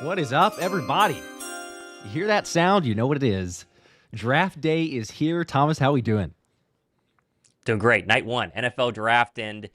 What is up, everybody? You hear that sound? You know what it is. Draft day is here. Thomas, how we doing? Doing great. Night one, NFL draft, and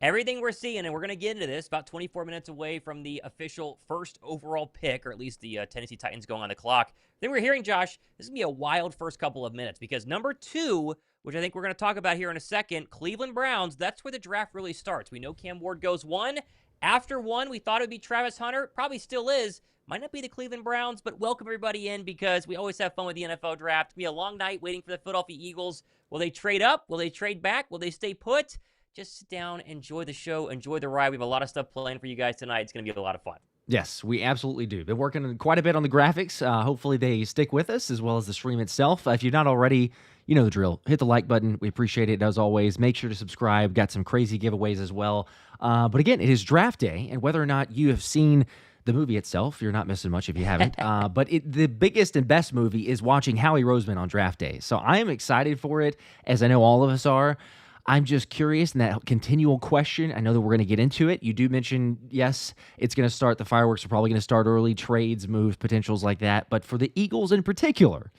everything we're seeing, and we're going to get into this, about 24 minutes away from the official first overall pick, or at least the Tennessee Titans going on the clock. Then we're hearing, Josh, this is going to be a wild first couple of minutes, because number 2, which I think we're going to talk about here in a second, Cleveland Browns, that's where the draft really starts. We know Cam Ward goes 1. After 1, we thought it would be Travis Hunter. Probably still is. Might not be the Cleveland Browns, but welcome everybody in because we always have fun with the NFL draft. It'll be a long night waiting for the Philadelphia Eagles. Will they trade up? Will they trade back? Will they stay put? Just sit down, enjoy the show, enjoy the ride. We have a lot of stuff planned for you guys tonight. It's going to be a lot of fun. Yes, we absolutely do. Been working quite a bit on the graphics. Hopefully they stick with us as well as the stream itself. If you're not already, you know the drill. Hit the like button. We appreciate it as always. Make sure to subscribe. Got some crazy giveaways as well. But again, it is draft day, and whether or not you have seen the movie itself, you're not missing much if you haven't. But the biggest and best movie is watching Howie Roseman on draft day. So I am excited for it, as I know all of us are. I'm just curious, and that continual question, I know that we're going to get into it. You do mention, yes, it's going to start, the fireworks are probably going to start early, trades, moves, potentials like that. But for the Eagles in particular,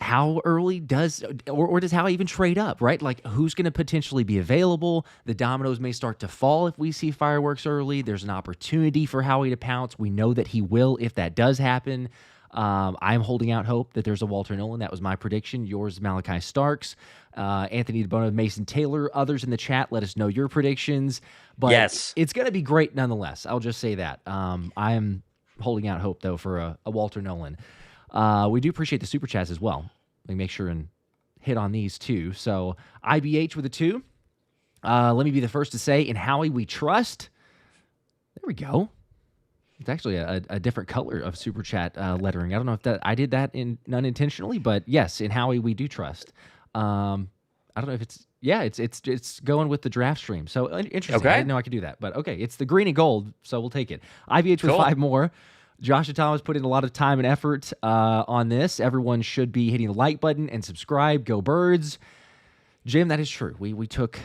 how early does, or does Howie even trade up, right? Like, who's going to potentially be available? The dominoes may start to fall if we see fireworks early. There's an opportunity for Howie to pounce. We know that he will if that does happen. I'm holding out hope that there's a Walter Nolan. That was my prediction. Yours, Malachi Starks. Anthony DeBono, Mason Taylor. Others in the chat, let us know your predictions. But yes, it's going to be great nonetheless. I'll just say that. I am holding out hope, though, for a Walter Nolan. We do appreciate the super chats as well. Let me make sure and hit on these too. So IBH with a 2. Let me be the first to say, in Howie we trust. There we go. It's actually a different color of super chat lettering. I don't know if that I did that unintentionally, but yes, in Howie we do trust. I don't know if it's going with the draft stream. So interesting. Okay. I didn't know I could do that, but okay, it's the green and gold, so we'll take it. IBH with 5 more. Josh and Thomas put in a lot of time and effort on this. Everyone should be hitting the like button and subscribe. Go Birds. Jim, that is true. We took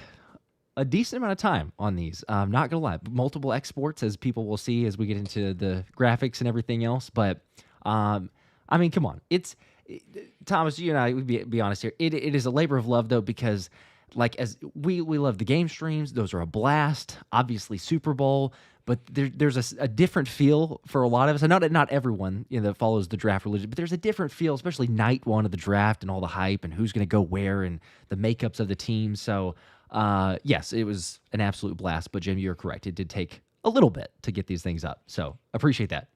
a decent amount of time on these. I'm not going to lie. Multiple exports, as people will see as we get into the graphics and everything else. But, I mean, come on. Thomas, you and I, we'd be honest here. It is a labor of love, though, because like as we love the game streams. Those are a blast. Obviously, Super Bowl. But there's a different feel for a lot of us. And not everyone that follows the draft religion, but there's a different feel, especially night one of the draft and all the hype and who's going to go where and the makeups of the team. So, yes, it was an absolute blast. But, Jim, you're correct. It did take a little bit to get these things up. So, appreciate that.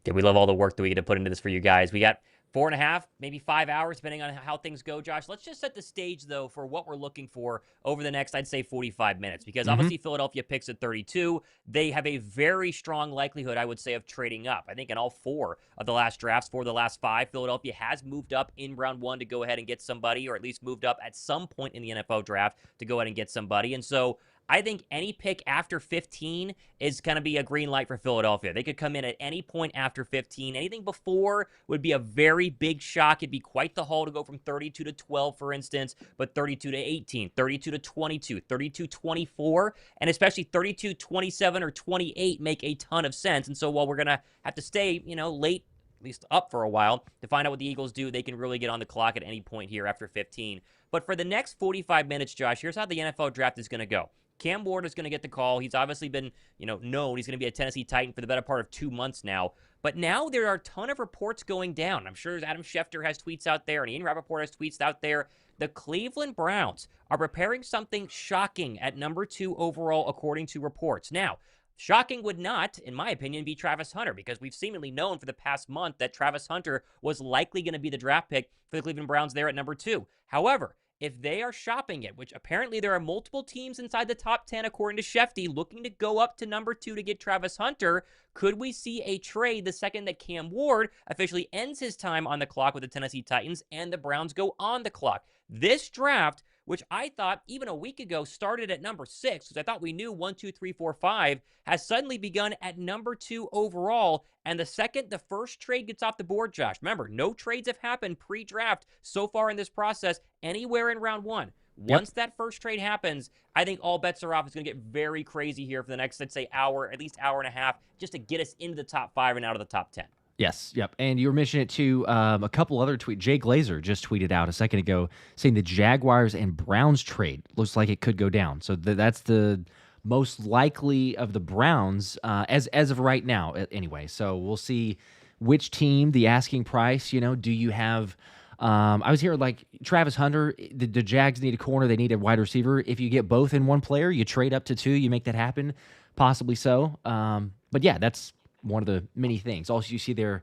Yeah, we love all the work that we get to put into this for you guys. We got 4.5, maybe 5 hours, depending on how things go, Josh. Let's just set the stage, though, for what we're looking for over the next, I'd say, 45 minutes. Because obviously Philadelphia picks at 32. They have a very strong likelihood, I would say, of trading up. I think in all 4 of the last drafts, 4 of the last 5, Philadelphia has moved up in round 1 to go ahead and get somebody, or at least moved up at some point in the NFL draft to go ahead and get somebody. And so I think any pick after 15 is going to be a green light for Philadelphia. They could come in at any point after 15. Anything before would be a very big shock. It'd be quite the haul to go from 32 to 12, for instance, but 32 to 18, 32 to 22, 32 24, and especially 32, 27, or 28 make a ton of sense. And so while we're going to have to stay, late, at least up for a while, to find out what the Eagles do, they can really get on the clock at any point here after 15. But for the next 45 minutes, Josh, here's how the NFL draft is going to go. Cam Ward is going to get the call. He's obviously been, known. He's going to be a Tennessee Titan for the better part of 2 months now. But now there are a ton of reports going down. I'm sure Adam Schefter has tweets out there, and Ian Rappaport has tweets out there. The Cleveland Browns are preparing something shocking at number 2 overall, according to reports. Now, shocking would not, in my opinion, be Travis Hunter, because we've seemingly known for the past month that Travis Hunter was likely going to be the draft pick for the Cleveland Browns there at number 2. However, if they are shopping it, which apparently there are multiple teams inside the top 10, according to Shefty, looking to go up to number 2 to get Travis Hunter, could we see a trade the second that Cam Ward officially ends his time on the clock with the Tennessee Titans and the Browns go on the clock? This draft, which I thought even a week ago started at number 6, because I thought we knew 1, 2, 3, 4, 5, has suddenly begun at number 2 overall. And the second the first trade gets off the board, Josh, remember, no trades have happened pre-draft so far in this process anywhere in round 1. Once that first trade happens, I think all bets are off. It's going to get very crazy here for the next, let's say, hour, at least hour and a half, just to get us into the top 5 and out of the top 10. Yes, yep. And you were mentioning it too. A couple other tweets. Jay Glazer just tweeted out a second ago saying the Jaguars and Browns trade looks like it could go down. So that's the most likely of the Browns as of right now, anyway. So we'll see which team, the asking price. Do you have? I was hearing like Travis Hunter. The Jags need a corner. They need a wide receiver. If you get both in one player, you trade up to 2. You make that happen, possibly so. But yeah, that's one of the many things. Also, you see there,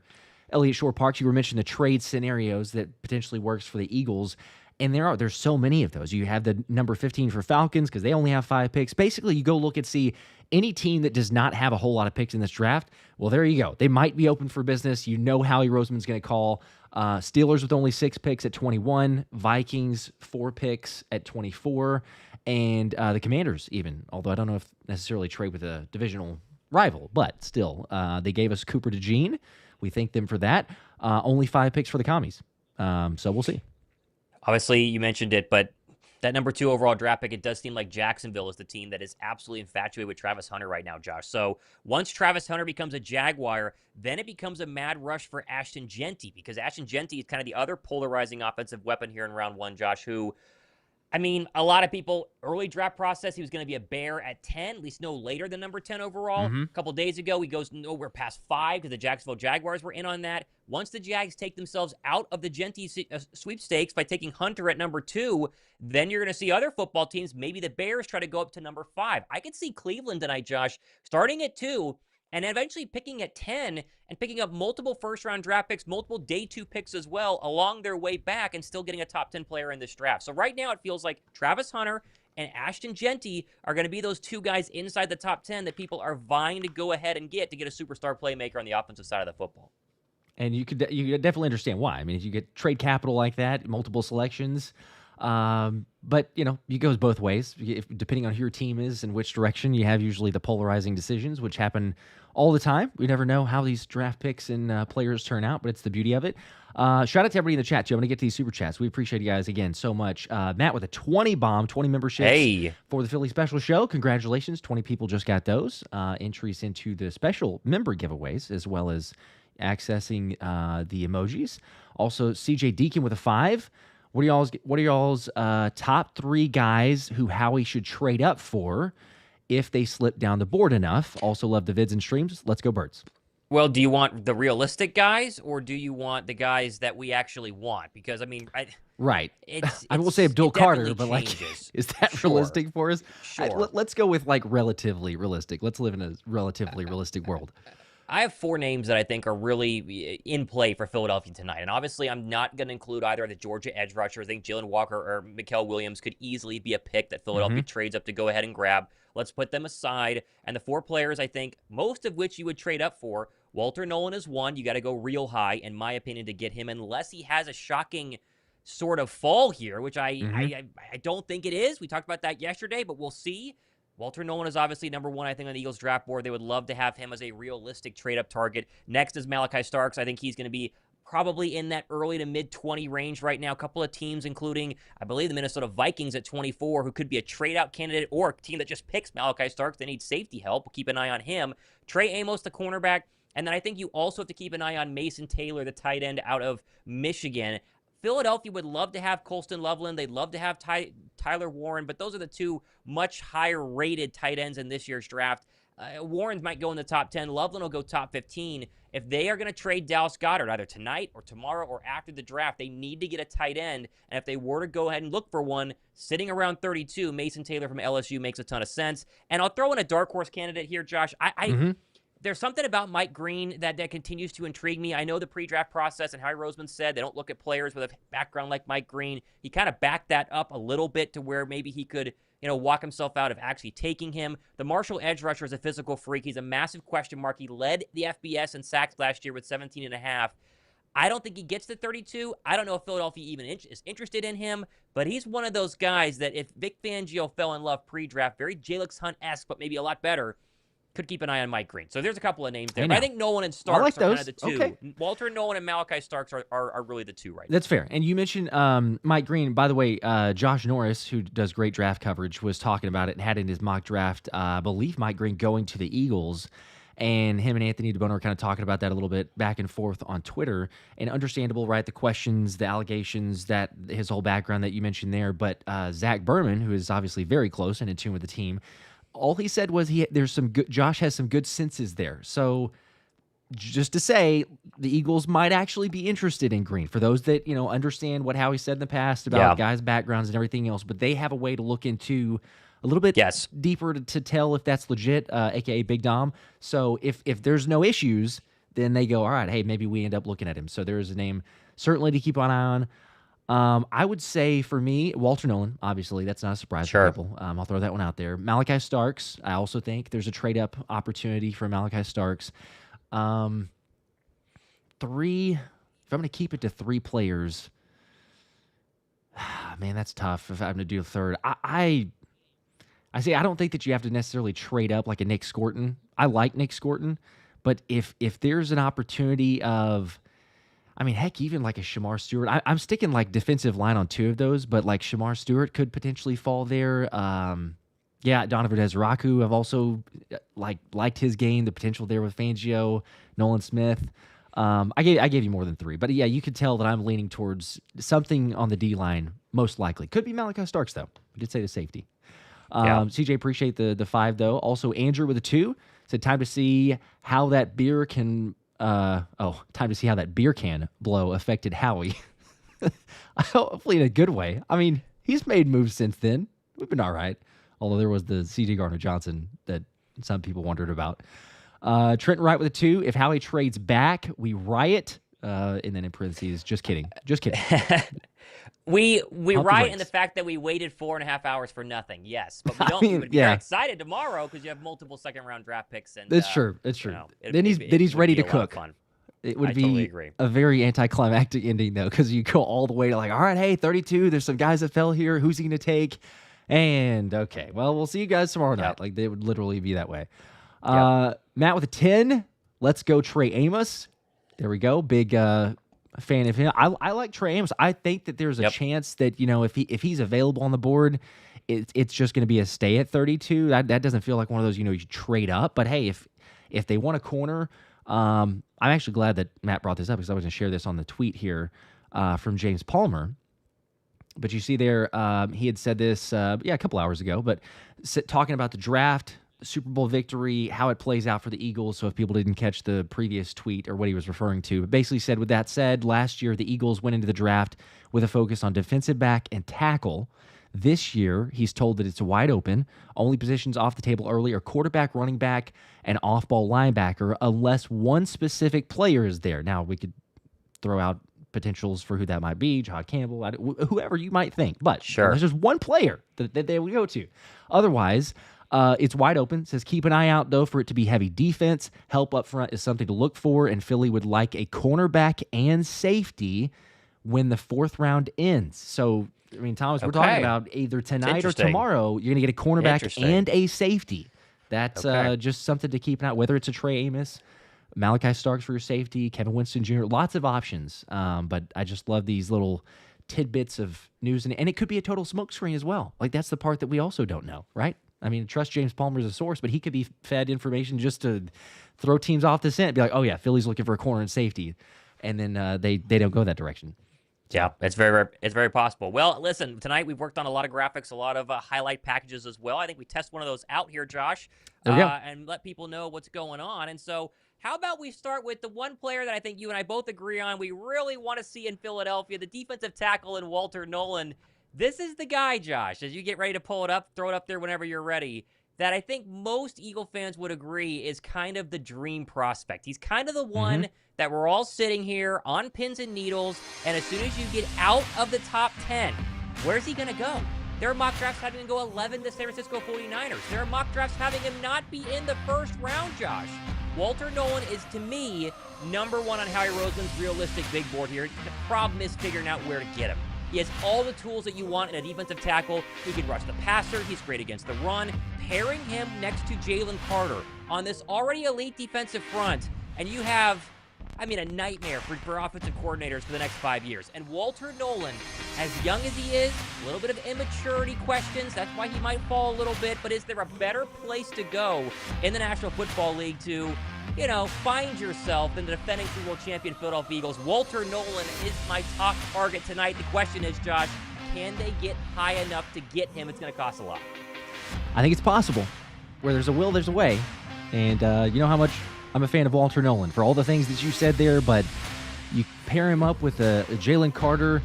Elliott Shore-Parks, you were mentioning the trade scenarios that potentially works for the Eagles, and there's so many of those. You have the number 15 for Falcons because they only have 5 picks. Basically, you go look and see any team that does not have a whole lot of picks in this draft. Well, there you go. They might be open for business. Howie Roseman's going to call. Steelers with only 6 picks at 21, Vikings 4 picks at 24, and the Commanders even, although I don't know if necessarily trade with a divisional rival, but still, they gave us Cooper DeJean. We thank them for that. Only 5 picks for the Commies. So we'll see. Obviously, you mentioned it, but that number 2 overall draft pick, it does seem like Jacksonville is the team that is absolutely infatuated with Travis Hunter right now, Josh. So once Travis Hunter becomes a Jaguar, then it becomes a mad rush for Ashton Jeanty, because Ashton Jeanty is kind of the other polarizing offensive weapon here in round 1, Josh, who, I mean, a lot of people, early draft process, he was going to be a Bear at 10, at least no later than number 10 overall. A couple days ago, he goes nowhere past 5 because the Jacksonville Jaguars were in on that. Once the Jags take themselves out of the Jeanty sweepstakes by taking Hunter at number 2, then you're going to see other football teams, maybe the Bears, try to go up to number 5. I could see Cleveland tonight, Josh, starting at 2, and eventually picking at 10 and picking up multiple first-round draft picks, multiple day 2 picks as well along their way back and still getting a top 10 player in this draft. So right now it feels like Travis Hunter and Ashton Jeanty are going to be those 2 guys inside the top 10 that people are vying to go ahead and get to get a superstar playmaker on the offensive side of the football. And you could definitely understand why. I mean, if you get trade capital like that, multiple selections, but it goes both ways. Depending on who your team is and which direction, you have usually the polarizing decisions, which happen all the time. We never know how these draft picks and players turn out, but it's the beauty of it. Shout out to everybody in the chat, too. I'm going to get to these super chats. We appreciate you guys again so much. Matt with a 20 memberships for the Philly Special Show. Congratulations. 20 people just got those. Entries into the special member giveaways, as well as accessing the emojis. Also, CJ Deacon with a 5. What are y'all's top 3 guys who Howie should trade up for if they slip down the board enough? Also love the vids and streams. Let's go Birds. Well, do you want the realistic guys, or do you want the guys that we actually want? Because, I mean, right. I will say Abdul Carter, but changes. Is that realistic for us? Sure. Let's go with relatively realistic. Let's live in a relatively realistic world. I have 4 names that I think are really in play for Philadelphia tonight. And obviously, I'm not going to include either of the Georgia edge rushers. I think Jalen Walker or Mikael Williams could easily be a pick that Philadelphia trades up to go ahead and grab. Let's put them aside. And the 4 players, I think, most of which you would trade up for, Walter Nolan is one. You got to go real high, in my opinion, to get him, unless he has a shocking sort of fall here, which I don't think it is. We talked about that yesterday, but we'll see. Walter Nolan is obviously number 1, I think, on the Eagles draft board. They would love to have him as a realistic trade-up target. Next is Malachi Starks. I think he's going to be probably in that early to mid-20 range right now. A couple of teams, including, I believe, the Minnesota Vikings at 24, who could be a trade-out candidate, or a team that just picks Malachi Starks. They need safety help. We'll keep an eye on him. Trey Amos, the cornerback. And then I think you also have to keep an eye on Mason Taylor, the tight end out of Michigan. Philadelphia would love to have Colston Loveland. They'd love to have Tyler Warren, but those are the 2 much higher-rated tight ends in this year's draft. Warren might go in the top 10. Loveland will go top 15. If they are going to trade Dallas Goedert either tonight or tomorrow or after the draft, they need to get a tight end. And if they were to go ahead and look for one, sitting around 32, Mason Taylor from LSU makes a ton of sense. And I'll throw in a dark horse candidate here, Josh. There's something about Mike Green that continues to intrigue me. I know the pre-draft process, and Howie Roseman said they don't look at players with a background like Mike Green. He kind of backed that up a little bit to where maybe he could, walk himself out of actually taking him. The Marshall edge rusher is a physical freak. He's a massive question mark. He led the FBS in sacks last year with 17.5. I don't think he gets to 32. I don't know if Philadelphia even is interested in him, but he's one of those guys that if Vic Fangio fell in love pre-draft, very Jalix Hunt-esque, but maybe a lot better, could keep an eye on Mike Green. So there's a couple of names there. I But I think Nolan and Starks like are kind those. of the two. Okay. Walter Nolan and Malachi Starks are really the two right now. That's fair. And you mentioned Mike Green. By the way, Josh Norris, who does great draft coverage, was talking about it and had in his mock draft, I believe, Mike Green going to the Eagles. And him and Anthony DeBono are kind of talking about that a little bit back and forth on Twitter. And understandable, right? The questions, the allegations, that his whole background that you mentioned there. But Zach Berman, who is obviously very close and in tune with the team, all he said was there's some good. Josh has some good senses there. So just to say, the Eagles might actually be interested in Green. For those that understand what Howie said in the past about guys' backgrounds and everything else, but they have a way to look into a little bit deeper to tell if that's legit, aka Big Dom. So if there's no issues, then they go, all right, hey, maybe we end up looking at him. So there is a name certainly to keep an eye on. I would say for me, Walter Nolan, obviously, that's not a surprise for people. I'll throw that one out there. Malachi Starks, I also think there's a trade-up opportunity for Malachi Starks. Three, if I'm going to keep it to 3 players, man, that's tough if I'm going to do a third. I say I don't think that you have to necessarily trade up like a Nick Scorton. I like Nick Scorton, but if there's an opportunity of, I mean, heck, even like a Shamar Stewart. I'm sticking like defensive line on 2 of those, but like Shamar Stewart could potentially fall there. Donovan Ezraku, I've also liked his game, the potential there with Fangio, Nolan Smith. I gave you more than 3, but yeah, you could tell that I'm leaning towards something on the D line. Most likely could be Malachi Starks though. I did say the safety. CJ, appreciate the 5 though. Also, Andrew with a 2 said time to see how that beer can. Time to see how that beer can blow affected Howie. Hopefully in a good way. I mean, he's made moves since then. We've been all right. Although there was the C.J. Gardner-Johnson that some people wondered about. Trenton Wright with a 2. If Howie trades back, we riot. And then in parentheses, just kidding. Just kidding. We riot in the fact that we waited 4.5 hours for nothing. Yes, but we don't. We would be very excited tomorrow because you have multiple second-round draft picks. And it's true. It's true. Then he's ready to cook. It would be totally agree. A very anticlimactic ending though, because you go all the way to like, all right, hey, 32. There's some guys that fell here. Who's he going to take? And okay, well, we'll see you guys tomorrow night. Like they would literally be that way. Matt with a 10. Let's go, Trey Amos. There we go. Big fan of him. I like Trey Amos. I think that there's a chance that if he's available on the board, it's just going to be a stay at 32. That doesn't feel like one of those you trade up. But hey, if they want a corner, I'm actually glad that Matt brought this up because I was going to share this on the tweet here from James Palmer. But you see there, he had said this, a couple hours ago, but talking about the draft, the Super Bowl victory, how it plays out for the Eagles. So if people didn't catch the previous tweet or what he was referring to, but basically said, with that said, last year the Eagles went into the draft with a focus on defensive back and tackle. This year, he's told that it's wide open. Only positions off the table early are quarterback, running back, and off-ball linebacker, unless one specific player is there. Now, we could throw out potentials for who that might be, John Campbell, whoever you might think. But there's just one player that they would go to. Otherwise, it's wide open. It says keep an eye out, though, for it to be heavy defense. Help up front is something to look for, and Philly would like a cornerback and safety when the 4th round ends. So, I mean, Thomas, we're talking about either tonight or tomorrow, you're going to get a cornerback and a safety. That's just something to keep an eye on, whether it's a Trey Amos, Malachi Starks for your safety, Kevin Winston Jr., lots of options. But I just love these little tidbits of news. And it could be a total smokescreen as well. Like, that's the part that we also don't know, right? I mean, trust James Palmer as a source, but he could be fed information just to throw teams off the scent. Be like, oh, yeah, Philly's looking for a corner and safety. And then they don't go that direction. Yeah, it's very possible. Well, listen, tonight we've worked on a lot of graphics, a lot of highlight packages as well. I think we test one of those out here, Josh, and let people know what's going on. And so how about we start with the one player that I think you and I both agree on we really want to see in Philadelphia, the defensive tackle in Walter Nolan. This is the guy, Josh, as you get ready to pull it up, throw it up there whenever you're ready, that I think most Eagle fans would agree is kind of the dream prospect. He's kind of the one that we're all sitting here on pins and needles, and as soon as you get out of the top 10, where's he going to go? There are mock drafts having him go 11 to San Francisco 49ers. There are mock drafts having him not be in the first round, Josh. Walter Nolan is, to me, number 1 on Howie Roseman's realistic big board here. The problem is figuring out where to get him. He has all the tools that you want in a defensive tackle. He can rush the passer. He's great against the run. Pairing him next to Jalen Carter, on this already elite defensive front, and you have, I mean, a nightmare for offensive coordinators for the next 5 years. And Walter Nolan, as young as he is, a little bit of immaturity questions. That's why he might fall a little bit. But is there a better place to go in the National Football League to, find yourself in the defending Super Bowl champion Philadelphia Eagles? Walter Nolan is my top target tonight. The question is, Josh, can they get high enough to get him? It's going to cost a lot. I think it's possible. Where there's a will, there's a way. And you know how much I'm a fan of Walter Nolan for all the things that you said there, but you pair him up with a Jalen Carter.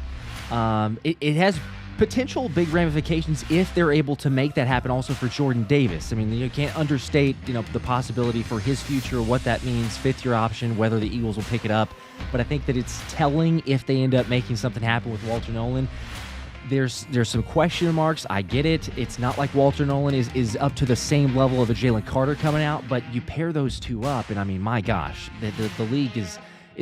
It has potential big ramifications if they're able to make that happen also for Jordan Davis. I mean, you can't understate, the possibility for his future, what that means, fifth-year option, whether the Eagles will pick it up. But I think that it's telling if they end up making something happen with Walter Nolan. There's some question marks. I get it. It's not like Walter Nolan is up to the same level of a Jalen Carter coming out, but you pair those two up, and I mean, my gosh, the league is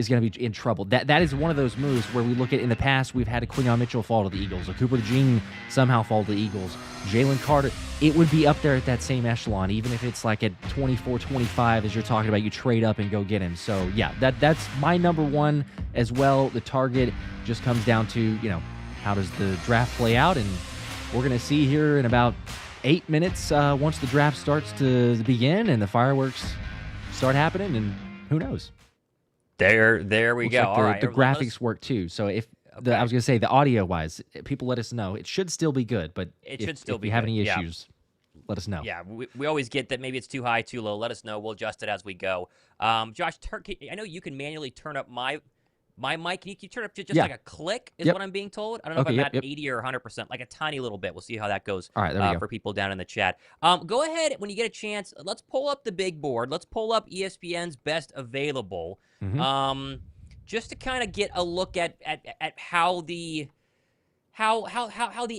going to be in trouble. That is one of those moves where we look at, in the past, we've had a Quinyon Mitchell fall to the Eagles, a Cooper DeJean somehow fall to the Eagles, Jalen Carter. It would be up there at that same echelon, even if it's like at 24-25, as you're talking about, you trade up and go get him. So, yeah, that's my number one as well. The target just comes down to, how does the draft play out? And we're going to see here in about 8 minutes once the draft starts to begin and the fireworks start happening, and who knows? There we Looks go. like All right. The graphics work too. So if I was going to say the audio-wise, people let us know. It should still be good, but if you have any issues, let us know. Yeah, we always get that maybe it's too high, too low. Let us know. We'll adjust it as we go. Josh, I know you can manually turn up my mic. Can you turn up to just like a click is what I'm being told? I don't know if I'm at 80 or 100%, like a tiny little bit. We'll see how that goes. All right, there we go. For people down in the chat. Go ahead when you get a chance. Let's pull up the big board. Let's pull up ESPN's best available. Mm-hmm. Just to kind of get a look at how the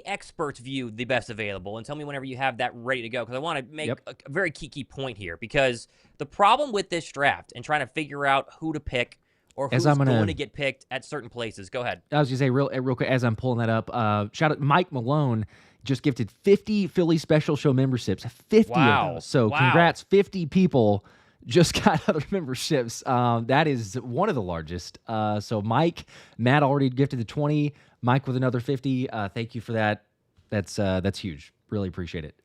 experts view the best available, and tell me whenever you have that ready to go, because I want to make a very key point here, because the problem with this draft and trying to figure out who to pick or who's going to get picked at certain places. Go ahead. I was going to say real quick as I'm pulling that up, shout out Mike Malone just gifted 50 Philly Special Show memberships, 50 of those. So congrats, 50 people just got other memberships. That is one of the largest. So Matt already gifted the 20. Mike with another 50. Thank you for that. That's huge. Really appreciate it.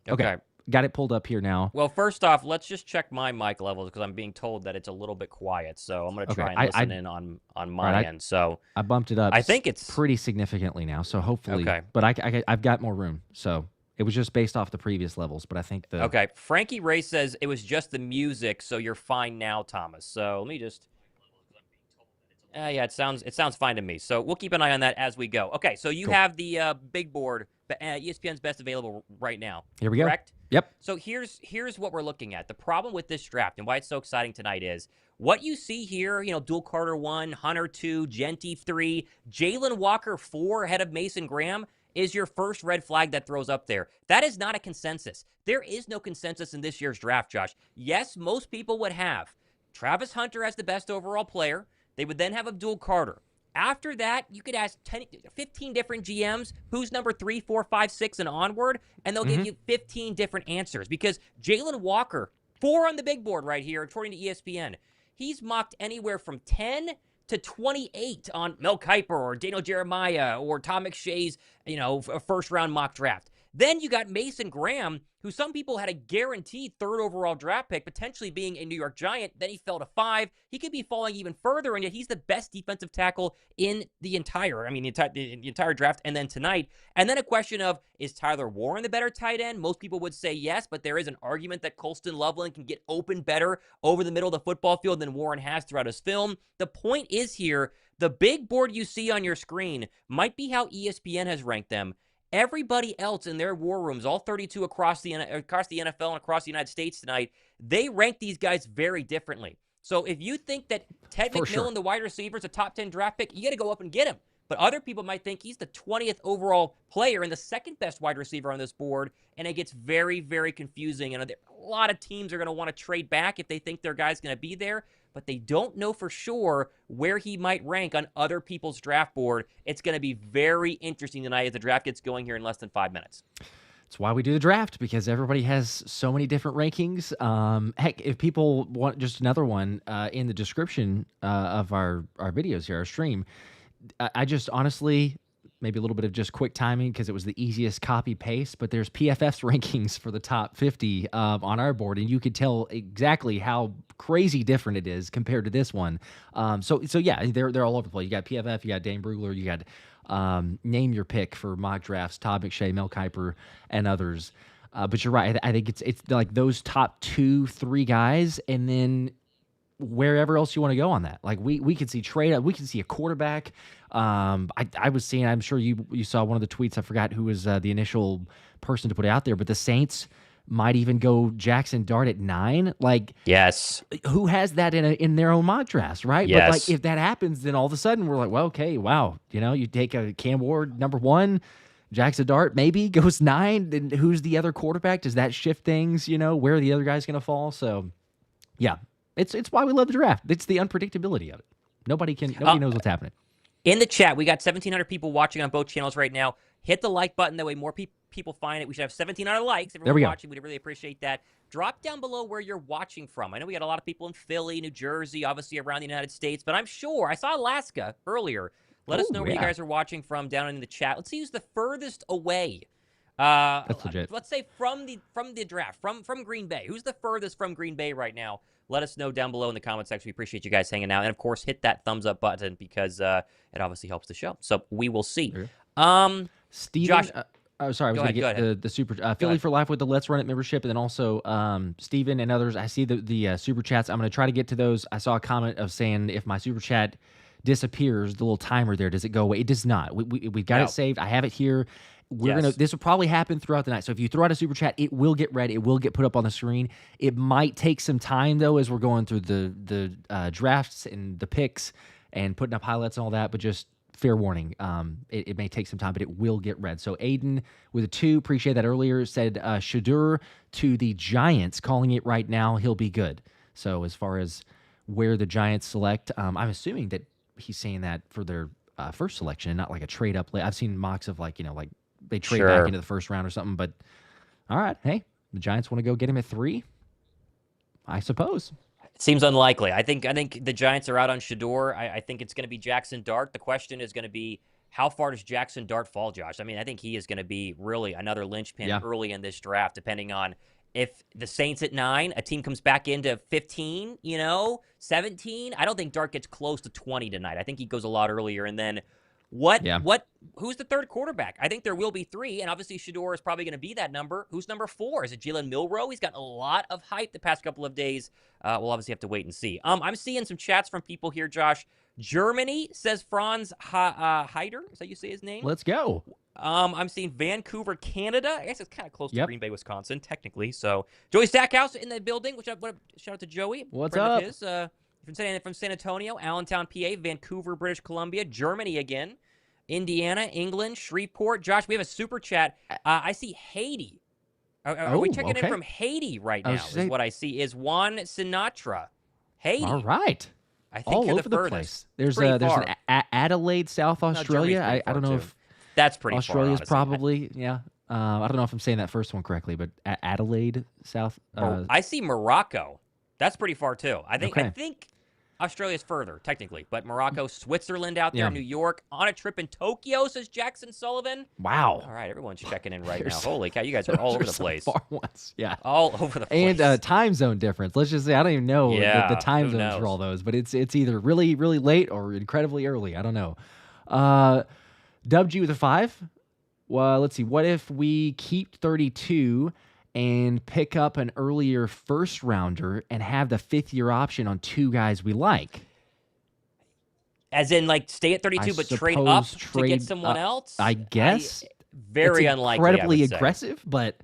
Okay. Got it pulled up here now. Well, first off, let's just check my mic levels, because I'm being told that it's a little bit quiet. So I'm going to try and listen in on my end. So I bumped it up. I think it's pretty significantly now. So hopefully, but I've got more room. So it was just based off the previous levels, but I think Frankie Ray says it was just the music, so you're fine now, Thomas. So let me just. Yeah, it sounds fine to me. So we'll keep an eye on that as we go. Okay, so you have the big board, ESPN's best available right now. Here we go. Correct? Yep. So here's what we're looking at. The problem with this draft and why it's so exciting tonight is what you see here, Abdul Carter 1, Hunter 2, Jeanty 3, Jalen Walker 4 ahead of Mason Graham is your first red flag that throws up there. That is not a consensus. There is no consensus in this year's draft, Josh. Yes, most people would have Travis Hunter as the best overall player. They would then have Abdul Carter. After that, you could ask 15 different GMs who's number 3, 4, 5, 6, and onward, and they'll give you 15 different answers, because Jalen Walker, 4 on the big board right here, according to ESPN, he's mocked anywhere from 10 to 28 on Mel Kiper or Daniel Jeremiah or Tom McShay's, first-round mock draft. Then you got Mason Graham, who some people had a guaranteed 3rd overall draft pick, potentially being a New York Giant. Then he fell to 5. He could be falling even further, and yet he's the best defensive tackle in the entire draft, and then tonight. And then a question of, is Tyler Warren the better tight end? Most people would say yes, but there is an argument that Colston Loveland can get open better over the middle of the football field than Warren has throughout his film. The point is here, the big board you see on your screen might be how ESPN has ranked them. Everybody else in their war rooms, all 32 across the NFL and across the United States tonight, they rank these guys very differently. So if you think that Ted McMillan, the wide receiver, is a top 10 draft pick, you got to go up and get him. But other people might think he's the 20th overall player and the second best wide receiver on this board, and it gets very, very confusing. And a lot of teams are going to want to trade back if they think their guy's going to be there, but they don't know for sure where he might rank on other people's draft board. It's going to be very interesting tonight as the draft gets going here in less than 5 minutes. That's why we do the draft, because everybody has so many different rankings. Heck, if people want just another one in the description of our videos here, our stream, I just honestly, maybe a little bit of just quick timing because it was the easiest copy paste, but there's PFF's rankings for the top 50 on our board, and you could tell exactly how crazy different it is compared to this one. So yeah, they're all over the place. You got PFF, you got Dane Brugler, you got name your pick for mock drafts, Todd McShay, Mel Kiper, and others. But you're right. I think it's like those top 2-3 guys, and then wherever else you want to go on that. Like we could see trade up, we can see a quarterback. I was seeing, I'm sure you saw one of the tweets. I forgot who was the initial person to put it out there, but the Saints might even go Jackson Dart at 9. Like, yes, who has that in their own mock drafts, right? Yes. But like if that happens, then all of a sudden we're like, well, okay, wow. You take a Cam Ward number 1, Jackson Dart maybe goes 9. Then who's the other quarterback? Does that shift things? Where are the other guys going to fall? So, yeah, it's why we love the draft. It's the unpredictability of it. Nobody knows what's happening. In the chat, we got 1,700 people watching on both channels right now. Hit the like button. That way more people find it. We should have 1,700 likes. Everyone watching, we'd really appreciate that. Drop down below where you're watching from. I know we got a lot of people in Philly, New Jersey, obviously around the United States, but I'm sure, I saw Alaska earlier. Let us know where you guys are watching from down in the chat. Let's see who's the furthest away. That's legit. Let's say from the draft, from Green Bay. Who's the furthest from Green Bay right now? Let us know down below in the comment section. We appreciate you guys hanging out. And, of course, hit that thumbs up button because it obviously helps the show. So we will see. Steven, Josh, sorry, I was going to get the super Philly for Life with the Let's Run It membership. And then also Steven and others. I see the super chats. I'm going to try to get to those. I saw a comment of saying if my super chat disappears, the little timer there, does it go away? It does not. We've got it saved. I have it here. This will probably happen throughout the night. So if you throw out a super chat, it will get read. It will get put up on the screen. It might take some time though, as we're going through the drafts and the picks and putting up highlights and all that. But just fair warning, it may take some time, but it will get read. So Aiden with a 2, appreciate that earlier, said Shadur to the Giants, calling it right now. He'll be good. So as far as where the Giants select, I'm assuming that he's saying that for their first selection and not like a trade up. I've seen mocks of like they trade back into the first round or something, but all right. Hey, the Giants want to go get him at 3, I suppose. It seems unlikely. I think the Giants are out on Shador. I think it's going to be Jackson Dart. The question is going to be, how far does Jackson Dart fall, Josh? I mean, I think he is going to be really another linchpin early in this draft, depending on if the Saints at 9, a team comes back into 15, 17. I don't think Dart gets close to 20 tonight. I think he goes a lot earlier. And then who's the third quarterback? I think there will be 3, and obviously Shador is probably going to be that number. Who's number 4? Is it Jalen Milroe? He's got a lot of hype the past couple of days. We'll obviously have to wait and see. I'm seeing some chats from people here, Josh. Germany says Franz Heider. Is that how you say his name? Let's go. I'm seeing Vancouver, Canada. I guess it's kind of close to Green Bay, Wisconsin, technically. So Joey Stackhouse in the building. Shout out to Joey. What's up? From San Antonio, Allentown, PA, Vancouver, British Columbia, Germany again, Indiana, England, Shreveport. Josh, we have a super chat. I see Haiti. Are we checking in from Haiti right now? Is what I see is Juan Sinatra. Haiti. All right. I think all you're over the the place. There's an Adelaide, South Australia. I don't know if that's pretty Australia's far, probably I don't know if I'm saying that first one correctly, but Adelaide, South. I see Morocco. That's pretty far too. I think Australia's further technically, but Morocco, Switzerland out there, New York, on a trip in Tokyo, says Jackson Sullivan. Wow. All right, everyone's checking in right now. Holy cow, you guys are all over the place. Far ones. Yeah. All over the place. And time zone difference. Let's just say I don't even know the time zones for all those, but it's either really, really late or incredibly early. I don't know. Dubbed you with a 5. Well, let's see. What if we keep 32 and pick up an earlier first rounder and have the 5th-year option on 2 guys we like? As in, like, stay at 32 but trade up to get someone else? I guess. Very unlikely. Incredibly aggressive, but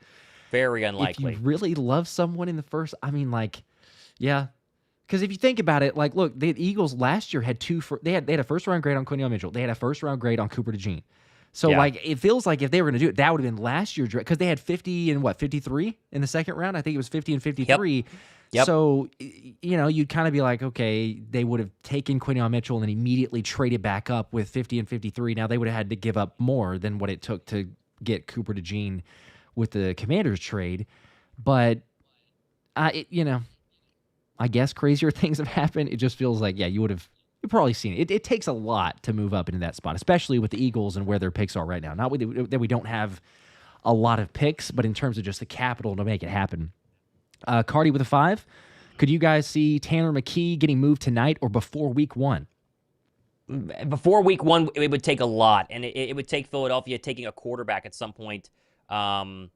very unlikely. If you really love someone in the first, I mean, like, yeah. Because if you think about it, like, look, the Eagles last year had they had a first-round grade on Quinion Mitchell. They had a first-round grade on Cooper DeJean. So, like, it feels like if they were going to do it, that would have been last year's draft. Because they had 50 and 53 in the second round? I think it was 50 and 53. Yep. So, you'd kind of be like, okay, they would have taken Quinion Mitchell and then immediately traded back up with 50 and 53. Now, they would have had to give up more than what it took to get Cooper DeJean with the Commanders trade. But, I guess crazier things have happened. It just feels like, you've probably seen it. It takes a lot to move up into that spot, especially with the Eagles and where their picks are right now. Not that we don't have a lot of picks, but in terms of just the capital to make it happen. Cardi with a 5. Could you guys see Tanner McKee getting moved tonight or before week 1? Before week 1, it would take a lot, and it would take Philadelphia taking a quarterback at some point. Not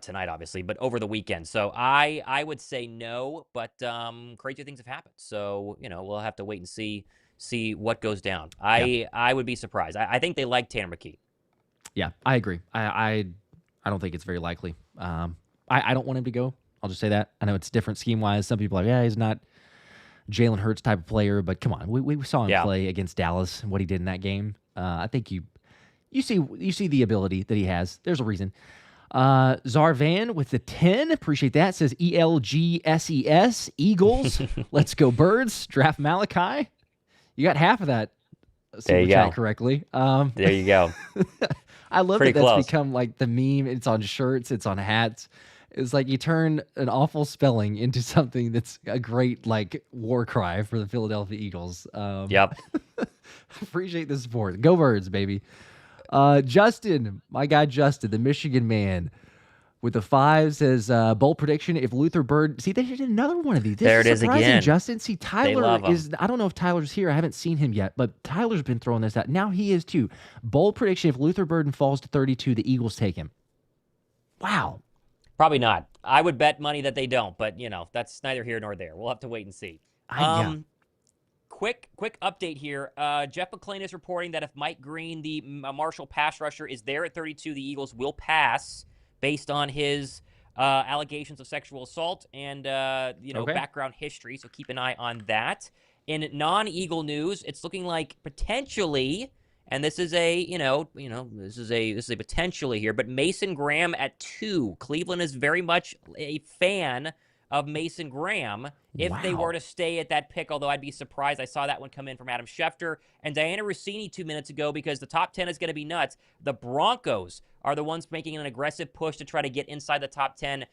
tonight, obviously, but over the weekend. So I would say no, but crazy things have happened. So we'll have to wait and see what goes down. I would be surprised. I think they like Tanner McKee. Yeah, I agree. I don't think it's very likely. I don't want him to go. I'll just say that. I know it's different scheme-wise. Some people are like, he's not Jalen Hurts type of player, but come on. We saw him play against Dallas and what he did in that game. I think you see the ability that he has. There's a reason. Zarvan with the 10. Appreciate that. Says ELGSES, Eagles. Let's go Birds. Draft Malachi. You got half of that super chat correctly. There you go. I love that that's become like the meme. It's on shirts. It's on hats. It's like you turn an awful spelling into something that's a great like war cry for the Philadelphia Eagles. Yep. Appreciate the support. Go Birds, baby. Justin, my guy Justin, the Michigan man, with the 5 says bold prediction. If Luther Bird, see, they did another one of these. There it is again, Justin. See, Tyler is. I don't know if Tyler's here. I haven't seen him yet, but Tyler's been throwing this out. Now he is too. Bold prediction: if Luther Burden falls to 32, the Eagles take him. Wow. Probably not. I would bet money that they don't, but that's neither here nor there. We'll have to wait and see. Quick update here. Jeff McClain is reporting that if Mike Green, the Marshall pass rusher, is there at 32, the Eagles will pass based on his allegations of sexual assault and background history. So keep an eye on that. In non-Eagle news, it's looking like potentially, and this is a this is a potentially here, but Mason Graham at 2. Cleveland is very much a fan of Mason Graham if they were to stay at that pick, although I'd be surprised. I saw that one come in from Adam Schefter and Diana Rossini 2 minutes ago because the top 10 is going to be nuts. The Broncos are the ones making an aggressive push to try to get inside the top 10.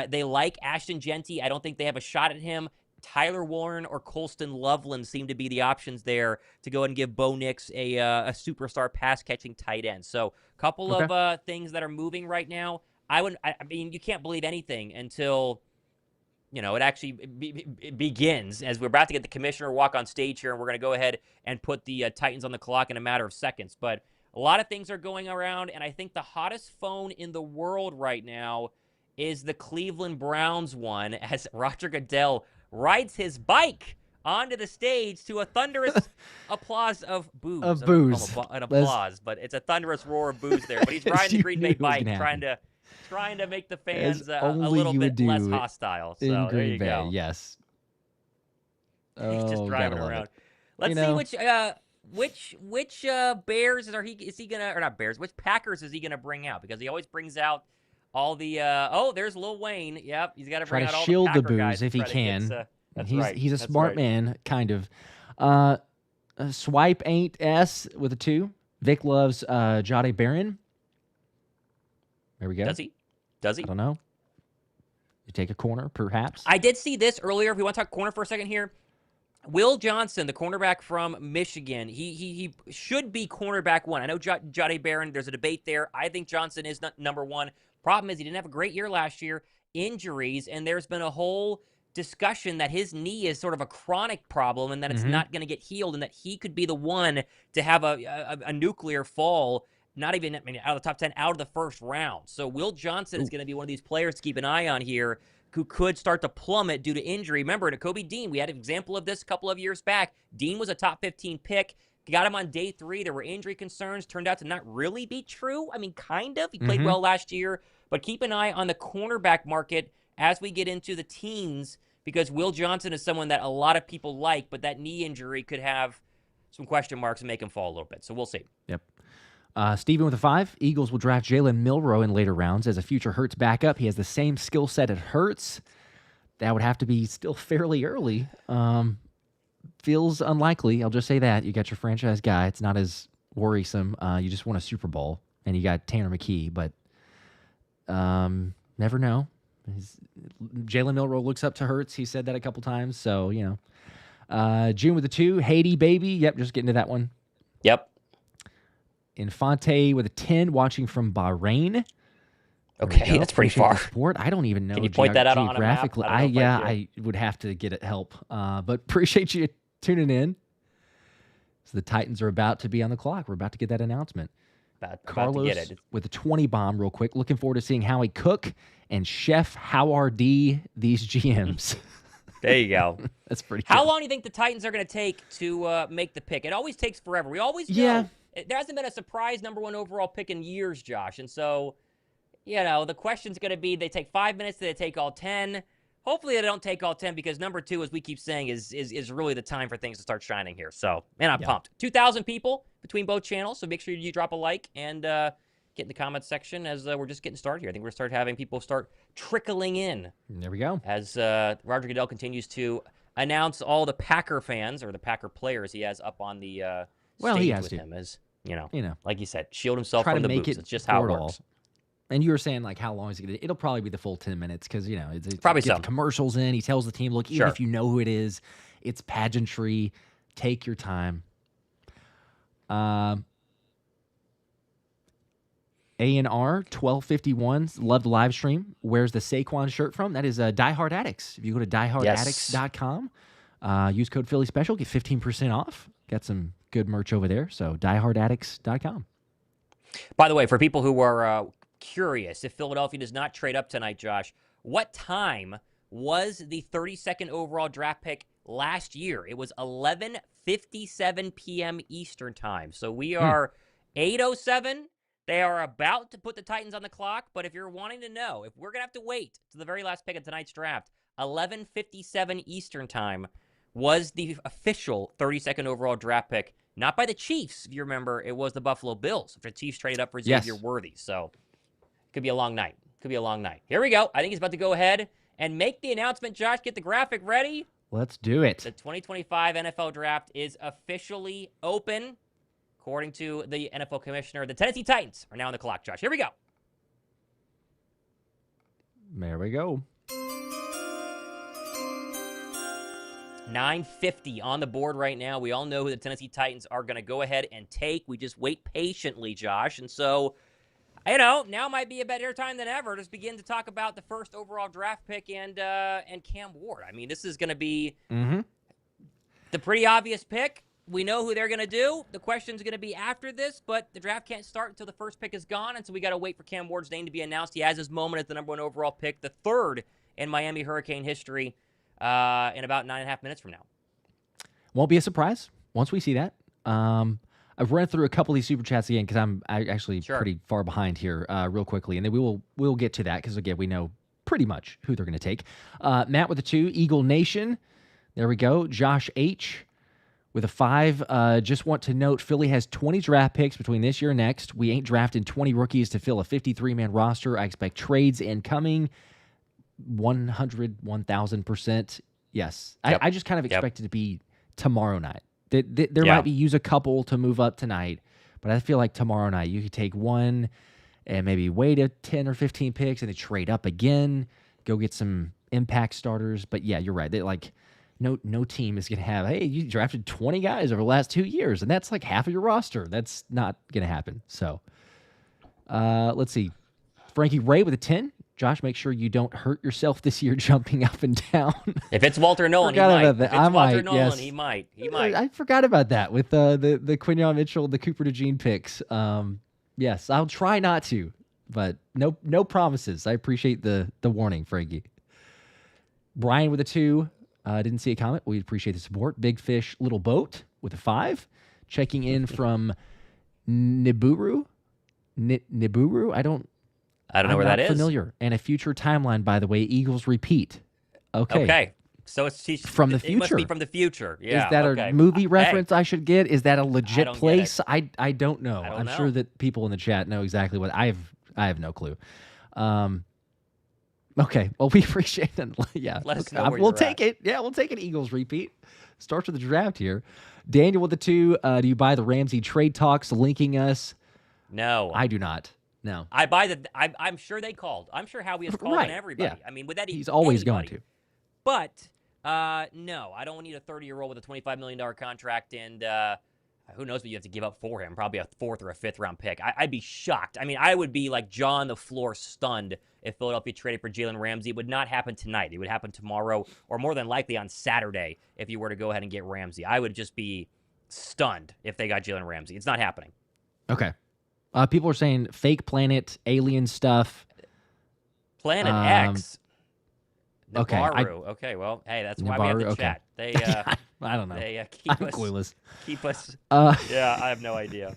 They like Ashton Jeanty. I don't think they have a shot at him. Tyler Warren or Colston Loveland seem to be the options there to go ahead and give Bo Nix a superstar pass-catching tight end. So a couple of things that are moving right now. I mean, you can't believe anything until it actually begins, as we're about to get the commissioner walk on stage here, and we're going to go ahead and put the Titans on the clock in a matter of seconds. But a lot of things are going around, and I think the hottest phone in the world right now is the Cleveland Browns one, as Roger Goodell rides his bike onto the stage to a thunderous applause of boos. Of boos. An applause, but it's a thunderous roar of boos there. But he's riding the Green Bay bike, trying to make the fans a little bit less hostile. So in Green Bay, go. Yes. He's just driving around. Let's see which Bears is he gonna, or not Bears? Which Packers is he gonna bring out? Because he always brings out all the. There's Lil Wayne. Yep, he's got to bring out all the Packer guys if he can. That's right. He's a smart man, kind of. Swipe ain't S with a 2. Vic loves Jade Barron. There we go. Does he? I don't know. You take a corner, perhaps. I did see this earlier. If we want to talk corner for a second here, Will Johnson, the cornerback from Michigan, he should be cornerback 1. I know Jade Barron. There's a debate there. I think Johnson is number 1. Problem is he didn't have a great year last year. Injuries, and there's been a whole discussion that his knee is sort of a chronic problem and that it's not going to get healed, and that he could be the one to have a nuclear fall. Not even, out of the top 10, out of the first round. So Will Johnson is going to be one of these players to keep an eye on here who could start to plummet due to injury. Remember, Nakobe Dean, we had an example of this a couple of years back. Dean was a top 15 pick. Got him on day 3. There were injury concerns. Turned out to not really be true. I mean, kind of. He played well last year. But keep an eye on the cornerback market as we get into the teens, because Will Johnson is someone that a lot of people like, but that knee injury could have some question marks and make him fall a little bit. So we'll see. Yep. Steven with a 5. Eagles will draft Jalen Milroe in later rounds as a future Hurts backup. He has the same skill set at Hurts. That would have to be still fairly early. Feels unlikely. I'll just say that. You got your franchise guy. It's not as worrisome. You just won a Super Bowl. and you got Tanner McKee, but never know. Jalen Milroe looks up to Hurts. He said that a couple times, so, June with a 2, Haiti baby. Yep, just getting to that one. Yep. Infante with a 10, watching from Bahrain. Okay, that's pretty far. Sport. I don't even know. Can you point that out on a map? I would have to get it help. But appreciate you tuning in. So the Titans are about to be on the clock. We're about to get that announcement. Carlos to get it. with a 20 bomb real quick. Looking forward to seeing Howie Cook and Chef Howard these GMs. There you go. That's pretty How cool. long do you think the Titans are going to take to make the pick? It always takes forever. We always know. Yeah. There hasn't been a surprise number 1 overall pick in years, Josh. And so, the question's going to be, they take 5 minutes, do they take all 10? Hopefully they don't take all 10 because number 2, as we keep saying, is really the time for things to start shining here. So, man, I'm pumped. 2,000 people between both channels, so make sure you drop a like and get in the comments section as we're just getting started here. I think we're going to start having people start trickling in. There we go. As Roger Goodell continues to announce all the Packer fans or the Packer players he has up on the stage he has with to. him, as like you said, shield himself from the boots. It's just how it works. And you were saying, like, how long is it going to... It'll probably be the full 10 minutes because, it's probably get the commercials in. He tells the team, look, even if you know who it is, it's pageantry. Take your time. A&R 1251, love the live stream. Where's the Saquon shirt from? That is Die Hard Addicts. If you go to diehardaddicts.com, use code Philly Special, get 15% off. Got some good merch over there. So diehardaddicts.com. By the way, for people who are curious, if Philadelphia does not trade up tonight, Josh, what time was the 32nd overall draft pick last year? It was 11:57 p.m. Eastern time. So we are 8:07. They are about to put the Titans on the clock, but if you're wanting to know, if we're going to have to wait to the very last pick of tonight's draft, 11:57 Eastern time was the official 32nd overall draft pick. Not by the Chiefs, if you remember, it was the Buffalo Bills. The Chiefs traded up for Xavier Worthy, so it could be a long night. Here we go. I think he's about to go ahead and make the announcement. Josh, get the graphic ready. Let's do it. The 2025 NFL Draft is officially open. According to the NFL commissioner, the Tennessee Titans are now on the clock, Josh. Here we go. There we go. 9:50 on the board right now. We all know who the Tennessee Titans are going to go ahead and take. We just wait patiently, Josh. And so, now might be a better time than ever to begin to talk about the first overall draft pick and Cam Ward. I mean, this is going to be the pretty obvious pick. We know who they're going to do. The question's going to be after this, but the draft can't start until the first pick is gone, and so we got to wait for Cam Ward's name to be announced. He has his moment as the number 1 overall pick, the third in Miami Hurricane history, in about 9.5 minutes from now. Won't be a surprise once we see that. I've run through a couple of these super chats again because I'm actually pretty far behind here real quickly, and then we'll get to that because, again, we know pretty much who they're going to take. Matt with a 2, Eagle Nation. There we go. Josh H. with a 5, just want to note, Philly has 20 draft picks between this year and next. We ain't drafting 20 rookies to fill a 53-man roster. I expect trades incoming. 1,000%. Yes. Yep. I just kind of expect it to be tomorrow night. There might be use a couple to move up tonight, but I feel like tomorrow night you could take one and maybe wait a 10 or 15 picks and then trade up again, go get some impact starters. But yeah, you're right. No team is going to have, hey, you drafted 20 guys over the last 2 years, and that's like half of your roster. That's not going to happen. So let's see. Frankie Ray with a 10. Josh, make sure you don't hurt yourself this year jumping up and down. If it's Walter Nolan, he might. If it's Walter Nolan, he might. I forgot about that with the Quinyon Mitchell, the Cooper DeJean picks. Yes, I'll try not to, but no promises. I appreciate the warning, Frankie. Brian with a 2. Didn't see a comment. We appreciate the support. Big Fish Little Boat with a 5. Checking in from Niburu. Niburu? I don't know where that is. Familiar. And a future timeline, by the way. Eagles repeat. Okay. So it's from the future. It must be from the future. Yeah. Is that a movie reference I should get? Is that a legit place? I don't know. I'm sure that people in the chat know exactly what I have no clue. Okay. Well, we appreciate it. Yeah. Let us know where we'll take it. Yeah, we'll take an Eagles repeat. Starts with the draft here. Daniel with the 2. Do you buy the Ramsey trade talks linking us? No. I do not. No. I'm sure they called. I'm sure Howie has called on everybody. Yeah. I mean, with that, he's always anybody. going to. But no, I don't need a 30-year-old with a $25 million contract, and who knows what you have to give up for him? Probably a 4th or a 5th round pick. I'd be shocked. I mean, I would be like Jaw on the floor, stunned if Philadelphia traded for Jalen Ramsey. It would not happen tonight. It would happen tomorrow, or more than likely on Saturday if you were to go ahead and get Ramsey. I would just be stunned if they got Jalen Ramsey. It's not happening. Okay. People are saying fake planet, alien stuff. Planet X. Nabaru. Okay, well, hey, that's why we have the chat. They, I don't know. They keep us. Yeah, I have no idea.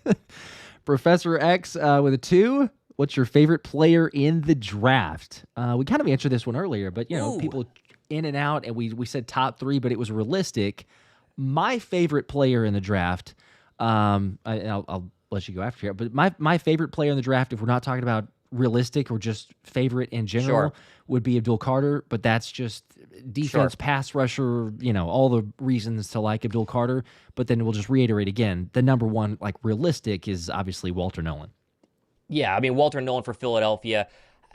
Professor X with a 2. What's your favorite player in the draft? We kind of answered this one earlier, but people in and out, and we said top 3, but it was realistic. My favorite player in the draft, I'll let you go after here, but my favorite player in the draft, if we're not talking about realistic or just favorite in general, would be Abdul Carter, but that's just defense, pass rusher, all the reasons to like Abdul Carter. But then we'll just reiterate again, the number one, like realistic, is obviously Walter Nolan. Yeah, I mean, Walter Nolan for Philadelphia.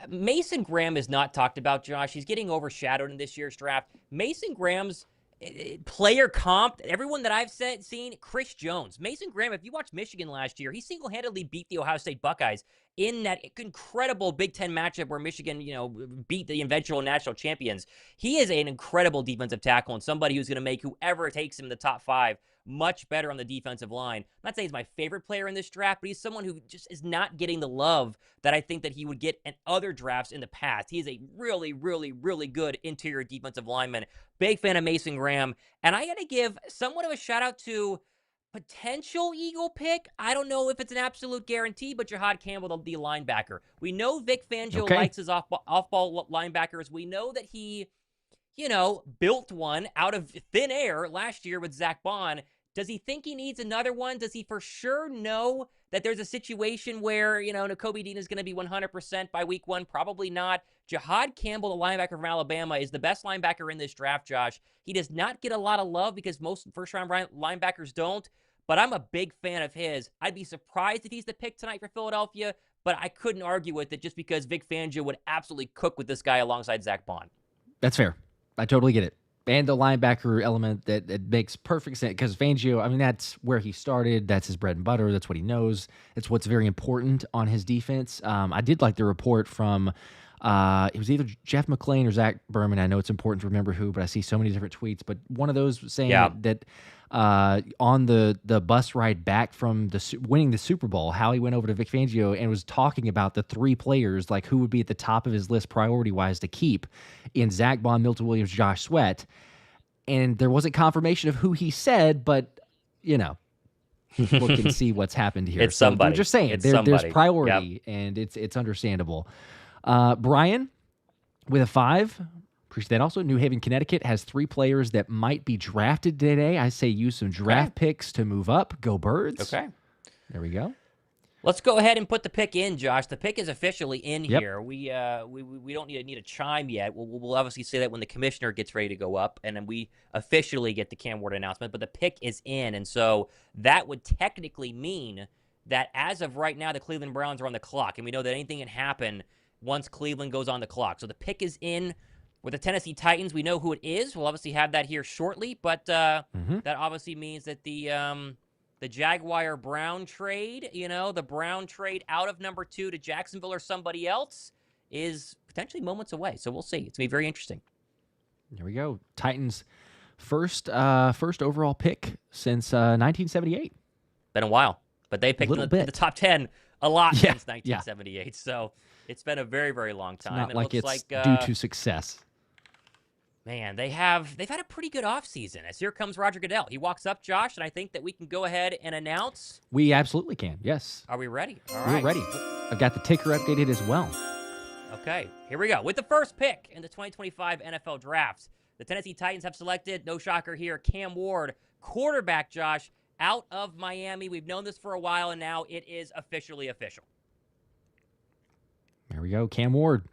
Mason Graham is not talked about, Josh. He's getting overshadowed in this year's draft. Mason Graham's player comp, everyone that I've seen, Chris Jones. Mason Graham, if you watched Michigan last year, he single-handedly beat the Ohio State Buckeyes in that incredible Big Ten matchup where Michigan, beat the eventual national champions. He is an incredible defensive tackle and somebody who's going to make whoever takes him in the top 5 much better on the defensive line. I'm not saying he's my favorite player in this draft, but he's someone who just is not getting the love that I think that he would get in other drafts in the past. He is a really, really, really good interior defensive lineman. Big fan of Mason Graham. And I got to give somewhat of a shout out to potential Eagle pick. I don't know if it's an absolute guarantee, but Jahad Campbell, the linebacker. We know Vic Fangio likes his off-ball linebackers. We know that he, built one out of thin air last year with Zach Bond. Does he think he needs another one? Does he for sure know that there's a situation where, Nakobe Dean is going to be 100% by week 1? Probably not. Jahad Campbell, the linebacker from Alabama, is the best linebacker in this draft, Josh. He does not get a lot of love because most first-round linebackers don't, but I'm a big fan of his. I'd be surprised if he's the pick tonight for Philadelphia, but I couldn't argue with it just because Vic Fangio would absolutely cook with this guy alongside Zach Bond. That's fair. I totally get it. And the linebacker element, that makes perfect sense because Fangio, I mean, that's where he started. That's his bread and butter. That's what he knows. It's what's very important on his defense. I did like the report from, it was either Jeff McClain or Zach Berman. I know it's important to remember who, but I see so many different tweets. But one of those was saying that on the bus ride back from winning the Super Bowl, how he went over to Vic Fangio and was talking about the 3 players, like who would be at the top of his list priority-wise to keep in Zach Bond, Milton Williams, Josh Sweat. And there wasn't confirmation of who he said, but, look and see what's happened here. It's somebody. We're just saying, there's priority, and it's understandable. Brian, with a 5, appreciate that. Also, New Haven, Connecticut has 3 players that might be drafted today. I say use some draft picks to move up. Go Birds. Okay. There we go. Let's go ahead and put the pick in, Josh. The pick is officially in here. We don't need a chime yet. We'll obviously say that when the commissioner gets ready to go up, and then we officially get the Cam Ward announcement. But the pick is in, and so that would technically mean that as of right now, the Cleveland Browns are on the clock, and we know that anything can happen once Cleveland goes on the clock. So the pick is in. With the Tennessee Titans, we know who it is. We'll obviously have that here shortly, but that obviously means that the Jaguar-Brown trade, the Brown trade out of number 2 to Jacksonville or somebody else is potentially moments away. So we'll see. It's going to be very interesting. There we go. Titans' first overall pick since 1978. Been a while, but they picked in the top 10 a lot since 1978. Yeah. So it's been a very, very long time. It's not like it's due to success. Man, they've had a pretty good offseason. As here comes Roger Goodell. He walks up, Josh, and I think that we can go ahead and announce. We absolutely can, yes. Are we ready? All right. We're ready. I've got the ticker updated as well. Okay, here we go. With the first pick in the 2025 NFL Draft, the Tennessee Titans have selected, no shocker here, Cam Ward, quarterback, Josh, out of Miami. We've known this for a while, and now it is officially official. There we go, Cam Ward.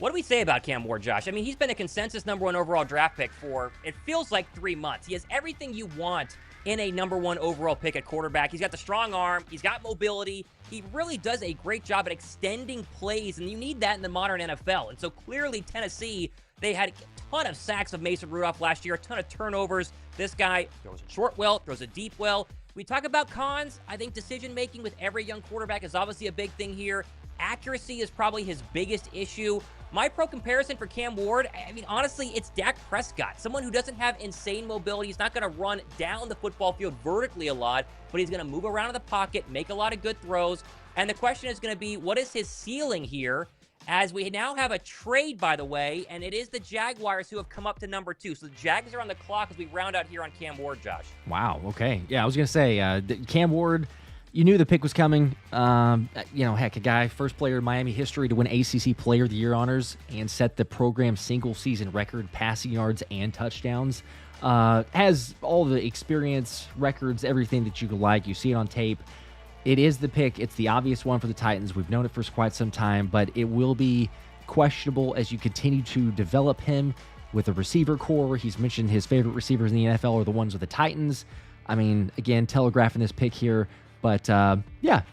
What do we say about Cam Ward, Josh? I mean, he's been a consensus #1 overall draft pick for, it feels like 3 months. He has everything you want in a #1 overall pick at quarterback. He's got the strong arm. He's got mobility. He really does a great job at extending plays, and you need that in the modern NFL. And so clearly Tennessee, they had a ton of sacks of Mason Rudolph last year, a ton of turnovers. This guy throws a short well, throws a deep well. We talk about cons. I think decision-making with every young quarterback is obviously a big thing here. Accuracy is probably his biggest issue. My pro comparison for Cam Ward, I mean, honestly, it's Dak Prescott. Someone who doesn't have insane mobility. He's not going to run down the football field vertically a lot, but he's going to move around in the pocket, make a lot of good throws. And the question is going to be, what is his ceiling here? As we now have a trade, by the way, and it is the Jaguars who have come up to #2. So the Jags are on the clock as we round out here on Cam Ward, Josh. Wow, okay. Yeah, I was going to say, Cam Ward, you knew the pick was coming. Heck, a guy, first player in Miami history to win ACC Player of the Year honors and set the program's single-season record, passing yards and touchdowns. Has all the experience, records, everything that you could like. You see it on tape. It is the pick. It's the obvious one for the Titans. We've known it for quite some time, but it will be questionable as you continue to develop him with a receiver core. He's mentioned his favorite receivers in the NFL are the ones with the Titans. I mean, again, telegraphing this pick here. But,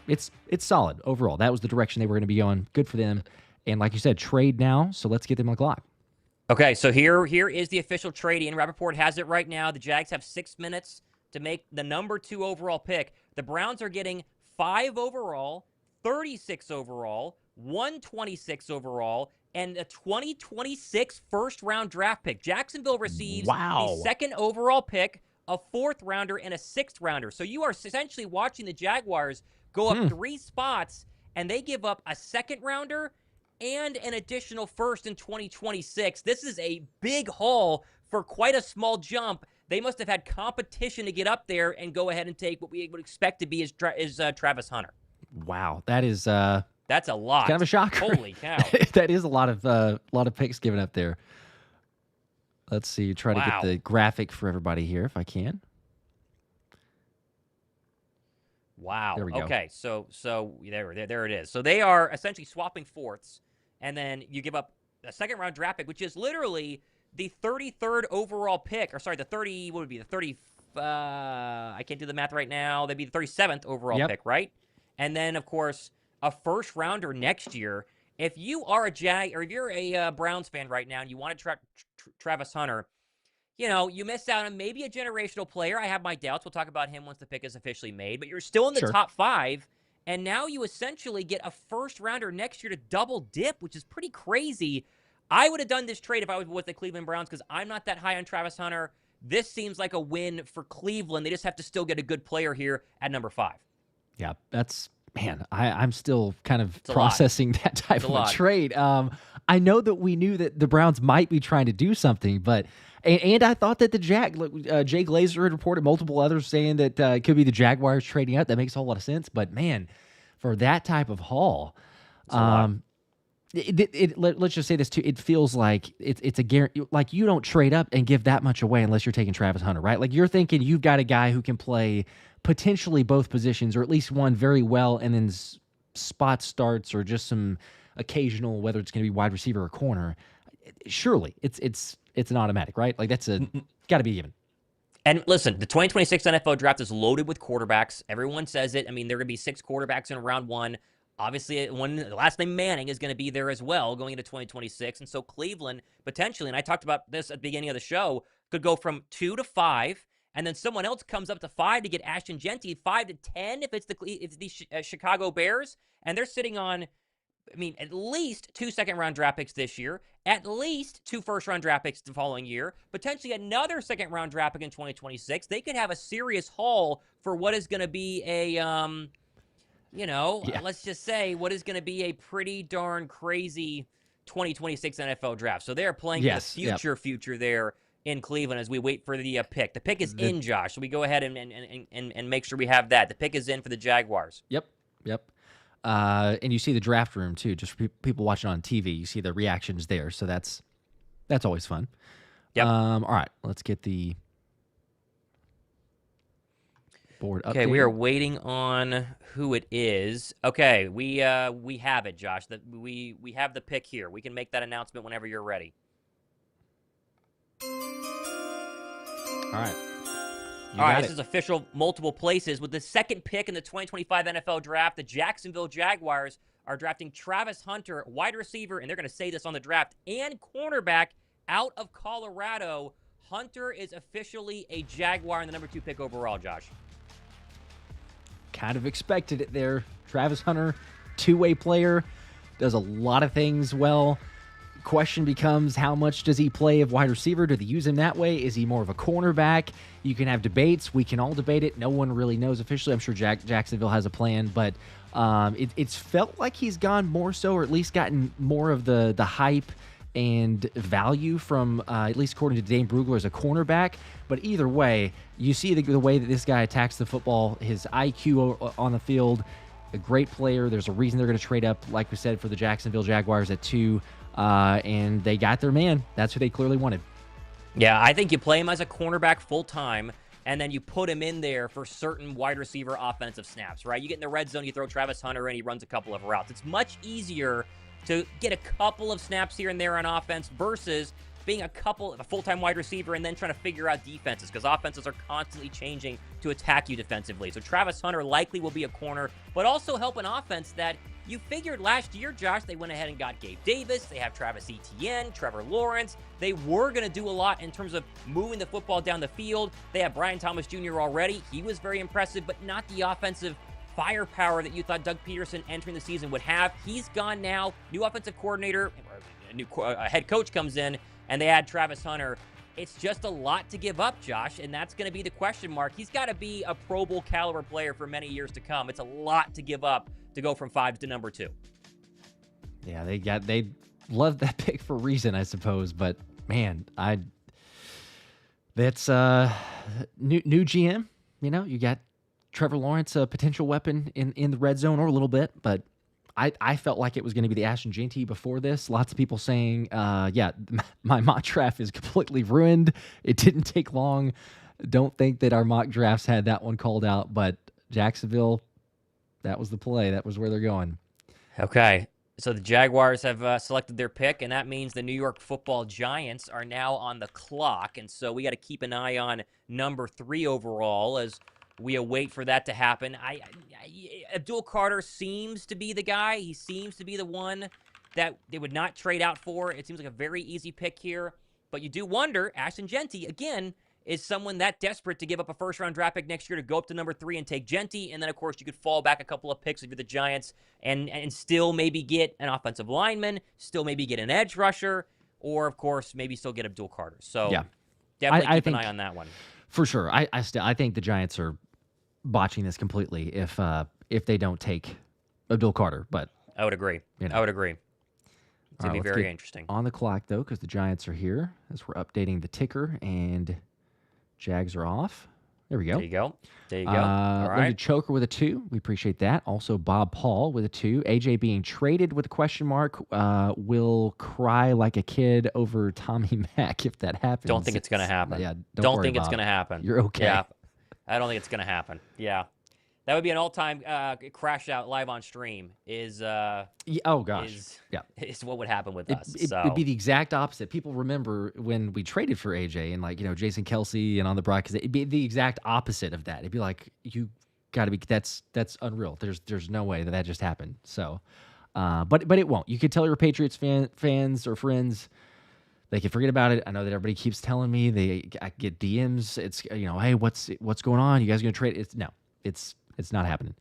it's solid overall. That was the direction they were going to be going. Good for them. And like you said, trade now, so let's get them on the clock. Okay, so here is the official trade. Ian Rappaport has it right now. The Jags have 6 minutes to make the #2 overall pick. The Browns are getting 5 overall, 36 overall, 126 overall, and a 2026 first-round draft pick. Jacksonville receives the 2nd overall pick, a 4th rounder, and a 6th rounder. So you are essentially watching the Jaguars go up 3 spots, and they give up a 2nd rounder and an additional 1st in 2026. This is a big haul for quite a small jump. They must have had competition to get up there and go ahead and take what we would expect to be is Travis Hunter. Wow, that is that's a lot. Kind of a shocker. Holy cow! That is a lot of picks given up there. Let's see. Try to get the graphic for everybody here if I can. Wow. There we go. Okay, so there it is. So they are essentially swapping 4ths, and then you give up a 2nd-round draft pick, which is literally the 33rd overall pick. Or sorry, the 30. What would it be the 30? I can't do the math right now. That'd be the 37th overall pick, right? And then of course a 1st-rounder next year. If you are a Jag or if you're a Browns fan right now and you want to Travis Hunter, you miss out on maybe a generational player. I have my doubts. We'll talk about him once the pick is officially made. But you're still in the top 5, and now you essentially get a 1st-rounder next year to double dip, which is pretty crazy. I would have done this trade if I was with the Cleveland Browns because I'm not that high on Travis Hunter. This seems like a win for Cleveland. They just have to still get a good player here at #5. Yeah, that's... Man, I'm still kind of processing that type of a trade. I know that we knew that the Browns might be trying to do something, but and I thought that the Jay Glazer had reported, multiple others saying that it could be the Jaguars trading up. That makes a whole lot of sense. But man, for that type of haul, let's just say this too. It feels like it's a guarantee. Like you don't trade up and give that much away unless you're taking Travis Hunter, right? Like you're thinking you've got a guy who can play potentially both positions or at least one very well, and then spot starts or just some occasional, whether it's going to be wide receiver or corner. Surely it's an automatic, right? Like that's got to be given. And listen, the 2026 NFL draft is loaded with quarterbacks. Everyone says it. I mean, there are going to be 6 quarterbacks in round 1. Obviously, the last name Manning is going to be there as well going into 2026. And so Cleveland, potentially, and I talked about this at the beginning of the show, could go from 2 to 5, and then someone else comes up to 5 to get Ashton Jeanty, 5 to 10 if it's the Chicago Bears. And they're sitting on, at least 2 second-round draft picks this year, at least 2 first-round draft picks the following year, potentially another second-round draft pick in 2026. They could have a serious haul for what is going to be a... let's just say what is going to be a pretty darn crazy 2026 NFL draft. So they're playing the future there in Cleveland as we wait for the pick. The pick is in, Josh. So we go ahead and make sure we have that. The pick is in for the Jaguars. Yep. And you see the draft room too, just for people watching on TV. You see the reactions there. So that's always fun. Yep. All right, let's get the... Board Okay, we are updating. waiting on who it is. Okay, we have it, Josh. We have the pick here. We can make that announcement whenever you're ready. All right. All right, this is official multiple places. With the second pick in the 2025 NFL Draft, the Jacksonville Jaguars are drafting Travis Hunter, wide receiver, and they're going to say this on the draft, and cornerback out of Colorado. Hunter is officially a Jaguar and the number 2 pick overall, Josh. Kind of expected it there. Travis Hunter, two-way player, does a lot of things well. Question becomes, how much does he play of wide receiver? Do they use him that way? Is he more of a cornerback? You can have debates. We can all debate it. No one really knows officially. I'm sure Jacksonville has a plan, but it's felt like he's gone more so, or at least gotten more of the hype and value from, at least according to Dane Brugler, as a cornerback. But either way, you see the way that this guy attacks the football, his IQ on the field, a great player. There's a reason they're going to trade up, like we said, for the Jacksonville Jaguars at 2. And they got their man. That's who they clearly wanted. Yeah, I think you play him as a cornerback full-time, and then you put him in there for certain wide receiver offensive snaps, right? You get in the red zone, you throw Travis Hunter in, he runs a couple of routes. It's much easier to get a couple of snaps here and there on offense versus being a full-time wide receiver and then trying to figure out defenses, because offenses are constantly changing to attack you defensively. So Travis Hunter likely will be a corner, but also help an offense that you figured last year, Josh, they went ahead and got Gabe Davis. They have Travis Etienne, Trevor Lawrence. They were going to do a lot in terms of moving the football down the field. They have Brian Thomas Jr. already. He was very impressive, but not the offensive firepower that you thought Doug Peterson entering the season would have. He's gone now. New offensive coordinator, a new head coach comes in, and they add Travis Hunter. It's just a lot to give up, Josh, and that's going to be the question mark. He's got to be a Pro Bowl caliber player for many years to come. It's a lot to give up to go from 5 to number 2. Yeah, they loved that pick for a reason, I suppose. But man, that's new GM. You know, you got Trevor Lawrence, a potential weapon in the red zone, or a little bit, but I felt like it was going to be the Ashton Jeanty before this. Lots of people saying, yeah, my mock draft is completely ruined. It didn't take long. Don't think that our mock drafts had that one called out, but Jacksonville, that was the play. That was where they're going. Okay. So the Jaguars have selected their pick, and that means the New York Football Giants are now on the clock. And so we got to keep an eye on number 3 overall as we await for that to happen. Abdul Carter seems to be the guy. He seems to be the one that they would not trade out for. It seems like a very easy pick here. But you do wonder, Ashton Jeanty, again, is someone that desperate to give up a first-round draft pick next year to go up to number 3 and take Jeanty. And then, of course, you could fall back a couple of picks if you're the Giants and still maybe get an offensive lineman, still maybe get an edge rusher, or, of course, maybe still get Abdul Carter. So yeah, definitely keep an eye on that one. For sure. I think the Giants are botching this completely if they don't take Abdul Carter, but I would agree. You know. I would agree. It's going to be very interesting. On the clock, though, because the Giants are here as we're updating the ticker, and Jags are off. There we go. There you go. There you go. All right. Choker with a 2. We appreciate that. Also, Bob Paul with a 2. AJ being traded with a question mark. Will cry like a kid over Tommy Mack if that happens. Don't think it's going to happen. Yeah, don't think it's going to happen. You're okay. Yeah. I don't think it's going to happen. Yeah. That would be an all-time crash out live on stream is oh gosh. Is what would happen with us. It'd be the exact opposite. People remember when we traded for AJ and Jason Kelsey and on the broadcast, it'd be the exact opposite of that. It'd be like, you got to be, that's unreal. There's no way that just happened. So, but it won't. You could tell your Patriots fans or friends, they can forget about it. I know that everybody keeps telling me I get DMs. It's, hey, what's going on? You guys are going to trade? It's not happening.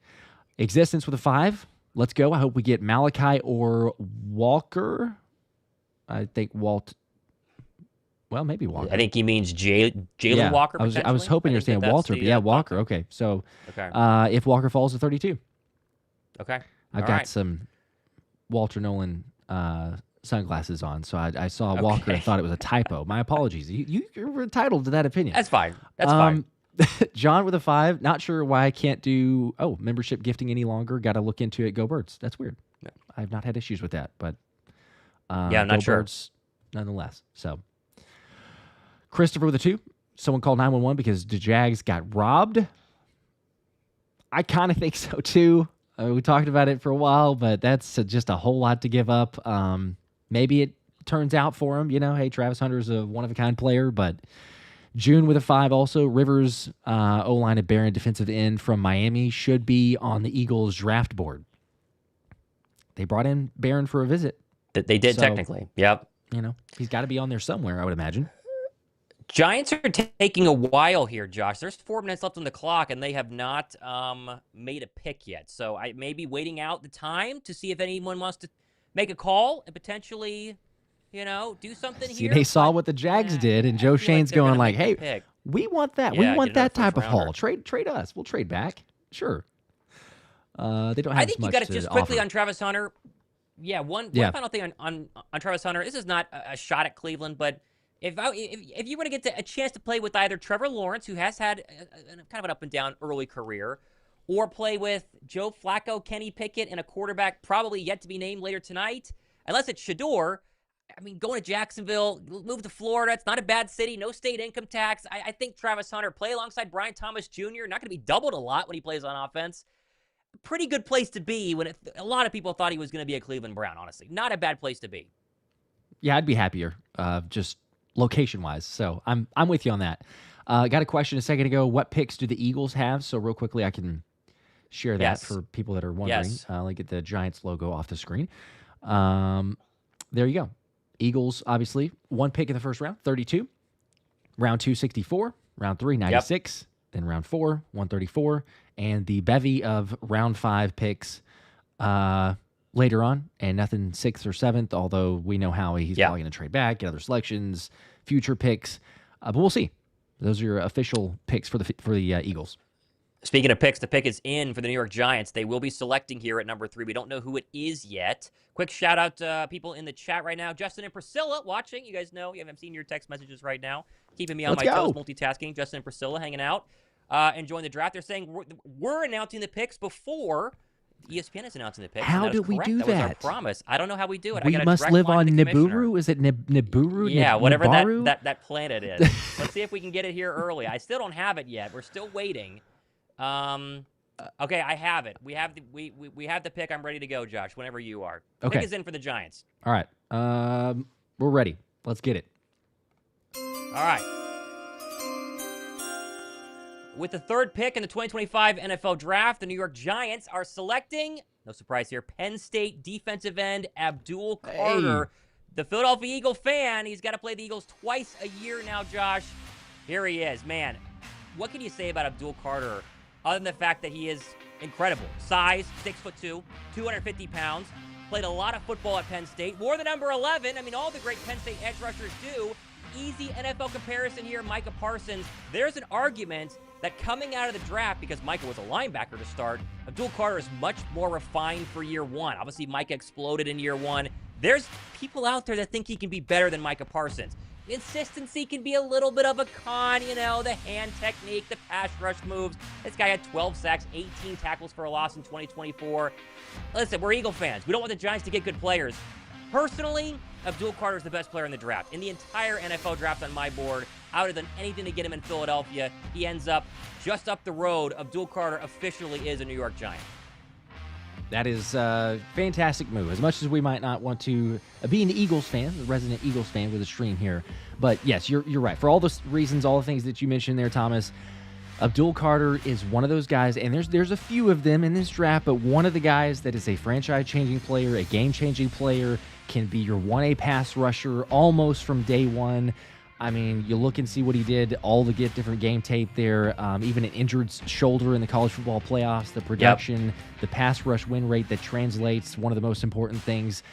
Existence with a 5. Let's go. I hope we get Malachi or Walker. I think well, maybe Walker. I think he means Jalen Walker. I was hoping you were saying Walter, but yeah, Walker. Okay. So if Walker falls to 32. Okay. I've got some Walter Nolan sunglasses on, so I saw Walker and thought it was a typo. My apologies. You're entitled to that opinion. That's fine. That's fine. John with a 5. Not sure why I can't do membership gifting any longer. Got to look into it. Go Birds. That's weird. Yeah. I've not had issues with that, but I'm not sure. Birds nonetheless. So Christopher with a 2. Someone called 911 because the Jags got robbed. I kind of think so too. We talked about it for a while, but that's just a whole lot to give up. Maybe it turns out for him. Hey, Travis Hunter's a one-of-a-kind player, but June with a 5 also. Rivers, O-line of Barron, defensive end from Miami, should be on the Eagles draft board. They brought in Barron for a visit. They did, technically. Yep. He's got to be on there somewhere, I would imagine. Giants are taking a while here, Josh. There's 4 minutes left on the clock, and they have not made a pick yet. So I may be waiting out the time to see if anyone wants to make a call and potentially, do something here. They saw what the Jags did, and Joe Shane's going like, hey, we want that. Yeah, we want that type of haul. Trade us. We'll trade back. Sure. They don't have I think you got to just quickly offer. On Travis Hunter. Yeah, one final thing on Travis Hunter. This is not a shot at Cleveland, but if you were to get a chance to play with either Trevor Lawrence, who has had kind of an up and down early career, or play with Joe Flacco, Kenny Pickett, and a quarterback probably yet to be named later tonight, unless it's Shador. I mean, going to Jacksonville, move to Florida. It's not a bad city. No state income tax. I think Travis Hunter, play alongside Brian Thomas Jr., not going to be doubled a lot when he plays on offense. Pretty good place to be when a lot of people thought he was going to be a Cleveland Brown, honestly. Not a bad place to be. Yeah, I'd be happier, just location-wise. So I'm with you on that. Got a question a second ago. What picks do the Eagles have? So real quickly, I can share that for people that are wondering. Yes. Let me get the Giants logo off the screen. There you go. Eagles, obviously, 1 pick in the first round, 32. Round 2, 64. Round 3, 96. Yep. Then round 4, 134. And the bevy of round 5 picks later on, and nothing 6th or 7th, although we know how he's probably going to trade back, get other selections, future picks. But we'll see. Those are your official picks for the Eagles. Speaking of picks, the pick is in for the New York Giants. They will be selecting here at number 3. We don't know who it is yet. Quick shout out to people in the chat right now. Justin and Priscilla watching. You guys know, I'm seeing your text messages right now. Keeping me on my toes, multitasking. Justin and Priscilla hanging out. Enjoying the draft. They're saying we're announcing the picks before ESPN is announcing the picks. How did we do that? That was our promise. I don't know how we do it. We must live on Nibiru. Is it Nibiru? Yeah, whatever that planet is. Let's see if we can get it here early. I still don't have it yet. We're still waiting. Okay, I have it. We have the pick. I'm ready to go, Josh. Whenever you are. Okay. Pick is in for the Giants. All right. We're ready. Let's get it. All right. With the 3rd pick in the 2025 NFL Draft, the New York Giants are selecting, no surprise here, Penn State defensive end Abdul Carter. Hey. The Philadelphia Eagle fan, he's got to play the Eagles twice a year now, Josh. Here he is. Man, what can you say about Abdul Carter other than the fact that he is incredible? Size, 6'2", 250 pounds. Played a lot of football at Penn State. Wore the number 11. I mean, all the great Penn State edge rushers do. Easy NFL comparison here, Micah Parsons. There's an argument that coming out of the draft, because Micah was a linebacker to start, Abdul Carter is much more refined for year 1. Obviously, Micah exploded in year 1. There's people out there that think he can be better than Micah Parsons. Consistency can be a little bit of a con, the hand technique, the pass rush moves. This guy had 12 sacks, 18 tackles for a loss in 2024. Listen, we're Eagle fans. We don't want the Giants to get good players. Personally, Abdul Carter is the best player in the draft. In the entire NFL draft on my board, I would have done anything to get him in Philadelphia. He ends up just up the road. Abdul Carter officially is a New York Giant. That is a fantastic move. As much as we might not want to be an Eagles fan, a resident Eagles fan with a stream here. But yes, you're right. For all the reasons, all the things that you mentioned there, Thomas, Abdul Carter is one of those guys, and there's a few of them in this draft, but one of the guys that is a franchise-changing player, a game-changing player, can be your 1A pass rusher almost from day one. I mean, you look and see what he did, all the different game tape there, even an injured shoulder in the college football playoffs, the production, the pass rush win rate that translates, one of the most important things.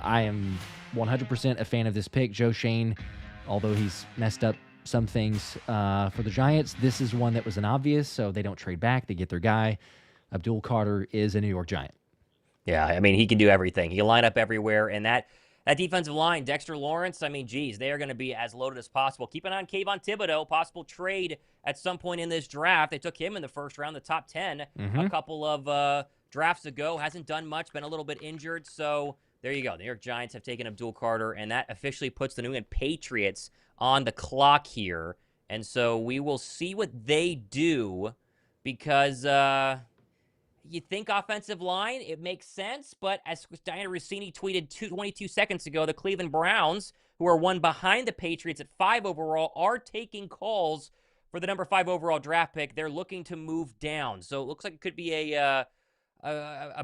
I am 100% a fan of this pick. Joe Shane, although he's messed up some things for the Giants, this is one that was an obvious, so they don't trade back. They get their guy. Abdul Carter is a New York Giant. Yeah, I mean, he can do everything. He can line up everywhere, and that defensive line, Dexter Lawrence, I mean, geez, they are going to be as loaded as possible. Keep an eye on Kayvon Thibodeau, possible trade at some point in this draft. They took him in the first round, the top 10, a couple of drafts ago. Hasn't done much, been a little bit injured. So there you go. The New York Giants have taken Abdul Carter, and that officially puts the New England Patriots on the clock here. And so we will see what they do because You think offensive line, it makes sense, but as Diana Rossini tweeted 22 seconds ago, the Cleveland Browns, who are one behind the Patriots at 5 overall, are taking calls for the number 5 overall draft pick. They're looking to move down. So it looks like it could be a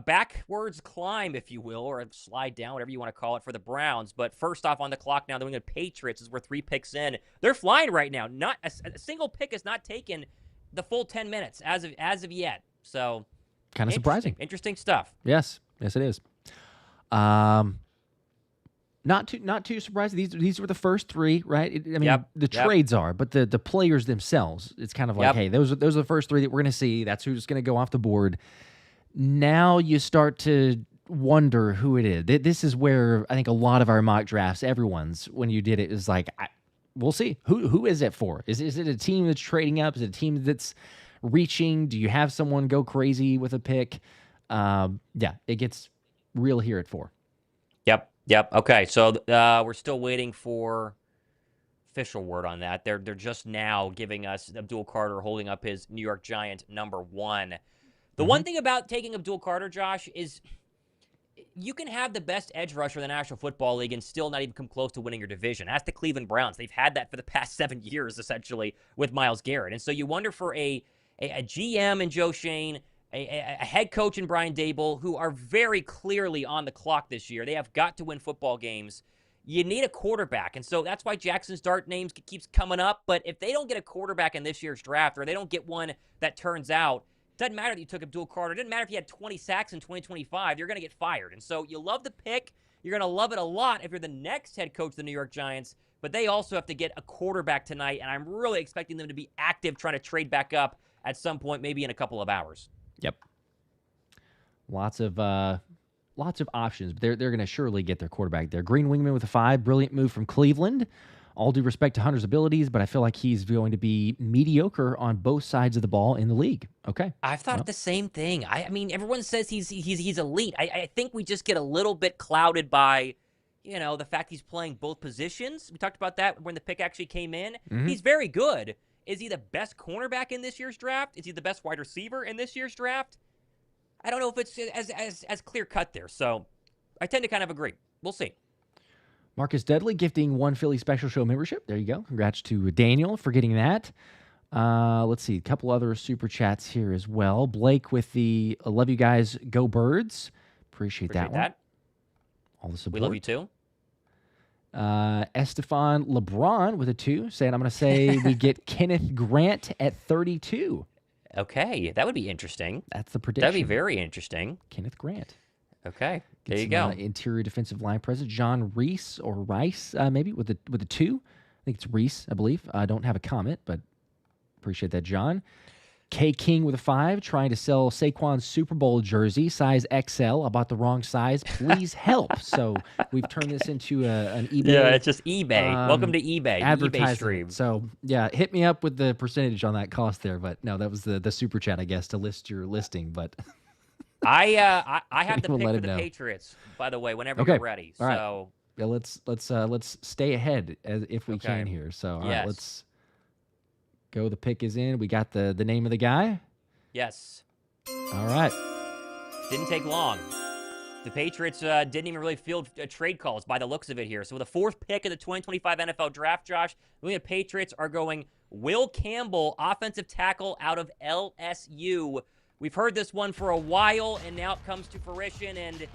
backwards climb, if you will, or a slide down, whatever you want to call it, for the Browns. But first off on the clock now, the England Patriots, as we're 3 picks in. They're flying right now. Not a single pick has not taken the full 10 minutes as of yet. So kind of surprising. Interesting stuff. Yes, it is. Not too surprising. These were the first 3, right? The trades are, but the players themselves, it's kind of like, hey, those are the first 3 that we're going to see. That's who's going to go off the board. Now you start to wonder who it is. This is where I think a lot of our mock drafts, everyone's, when you did it, is like, we'll see. Who is it for? Is it a team that's trading up? Is it a team that's reaching? Do you have someone go crazy with a pick? It gets real here at 4. Yep. Okay, so we're still waiting for official word on that. They're just now giving us Abdul Carter holding up his New York Giant number 1. The one thing about taking Abdul Carter, Josh, is you can have the best edge rusher in the National Football League and still not even come close to winning your division. Ask the Cleveland Browns. They've had that for the past 7 years, essentially, with Myles Garrett. And so you wonder for a GM in Joe Shane, a head coach in Brian Daboll, who are very clearly on the clock this year. They have got to win football games. You need a quarterback. And so that's why Jackson's Dart names keeps coming up. But if they don't get a quarterback in this year's draft, or they don't get one that turns out, it doesn't matter that you took Abdul Carter. It doesn't matter if you had 20 sacks in 2025. You're going to get fired. And so you love the pick. You're going to love it a lot if you're the next head coach of the New York Giants. But they also have to get a quarterback tonight. And I'm really expecting them to be active, trying to trade back up at some point, maybe in a couple of hours. Yep. Lots of options. They're going to surely get their quarterback there. Green wingman with a 5. Brilliant move from Cleveland. All due respect to Hunter's abilities, but I feel like he's going to be mediocre on both sides of the ball in the league. Okay. I've thought the same thing. I mean, everyone says he's elite. I think we just get a little bit clouded by, the fact he's playing both positions. We talked about that when the pick actually came in. Mm-hmm. He's very good. Is he the best cornerback in this year's draft? Is he the best wide receiver in this year's draft? I don't know if it's as clear cut there. So I tend to kind of agree. We'll see. Marcus Dudley gifting 1 Philly Special Show membership. There you go. Congrats to Daniel for getting that. Let's see. A couple other super chats here as well. Blake with the love you guys. Go Birds. Appreciate that one. All the support. We love you too. Estefan LeBron with a 2 saying, I'm going to say we get Kenneth Grant at 32. Okay, that would be interesting. That's the prediction. That'd be very interesting. Kenneth Grant. Okay, there you go. Interior defensive line presence. John Reese or Rice, maybe with a 2. I think it's Reese, I believe. I don't have a comment, but appreciate that, John. K King with a 5, trying to sell Saquon's Super Bowl jersey, size XL. I bought the wrong size. Please help. So we've turned this into an eBay. Yeah, it's just eBay. Welcome to eBay. Advertising. eBay stream. So yeah, hit me up with the percentage on that cost there. But no, that was the super chat, I guess, to list your listing. But I have the pick for the Patriots, by the way, whenever you're ready. All right. So yeah, let's stay ahead if we can here. So all right, let's go. The pick is in. We got the name of the guy. Yes. All right. Didn't take long. The Patriots didn't even really field trade calls by the looks of it here. So with the 4th pick of the 2025 NFL Draft, Josh, the Patriots are going Will Campbell, offensive tackle out of LSU. We've heard this one for a while, and now it comes to fruition. And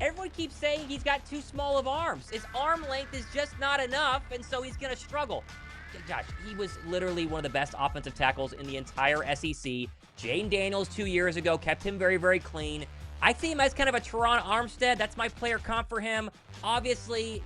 everyone keeps saying he's got too small of arms. His arm length is just not enough, and so he's going to struggle. Josh, he was literally one of the best offensive tackles in the entire SEC. Jane Daniels 2 years ago kept him very, very clean. I see him as kind of a Teron Armstead. That's my player comp for him. Obviously,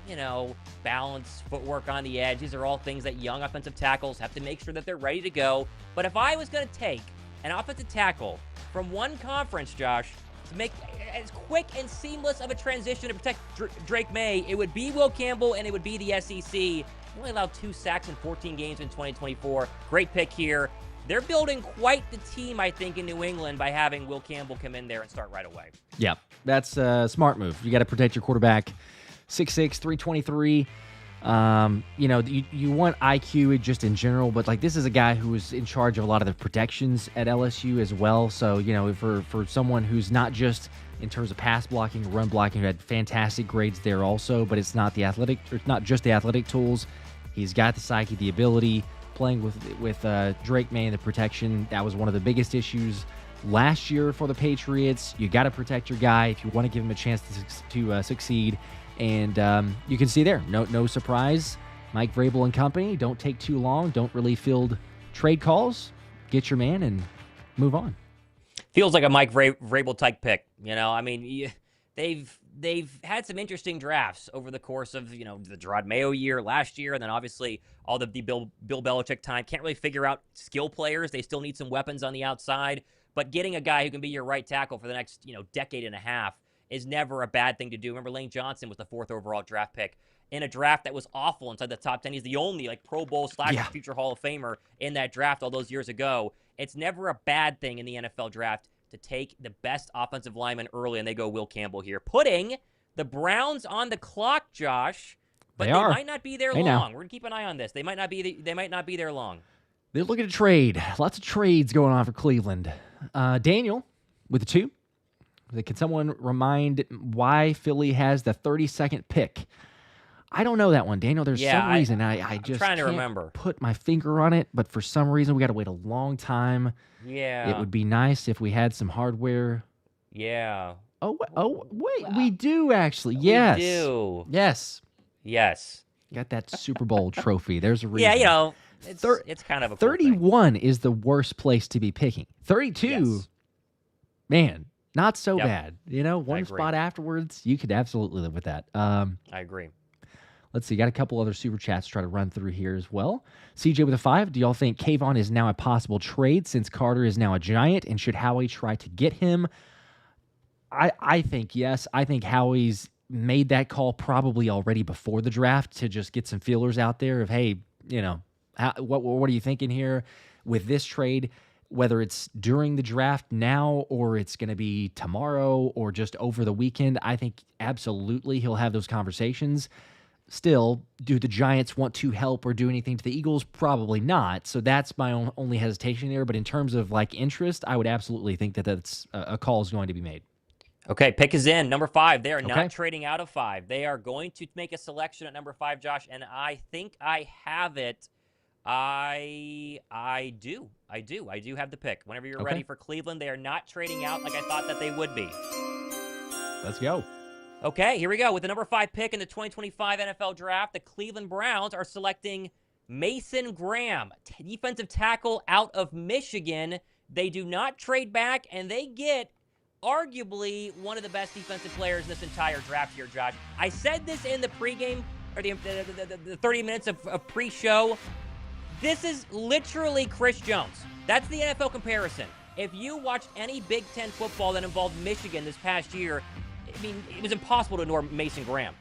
balance, footwork on the edge. These are all things that young offensive tackles have to make sure that they're ready to go. But if I was going to take an offensive tackle from one conference, Josh, to make as quick and seamless of a transition to protect Drake May, it would be Will Campbell and it would be the SEC. He only allowed 2 sacks in 14 games in 2024. Great pick here. They're building quite the team, I think, in New England by having Will Campbell come in there and start right away. Yeah, that's a smart move. You got to protect your quarterback. 6'6", 323. You want IQ just in general, but like this is a guy who was in charge of a lot of the protections at LSU as well. So, for someone who's not just in terms of pass blocking, run blocking, who had fantastic grades there also, but it's not just the athletic tools. He's got the psyche, the ability, playing with Drake May and the protection. That was one of the biggest issues last year for the Patriots. You got to protect your guy if you want to give him a chance to succeed. And you can see there, no surprise. Mike Vrabel and company don't take too long. Don't really field trade calls. Get your man and move on. Feels like a Mike Vrabel type pick. They've had some interesting drafts over the course of the Gerard Mayo year last year, and then obviously all the Bill Belichick time. Can't really figure out skill players. They still need some weapons on the outside, but getting a guy who can be your right tackle for the next decade and a half is never a bad thing to do. Remember, Lane Johnson was the 4th overall draft pick in a draft that was awful inside the top 10. He's the only Pro Bowl / future Hall of Famer in that draft all those years ago. It's never a bad thing in the NFL draft to take the best offensive lineman early, and they go Will Campbell here, putting the Browns on the clock, Josh. But they might not be there long. We're gonna keep an eye on this. They might not be there long. They're looking to trade. Lots of trades going on for Cleveland. Daniel with the 2. Can someone remind why Philly has the 32nd pick? I don't know that one, Daniel. There's some reason I just trying to can't remember. Put my finger on it, but for some reason we got to wait a long time. Yeah. It would be nice if we had some hardware. Yeah. Oh, wait, we do actually. Yes. We do. Yes. Got that Super Bowl trophy. There's a reason. Yeah, it's kind of a 31 is the worst place to be picking. 32, man, not so bad. One spot afterwards, you could absolutely live with that. I agree. Let's see. Got a couple other super chats to try to run through here as well. CJ with a 5. Do y'all think Kayvon is now a possible trade since Carter is now a Giant? And should Howie try to get him? I think yes. I think Howie's made that call probably already before the draft to just get some feelers out there of, hey, what are you thinking here with this trade? Whether it's during the draft now or it's going to be tomorrow or just over the weekend, I think absolutely he'll have those conversations. Still, do the Giants want to help or do anything to the Eagles? Probably not. So that's my only hesitation there. But in terms of interest, I would absolutely think that that's a call is going to be made. Okay, pick is in. Number 5. They are not trading out of 5. They are going to make a selection at number 5, Josh, and I think I have it. I do have the pick. Whenever you're ready for Cleveland, they are not trading out like I thought that they would be. Let's go. Okay, here we go. With the number 5 pick in the 2025 NFL Draft, the Cleveland Browns are selecting Mason Graham, defensive tackle out of Michigan. They do not trade back, and they get arguably one of the best defensive players in this entire draft here, Josh. I said this in the pregame, or the 30 minutes of pre-show. This is literally Chris Jones. That's the NFL comparison. If you watched any Big Ten football that involved Michigan this past year, it was impossible to ignore Mason Graham.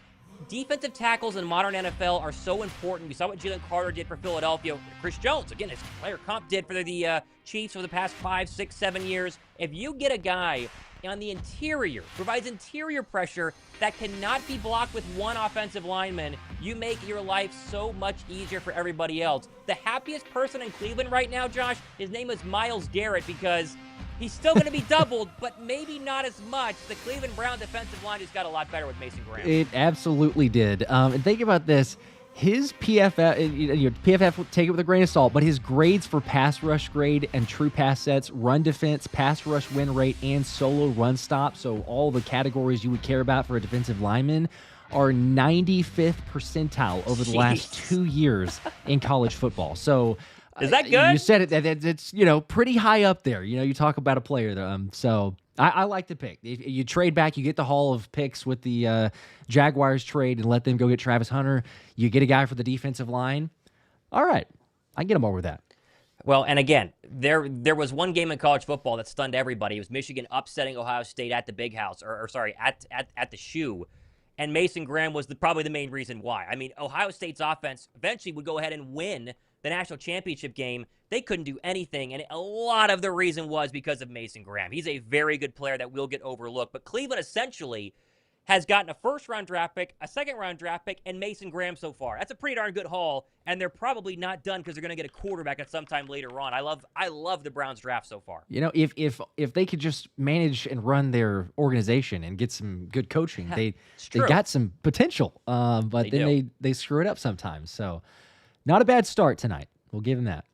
Defensive tackles in modern NFL are so important. We saw what Jalen Carter did for Philadelphia. Chris Jones, again, his player comp did for the Chiefs over the past 5, 6, 7 years. If you get a guy on the interior, provides interior pressure that cannot be blocked with one offensive lineman, you make your life so much easier for everybody else. The happiest person in Cleveland right now, Josh, his name is Myles Garrett, because he's still going to be doubled, but maybe not as much. The Cleveland Brown defensive line just got a lot better with Mason Graham. It absolutely did. And think about this. His PFF, PFF will take it with a grain of salt, but his grades for pass rush grade and true pass sets, run defense, pass rush win rate, and solo run stop, so all the categories you would care about for a defensive lineman, are 95th percentile over the last 2 years in college football. So is that good? You said it. It's pretty high up there. You talk about a player. So I like the pick. If you trade back, you get the haul of picks with the Jaguars trade and let them go get Travis Hunter. You get a guy for the defensive line. All right, I can get them over that. Well, and again, there was one game in college football that stunned everybody. It was Michigan upsetting Ohio State at the Big House, at the Shoe. And Mason Graham was probably the main reason why. I mean, Ohio State's offense eventually would go ahead and win the national championship game. They couldn't do anything, and a lot of the reason was because of Mason Graham. He's a very good player that will get overlooked. But Cleveland essentially has gotten a first-round draft pick, a second-round draft pick, and Mason Graham so far. That's a pretty darn good haul, and they're probably not done because they're going to get a quarterback at some time later on. I love the Browns draft so far. You know, if they could just manage and run their organization and get some good coaching, they got some potential. But they screw it up sometimes. So, not a bad start tonight. We'll give them that.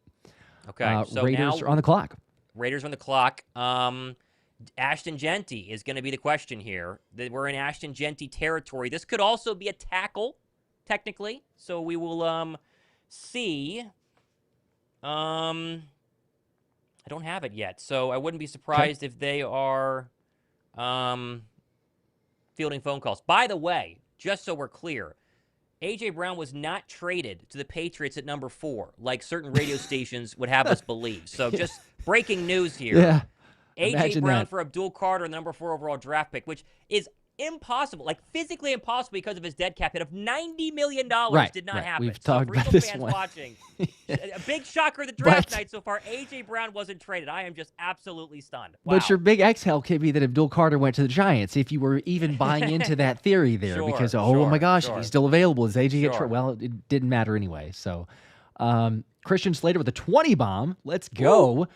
Okay, so Raiders are on the clock. Raiders on the clock. Ashton Jeanty is going to be the question here. We're in Ashton Jeanty territory. This could also be a tackle, technically. So we will see. I don't have it yet, so I wouldn't be surprised if they are fielding phone calls. By the way, just so we're clear, A.J. Brown was not traded to the Patriots at number 4, like certain radio stations would have us believe. So just breaking news here. Yeah. A.J. Brown for Abdul Carter, number 4 overall draft pick, which is impossible, like physically impossible because of his dead cap hit of $90 million did not happen. We've talked about this fans watching, a big shocker of the draft night so far, A.J. Brown wasn't traded. I am just absolutely stunned. Wow. But your big exhale could be that Abdul Carter went to the Giants, if you were even buying into that theory there. Because, oh my gosh, if he's still available, is A.J. get traded? Well, it didn't matter anyway. So, Christian Slater with a 20 bomb. Let's go. Ooh.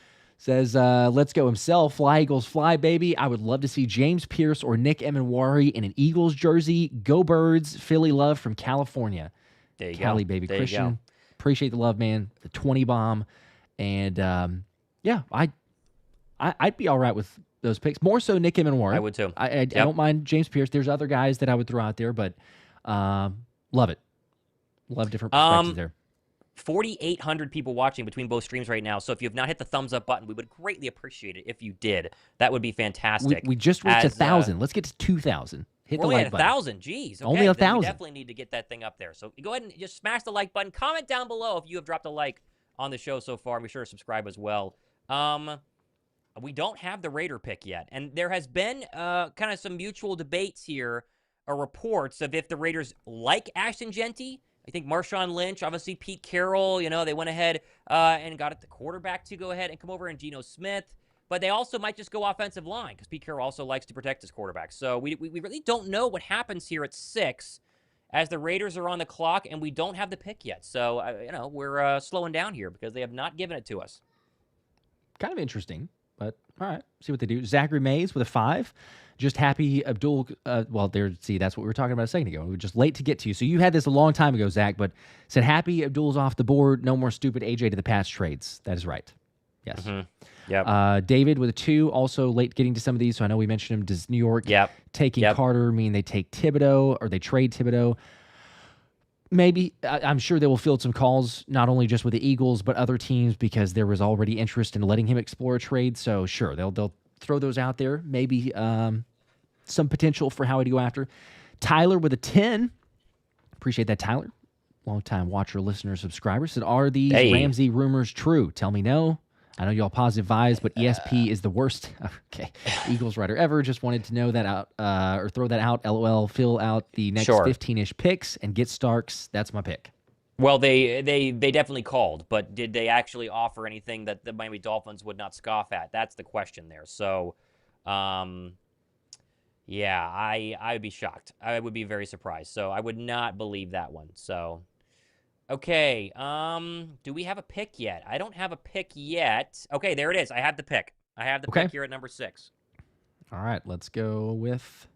Says, let's go himself. Fly, Eagles, fly, baby. I would love to see James Pierce or Nick Emenwari in an Eagles jersey. Go Birds. Philly love from California. There you Cali, go. baby. There Christian, appreciate the love, man. The 20 bomb. And, yeah, I'd be all right with those picks. More so Nick Emenwari. I would, too. I don't mind James Pierce. There's other guys that I would throw out there, but love it. Love different perspectives there. 4,800 people watching between both streams right now. So if you have not hit the thumbs up button, we would greatly appreciate it if you did. That would be fantastic. We just reached 1,000. Let's get to 2,000. Hit the like button. 1,000. Jeez. Okay. Only 1,000. We definitely need to get that thing up there. So go ahead and just smash the like button. Comment down below if you have dropped a like on the show so far. Be sure to subscribe as well. We don't have the Raider pick yet. And there has been kind of some mutual debates here or reports of if the Raiders like Ashton Jeanty. I think Marshawn Lynch, obviously Pete Carroll, they went ahead and got at the quarterback to go ahead and come over, and Geno Smith. But they also might just go offensive line because Pete Carroll also likes to protect his quarterback. So we really don't know what happens here at 6 as the Raiders are on the clock, and we don't have the pick yet. So, we're slowing down here because they have not given it to us. Kind of interesting, but all right. See what they do. Zachary Mays with a 5. Just happy Abdul. That's what we were talking about a second ago. We were just late to get to you. So you had this a long time ago, Zach, but said happy Abdul's off the board. No more stupid AJ to the past trades. That is right. Yes. Mm-hmm. Yep. David with a 2. Also late getting to some of these. So I know we mentioned him. Does New York taking Carter mean they take Thibodeau or they trade Thibodeau? Maybe. I'm sure they will field some calls, not only just with the Eagles, but other teams because there was already interest in letting him explore a trade. So sure, they'll throw those out there. Maybe some potential for how to go after. Tyler with a 10. Appreciate that, Tyler. Long-time watcher, listener, subscriber. Said, are these Ramsey rumors true? Tell me no. I know y'all positive vibes, but ESP is the worst. Okay. Eagles writer ever. Just wanted to know that out or throw that out. LOL. Fill out the next 15-ish picks and get Starks. That's my pick. Well, they definitely called, but did they actually offer anything that the Miami Dolphins would not scoff at? That's the question there. So, yeah, I would be shocked. I would be very surprised. So I would not believe that one. So, okay. Do we have a pick yet? I don't have a pick yet. Okay, there it is. I have the pick. I have the pick here at number 6. All right, let's go with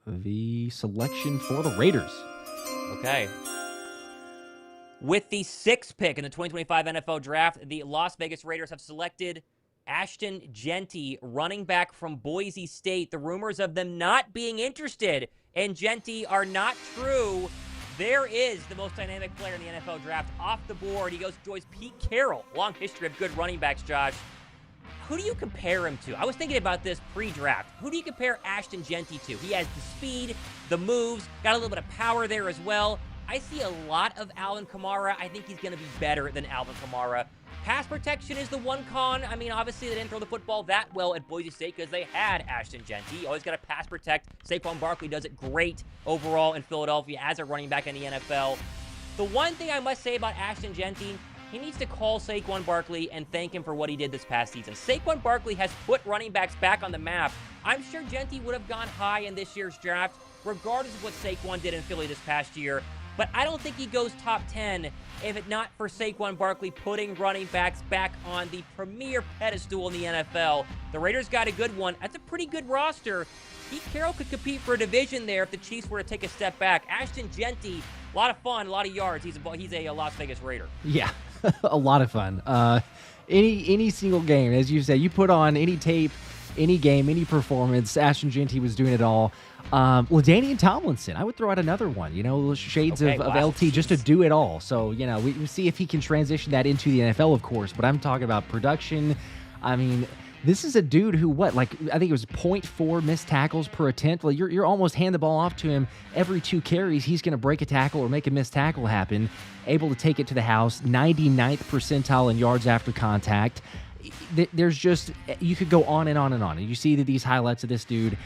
the selection for the Raiders. Okay. With the 6th pick in the 2025 NFL Draft, the Las Vegas Raiders have selected Ashton Jeanty, running back from Boise State. The rumors of them not being interested in Jeanty are not true. There is the most dynamic player in the NFL Draft off the board. He joins Pete Carroll. Long history of good running backs, Josh. Who do you compare him to? I was thinking about this pre-draft. Who do you compare Ashton Jeanty to? He has the speed, the moves, got a little bit of power there as well. I see a lot of Alvin Kamara. I think he's going to be better than Alvin Kamara. Pass protection is the one con. I mean, obviously, they didn't throw the football that well at Boise State because they had Ashton Jeanty. You always got to pass protect. Saquon Barkley does it great overall in Philadelphia as a running back in the NFL. The one thing I must say about Ashton Jeanty, he needs to call Saquon Barkley and thank him for what he did this past season. Saquon Barkley has put running backs back on the map. I'm sure Jeanty would have gone high in this year's draft, regardless of what Saquon did in Philly this past year. But I don't think he goes top 10 if it not for Saquon Barkley putting running backs back on the premier pedestal in the NFL. The Raiders got a good one. That's a pretty good roster. Pete Carroll could compete for a division there if the Chiefs were to take a step back. Ashton Jeanty, a lot of fun, a lot of yards. He's a Las Vegas Raider. Yeah, a lot of fun. Any single game, as you said, you put on any tape, any game, any performance, Ashton Jeanty was doing it all. LaDainian Tomlinson, I would throw out another one, shades of LT just to do it all. So, we see if he can transition that into the NFL, of course, but I'm talking about production. I mean, this is a dude who, I think it was 0.4 missed tackles per attempt. Like you're almost hand the ball off to him every 2 carries. He's going to break a tackle or make a missed tackle happen. Able to take it to the house, 99th percentile in yards after contact. There's just, you could go on and on and on. And you see that these highlights of this dude.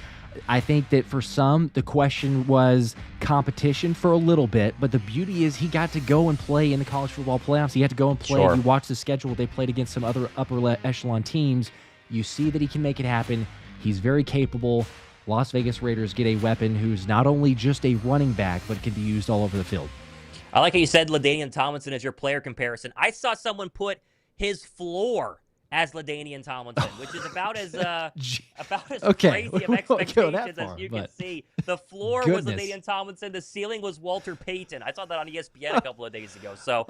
I think that for some, the question was competition for a little bit, but the beauty is he got to go and play in the college football playoffs. He had to go and play. Sure. You watch the schedule. They played against some other upper echelon teams. You see that he can make it happen. He's very capable. Las Vegas Raiders get a weapon who's not only just a running back, but can be used all over the field. I like how you said LaDainian Tomlinson as your player comparison. I saw someone put his floor as LaDainian Tomlinson, which is about as Okay. crazy of expectations as you can see. The floor was LaDainian Tomlinson. The ceiling was Walter Payton. I saw that on ESPN a couple of days ago. So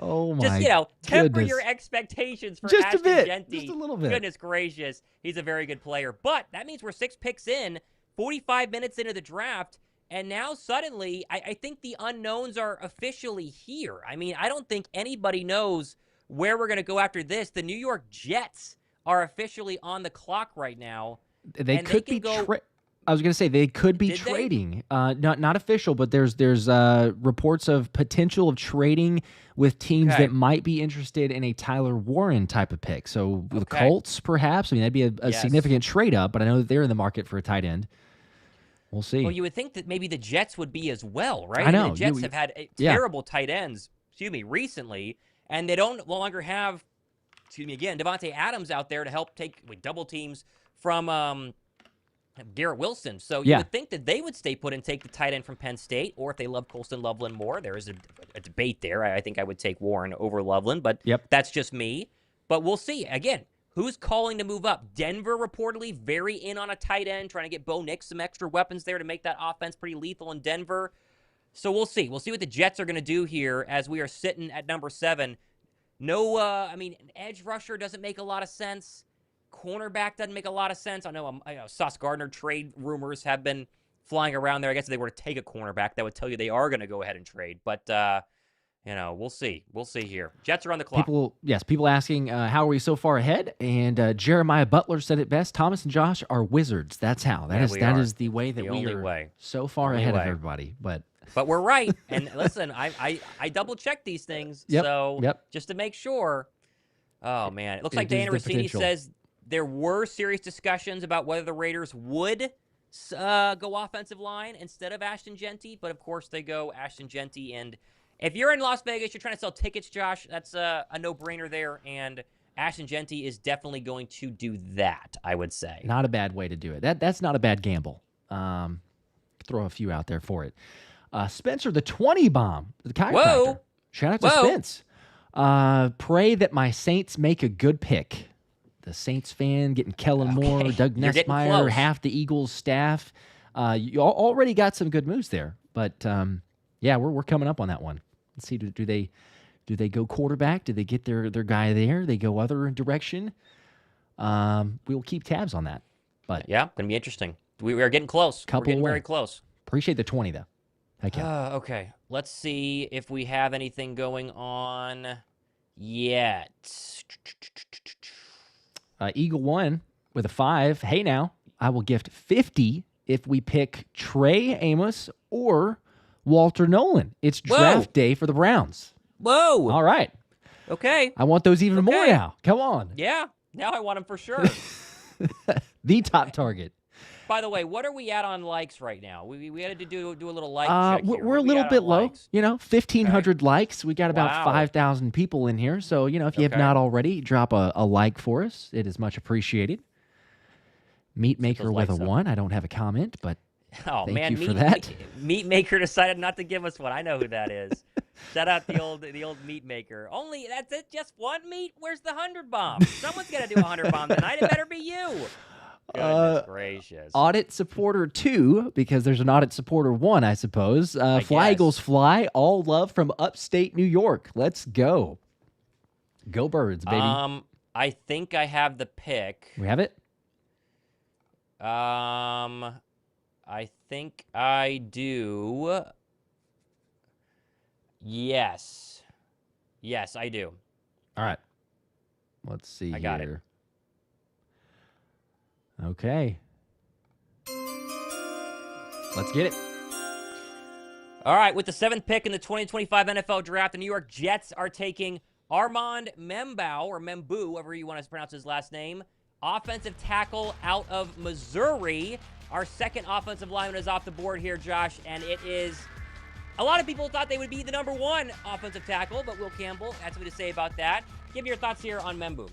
temper your expectations for just Ashton a bit, Jeanty. just a little bit. Goodness gracious, he's a very good player. But that means we're 6 picks in, 45 minutes into the draft. And now suddenly, I think the unknowns are officially here. I mean, I don't think anybody knows where we're going to go after this. The New York Jets are officially on the clock right now. They could be. I was going to say they could be trading. Not official, but there's reports of potential of trading with teams that might be interested in a Tyler Warren type of pick. So the Colts, perhaps. I mean, that'd be a significant trade up. But I know that they're in the market for a tight end. We'll see. Well, you would think that maybe the Jets would be as well, right? I know. The Jets have had terrible tight ends, recently, and they don't no longer have, Devontae Adams out there to help take double teams from Garrett Wilson. So you would think that they would stay put and take the tight end from Penn State, or if they love Colston Loveland more, there is a debate there. I think I would take Warren over Loveland, but that's just me. But we'll see. Again, who's calling to move up? Denver reportedly very in on a tight end, trying to get Bo Nix some extra weapons there to make that offense pretty lethal in Denver. So we'll see. We'll see what the Jets are going to do here as we are sitting at number 7. No, an edge rusher doesn't make a lot of sense. Cornerback doesn't make a lot of sense. I know Sauce Gardner trade rumors have been flying around there. I guess if they were to take a cornerback, that would tell you they are going to go ahead and trade. But, we'll see. We'll see here. Jets are on the clock. People asking, how are we so far ahead? And Jeremiah Butler said it best. Thomas and Josh are wizards. That's how. That is the way that we are so far ahead of everybody. But we're right. And listen, I double-check these things. Just to make sure. Oh, man. It looks like Diana Rossini says there were serious discussions about whether the Raiders would go offensive line instead of Ashton Jeanty. But, of course, they go Ashton Jeanty. And if you're in Las Vegas, you're trying to sell tickets, Josh, that's a no-brainer there. And Ashton Jeanty is definitely going to do that, I would say. Not a bad way to do it. That's not a bad gamble. Throw a few out there for it. Spencer, the 20 bomb, the chiropractor. Whoa. Shout out to Spence. Pray that my Saints make a good pick. The Saints fan getting Kellen Moore, Doug Nessmeyer, half the Eagles staff. You already got some good moves there, but we're coming up on that one. Let's see, do they go quarterback? Do they get their guy there? They go other direction? We'll keep tabs on that. But going to be interesting. We are getting close. We're getting very close. Appreciate the 20 though. Okay. Let's see if we have anything going on yet. Eagle 1 with a 5. Hey, now, I will gift 50 if we pick Trey Amos or Walter Nolan. It's draft day for the Browns. Whoa. All right. Okay. I want those even more now. Come on. Yeah. Now I want them for sure. The top target. By the way, what are we at on likes right now? We had to do a little like check here. We're a little bit low, likes? 1,500 likes. We got about 5,000 people in here. So, if you have not already, drop a like for us. It is much appreciated. Meat Maker with a 1. I don't have a comment, but thank you for that. Meat Maker decided not to give us one. I know who that is. Shout out the old Meat Maker. Only, that's it? Just one meat? Where's the 100 bomb? Someone's got to do a 100 bomb tonight. It better be you. Goodness gracious. Audit Supporter 2, because there's an Audit Supporter 1, I suppose. Fly Eagles Fly, all love from upstate New York. Let's go. Go Birds, baby. I think I have the pick. We have it? I think I do. Yes. Yes, I do. All right. Let's see here. I got it. Okay. Let's get it. All right, with the 7th pick in the 2025 NFL Draft, the New York Jets are taking Armand Membou, or Membou, however you want to pronounce his last name, offensive tackle out of Missouri. Our second offensive lineman is off the board here, Josh, and it is... A lot of people thought they would be the number 1 offensive tackle, but Will Campbell had something to say about that. Give me your thoughts here on Membou.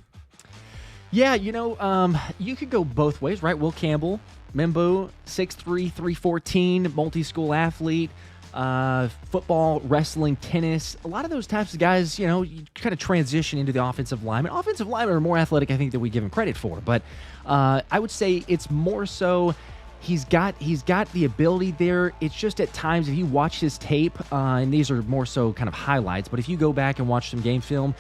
Yeah, you could go both ways, right? Will Campbell, Membou, 6'3", 314, multi-school athlete, football, wrestling, tennis. A lot of those types of guys, you kind of transition into the offensive lineman. Offensive linemen are more athletic, I think, than we give them credit for. But I would say it's more so he's got the ability there. It's just at times, if you watch his tape, and these are more so kind of highlights, but if you go back and watch some game film,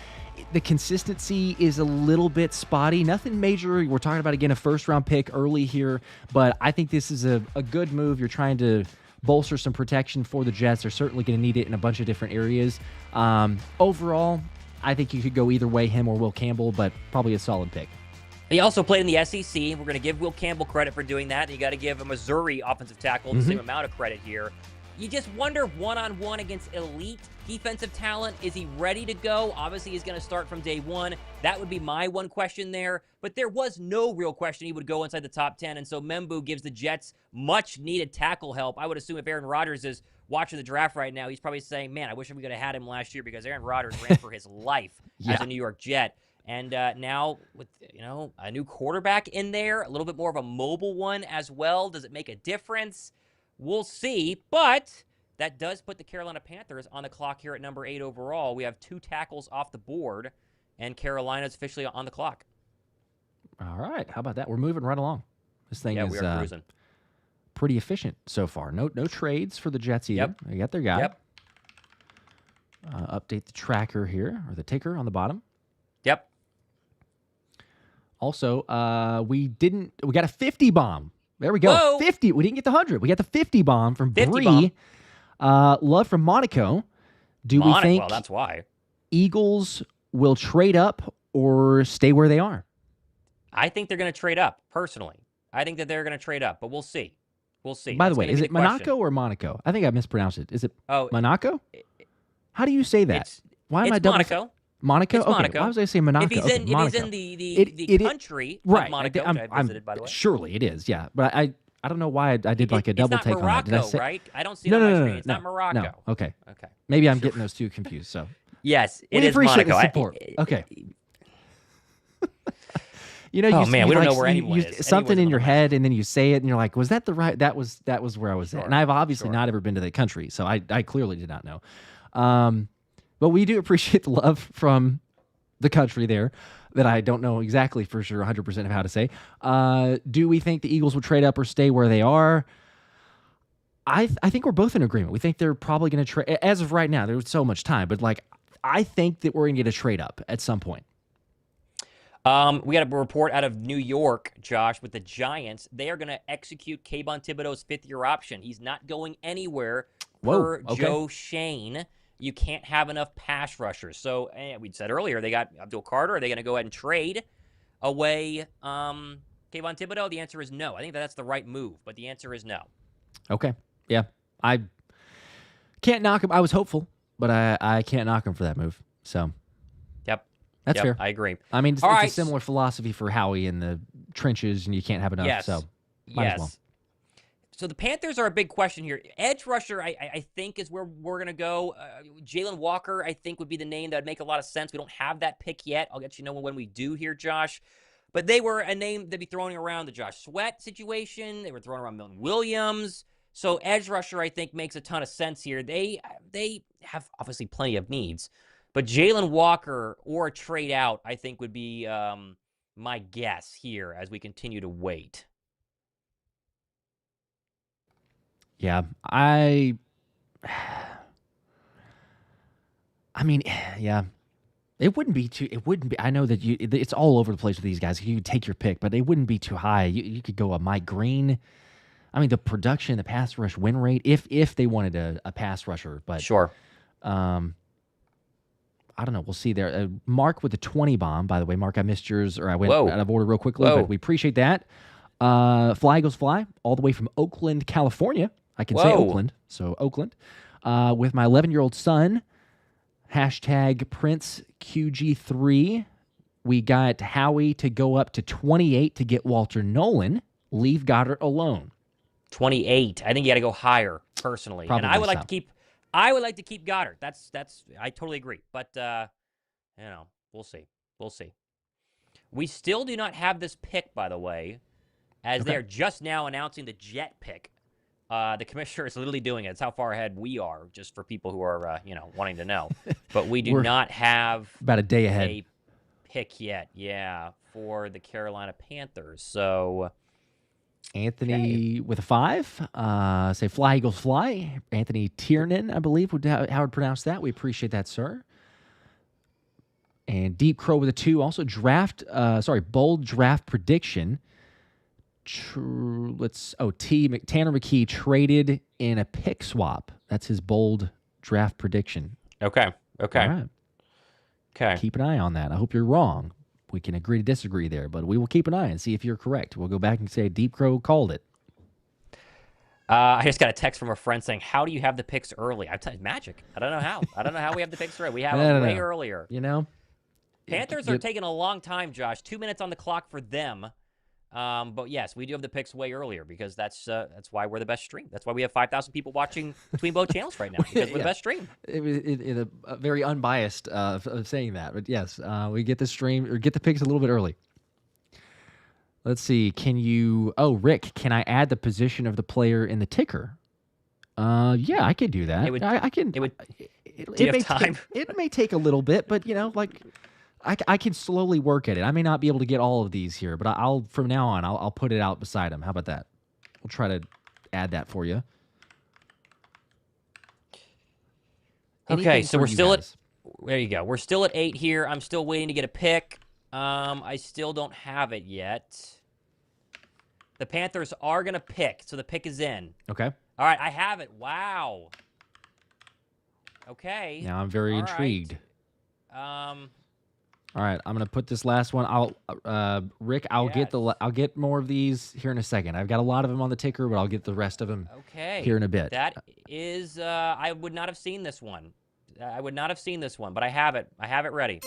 the consistency is a little bit spotty. Nothing major. We're talking about, again, a first-round pick early here, but I think this is a good move. You're trying to bolster some protection for the Jets. They're certainly going to need it in a bunch of different areas. Overall, I think you could go either way, him or Will Campbell, but probably a solid pick. He also played in the SEC. We're going to give Will Campbell credit for doing that. You got to give a Missouri offensive tackle the same amount of credit here. You just wonder, one-on-one against elite defensive talent, is he ready to go? Obviously, he's going to start from day one. That would be my one question there. But there was no real question he would go inside the top 10, and so Membou gives the Jets much-needed tackle help. I would assume if Aaron Rodgers is watching the draft right now, he's probably saying, man, I wish we could have had him last year, because Aaron Rodgers ran for his life as a New York Jet. And now with, a new quarterback in there, a little bit more of a mobile one as well, does it make a difference? We'll see, but that does put the Carolina Panthers on the clock here at number 8 overall. We have 2 tackles off the board, and Carolina's officially on the clock. All right, how about that? We're moving right along. This thing is we are cruising. Pretty efficient so far. No trades for the Jets either. Yep. They got their guy. Yep. Update the tracker here, or the ticker on the bottom. Yep. Also, we got a 50 bomb. There we go. Whoa. 50. We didn't get the 100. We got the 50 bomb from 50 Bree. bomb. Love from Monaco. We think well, that's why. Eagles will trade up or stay where they are? I think they're going to trade up, personally. I think that they're going to trade up, but we'll see. We'll see. By the way, is it Monaco or Monaco? I think I mispronounced it. Is it Monaco? How do you say that? Why am I double? Monaco. Monaco? It's okay. Monaco. Why was I saying Monaco? If he's in, Monaco. if he's in the country of Monaco, which I visited, by the way. Surely it is, yeah. But I don't know why I did like a double take on that. Did I say? Right? I don't see it on my screen. It's not Morocco. No. Okay. Okay. Maybe I'm getting those two confused. So yes, it is Monaco. The support. Okay. we don't know where anyone is. Something in your head, and then you say it, and you're like, "Was that the right?" That was where I was at. And I've obviously not ever been to the country, so I clearly did not know. But we do appreciate the love from the country there that I don't know exactly for sure 100% of how to say. Do we think the Eagles will trade up or stay where they are? I think we're both in agreement. We think they're probably going to trade. As of right now, there's so much time, but I think that we're going to get a trade up at some point. We got a report out of New York, Josh, with the Giants. They are going to execute Kayvon Thibodeau's 5th-year option. He's not going anywhere per Joe Shane. You can't have enough pass rushers. So we said earlier, they got Abdul Carter. Are they going to go ahead and trade away Kayvon Thibodeau? The answer is no. I think that's the right move, but the answer is no. Okay. Yeah. I can't knock him. I was hopeful, but I can't knock him for that move. So. Yep. That's fair. I agree. I mean, it's a similar philosophy for Howie in the trenches, and you can't have enough. Yes. So, yes. So the Panthers are a big question here. Edge rusher, I think, is where we're going to go. Jalen Walker, I think, would be the name that would make a lot of sense. We don't have that pick yet. I'll let you know when we do here, Josh. But they were a name that'd be throwing around the Josh Sweat situation. They were throwing around Milton Williams. So edge rusher, I think, makes a ton of sense here. They have obviously plenty of needs. But Jalen Walker or a trade out, I think, would be my guess here as we continue to wait. Yeah, I mean, yeah. It wouldn't be. I know that it's all over the place with these guys. You could take your pick, but it wouldn't be too high. You could go a Mike Green. I mean, the production, the pass rush win rate, if they wanted a pass rusher, but sure. I don't know. We'll see there. Mark with the 20 bomb, by the way. Mark, I missed yours, or I went out of order real quickly, but we appreciate that. Fly Eagles Fly, all the way from Oakland, California. I can say Oakland, so Oakland. With my 11-year-old son, hashtag Prince QG3. We got Howie to go up to 28 to get Walter Nolan. Leave Goddard alone. 28. I think you got to go higher, personally. Probably and I would like to keep Goddard. That's I totally agree. But we'll see. We still do not have this pick, by the way, as they're just now announcing the Jet pick. The commissioner is literally doing it. It's how far ahead we are, just for people who are wanting to know. But we do not have about a day ahead a pick yet. Yeah, for the Carolina Panthers. So Anthony with a 5. Say Fly Eagles Fly. Anthony Tiernan, I believe, how I would pronounce that. We appreciate that, sir. And Deep Crow with a 2. Also bold draft prediction. Tanner McKee traded in a pick swap. That's his bold draft prediction. Okay. All right. Okay. Keep an eye on that. I hope you're wrong. We can agree to disagree there, but we will keep an eye and see if you're correct. We'll go back and say Deep Crow called it. I just got a text from a friend saying, "How do you have the picks early?" Magic. I don't know how. We have the picks early. We have them way earlier. Panthers are taking a long time, Josh. 2 minutes on the clock for them. But yes, we do have the picks way earlier because that's why we're the best stream. That's why we have 5,000 people watching between both channels right now because we're the best stream. It very unbiased of saying that, but yes, we get the stream or get the picks a little bit early. Let's see. Can you? Oh, Rick, can I add the position of the player in the ticker? Yeah, I could do that. I can. Do you have time? It may take a little bit, but I can slowly work at it. I may not be able to get all of these here, but I'll from now on I'll put it out beside him. How about that? We'll try to add that for you. Okay, so we're still at. There you go. We're still at 8 here. I'm still waiting to get a pick. I still don't have it yet. The Panthers are gonna pick, so the pick is in. Okay. All right, I have it. Wow. Okay. Now I'm very intrigued. All right, I'm gonna put this last one. Rick, I'll get more of these here in a second. I've got a lot of them on the ticker, but I'll get the rest of them here in a bit. That is, I would not have seen this one. But I have it. I have it ready.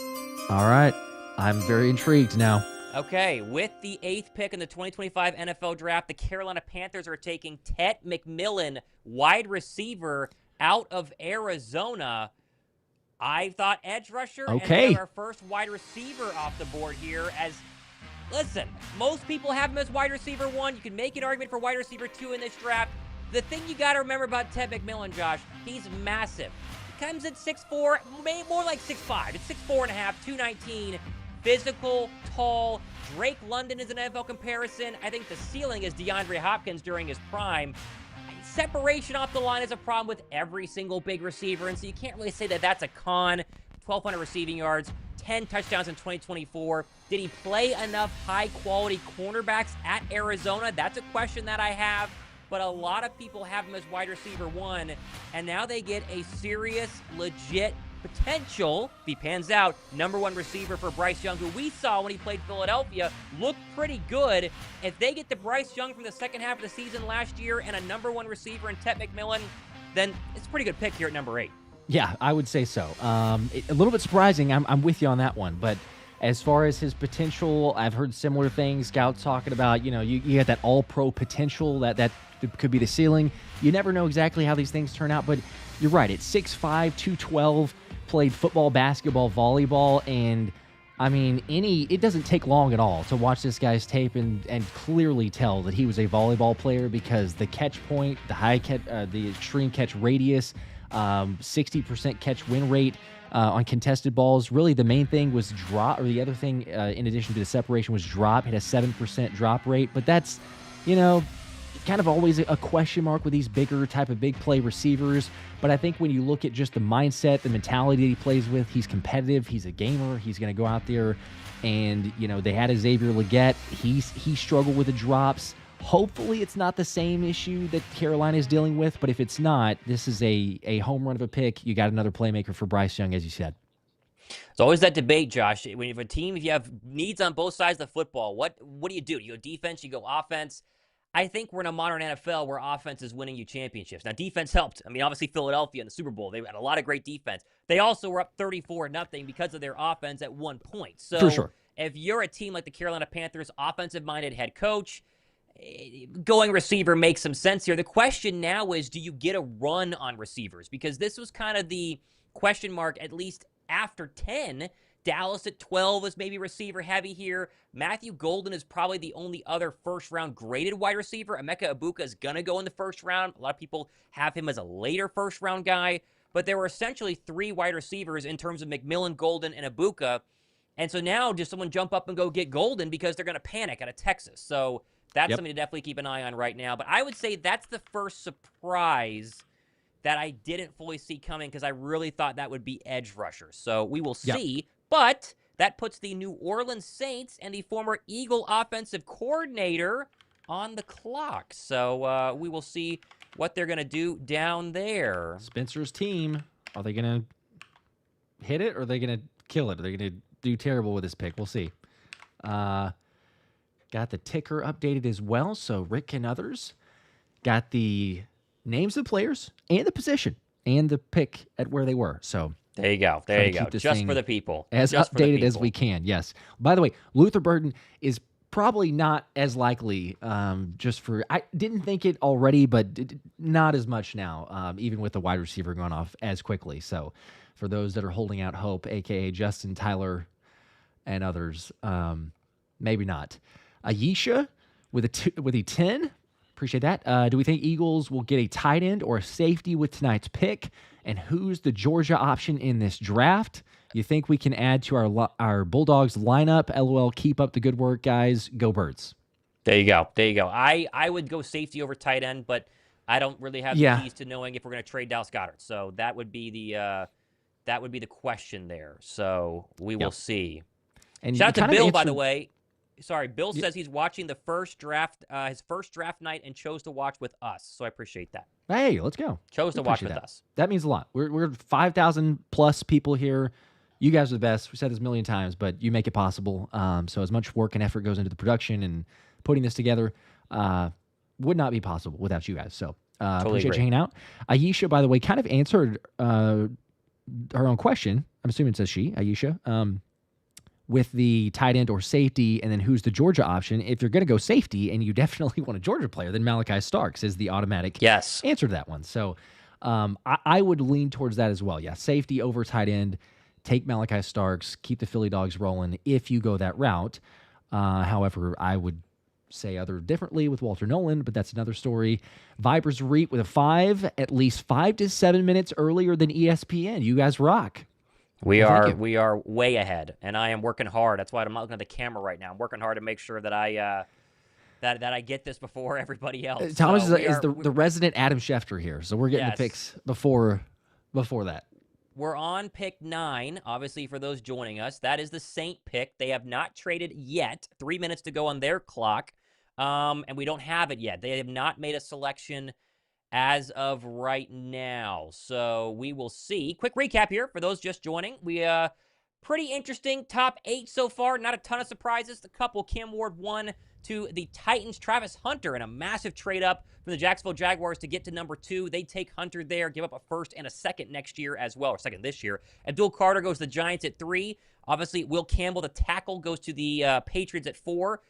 All right, I'm very intrigued now. Okay, with the 8th pick in the 2025 NFL Draft, the Carolina Panthers are taking Ted McMillan, wide receiver out of Arizona. I thought edge rusher, okay. And our first wide receiver off the board here. Listen, most people have him as wide receiver 1. You can make an argument for wide receiver 2 in this draft. The thing you got to remember about Ted McMillan, Josh, he's massive. He comes at 6'4", more like 6'5". It's 6'4.5", 219. Physical, tall. Drake London is an NFL comparison. I think the ceiling is DeAndre Hopkins during his prime. Separation off the line is a problem with every single big receiver, and so you can't really say that that's a con. 1,200 receiving yards, 10 touchdowns in 2024. Did he play enough high-quality cornerbacks at Arizona? That's a question that I have, but a lot of people have him as wide receiver 1, and now they get a serious, legit potential, if he pans out, number 1 receiver for Bryce Young, who we saw when he played Philadelphia, looked pretty good. If they get the Bryce Young from the second half of the season last year and a number 1 receiver in Ted McMillan, then it's a pretty good pick here at number 8. Yeah, I would say so. A little bit surprising. I'm with you on that one, but As far as his potential, I've heard similar things. Scouts talking about, you got that all-pro potential that could be the ceiling. You never know exactly how these things turn out, but you're right. It's 6'5", 212, played football, basketball, volleyball, and I mean, it doesn't take long at all to watch this guy's tape and clearly tell that he was a volleyball player, because the catch point, the high catch, the extreme catch radius, 60% catch win rate on contested balls. Really, the main thing was drop, or the other thing in addition to the separation was drop. Had a 7% drop rate, but that's, kind of always a question mark with these bigger type of big play receivers. But I think when you look at just the mindset, the mentality that he plays with, he's competitive, he's a gamer, he's going to go out there and, they had a Xavier Legette. He struggled with the drops. Hopefully it's not the same issue that Carolina is dealing with, but if it's not, this is a home run of a pick. You got another playmaker for Bryce Young, as you said. It's always that debate, Josh. When you have a team, if you have needs on both sides of the football, what do? You go defense, you go offense. I think we're in a modern NFL where offense is winning you championships. Now, defense helped. I mean, obviously, Philadelphia in the Super Bowl, they had a lot of great defense. They also were up 34-0 because of their offense at one point. So, for sure, if you're a team like the Carolina Panthers, offensive-minded head coach, going receiver makes some sense here. The question now is, do you get a run on receivers? Because this was kind of the question mark, at least after 10. Dallas at 12 is maybe receiver heavy here. Matthew Golden is probably the only other first-round graded wide receiver. Emeka Egbuka is going to go in the first round. A lot of people have him as a later first-round guy. But there were essentially 3 wide receivers in terms of McMillan, Golden, and Egbuka. And so now just someone jump up and go get Golden because they're going to panic out of Texas. So that's something to definitely keep an eye on right now. But I would say that's the first surprise that I didn't fully see coming, because I really thought that would be edge rushers. So we will see. But that puts the New Orleans Saints and the former Eagle offensive coordinator on the clock. So we will see what they're going to do down there. Spencer's team, are they going to hit it, or are they going to kill it? Are they going to do terrible with this pick? We'll see. Got the ticker updated as well, so Rick and others got the names of the players and the position and the pick at where they were. So there you go. There you go. Just for the people. As updated as we can, yes. By the way, Luther Burden is probably not as likely, I didn't think it already, but not as much now, even with the wide receiver going off as quickly. So for those that are holding out hope, a.k.a. Justin, Tyler, and others, maybe not. Ayesha with a 10. Appreciate that. Do we think Eagles will get a tight end or a safety with tonight's pick? And who's the Georgia option in this draft? You think we can add to our Bulldogs lineup? LOL, keep up the good work, guys. Go Birds. There you go. There you go. I would go safety over tight end, but I don't really have the keys to knowing if we're going to trade Dallas Goedert. So that would be the question there. So we will see. And shout out to Bill, by the way. Sorry, Bill says he's watching the first draft, his first draft night, and chose to watch with us. So I appreciate that. Hey, let's go. Chose to watch with us. That means a lot. We're 5,000 plus people here. You guys are the best. We said this a million times, but you make it possible. So as much work and effort goes into the production and putting this together, would not be possible without you guys. So appreciate you hanging out. Ayesha, by the way, kind of answered her own question. I'm assuming it says she, Ayesha. With the tight end or safety, and then who's the Georgia option. If you're going to go safety and you definitely want a Georgia player, then Malachi Starks is the automatic answer to that one. So I would lean towards that as well. Yeah, safety over tight end. Take Malachi Starks. Keep the Philly Dogs rolling if you go that route. However, I would say other differently with Walter Nolan, but that's another story. Vipers Reap with a 5, at least 5 to 7 minutes earlier than ESPN. You guys rock. We are way ahead, and I am working hard. That's why I'm not looking at the camera right now. I'm working hard to make sure that I that I get this before everybody else. Thomas is the resident Adam Schefter here, so we're getting the picks before that. We're on pick 9, obviously, for those joining us. That is the Saint pick. They have not traded yet. 3 minutes to go on their clock, and we don't have it yet. They have not made a selection as of right now. So we will see. Quick recap here for those just joining. We pretty interesting top 8 so far. Not a ton of surprises. A couple. Cam Ward 1, to the Titans. Travis Hunter in a massive trade up from the Jacksonville Jaguars to get to number 2. They take Hunter there, give up a first and a second next year as well, or second this year. Abdul Carter goes to the Giants at 3. Obviously, Will Campbell, the tackle, goes to the Patriots at 4.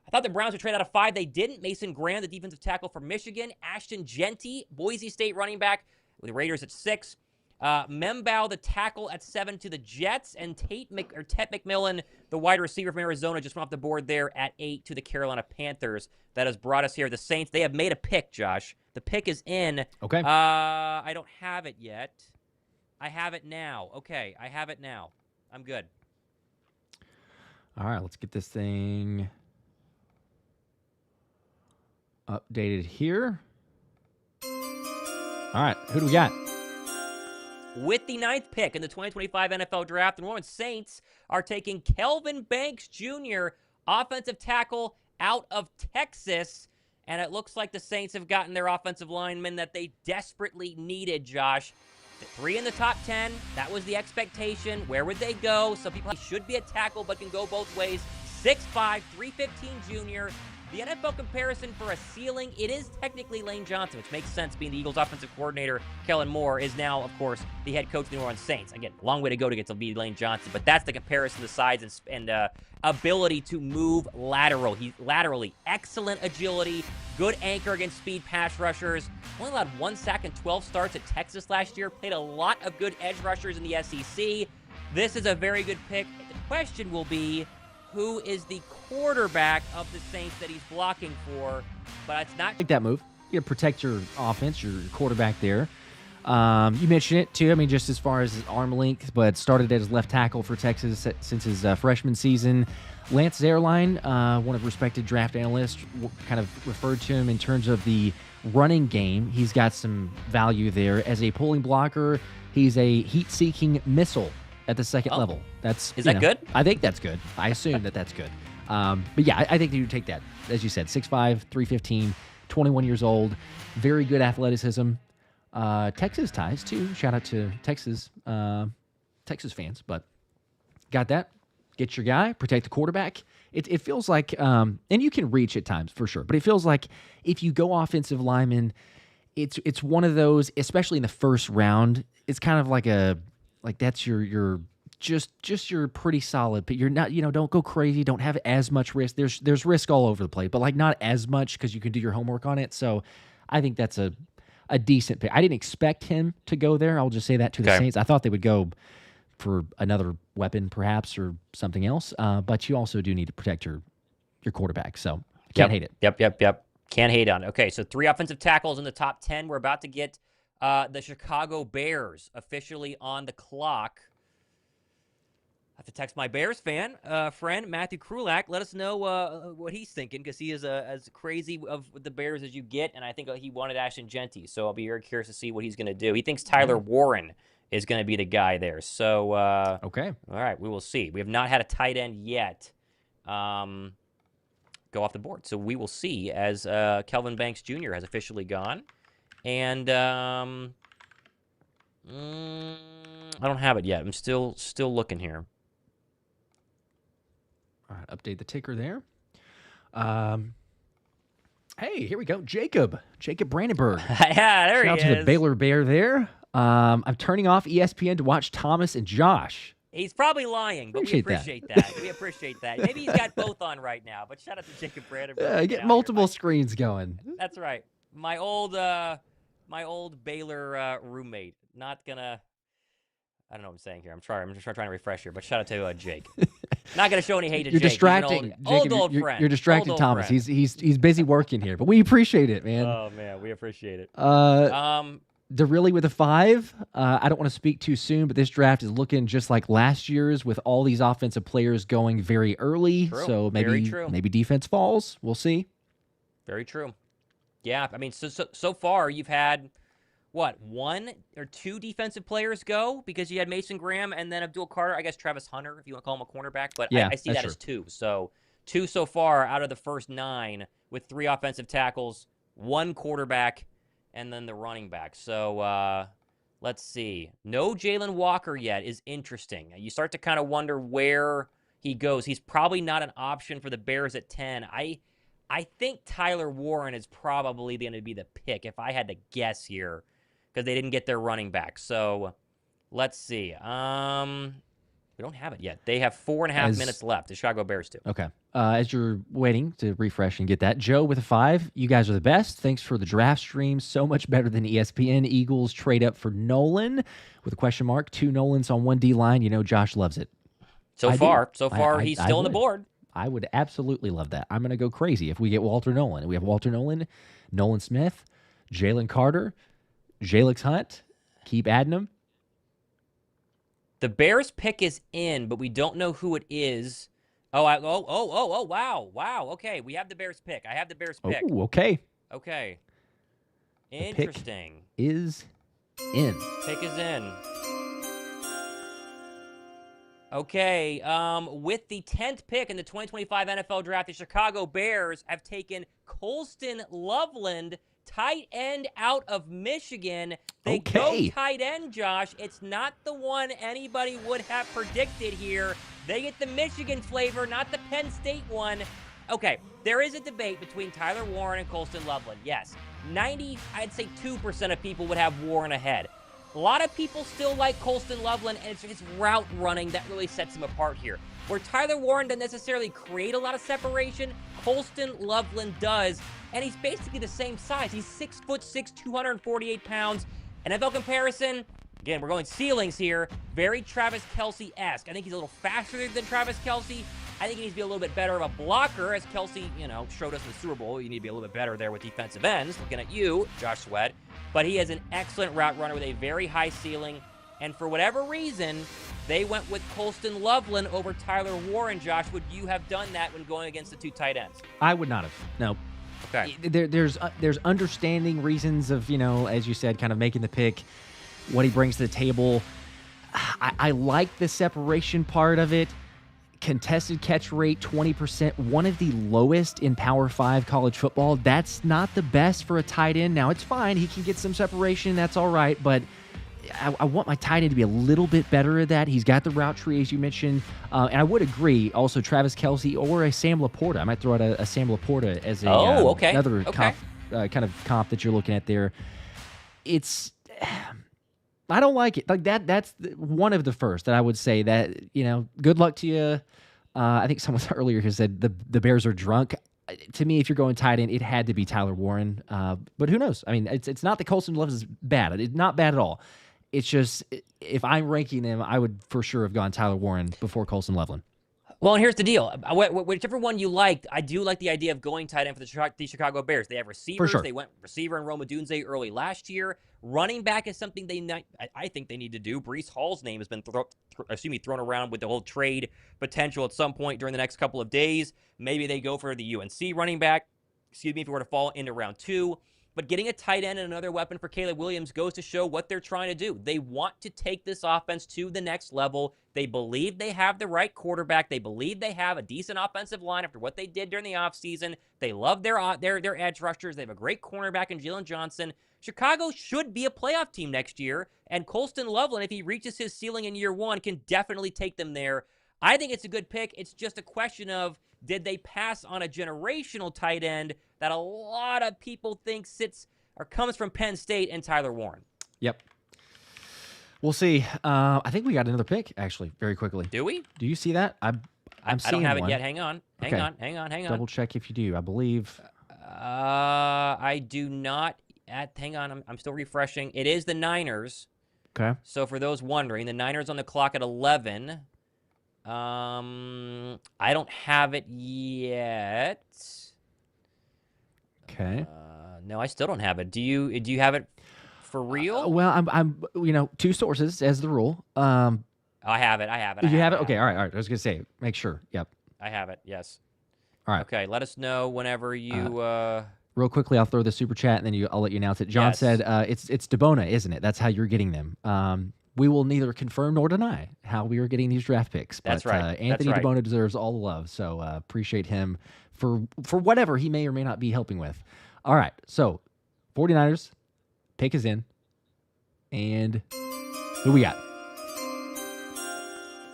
I thought the Browns would trade out of 5. They didn't. Mason Graham, the defensive tackle from Michigan. Ashton Jeanty, Boise State running back, with the Raiders at 6. Membou, the tackle, at 7 to the Jets. And Tet McMillan, the wide receiver from Arizona, just went off the board there at 8 to the Carolina Panthers. That has brought us here. The Saints, they have made a pick, Josh. The pick is in. Okay. I don't have it yet. I have it now. Okay, I have it now. I'm good. All right, let's get this thing updated here. All right, who do we got? With the 9th pick in the 2025 NFL Draft, the New Orleans Saints are taking Kelvin Banks Jr., offensive tackle out of Texas. And it looks like the Saints have gotten their offensive lineman that they desperately needed, Josh. 3 in the top 10, that was the expectation. Where would they go? Some people should be a tackle but can go both ways. 6'5", 315 junior. The NFL comparison for a ceiling, it is technically Lane Johnson, which makes sense being the Eagles' offensive coordinator. Kellen Moore is now, of course, the head coach of the New Orleans Saints. Again, long way to go to get to be Lane Johnson, but that's the comparison, the size and ability to move laterally. Excellent agility, good anchor against speed pass rushers. Only allowed 1 sack and 12 starts at Texas last year. Played a lot of good edge rushers in the SEC. This is a very good pick. The question will be, who is the quarterback of the Saints that he's blocking for? But it's not. Take that move. You protect your offense, your quarterback there. You mentioned it, too. I mean, just as far as his arm length, but started as left tackle for Texas since his freshman season. Lance Zierlein, one of respected draft analysts, kind of referred to him in terms of the running game. He's got some value there. As a pulling blocker, he's a heat-seeking missile at the second level. Is that good? I think that's good. I assume that's good. But yeah, I think you take that. As you said, 6'5", 315, 21 years old, very good athleticism. Texas ties too. Shout out to Texas fans. But got that. Get your guy. Protect the quarterback. It feels like, and you can reach at times for sure, but it feels like if you go offensive lineman, it's one of those, especially in the first round. It's kind of like that's your you're pretty solid, but you're not, don't go crazy. Don't have as much risk. There's risk all over the place, but like not as much because you can do your homework on it. So I think that's a decent pick. I didn't expect him to go there. I'll just say that to the Saints. I thought they would go for another weapon perhaps or something else. But you also do need to protect your quarterback. So can't hate it. Yep. Can't hate on it. Okay, so 3 offensive tackles in the top 10. We're about to get the Chicago Bears officially on the clock. I have to text my Bears friend Matthew Krulak. Let us know what he's thinking, because he is as crazy of the Bears as you get, and I think he wanted Ashton Jeanty, so I'll be very curious to see what he's going to do. He thinks Tyler Warren is going to be the guy there. So okay, all right, we will see. We have not had a tight end yet go off the board, so we will see as Kelvin Banks Jr. has officially gone, and I don't have it yet. I'm still looking here. All right, update the ticker there. Hey, here we go. Jacob Brandenburg. Yeah, there he is. Shout out to the Baylor Bear there. I'm turning off ESPN to watch Thomas and Josh. He's probably lying, but we appreciate that. We appreciate that. Maybe he's got both on right now, but shout out to Jacob Brandenburg. Get multiple screens going. That's right. My old Baylor roommate. Not gonna. I don't know what I'm saying here. I'm just trying to refresh here, but shout out to Jake. Not going to show any hate to You're Jake. Distracting. Old friend. You're distracting Thomas. Friend. He's busy working here, but we appreciate it, man. Oh man, we appreciate it. DeRilly with a 5. I don't want to speak too soon, but this draft is looking just like last year's with all these offensive players going very early. True. So maybe defense falls. We'll see. Very true. Yeah, I mean, so far you've had what, 1 or 2 defensive players go, because you had Mason Graham and then Abdul Carter. I guess Travis Hunter, if you want to call him a cornerback, but yeah, I see that as 2. So 2 so far out of the first 9 with 3 offensive tackles, 1 quarterback, and then the running back. So let's see. No Jalen Walker yet is interesting. You start to kind of wonder where he goes. He's probably not an option for the Bears at 10. I think Tyler Warren is probably going to be the pick if I had to guess here, because they didn't get their running back. So let's see. We don't have it yet. They have 4.5 minutes left. The Chicago Bears do. Okay. As you're waiting to refresh and get that, Joe with a 5. You guys are the best. Thanks for the draft stream. So much better than ESPN. Eagles trade up for Nolan with a question mark. 2 Nolans on 1 D line. You know Josh loves it. So far, he's still on the board. I would absolutely love that. I'm going to go crazy if we get Walter Nolan. We have Walter Nolan, Nolan Smith, Jalen Carter, Jalix Hunt. Keep adding them. The Bears pick is in, but we don't know who it is. Wow. Okay, we have the Bears pick. I have the Bears pick. Oh, okay. Okay. Interesting. Pick is in. Pick is in. Okay, with the 10th pick in the 2025 NFL Draft, the Chicago Bears have taken Colston Loveland, tight end out of Michigan. They go tight end, Josh. It's not the one anybody would have predicted here. They get the Michigan flavor, not the Penn State one. Okay, there is a debate between Tyler Warren and Colston Loveland. Yes, 2% of people would have Warren ahead. A lot of people still like Colston Loveland, and it's his route running that really sets him apart here. Where Tyler Warren doesn't necessarily create a lot of separation, Colston Loveland does, and he's basically the same size. He's 6'6", 248 pounds. NFL comparison, again, we're going ceilings here, very Travis Kelce-esque. I think he's a little faster than Travis Kelce. I think he needs to be a little bit better of a blocker, as Kelce, showed us in the Super Bowl. You need to be a little bit better there with defensive ends, looking at you, Josh Sweat. But he is an excellent route runner with a very high ceiling. And for whatever reason, they went with Colston Loveland over Tyler Warren. Josh, would you have done that when going against the 2 tight ends? I would not have. No. Okay. There's understanding reasons of, as you said, kind of making the pick, what he brings to the table. I like the separation part of it. Contested catch rate, 20%, one of the lowest in Power 5 college football. That's not the best for a tight end. Now, it's fine. He can get some separation. That's all right. But I want my tight end to be a little bit better at that. He's got the route tree, as you mentioned. And I would agree, also, Travis Kelce or a Sam Laporta. I might throw out a Sam Laporta as another comp that you're looking at there. I don't like it. Like that's one of the first that I would say that, good luck to you. I think someone earlier has said the Bears are drunk. To me, if you're going tight end, it had to be Tyler Warren. But who knows? I mean, it's not that Colston Loveland is bad. It's not bad at all. It's just, if I'm ranking them, I would for sure have gone Tyler Warren before Colston Loveland. Well, and here's the deal. Whichever one you liked, I do like the idea of going tight end for the Chicago Bears. They have receivers. For sure. They went receiver in Rome Odunze early last year. Running back is something I think they need to do. Breece Hall's name has been thrown around with the whole trade potential at some point during the next couple of days. Maybe they go for the UNC running back, if it were to fall into round 2. But getting a tight end and another weapon for Caleb Williams goes to show what they're trying to do. They want to take this offense to the next level. They believe they have the right quarterback. They believe they have a decent offensive line after what they did during the offseason. They love their edge rushers. They have a great cornerback in Jalen Johnson. Chicago should be a playoff team next year, and Colston Loveland, if he reaches his ceiling in year 1, can definitely take them there. I think it's a good pick. It's just a question of, did they pass on a generational tight end that a lot of people think comes from Penn State and Tyler Warren? Yep. We'll see. I think we got another pick, actually, very quickly. Do we? Do you see that? I don't have it yet. Hang on. Double check if you do. I believe. I do not. Hang on. I'm still refreshing. It is the Niners. Okay. So for those wondering, the Niners on the clock at 11. I don't have it yet. Okay. No, I still don't have it. Do you have it for real? Well, I'm 2 sources as the rule. I have it. You have it? Okay. All right. I was gonna say, make sure. Yep. I have it. Yes. All right. Okay. Let us know whenever you. Real quickly, I'll throw the super chat and then I'll let you announce it. John said, "It's DeBona, isn't it? That's how you're getting them." We will neither confirm nor deny how we are getting these draft picks. But, That's right. Anthony DeBona deserves all the love, so appreciate him for whatever he may or may not be helping with. All right, so 49ers, pick is in. And who we got?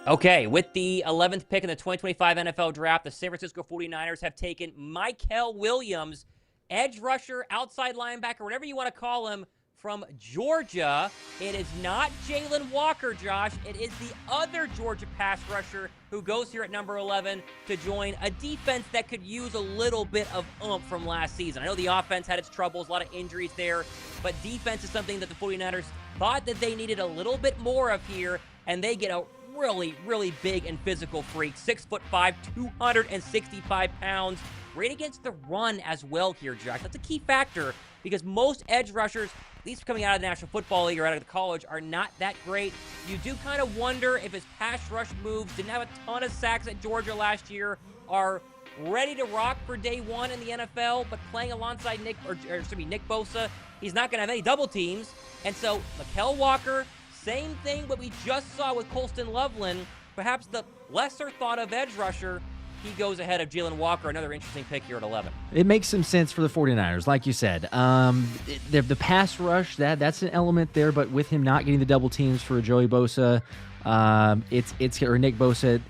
Okay, with the 11th pick in the 2025 NFL Draft, the San Francisco 49ers have taken Mykel Williams, edge rusher, outside linebacker, whatever you want to call him, from Georgia. It is not Jalen Walker, Josh. It is the other Georgia pass rusher who goes here at number 11 to join a defense that could use a little bit of oomph from last season. I know the offense had its troubles, a lot of injuries there, but defense is something that the 49ers thought that they needed a little bit more of here, and they get a really, really big and physical freak. 6'5", 265 pounds. Great against the run as well here, Josh. That's a key factor because most edge rushers, at least coming out of the National Football League or out of the college, are not that great. You do kind of wonder if his pass rush moves, didn't have a ton of sacks at Georgia last year, are ready to rock for day one in the NFL, but playing alongside Nick Bosa, he's not going to have any double teams. And so Mykel Walker, same thing what we just saw with Colston Loveland, perhaps the lesser thought of edge rusher. He goes ahead of Jalen Walker, another interesting pick here at 11. It makes some sense for the 49ers, like you said. The pass rush, that's an element there, but with him not getting the double teams for Joey Bosa, or Nick Bosa,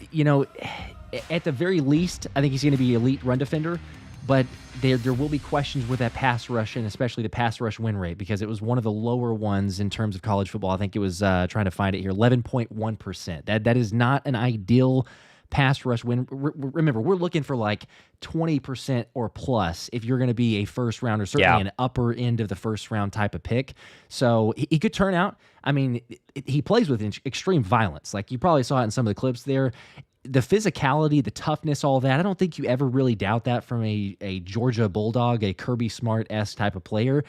at the very least, I think he's going to be elite run defender, but there will be questions with that pass rush, and especially the pass rush win rate, because it was one of the lower ones in terms of college football. I think it was, trying to find it here, 11.1%. That is not an ideal pass rush win. Remember, we're looking for like 20% or plus if you're going to be a first round or certainly an upper end of the first round type of pick. So he could turn out. I mean, he plays with extreme violence. Like you probably saw it in some of the clips there. The physicality, the toughness, all that. I don't think you ever really doubt that from a Georgia Bulldog, a Kirby Smart-esque type of player.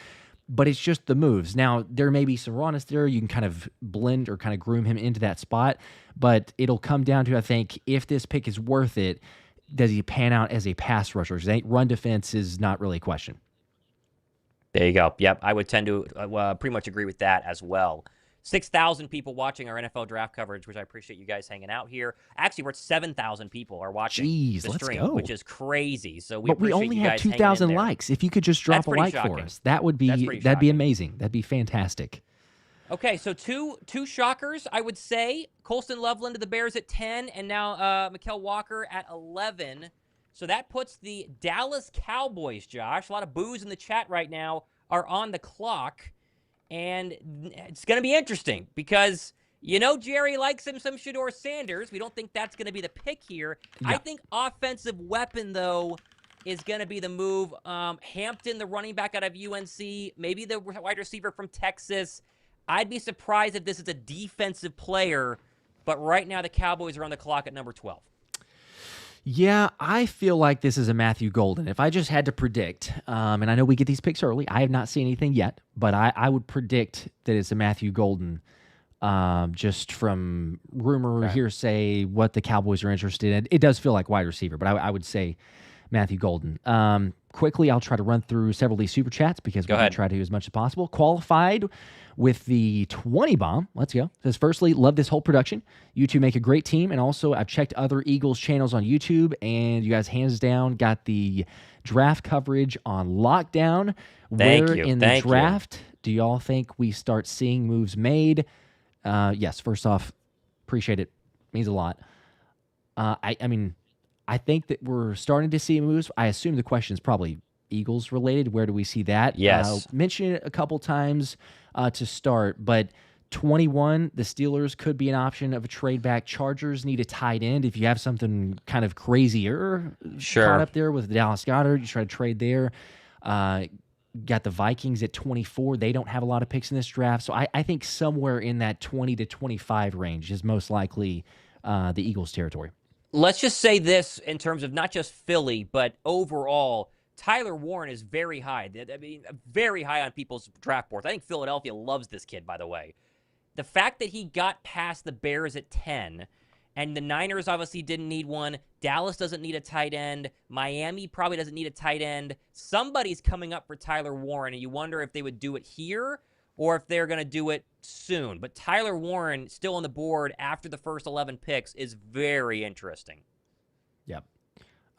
But it's just the moves. Now, there may be some rawness there. You can kind of blend or kind of groom him into that spot. But it'll come down to, I think, if this pick is worth it, does he pan out as a pass rusher? Run defense is not really a question. There you go. Yep, I would tend to pretty much agree with that as well. 6,000 people watching our NFL draft coverage, which I appreciate you guys hanging out here. Actually, we're at 7,000 people are watching the stream, let's go. Which is crazy. So but we only have 2,000 likes. If you could just drop a like for us, that'd be amazing. That'd be fantastic. Okay, so two shockers, I would say. Colston Loveland to the Bears at 10, and now Mykel Walker at 11. So that puts the Dallas Cowboys, Josh. A lot of boos in the chat right now are on the clock. And it's going to be interesting because, Jerry likes him some Shedeur Sanders. We don't think that's going to be the pick here. Yeah. I think offensive weapon, though, is going to be the move. Hampton, the running back out of UNC, maybe the wide receiver from Texas. I'd be surprised if this is a defensive player, but right now the Cowboys are on the clock at number 12. Yeah, I feel like this is a Matthew Golden. If I just had to predict, and I know we get these picks early, I have not seen anything yet, but I would predict that it's a Matthew Golden, just from rumor, hearsay, what the Cowboys are interested in. It does feel like wide receiver, but I would say Matthew Golden. Quickly, I'll try to run through several of these super chats because we're going to try to do as much as possible. Qualified with the 20 bomb. Let's go. Says, firstly, love this whole production. You two make a great team. And also, I've checked other Eagles channels on YouTube, and you guys hands down got the draft coverage on lockdown. Where in the draft do y'all think we start seeing moves made? Yes, first off, appreciate it. Means a lot. I mean, I think that we're starting to see moves. I assume the question is probably Eagles related. Where do we see that? Yes. Mention it a couple times to start, but 21, the Steelers could be an option of a trade back. Chargers need a tight end. If you have something kind of crazier caught up there with Dallas Goedert, you try to trade there. Got the Vikings at 24. They don't have a lot of picks in this draft. So I think somewhere in that 20 to 25 range is most likely the Eagles' territory. Let's just say this in terms of not just Philly, but overall, Tyler Warren is very high. I mean, very high on people's draft boards. I think Philadelphia loves this kid, by the way. The fact that he got past the Bears at 10, and the Niners obviously didn't need one. Dallas doesn't need a tight end. Miami probably doesn't need a tight end. Somebody's coming up for Tyler Warren, and you wonder if they would do it here or if they're going to do it soon. But Tyler Warren, still on the board after the first 11 picks, is very interesting. Yep.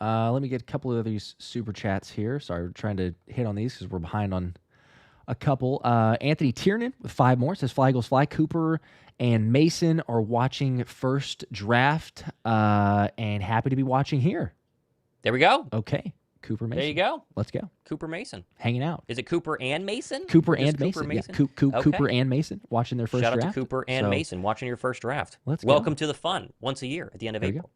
Let me get a couple of these super chats here. Sorry, we're trying to hit on these because we're behind on a couple. Anthony Tiernan with 5 more says Fly Eagles Fly. Cooper and Mason are watching first draft and happy to be watching here. There we go. Okay. Cooper Mason. There you go. Let's go. Cooper Mason. Hanging out. Is it Cooper and Mason? Cooper and Mason. Yeah. Cooper and Mason watching their first draft. draft. Shout out to Cooper and Mason watching your first draft. Welcome to the fun once a year at the end of April.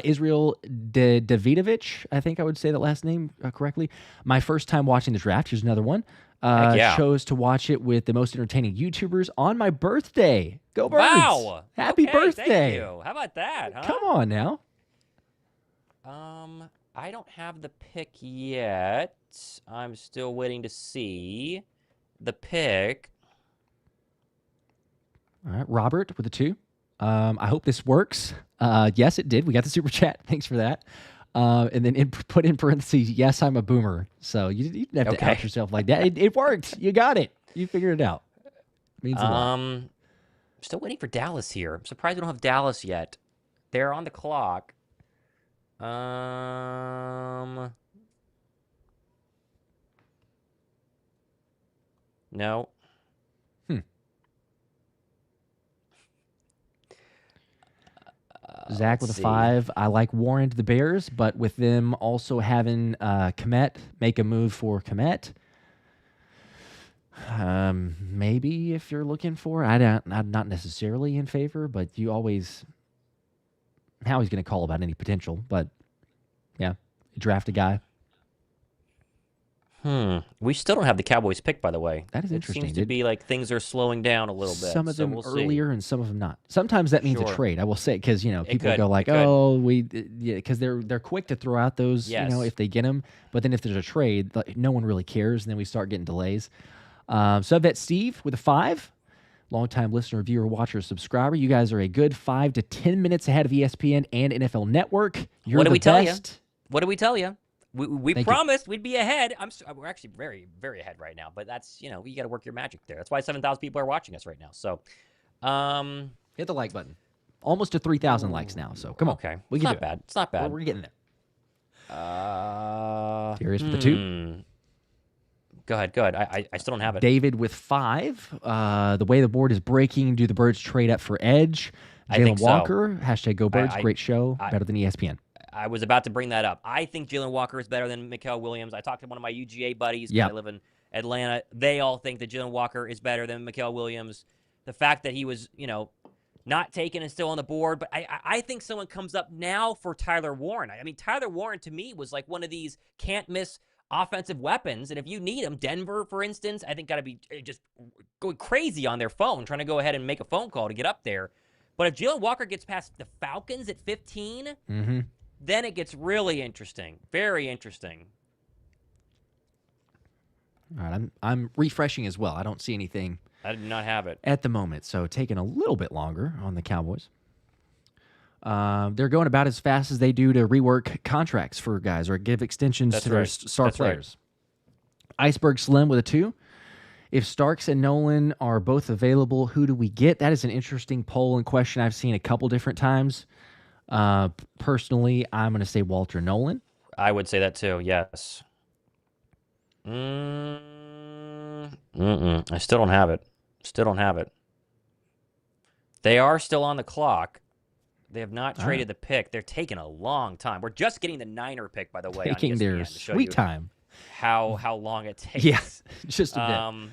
Israel Davidovich, I think I would say that last name correctly. My first time watching the draft. Here's another one. Chose to watch it with the most entertaining YouTubers on my birthday. Go Birds! Wow! Happy birthday! Thank you. How about that? Huh? Come on now. I don't have the pick yet. I'm still waiting to see the pick. All right, Robert with a 2. I hope this works. Yes, it did. We got the super chat. Thanks for that. And then put in parentheses, yes, I'm a boomer. So you didn't have to out yourself like that. It worked. You got it. You figured it out. Means a lot. Still waiting for Dallas here. I'm surprised we don't have Dallas yet. They're on the clock. No. Zach with a 5. I like Warren to the Bears, but with them also having Kmet make a move for Kmet. Maybe if you're looking for, I'm not necessarily in favor, but you always how he's going to call about any potential. But yeah, draft a guy. We still don't have the Cowboys pick, by the way. That is interesting. It seems to be like things are slowing down a little bit. Some of them earlier and some of them not. Sometimes that means a trade. I will say, because people go like, because they're quick to throw out those, if they get them. But then if there's a trade, no one really cares, and then we start getting delays. Subvet Steve with a 5. Longtime listener, viewer, watcher, subscriber. You guys are a good 5 to 10 minutes ahead of ESPN and NFL Network. You're the best. What did we tell you? We promised we'd be ahead. We're actually very, very ahead right now. But that's, you got to work your magic there. That's why 7,000 people are watching us right now. So, hit the like button. Almost to 3,000 likes now. So come on. Okay, it's not bad. It's not bad. We're getting there. Curious for the 2. Go ahead. I still don't have it. David with 5. The way the board is breaking, do the Birds trade up for edge? Jalen Walker, hashtag Go Birds, great show, better than ESPN. I was about to bring that up. I think Jalen Walker is better than Mikael Williams. I talked to one of my UGA buddies. I live in Atlanta. They all think that Jalen Walker is better than Mikael Williams. The fact that he was, not taken and still on the board. But I think someone comes up now for Tyler Warren. I mean, Tyler Warren to me was like one of these can't-miss offensive weapons. And if you need him, Denver, for instance, I think got to be just going crazy on their phone, trying to go ahead and make a phone call to get up there. But if Jalen Walker gets past the Falcons at 15, then it gets really interesting. Very interesting. All right, I'm refreshing as well. I don't see anything. I do not have it at the moment, so taking a little bit longer on the Cowboys. They're going about as fast as they do to rework contracts for guys or give extensions to their star players. Right. Iceberg Slim with a 2. If Starks and Nolan are both available, who do we get? That is an interesting poll and question I've seen a couple different times. Personally, I'm going to say Walter Nolan. I would say that too, yes. I still don't have it. They are still on the clock. They have not traded the pick. They're taking a long time. We're just getting the Niner pick, by the way. Taking their sweet time. How long it takes. Yes, just a bit.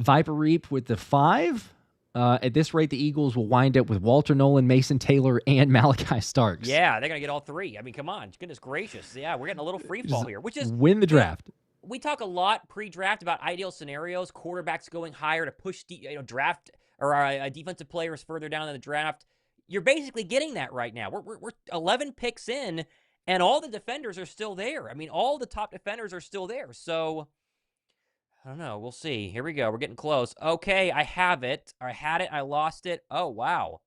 Viper Reap with the 5. At this rate, the Eagles will wind up with Walter Nolan, Mason Taylor, and Malachi Starks. Yeah, they're going to get all 3. I mean, come on. Goodness gracious. Yeah, we're getting a little free fall here, which is... Win the draft. We talk a lot pre-draft about ideal scenarios, quarterbacks going higher to push draft or defensive players further down in the draft. You're basically getting that right now. We're 11 picks in, and all the defenders are still there. I mean, all the top defenders are still there. So... I don't know. We'll see. Here we go. We're getting close. Okay, I have it. I had it. I lost it. Oh, wow.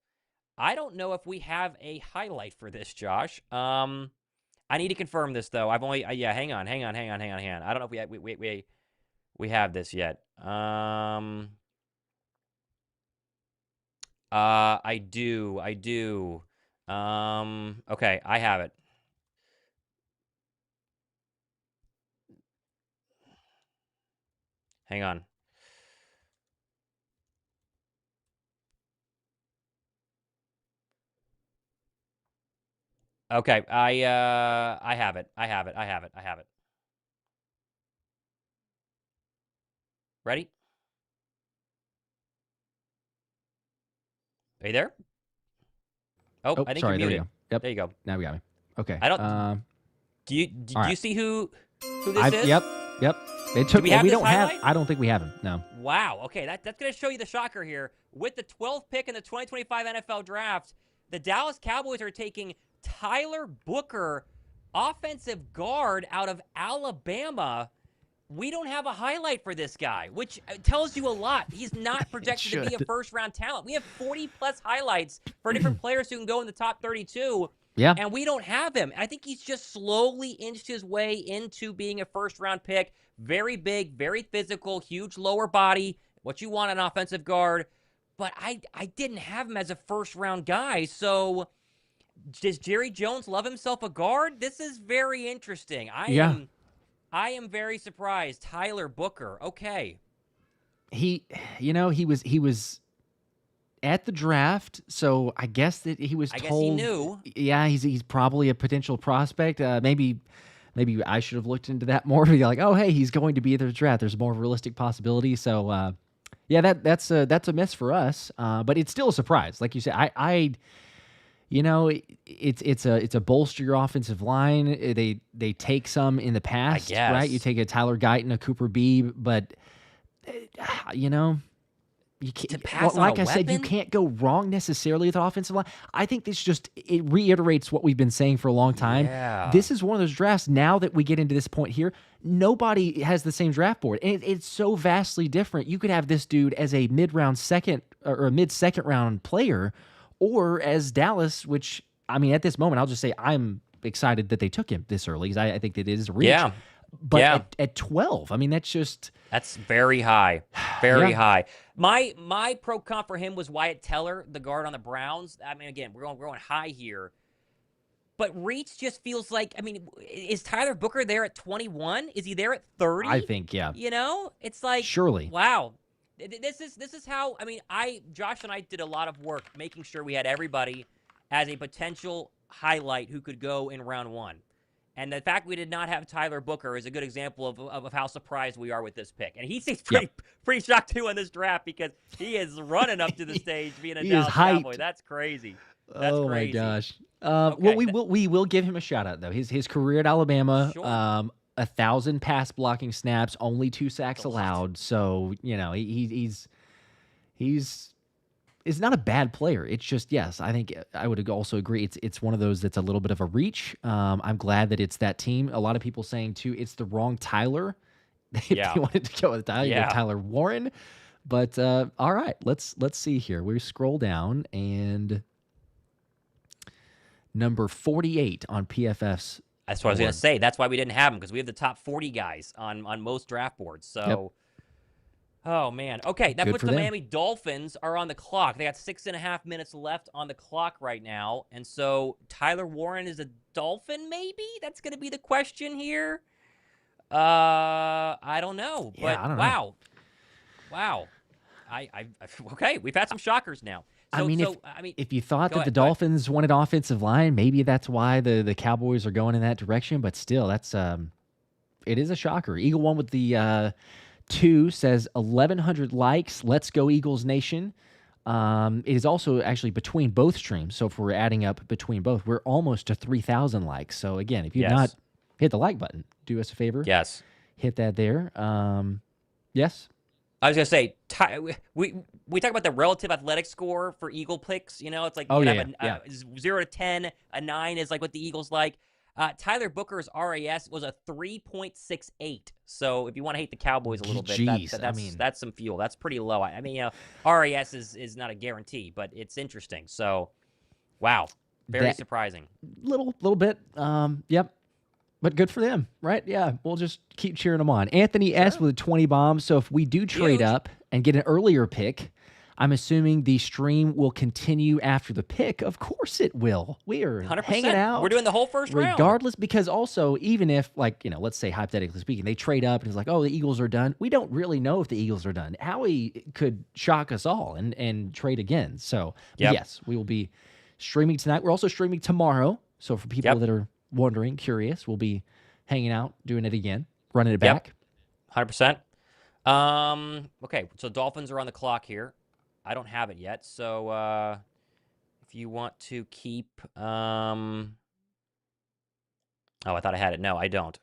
I don't know if we have a highlight for this, Josh. I need to confirm this, though. I've only... hang on. I don't know if we have this yet. I do. Okay, I have it. Hang on. Okay, I have it. I have it. Ready? Are you there? Oh, I think sorry. you're There we muted. go. Yep. There you go. Now we got me. Okay. I don't. Do you right. see who this is? Yep. They took. Do we don't highlight? have. I don't think we have him. No. Wow. Okay, that's going to show you the shocker here. With the 12th pick in the 2025 NFL Draft, the Dallas Cowboys are taking Tyler Booker, offensive guard out of Alabama. We don't have a highlight for this guy, which tells you a lot. He's not projected to be a first-round talent. We have 40-plus highlights for different players who can go in the top 32. Yeah. And we don't have him. I think he's just slowly inched his way into being a first-round pick. Very big, very physical, huge lower body, what you want an offensive guard. But I didn't have him as a first-round guy. So does Jerry Jones love himself a guard? This is very interesting. I am very surprised. Tyler Booker. Okay. He was at the draft, so I guess that he was told. I guess he knew. Yeah, he's probably a potential prospect. Maybe I should have looked into that more. Be like, oh, hey, he's going to be at the draft. There's a more realistic possibility. So, yeah, that's a miss for us. But it's still a surprise, like you said. It's a bolster your offensive line. They take some in the past, right? You take a Tyler Guyton, a Cooper Beebe, but you can't. Like I said, you can't go wrong necessarily with the offensive line. I think it reiterates what we've been saying for a long time. Yeah. This is one of those drafts. Now that we get into this point here, nobody has the same draft board, and it's so vastly different. You could have this dude as a mid-round second or a mid-second round player. Or as Dallas, which, I mean, at this moment, I'll just say I'm excited that they took him this early because I think that it is a reach. Yeah. But at 12, I mean, that's very high. Very high. My pro comp for him was Wyatt Teller, the guard on the Browns. I mean, again, we're going high here. But reach just feels like, I mean, is Tyler Booker there at 21? Is he there at 30? I think, yeah. It's like, surely. Wow. This is how, I mean, Josh and I did a lot of work making sure we had everybody as a potential highlight who could go in round one. And the fact we did not have Tyler Booker is a good example of how surprised we are with this pick. And he seems pretty shocked too in this draft because he is running up to the stage being a Dallas Cowboy. That's crazy. That's crazy. My gosh. Okay. Well, we will give him a shout out though. His career at Alabama, Sure. 1,000 pass blocking snaps, only 2 sacks allowed. So, he's not a bad player. It's just, yes, I think I would also agree. It's one of those that's a little bit of a reach. I'm glad that it's that team. A lot of people saying too, it's the wrong Tyler. If they wanted to go with Tyler, Tyler Warren. But all right, let's see here. We scroll down and number 48 on PFF's. That's what I was going to say. That's why we didn't have him, because we have the top 40 guys on most draft boards. So, Oh, man. Okay, that puts the Miami Dolphins are on the clock. They got 6.5 minutes left on the clock right now. And so Tyler Warren is a Dolphin, maybe? That's going to be the question here. I don't know. Yeah, but I don't know. Wow. Okay, we've had some shockers now. If you thought that the Dolphins wanted offensive line, maybe that's why the Cowboys are going in that direction. But still, it is a shocker. Eagle One with the 2 says 1,100 likes. Let's go Eagles Nation. It is also actually between both streams. So if we're adding up between both, we're almost to 3,000 likes. So again, if you've not hit the like button, do us a favor. Yes. Hit that there. Yes. I was going to say, we talk about the relative athletic score for Eagle picks. It's like 0 to 10, a 9 is like what the Eagles like. Tyler Booker's RAS was a 3.68. So if you want to hate the Cowboys a little bit, that's some fuel. That's pretty low. I mean, RAS is not a guarantee, but it's interesting. So, wow, very surprising. Little bit. Yep. But good for them, right? Yeah, we'll just keep cheering them on. Anthony S. with a 20 bomb. So if we do trade up and get an earlier pick, I'm assuming the stream will continue after the pick. Of course it will. We are 100%. hanging out. We're doing the whole first round. Regardless, because also, even if, like, let's say hypothetically speaking, they trade up and it's like, oh, the Eagles are done. We don't really know if the Eagles are done. Howie could shock us all and trade again. So, yes, we will be streaming tonight. We're also streaming tomorrow. So for people that are wondering, curious, we'll be hanging out, doing it again, running it back. 100%. Okay, so Dolphins are on the clock here. I don't have it yet, so if you want to keep... Oh, I thought I had it. No, I don't.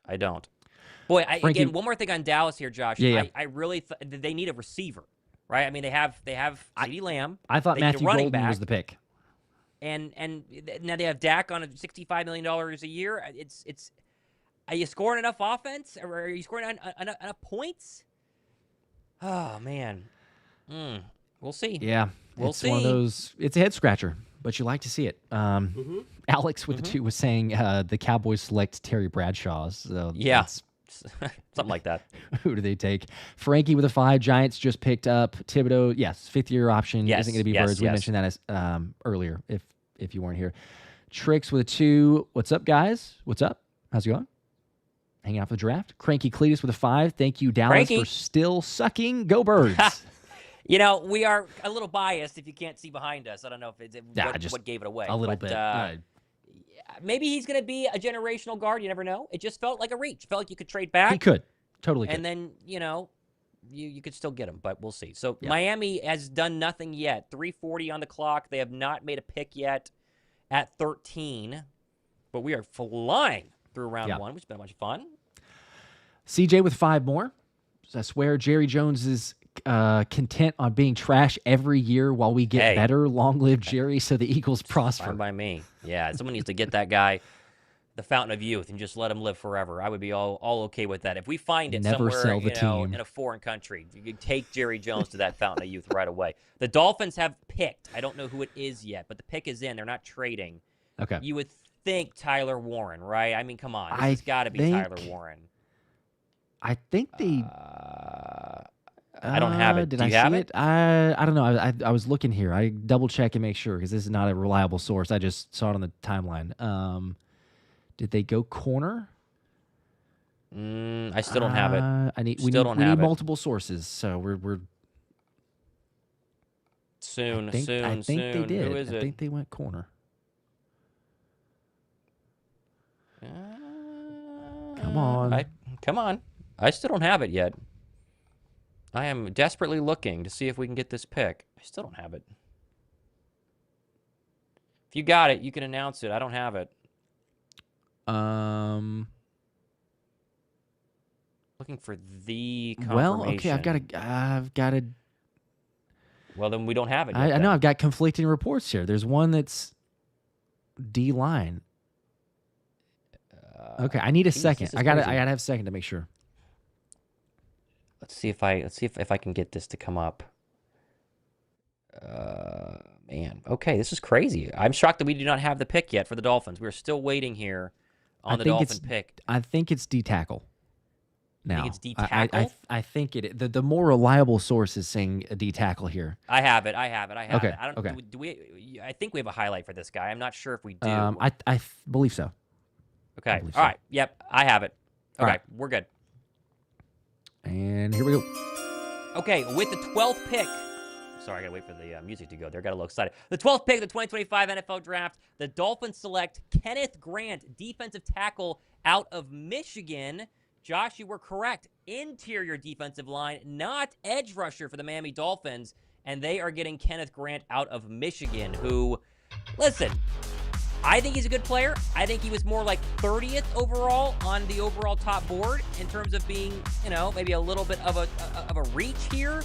Boy, again, one more thing on Dallas here, Josh. Yeah. I really they need a receiver, right? I mean, they have CeeDee Lamb. I thought Matthew Golden was the pick. And now they have Dak on $65 million a year. It's are you scoring enough offense? Or are you scoring enough points? Oh, man. We'll see. Yeah. We'll see. One of those, it's a head scratcher, but you like to see it. Alex with the two was saying the Cowboys select Terry Bradshaw. So something like that. Who do they take? Frankie with a 5. Giants just picked up Thibodeau. Yes, 5th-year option. Yes, Isn't going to be Birds. We mentioned that earlier if you weren't here. Tricks with a 2. What's up, guys? What's up? How's it going? Hanging out for the draft. Cranky Cletus with a 5. Thank you, Dallas, for still sucking. Go Birds. We are a little biased if you can't see behind us. I don't know if what gave it away. A little bit. Maybe he's going to be a generational guard. You never know. It just felt like a reach. It felt like you could trade back. He could. Totally could. And then, you could still get him, but we'll see. So Miami has done nothing yet. 3:40 on the clock. They have not made a pick yet at 13. But we are flying through round 1, which has been a bunch of fun. CJ with 5 more. I swear Jerry Jones is content on being trash every year while we get better. Long live Jerry, so the Eagles prosper. Fine by me. Yeah, someone needs to get that guy the fountain of youth and just let him live forever. I would be all okay with that. If we find it somewhere in a foreign country, you could take Jerry Jones to that fountain of youth right away. The Dolphins have picked. I don't know who it is yet, but the pick is in. They're not trading. Okay. You would think Tyler Warren, right? I mean, come on. This has got to be Tyler Warren. I think they... I don't have it. Did Do you I have see it? I don't know. I was looking here. I double check and make sure because this is not a reliable source. I just saw it on the timeline. Did they go corner? I still don't have it. We need multiple sources, so we're soon. I think they did. Who is it? I think they went corner. Come on. Come on. I still don't have it yet. I am desperately looking to see if we can get this pick. I still don't have it. If you got it, you can announce it. I don't have it. Looking for the confirmation. Well, okay, I've got to. Well, then we don't have it yet. I know I've got conflicting reports here. There's one that's D-line. Okay, I need a second. I gotta have a second to make sure. Let's see if I can get this to come up. Man, okay, this is crazy. I'm shocked that we do not have the pick yet for the Dolphins. We're still waiting here on the Dolphin pick. I think it's D-tackle. Now, I think it's D-tackle? I think it. The more reliable source is saying a D-tackle here. I have it. Okay. Okay. Do we? I think we have a highlight for this guy. I'm not sure if we do. I believe so. Okay. All right. Yep. I have it. Okay. Right. We're good. And here we go. Okay. With the 12th pick. Sorry, I got to wait for the music to go there. Got a little excited. The 12th pick of the 2025 NFL Draft. The Dolphins select Kenneth Grant, defensive tackle out of Michigan. Josh, you were correct. Interior defensive line, not edge rusher for the Miami Dolphins. And they are getting Kenneth Grant out of Michigan, who, listen, I think he's a good player. I think he was more like 30th overall on the overall top board in terms of being, maybe a little bit of a reach here.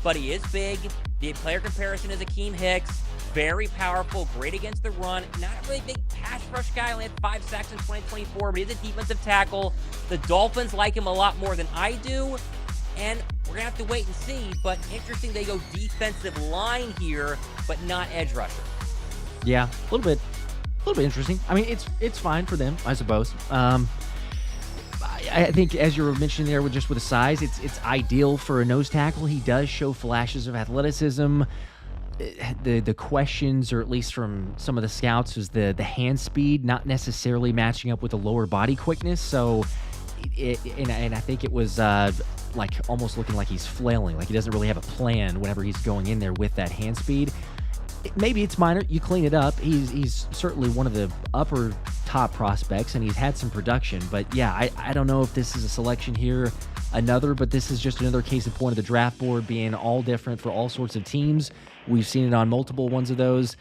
But he is big. The player comparison is Akeem Hicks. Very powerful, great against the run. Not a really big pass rush guy. Only had 5 sacks in 2024, but he's a defensive tackle. The Dolphins like him a lot more than I do. And we're going to have to wait and see. But interesting they go defensive line here, but not edge rusher. Yeah, a little bit interesting. I mean, it's fine for them, I suppose. I think, as you were mentioning there, with the size, it's ideal for a nose tackle. He does show flashes of athleticism. the questions, or at least from some of the scouts, was the hand speed not necessarily matching up with the lower body quickness. So, and I think it was like almost looking like he's flailing, like he doesn't really have a plan whenever he's going in there with that hand speed. Maybe it's minor. You clean it up. He's certainly one of the upper top prospects, and he's had some production. But yeah, I don't know if this is a selection here, but this is just another case in point of the draft board being all different for all sorts of teams. We've seen it on multiple ones of those.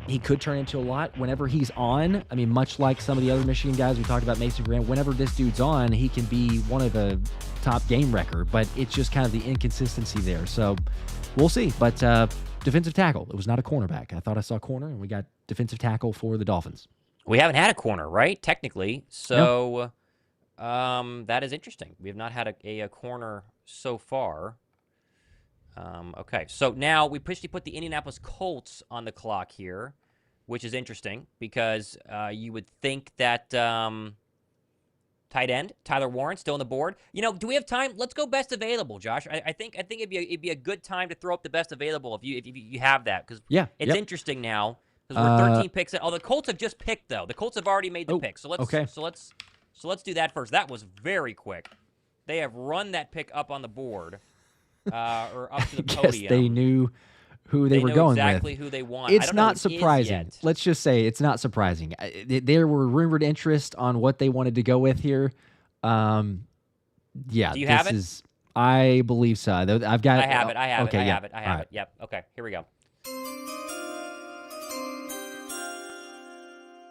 He could turn into a lot whenever he's on. I mean, much like some of the other Michigan guys we talked about, Mason Graham, whenever this dude's on, he can be one of the top game wrecker, but it's just kind of the inconsistency there. So we'll see. But defensive tackle, it was not a cornerback. I thought I saw corner, and we got defensive tackle for the Dolphins. We haven't had a corner, right? Technically. So that is interesting. We have not had a corner so far. Okay, so now we officially put the Indianapolis Colts on the clock here, which is interesting because you would think that tight end Tyler Warren still on the board. You know, do we have time? Let's go best available, Josh. I think it'd be a good time to throw up the best available if you have that, because it's interesting now because we're 13 picks. The Colts have just picked though. The Colts have already made the pick. So let's do that first. That was very quick. They have run that pick up on the board. Or up to the podium. Yes, they knew who they were going with. Exactly who they want. It's not surprising. Let's just say it's not surprising. There were rumored interest on what they wanted to go with here. Yeah, do you have it? I believe so. I've got. I have it. I have okay, it. I have it. Yep. Okay. Here we go.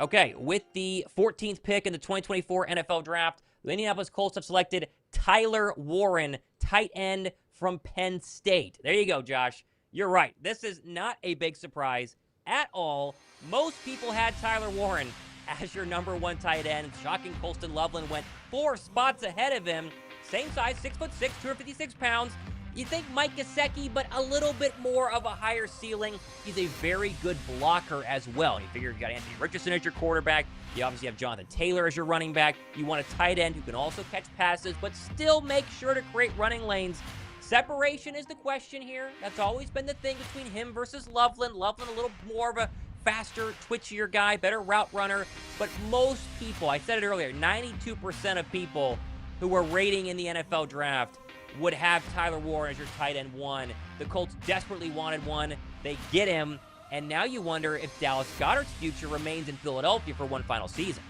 Okay, with the 14th pick in the 2024 NFL Draft, the Indianapolis Colts have selected Tyler Warren, tight end from Penn State. There you go, Josh. You're right. This is not a big surprise at all. Most people had Tyler Warren as your number one tight end. Shocking, Colston Loveland went 4 spots ahead of him. Same size, 6'6", 256 pounds. You think Mike Gesicki, but a little bit more of a higher ceiling. He's a very good blocker as well. You figure you got Anthony Richardson as your quarterback. You obviously have Jonathan Taylor as your running back. You want a tight end who can also catch passes, but still make sure to create running lanes. Separation is the question here. That's always been the thing between him versus Loveland. Loveland a little more of a faster, twitchier guy, better route runner. But most people, I said it earlier, 92% of people who were rating in the NFL draft would have Tyler Warren as your tight end one. The Colts desperately wanted one. They get him. And now you wonder if Dallas Goedert's future remains in Philadelphia for one final season.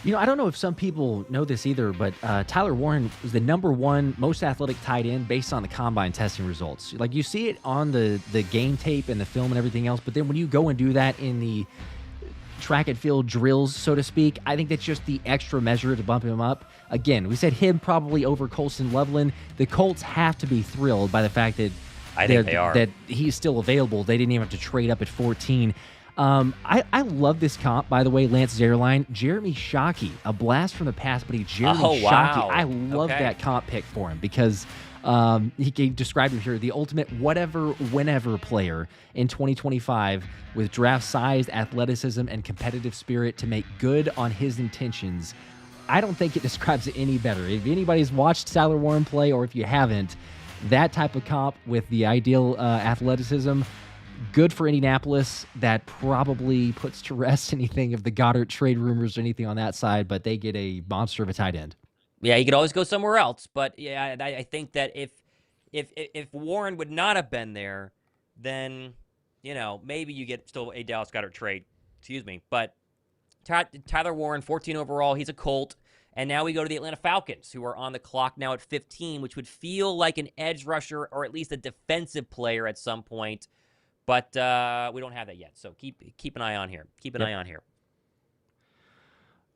You know, I don't know if some people know this either, but Tyler Warren was the number one most athletic tight end based on the combine testing results. Like, you see it on the game tape and the film and everything else, but then when you go and do that in the track and field drills, so to speak, I think that's just the extra measure to bump him up. Again, we said him probably over Colston Loveland. The Colts have to be thrilled by the fact that that he's still available. They didn't even have to trade up at 14. I love this comp, by the way, Lance Zierlein. Jeremy Shockey, a blast from the past, but Shockey. I love that comp pick for him because he described him here, the ultimate whatever, whenever player in 2025 with draft-sized athleticism and competitive spirit to make good on his intentions. I don't think it describes it any better. If anybody's watched Tyler Warren play, or if you haven't, that type of comp with the ideal athleticism, good for Indianapolis. That probably puts to rest anything of the Goddard trade rumors or anything on that side, but they get a monster of a tight end. Yeah, he could always go somewhere else, but yeah, I think that if Warren would not have been there, then, you know, maybe you get still a Dallas Goedert trade. Excuse me, but Tyler Warren, 14 overall, he's a Colt. And now we go to the Atlanta Falcons, who are on the clock now at 15, which would feel like an edge rusher or at least a defensive player at some point. But we don't have that yet, so keep an eye on here. Keep an eye on here.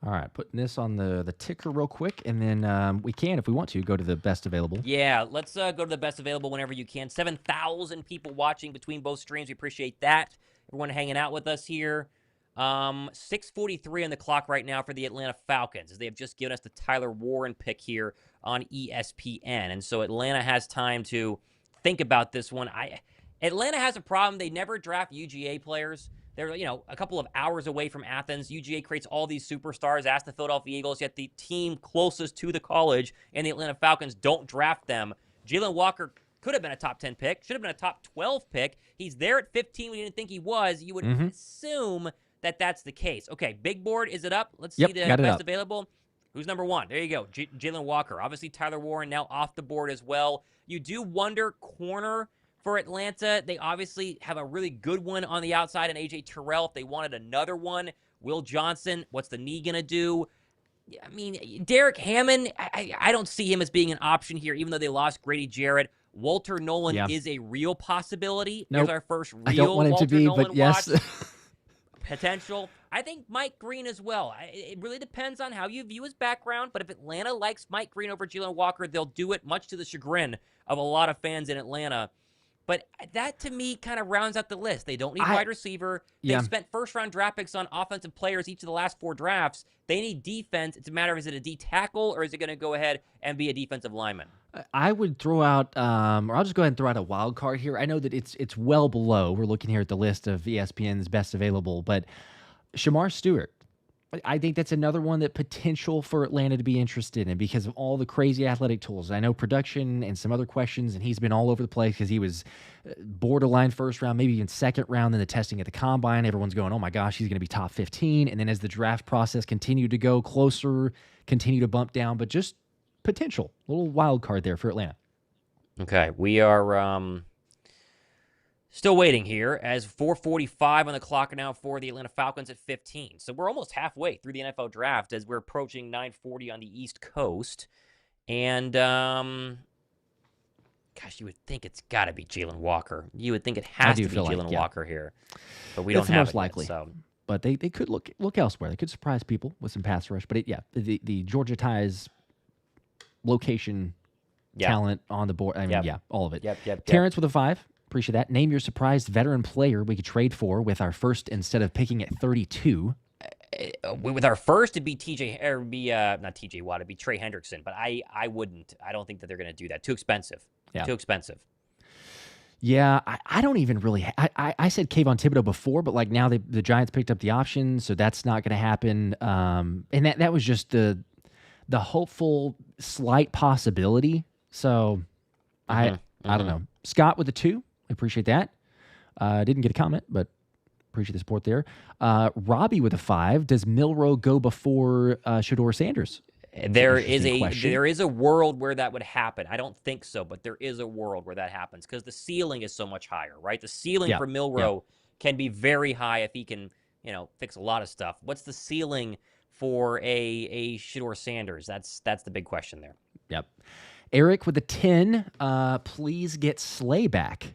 All right, putting this on the ticker real quick, and then we can, if we want to, go to the best available. Yeah, let's go to the best available whenever you can. 7,000 people watching between both streams. We appreciate that. Everyone hanging out with us here. 6:43 on the clock right now for the Atlanta Falcons, as they have just given us the Tyler Warren pick here on ESPN. And so Atlanta has time to think about this one. Atlanta has a problem. They never draft UGA players. They're, you know, a couple of hours away from Athens. UGA creates all these superstars. Ask the Philadelphia Eagles, yet the team closest to the college and the Atlanta Falcons don't draft them. Jalen Walker Could have been a top 10 pick. Should have been a top 12 pick. He's there at 15. We didn't think he was. You would assume that that's the case. Okay, big board. Is it up? Let's see the best available. Who's number one? There you go. Jalen Walker. Obviously, Tyler Warren now off the board as well. You do wonder corner for Atlanta. They obviously have a really good one on the outside in A.J. Terrell. If they wanted another one, Will Johnson, what's the knee going to do? I mean, Derek Hammond, I don't see him as being an option here, even though they lost Grady Jarrett. Walter Nolan is a real possibility. There's our first real I don't want him Walter to be, Nolan but yes. Potential. I think Mike Green as well. It really depends on how you view his background, but if Atlanta likes Mike Green over Jalen Walker, they'll do it, much to the chagrin of a lot of fans in Atlanta. But that, to me, kind of rounds out the list. They don't need wide receiver. They've spent first-round draft picks on offensive players each of the last 4 drafts. They need defense. It's a matter of, is it a D tackle, or is it going to go ahead and be a defensive lineman? I would throw out, or I'll just go ahead and throw out a wild card here. I know that it's well below. We're looking here at the list of ESPN's best available, but Shamar Stewart, I think that's another one that potential for Atlanta to be interested in because of all the crazy athletic tools. I know production and some other questions, and he's been all over the place because he was borderline first round, maybe even second round in the testing at the combine. Everyone's going, oh my gosh, he's going to be top 15. And then as the draft process continued to go closer, continue to bump down, but just potential, little wild card there for Atlanta. Okay, we are still waiting here as 4:45 on the clock now for the Atlanta Falcons at 15. So we're almost halfway through the NFL draft as we're approaching 9:40 on the East Coast. And, gosh, you would think it's got to be Jalen Walker. You would think it has to be Jalen Walker here. But we don't have it likely. Yet, so. But they could look elsewhere. They could surprise people with some pass rush. But, the Georgia ties location talent on the board. I mean, all of it. Yep. Terrence with a 5. Appreciate that. Name your surprised veteran player we could trade for with our first instead of picking at 32. With our first, it'd be not TJ Watt, it'd be Trey Hendrickson, but I wouldn't. I don't think that they're going to do that. Too expensive. Yeah. Too expensive. Yeah, I don't even really. I said Kayvon Thibodeau before, but like now the Giants picked up the option, so that's not going to happen. And that was just the hopeful slight possibility. So I don't know. Scott with a 2. I appreciate that. Didn't get a comment, but appreciate the support there. Robbie with a 5. Does Milroe go before Shedeur Sanders? There is a world where that would happen. I don't think so, but there is a world where that happens because the ceiling is so much higher, right? The ceiling for Milroe can be very high if he can, fix a lot of stuff. What's the ceiling for a Shedeur Sanders? That's the big question there. Yep. Eric with a 10. Please get Slay back.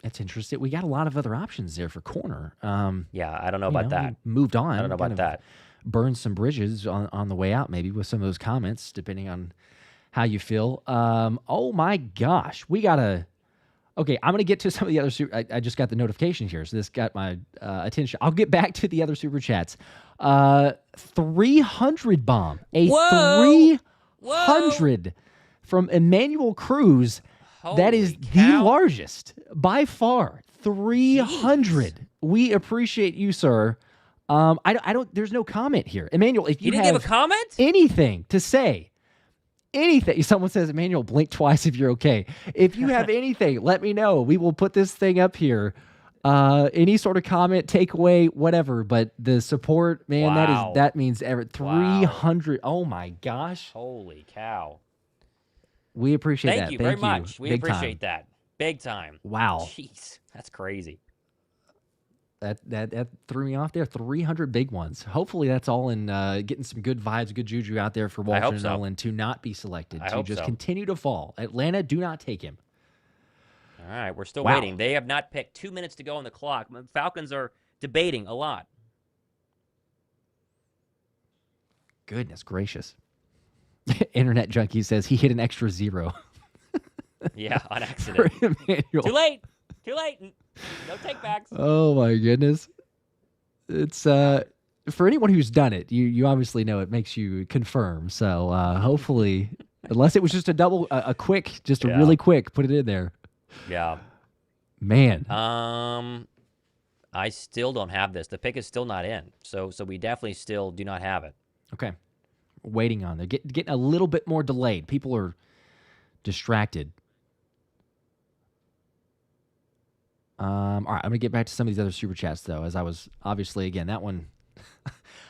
That's interesting. We got a lot of other options there for corner. I don't know about that. Moved on. I don't know about that. Burned some bridges on the way out, maybe with some of those comments, depending on how you feel. Oh my gosh, we gotta. Okay, I'm gonna get to some of the other. I just got the notification here, so this got my attention. I'll get back to the other super chats. 300 bomb. A 300 from Emmanuel Cruz. That is the largest by far. 300. Jeez. We appreciate you, sir. I don't. There's no comment here, Emmanuel. If you didn't give a comment, anything to say, anything. Someone says, Emmanuel, blink twice if you're okay. If you have anything, let me know. We will put this thing up here. Any sort of comment, takeaway, whatever. But the support, man, that means 300. Wow. Oh my gosh! Holy cow! We appreciate that. Thank you very much. We appreciate that. Big time. Wow. Jeez, that's crazy. That threw me off there. 300 big ones. Hopefully that's all in getting some good vibes, good juju out there for Walter Nolan to not be selected, to just continue to fall. Atlanta, do not take him. All right, we're still waiting. They have not picked. 2 minutes to go on the clock. Falcons are debating a lot. Goodness gracious. Internet Junkie says he hit an extra 0. Yeah, on accident. Too late. No takebacks. Oh my goodness. It's for anyone who's done it, you obviously know it makes you confirm. So hopefully, unless it was just a quick, just a really quick, put it in there. Yeah. Man. I still don't have this. The pick is still not in. So we definitely still do not have it. Okay. Waiting on. They're getting a little bit more delayed. People are distracted. All right, I'm gonna get back to some of these other super chats though, as I was obviously again that one.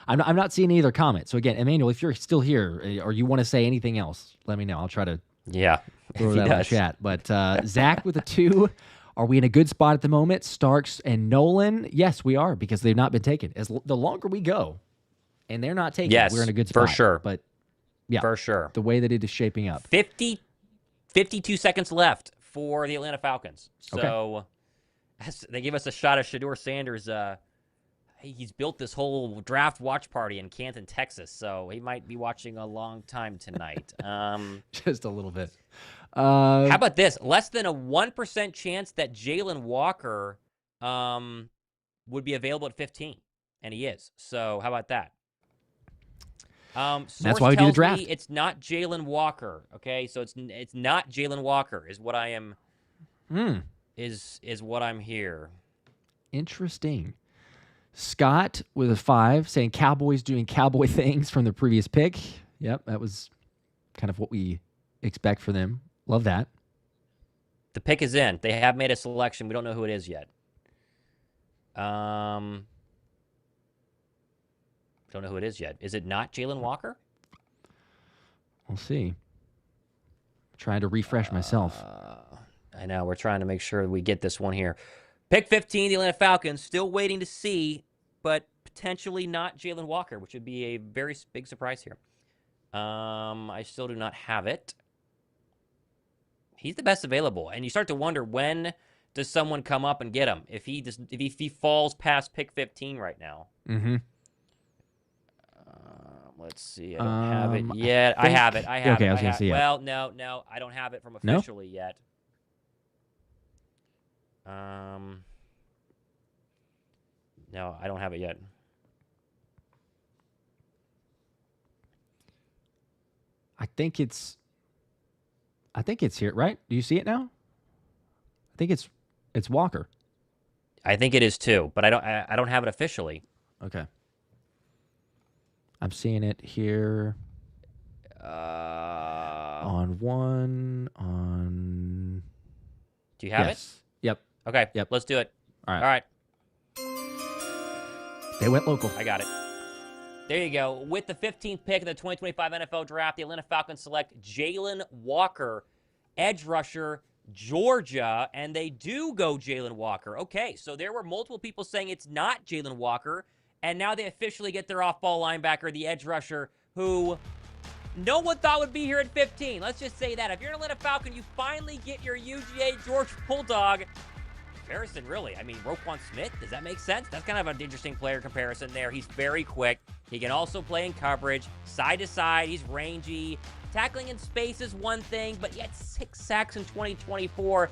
I'm not seeing either comment. So again, Emmanuel, if you're still here or you want to say anything else, let me know. I'll try to throw that in the chat. But Zach with a 2. Are we in a good spot at the moment? Starks and Nolan? Yes, we are, because they've not been taken. The longer we go, and they're not taken, we're in a good spot. For sure. But yeah, for sure. The way that it is shaping up. 52 seconds left for the Atlanta Falcons. So they give us a shot of Shedeur Sanders. He's built this whole draft watch party in Canton, Texas, so he might be watching a long time tonight. Just a little bit. How about this? Less than a 1% chance that Jalen Walker would be available at 15, and he is. So how about that? That's why we do the draft. It's not Jalen Walker. Okay, so it's not Jalen Walker is what I am. Is what I'm here. Interesting. Scott with a 5 saying Cowboys doing cowboy things from the previous pick. Yep, that was kind of what we expect for them. Love that. The pick is in. They have made a selection. We don't know who it is yet. Don't know who it is yet. Is it not Jalen Walker? We'll see. Trying to refresh myself. I know. We're trying to make sure we get this one here. Pick 15, the Atlanta Falcons. Still waiting to see, but potentially not Jalen Walker, which would be a very big surprise here. I still do not have it. He's the best available, and you start to wonder, when does someone come up and get him? If he falls past pick 15 right now. Let's see. I don't have it yet. I have it. Okay, I was going to see it. Well, no, I don't have it from officially yet. No, I don't have it yet. I think it's here, right? Do you see it now? I think it's Walker. I think it is too, but I don't have it officially. Okay. I'm seeing it here. Do you have it? Yep. Okay. Yep. Let's do it. All right. They went local. I got it. There you go. With the 15th pick of the 2025 NFL Draft, the Atlanta Falcons select Jalen Walker, edge rusher, Georgia, and they do go Jalen Walker. Okay, so there were multiple people saying it's not Jalen Walker, and now they officially get their off-ball linebacker, the edge rusher, who no one thought would be here at 15. Let's just say that. If you're an Atlanta Falcon, you finally get your UGA George Bulldog. Comparison, really. I mean, Roquan Smith, does that make sense? That's kind of an interesting player comparison there. He's very quick. He can also play in coverage, side to side. He's rangy. Tackling in space is one thing, but yet 6 sacks in 2024.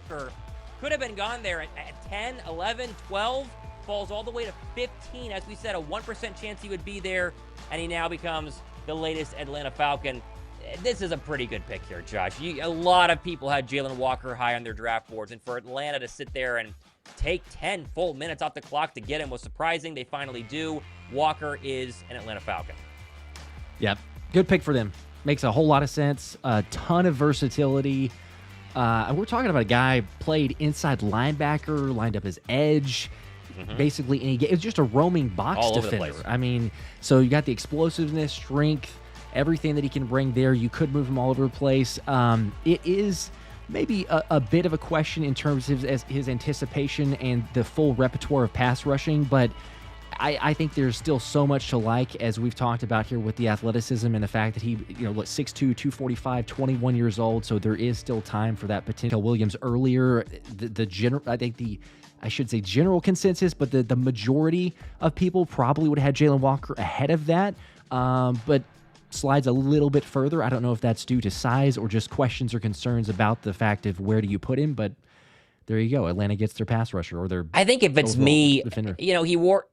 Could have been gone there at 10, 11, 12. Falls all the way to 15. As we said, a 1% chance he would be there, and he now becomes the latest Atlanta Falcon. This is a pretty good pick here, Josh. A lot of people had Jalen Walker high on their draft boards, and for Atlanta to sit there and take 10 full minutes off the clock to get him was surprising. They finally do. Walker is an Atlanta Falcon. Yep. Good pick for them. Makes a whole lot of sense. A ton of versatility. And we're talking about a guy played inside linebacker, lined up as edge. Basically, any game. It was just a roaming box all defender. Over the place. I mean, so you got the explosiveness, strength, everything that he can bring there. You could move him all over the place. It is maybe a bit of a question in terms of his anticipation and the full repertoire of pass rushing, but I think there's still so much to like, as we've talked about here, with the athleticism and the fact that he, 6'2", 245, 21 years old. So there is still time for that potential. Williams earlier, I should say general consensus, but the majority of people probably would have had Jalen Walker ahead of that. But slides a little bit further. I don't know if that's due to size or just questions or concerns about the fact of where do you put him, but there you go. Atlanta gets their pass rusher or their. I think if it's me, defender. He wore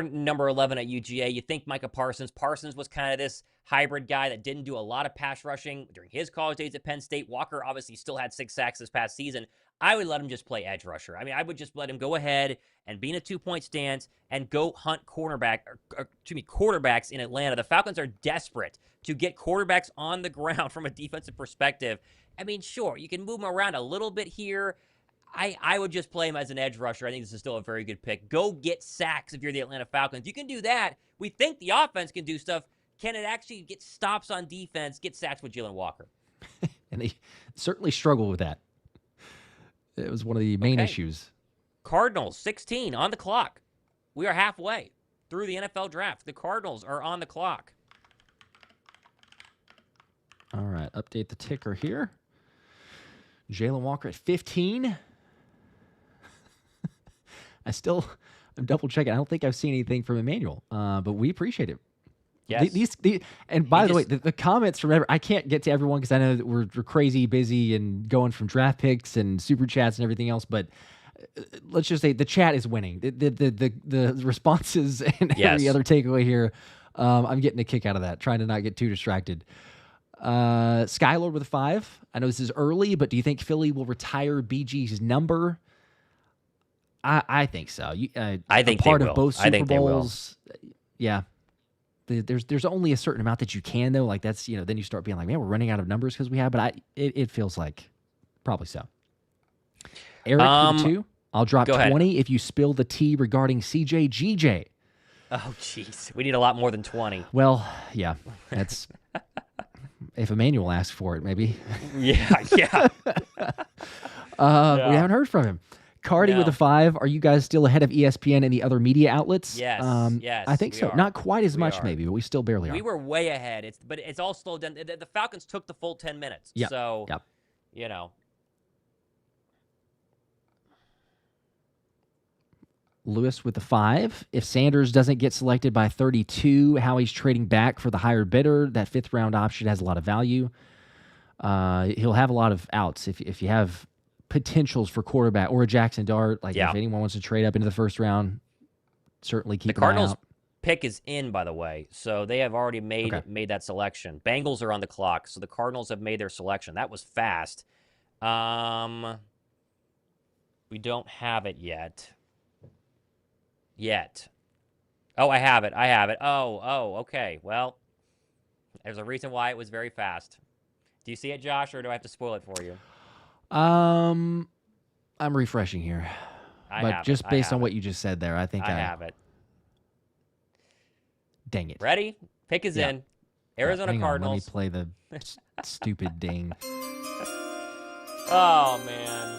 number 11 at UGA. You think Micah Parsons. Parsons was kind of this hybrid guy that didn't do a lot of pass rushing during his college days at Penn State. Walker obviously still had 6 sacks this past season. I would let him just play edge rusher. I mean, I would just let him go ahead and be in a 2-point stance and go hunt quarterbacks in Atlanta. The Falcons are desperate to get quarterbacks on the ground from a defensive perspective. I mean, sure, you can move them around a little bit here. I would just play him as an edge rusher. I think this is still a very good pick. Go get sacks if you're the Atlanta Falcons. You can do that. We think the offense can do stuff. Can it actually get stops on defense, get sacks with Jalen Walker? And they certainly struggle with that. It was one of the main issues. Cardinals, 16 on the clock. We are halfway through the NFL draft. The Cardinals are on the clock. All right, update the ticker here. Jalen Walker at 15. I'm double checking. I don't think I've seen anything from Emmanuel, but we appreciate it. Yes. And by the way, the comments from I can't get to everyone because I know that we're crazy busy and going from draft picks and super chats and everything else. But let's just say the chat is winning. The responses and every other takeaway here, I'm getting a kick out of that. Trying to not get too distracted. Skylord with a 5. I know this is early, but do you think Philly will retire BG's number? I think so. I think part they of both will. Super Bowls. Yeah. There's only a certain amount that you can though. Like that's then you start being like, man, we're running out of numbers because we have. But it feels like probably so. Eric with 2. I'll drop 20 if you spill the tea regarding CJ GJ. Oh jeez, we need a lot more than 20. Well, yeah, that's if Emmanuel asks for it, maybe. Yeah. We haven't heard from him. Cardi with a 5. Are you guys still ahead of ESPN and the other media outlets? Yes. I think so. Are. Not quite as much, maybe, but we still barely are. We were way ahead. But it's all slowed down. The Falcons took the full 10 minutes. Yep. So, Lewis with the 5. If Sanders doesn't get selected by 32, Howie's trading back for the higher bidder. That 5th round option has a lot of value. He'll have a lot of outs if you have potentials for quarterback or a Jackson Dart. Like if anyone wants to trade up into the 1st round, certainly keep the an eye Cardinals out. Pick is in, by the way, so they have already made that selection. Bengals are on the clock, so the Cardinals have made their selection. That was fast. We don't have it yet. Oh, I have it. Oh, okay. Well, there's a reason why it was very fast. Do you see it, Josh, or do I have to spoil it for you? I'm refreshing here. But just based on what you just said there, I think I have it. Dang it. Ready? Pick is in. Arizona Cardinals. Let me play the stupid ding. Oh, man.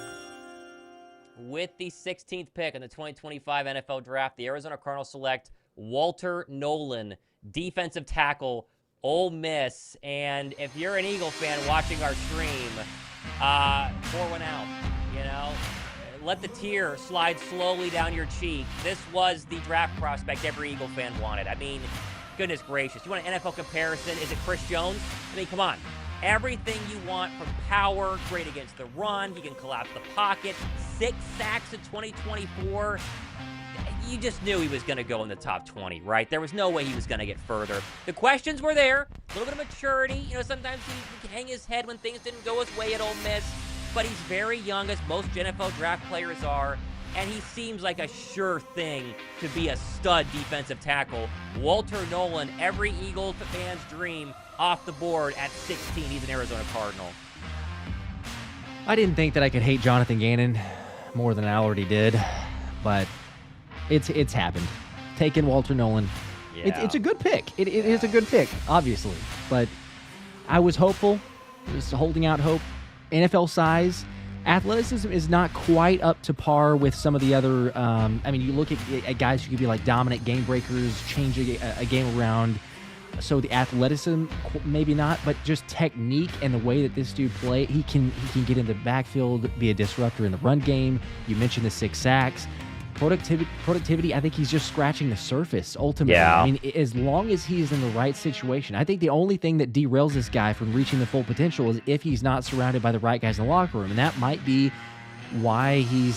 With the 16th pick in the 2025 NFL Draft, the Arizona Cardinals select Walter Nolan, defensive tackle, Ole Miss. And if you're an Eagle fan watching our stream, pour one out, let the tear slide slowly down your cheek. This was the draft prospect every Eagle fan wanted. I mean, goodness gracious. You want an NFL comparison? Is it Chris Jones? I mean, come on. Everything you want from power, great against the run. He can collapse the pocket. 6 sacks in 2024. You just knew he was going to go in the top 20, right? There was no way he was going to get further. The questions were there. A little bit of maturity. Sometimes he can hang his head when things didn't go his way at Ole Miss. But he's very young, as most NFL draft players are. And he seems like a sure thing to be a stud defensive tackle. Walter Nolan, every Eagles fan's dream, off the board at 16. He's an Arizona Cardinal. I didn't think that I could hate Jonathan Gannon more than I already did, but it's happened. Taking Walter Nolan. Yeah. It's a good pick. It is a good pick, obviously. But I was hopeful. Just holding out hope. NFL size. Athleticism is not quite up to par with some of the other. You look at guys who could be like dominant game breakers, change a game around. So the athleticism, maybe not, but just technique and the way that this dude play, he can get in the backfield, be a disruptor in the run game. You mentioned the 6 sacks. Productivity, I think he's just scratching the surface, ultimately. Yeah. I mean, as long as he's in the right situation. I think the only thing that derails this guy from reaching the full potential is if he's not surrounded by the right guys in the locker room. And that might be why he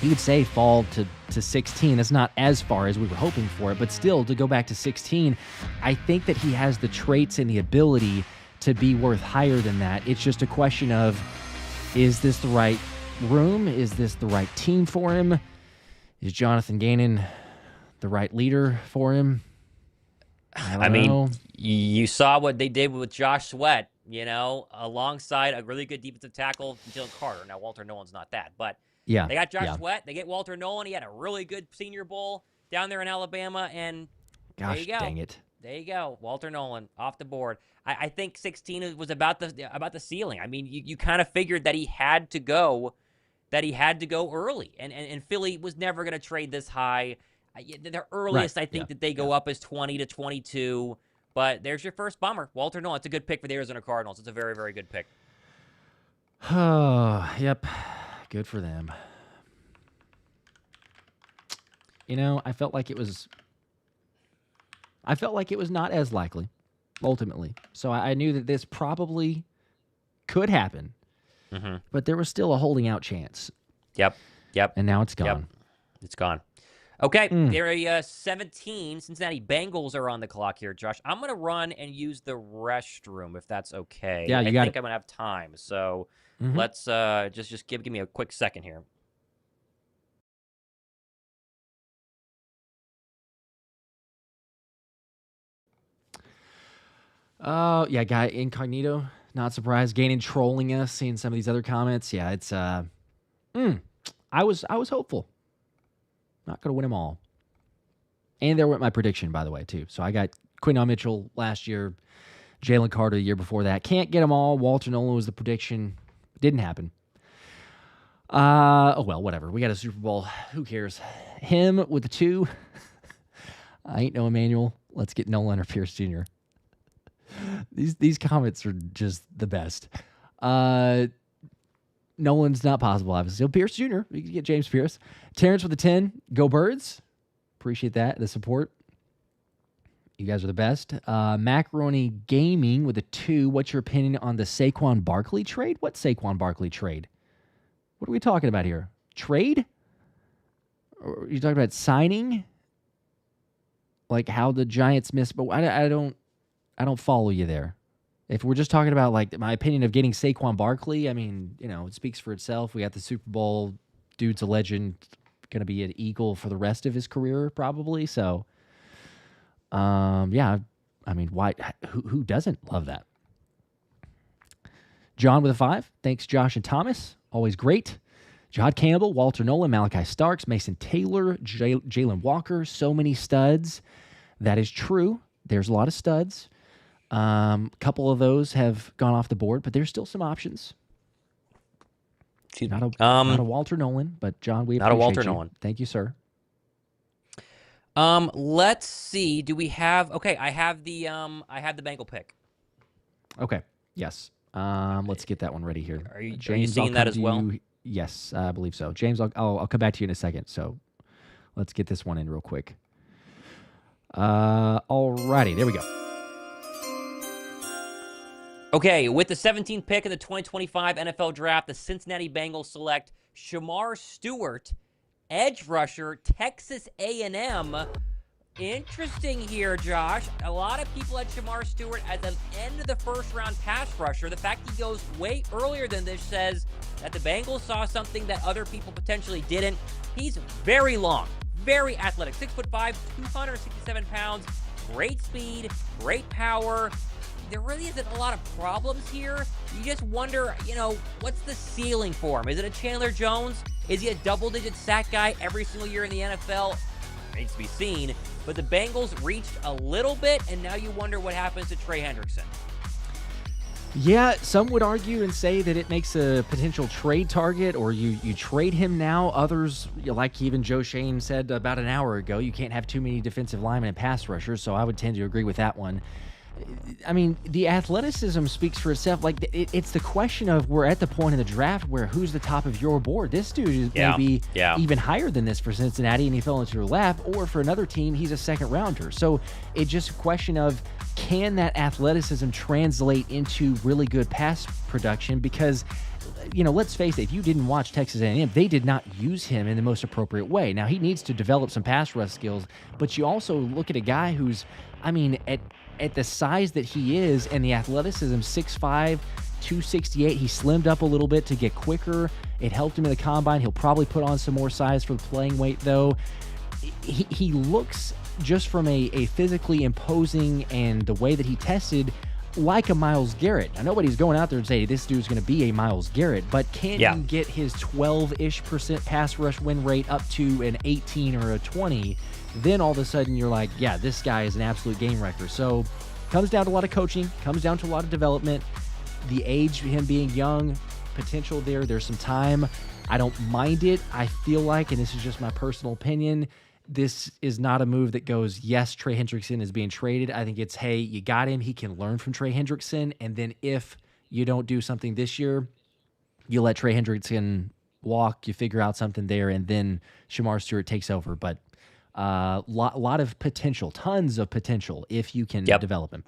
would say fall to 16. That's not as far as we were hoping for it, but still, to go back to 16, I think that he has the traits and the ability to be worth higher than that. It's just a question of, is this the right room? Is this the right team for him? Is Jonathan Gannon the right leader for him? I mean, you saw what they did with Josh Sweat, alongside a really good defensive tackle, Jalen Carter. Now, Walter Nolan's not that, but Yeah. they got Josh Sweat. They get Walter Nolan. He had a really good Senior Bowl down there in Alabama, and Gosh, there you go. dang it. There you go. Walter Nolan off the board. I think 16 was about the ceiling. I mean, you kind of figured that he had to go early, and Philly was never going to trade this high. The earliest I think that they go up is 20 to 22. But there's your first bummer. Walter Nolan. It's a good pick for the Arizona Cardinals. It's a very, very good pick. Oh, yep. Good for them. I felt like it was not as likely, ultimately. So I knew that this probably could happen. Mm-hmm. But there was still a holding out chance. Yep. And now it's gone. Yep. It's gone. Okay, there are 17 Cincinnati Bengals are on the clock here, Josh. I'm going to run and use the restroom if that's okay. Yeah, I think I'm going to have time. So let's just give me a quick second here. Oh, yeah, guy incognito. Not surprised. Gaining trolling us, seeing some of these other comments. Yeah, it's I was hopeful. Not going to win them all. And there went my prediction, by the way, too. So I got Quinton Mitchell last year, Jalen Carter the year before that. Can't get them all. Walter Nolan was the prediction. Didn't happen. Oh, well, whatever. We got a Super Bowl. Who cares? Him with the 2. I ain't no Emmanuel. Let's get Nolan or Pierce Jr. These comments are just the best. Nolan's not possible, obviously. So Pierce Jr., we can get James Pierce. Terrence with the 10. Go Birds. Appreciate that, the support. You guys are the best. Macaroni Gaming with a 2. What's your opinion on the Saquon Barkley trade? What Saquon Barkley trade? What are we talking about here? Trade? Or are you talking about signing? Like how the Giants missed, but I don't follow you there. If we're just talking about like my opinion of getting Saquon Barkley, I mean, it speaks for itself. We got the Super Bowl. Dude's a legend. Going to be an Eagle for the rest of his career, probably. So, yeah. I mean, why? Who doesn't love that? John with a 5. Thanks, Josh and Thomas. Always great. Jod Campbell, Walter Nolan, Malachi Starks, Mason Taylor, Jalen Walker. So many studs. That is true. There's a lot of studs. A couple of those have gone off the board, but there's still some options. Not a Walter Nolan, but John, we appreciate not a Walter you. Nolan. Thank you, sir. Let's see. Do we have? Okay, I have the Bengal pick. Okay. Yes. Let's get that one ready here. Are you James, seeing that as well? Yes, I believe so. James, I'll come back to you in a second. So let's get this one in real quick. Alrighty, there we go. Okay, with the 17th pick in the 2025 NFL Draft, the Cincinnati Bengals select Shamar Stewart, edge rusher, Texas A&M. Interesting here, Josh. A lot of people had Shamar Stewart as an end-of-the-first-round pass rusher. The fact he goes way earlier than this says that the Bengals saw something that other people potentially didn't. He's very long, very athletic, 6'5", 267 pounds, great speed, great power. There really isn't a lot of problems here. You just wonder, what's the ceiling for him? Is it a Chandler Jones? Is he a double-digit sack guy every single year in the NFL? Remains to be seen. But the Bengals reached a little bit, and now you wonder what happens to Trey Hendrickson. Yeah, some would argue and say that it makes a potential trade target, or you trade him now. Others, like even Joe Shane said about an hour ago, you can't have too many defensive linemen and pass rushers, so I would tend to agree with that one. I mean, the athleticism speaks for itself. Like, it's the question of we're at the point in the draft where who's the top of your board. This dude is maybe even higher than this for Cincinnati, and he fell into your lap. Or for another team, he's a second-rounder. So it's just a question of, can that athleticism translate into really good pass production? Because, let's face it, if you didn't watch Texas A&M, they did not use him in the most appropriate way. Now, he needs to develop some pass rush skills, but you also look at a guy who's, at the size that he is and the athleticism, 6'5", 268, he slimmed up a little bit to get quicker. It helped him in the combine. He'll probably put on some more size for the playing weight, though. He looks, just from a physically imposing and the way that he tested, like a Myles Garrett. Now, nobody's going out there and saying this dude's going to be a Myles Garrett, but can you get his 12-ish% pass rush win rate up to an 18 or a 20? Then all of a sudden you're like, yeah, this guy is an absolute game wrecker. So comes down to a lot of coaching, comes down to a lot of development. The age, him being young, potential there. There's some time. I don't mind it. I feel like, and this is just my personal opinion, this is not a move that goes, yes, Trey Hendrickson is being traded. I think it's, hey, you got him. He can learn from Trey Hendrickson. And then if you don't do something this year, you let Trey Hendrickson walk, you figure out something there, and then Shamar Stewart takes over. But lot of potential, tons of potential if you can develop him.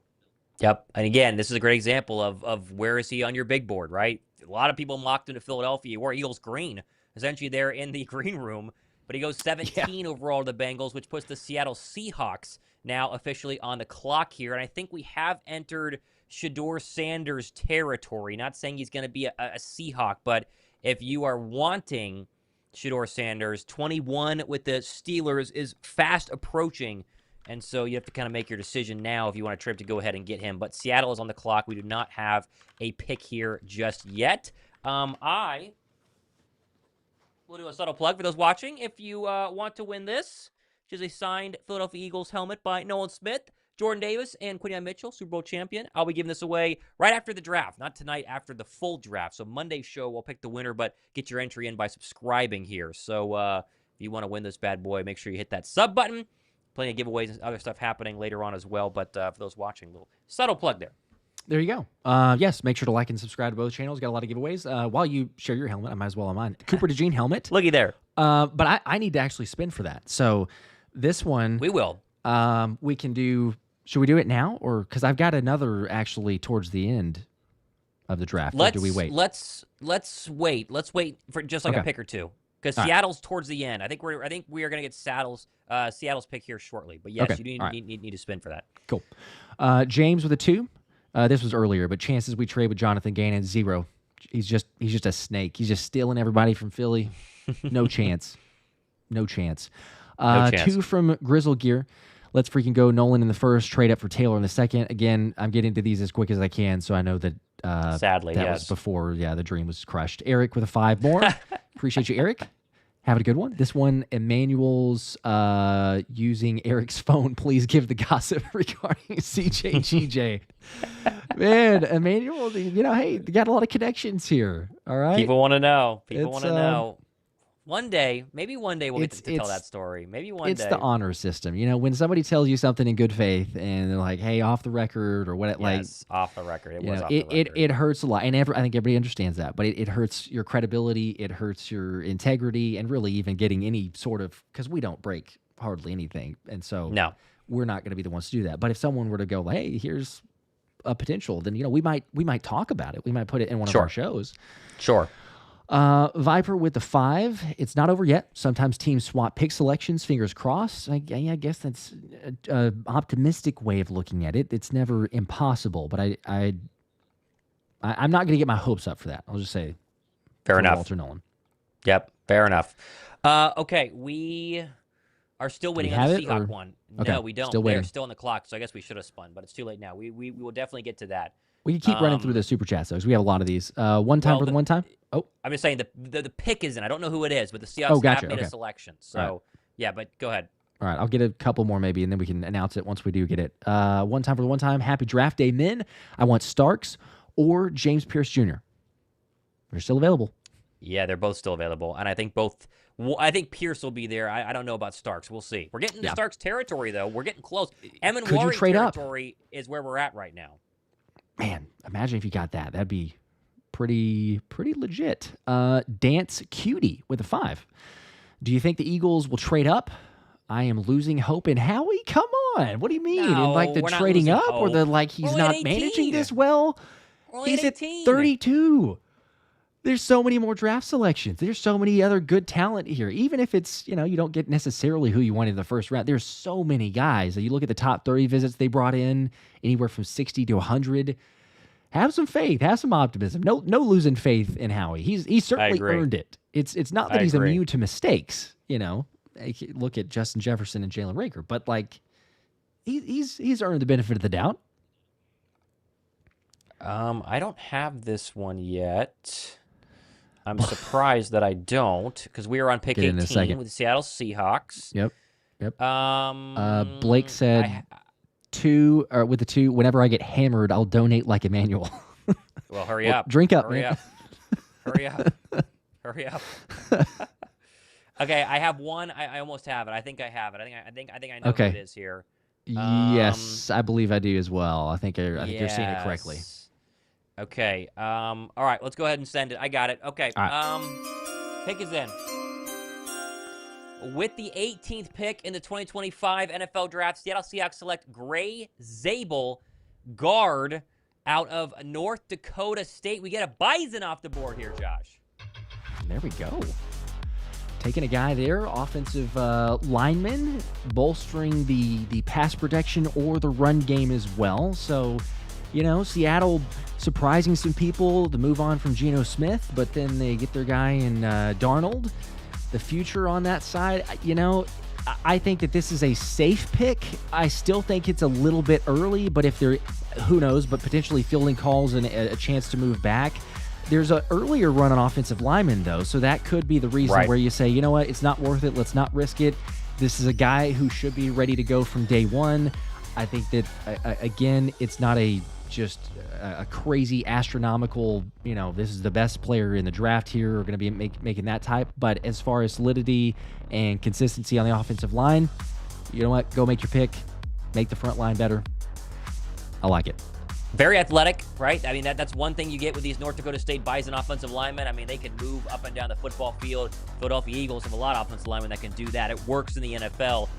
Yep. And again, this is a great example of where is he on your big board, right? A lot of people mocked him to Philadelphia. He wore Eagles green, essentially there in the green room. But he goes 17 overall to the Bengals, which puts the Seattle Seahawks now officially on the clock here. And I think we have entered Shedeur Sanders territory. Not saying he's going to be a Seahawk, but if you are wanting Shedeur Sanders, 21 with the Steelers is fast approaching. And so you have to kind of make your decision now if you want a trip to go ahead and get him. But Seattle is on the clock. We do not have a pick here just yet. I will do a subtle plug for those watching. If you want to win this, which is a signed Philadelphia Eagles helmet by Nolan Smith, Jordan Davis, and Quinyon Mitchell, Super Bowl champion. I'll be giving this away right after the draft, not tonight, after the full draft. So Monday's show, we'll pick the winner, but get your entry in by subscribing here. So if you want to win this bad boy, make sure you hit that sub button. Plenty of giveaways and other stuff happening later on as well. But for those watching, a little subtle plug there. There you go. Yes, make sure to like and subscribe to both channels. Got a lot of giveaways. While you share your helmet, I might as well on mine. Cooper DeJean helmet. Looky there. But I need to actually spin for that. So this one. We will. We can do. Should we do it now? Or because I've got another actually towards the end of the draft. Or do we wait? Let's wait. Let's wait for just like a pick or two. Because Seattle's towards the end. I think we are going to get Seattle's pick here shortly. But yes, you need to spin for that. Cool. James with a 2. This was earlier, but chances we trade with Jonathan Gannon 0. He's just a snake. He's just stealing everybody from Philly. No chance. No chance. 2 from Grizzle Gear. Let's freaking go Nolan in the first, trade up for Taylor in the second. Again, I'm getting to these as quick as I can, so I know that sadly, that was before the dream was crushed. Eric with a 5 more. Appreciate you, Eric. Having a good one. This one, Emmanuel's using Eric's phone. Please give the gossip regarding CJ GJ. Man, Emmanuel, hey, they got a lot of connections here. All right. People want to know. People want to know. Maybe one day we'll get to tell that story. Maybe one day. It's the honor system. When somebody tells you something in good faith and they're like, hey, off the record or what, off the record. It was off the record. It hurts a lot. And I think everybody understands that, but it hurts your credibility. It hurts your integrity and really even getting any sort of, because we don't break hardly anything. And so we're not going to be the ones to do that. But if someone were to go, hey, here's a potential, then, we might talk about it. We might put it in one of our shows. Sure. Viper with the 5. It's not over yet. Sometimes teams swap pick selections. Fingers crossed. I guess that's an optimistic way of looking at it. It's never impossible, but I'm not going to get my hopes up for that. I'll just say, fair enough. Walter Nolan. Yep, fair enough. Okay, we are still waiting on the Seahawk one. Okay. No, we don't. They're still on the clock, so I guess we should have spun, but it's too late now. We will definitely get to that. We can keep running through the super chats, though, because we have a lot of these. One time for the one time? Oh. I'm just saying the pick is in. I don't know who it is, but the Seahawks have made a selection. So, but go ahead. All right, I'll get a couple more maybe, and then we can announce it once we do get it. One time for the one time. Happy draft day, men. I want Starks or James Pierce Jr. They're still available. Yeah, they're both still available, and I think both. I think Pierce will be there. I don't know about Starks. We'll see. We're getting into Starks territory, though. We're getting close. Emin-Wari territory is where we're at right now. Man, imagine if you got that. That'd be pretty legit. Dance Cutie with a 5. Do you think the Eagles will trade up? I am losing hope in Howie. Come on. What do you mean? No, in the trading up hope. Or the he's not managing this well? He's at 32. There's so many more draft selections. There's so many other good talent here. Even if it's, you don't get necessarily who you wanted in the first round. There's so many guys. You look at the top 30 visits they brought in, anywhere from 60 to 100. Have some faith. Have some optimism. No losing faith in Howie. He's certainly earned it. It's not that he's immune to mistakes. Look at Justin Jefferson and Jalen Rager, but he's earned the benefit of the doubt. I don't have this one yet. I'm surprised that I don't, because we are on pick 18 with the Seattle Seahawks. Yep. Blake said with the 2, whenever I get hammered, I'll donate like Emmanuel. Well, hurry up. Drink up, hurry man. Up. Hurry up. Hurry up. Okay, I have one. I almost have it. I think I have it. I think I know who it is here. Yes, I believe I do as well. I think you're seeing it correctly. Okay. All right, let's go ahead and send it. I got it. Okay. Pick is in. With the 18th pick in the 2025 NFL Draft, Seattle Seahawks select Gray Zabel, guard out of North Dakota State. We get a Bison off the board here, Josh. There we go. Taking a guy there, offensive lineman, bolstering the pass protection or the run game as well. So, Seattle surprising some people to move on from Geno Smith, but then they get their guy in Darnold. The future on that side, I think that this is a safe pick. I still think it's a little bit early, but if they're, who knows, but potentially fielding calls and a chance to move back. There's an earlier run on offensive linemen, though, so that could be the reason where you say, you know what, it's not worth it, let's not risk it. This is a guy who should be ready to go from day one. I think that, again, it's not just a crazy astronomical, this is the best player in the draft here, or going to be making that type. But as far as solidity and consistency on the offensive line, you know what, go make your pick, make the front line better. I like it. Very athletic, right? I mean, that's one thing you get with these North Dakota State Bison offensive linemen. I mean, they can move up and down the football field. Philadelphia Eagles have a lot of offensive linemen that can do that. It works in the NFL.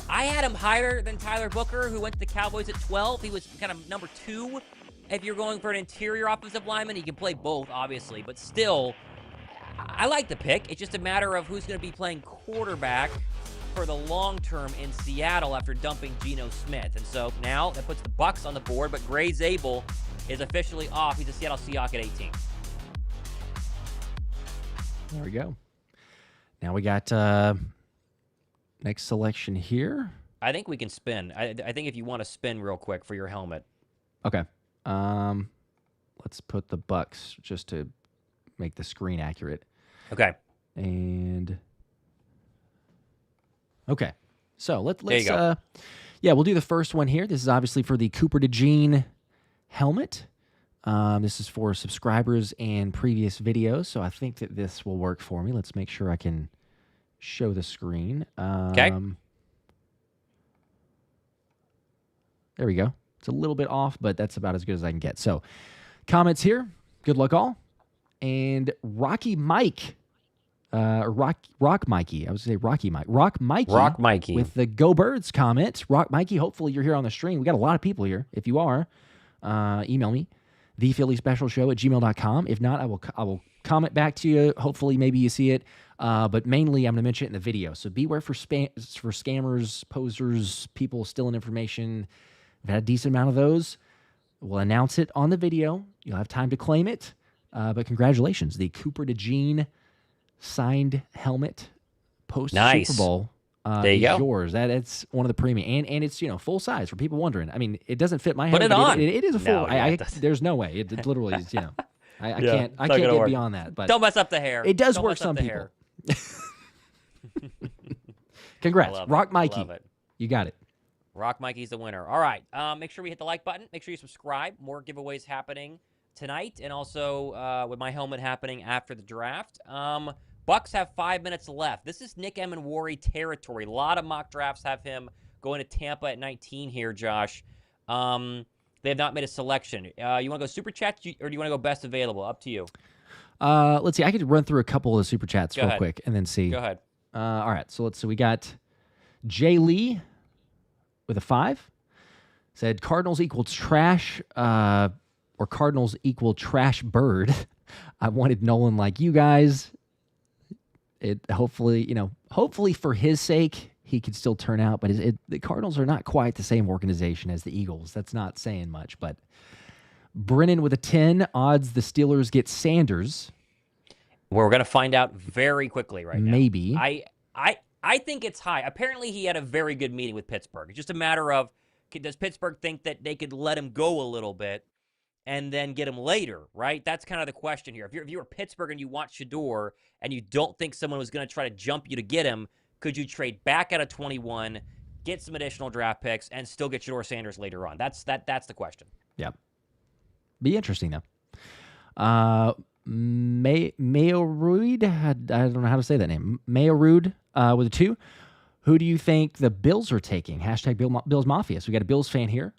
I had him higher than Tyler Booker, who went to the Cowboys at 12. He was kind of number 2. If you're going for an interior offensive lineman, he can play both, obviously. But still, I like the pick. It's just a matter of who's going to be playing quarterback for the long term in Seattle after dumping Geno Smith. And so now that puts the Bucs on the board, but Gray Zabel is officially off. He's a Seattle Seahawk at 18. There we go. Now we got next selection here. I think we can spin. I think if you want to spin real quick for your helmet. Okay. Let's put the Bucs just to make the screen accurate. Okay. And okay. So let's there you go. We'll do the first one here. This is obviously for the Cooper DeJean helmet. This is for subscribers and previous videos, so I think that this will work for me. Let's make sure I can show the screen. Okay. There we go. It's a little bit off, but that's about as good as I can get. So, comments here. Good luck all. And Rocky Mike, Rock Mikey. I was going to say Rocky Mike. Rock Mikey. With the Go Birds comment. Rock Mikey, hopefully you're here on the stream. We got a lot of people here. If you are, email me, thephillyspecialshow@gmail.com. If not, I will comment back to you. Hopefully, maybe you see it. But mainly, I'm going to mention it in the video. So beware for scammers, posers, people stealing information. I've had a decent amount of those. We'll announce it on the video. You'll have time to claim it. But congratulations, the Cooper DeJean signed helmet post Super Bowl. There you go. Yours. That's one of the premium, and it's full size for people wondering. I mean, it doesn't fit my head. Put it on. It is a full. No, there's no way. It literally is. I Yeah, can't get work. beyond that. But don't mess up the hair. It does Don't work mess up some the people. hair. Congrats, Rock I Mikey. love it. You got it. Rock Mikey's the winner. All right. Make sure we hit the like button. Make sure you subscribe. More giveaways happening tonight, and also with my helmet happening after the draft. Bucks have 5 minutes left. This is Nick Emenwari territory. A lot of mock drafts have him going to Tampa at 19 here, Josh. They have not made a selection. You want to go super chat, or do you want to go best available? Up to you. Let's see. I could run through a couple of the super chats real quick and then see. Go ahead. All right. So let's see. We got Jay Lee with a 5. Said Cardinals equals trash, or Cardinals equal trash bird. I wanted Nolan like you guys. Hopefully for his sake, he could still turn out. But the Cardinals are not quite the same organization as the Eagles. That's not saying much. But Brennan with a 10, odds the Steelers get Sanders. We're going to find out very quickly right now. Maybe. I think it's high. Apparently, he had a very good meeting with Pittsburgh. It's just a matter of, does Pittsburgh think that they could let him go a little bit and then get him later, right? That's kind of the question here. If you're Pittsburgh and you want Shedeur and you don't think someone was going to try to jump you to get him, could you trade back out of 21, get some additional draft picks, and still get Shedeur Sanders later on? That's the question. Yeah. Be interesting, though. Mayo Rude, I don't know how to say that name. Mayo Rude with a 2. Who do you think the Bills are taking? Hashtag Bills Mafia. So we got a Bills fan here.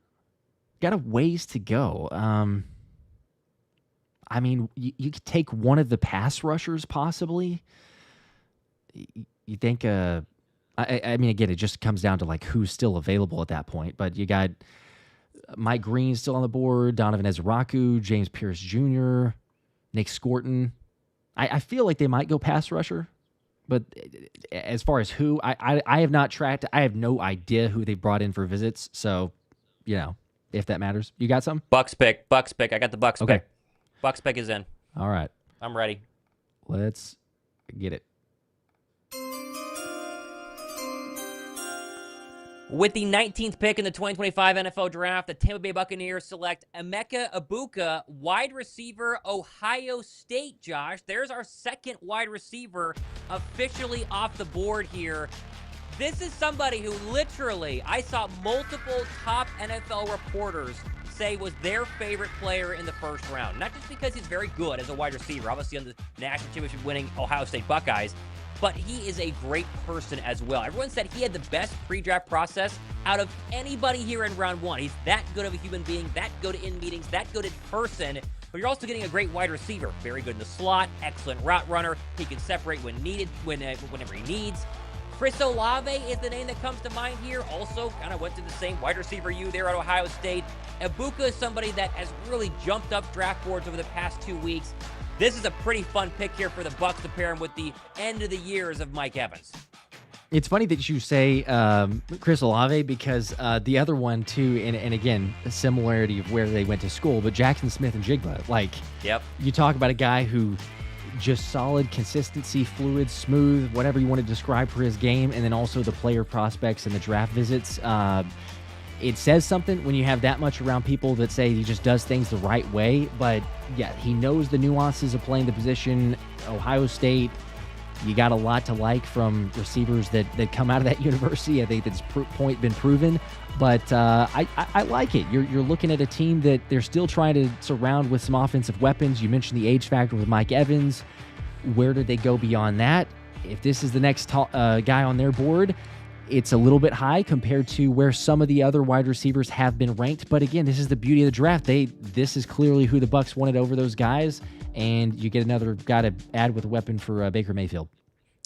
Got a ways to go. I mean, you could take one of the pass rushers possibly. You think, I mean, again, it just comes down to like who's still available at that point. But you got Mike Green still on the board, Donovan Ezraku, James Pierce Jr., Nick Scorton. I feel like they might go pass rusher, but as far as who, I have not tracked. I have no idea who they brought in for visits. So, if that matters. You got some? Bucks pick. I got the Bucks pick. Bucks pick is in. All right. I'm ready. Let's get it. With the 19th pick in the 2025 NFL Draft, the Tampa Bay Buccaneers select Emeka Egbuka, wide receiver, Ohio State, Josh. There's our second wide receiver officially off the board here. This is somebody who literally, I saw multiple top NFL reporters say was their favorite player in the first round. Not just because he's very good as a wide receiver, obviously on the national championship winning Ohio State Buckeyes, but he is a great person as well. Everyone said he had the best pre-draft process out of anybody here in round 1. He's that good of a human being, that good in meetings, that good in person, but you're also getting a great wide receiver. Very good in the slot, excellent route runner. He can separate when needed, whenever he needs. Chris Olave is the name that comes to mind here. Also kind of went to the same wide receiver you there at Ohio State. Egbuka is somebody that has really jumped up draft boards over the past 2 weeks. This is a pretty fun pick here for the Bucs to pair him with the end of the years of Mike Evans. It's funny that you say Chris Olave because the other one too, and again, a similarity of where they went to school, but Jackson Smith and Jigba. Like, yep. You talk about a guy who just solid consistency, fluid, smooth, whatever you want to describe for his game, and then also the player prospects and the draft visits. It says something when you have that much around people that say he just does things the right way. But yeah, he knows the nuances of playing the position. Ohio State, you got a lot to like from receivers that come out of that university. I think that's point been proven. But I like it. You're looking at a team that they're still trying to surround with some offensive weapons. You mentioned the age factor with Mike Evans. Where did they go beyond that? If this is the next guy on their board, it's a little bit high compared to where some of the other wide receivers have been ranked. But again, this is the beauty of the draft. This is clearly who the Bucs wanted over those guys, and you get another guy to add with a weapon for Baker Mayfield.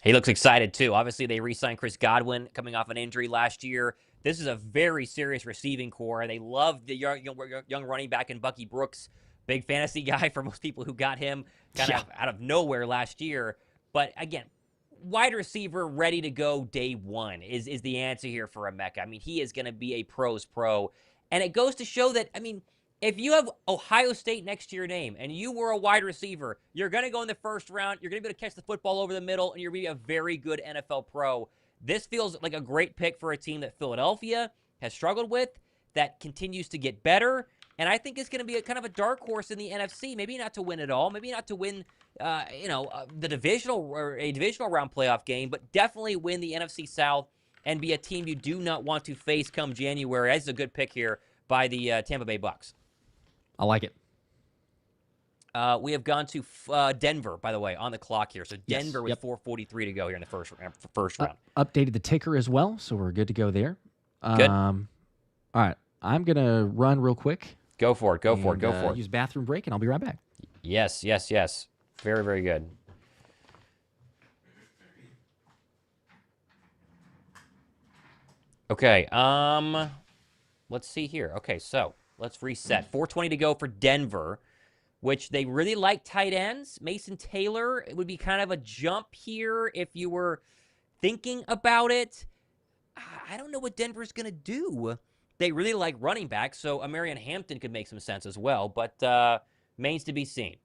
He looks excited too. Obviously, they re-signed Chris Godwin coming off an injury last year. This is a very serious receiving core. They love the young running back in Bucky Brooks. Big fantasy guy for most people who got him kind of out of nowhere last year. But again, wide receiver ready to go day one is the answer here for Emeka. I mean, he is going to be a pro's pro. And it goes to show that, I mean, if you have Ohio State next to your name and you were a wide receiver, you're going to go in the first round, you're going to be able to catch the football over the middle, and you're going to be a very good NFL pro. This feels like a great pick for a team that Philadelphia has struggled with, that continues to get better. And I think it's going to be a kind of a dark horse in the NFC. Maybe not to win it all, maybe not to win, the divisional or a divisional round playoff game, but definitely win the NFC South and be a team you do not want to face come January. That's a good pick here by the Tampa Bay Bucs. I like it. We have gone to Denver, by the way, on the clock here. So Denver with 4:43 to go here in the first round. Updated the ticker as well, so we're good to go there. Good. All right. I'm going to run real quick. Go for it. Go for it. Use bathroom break, and I'll be right back. Yes. Very, very good. Okay. Let's see here. Okay, so let's reset. 4:20 to go for Denver, which they really like tight ends. Mason Taylor, it would be kind of a jump here if you were thinking about it. I don't know what Denver's going to do. They really like running back, so Amarian Hampton could make some sense as well, but remains to be seen.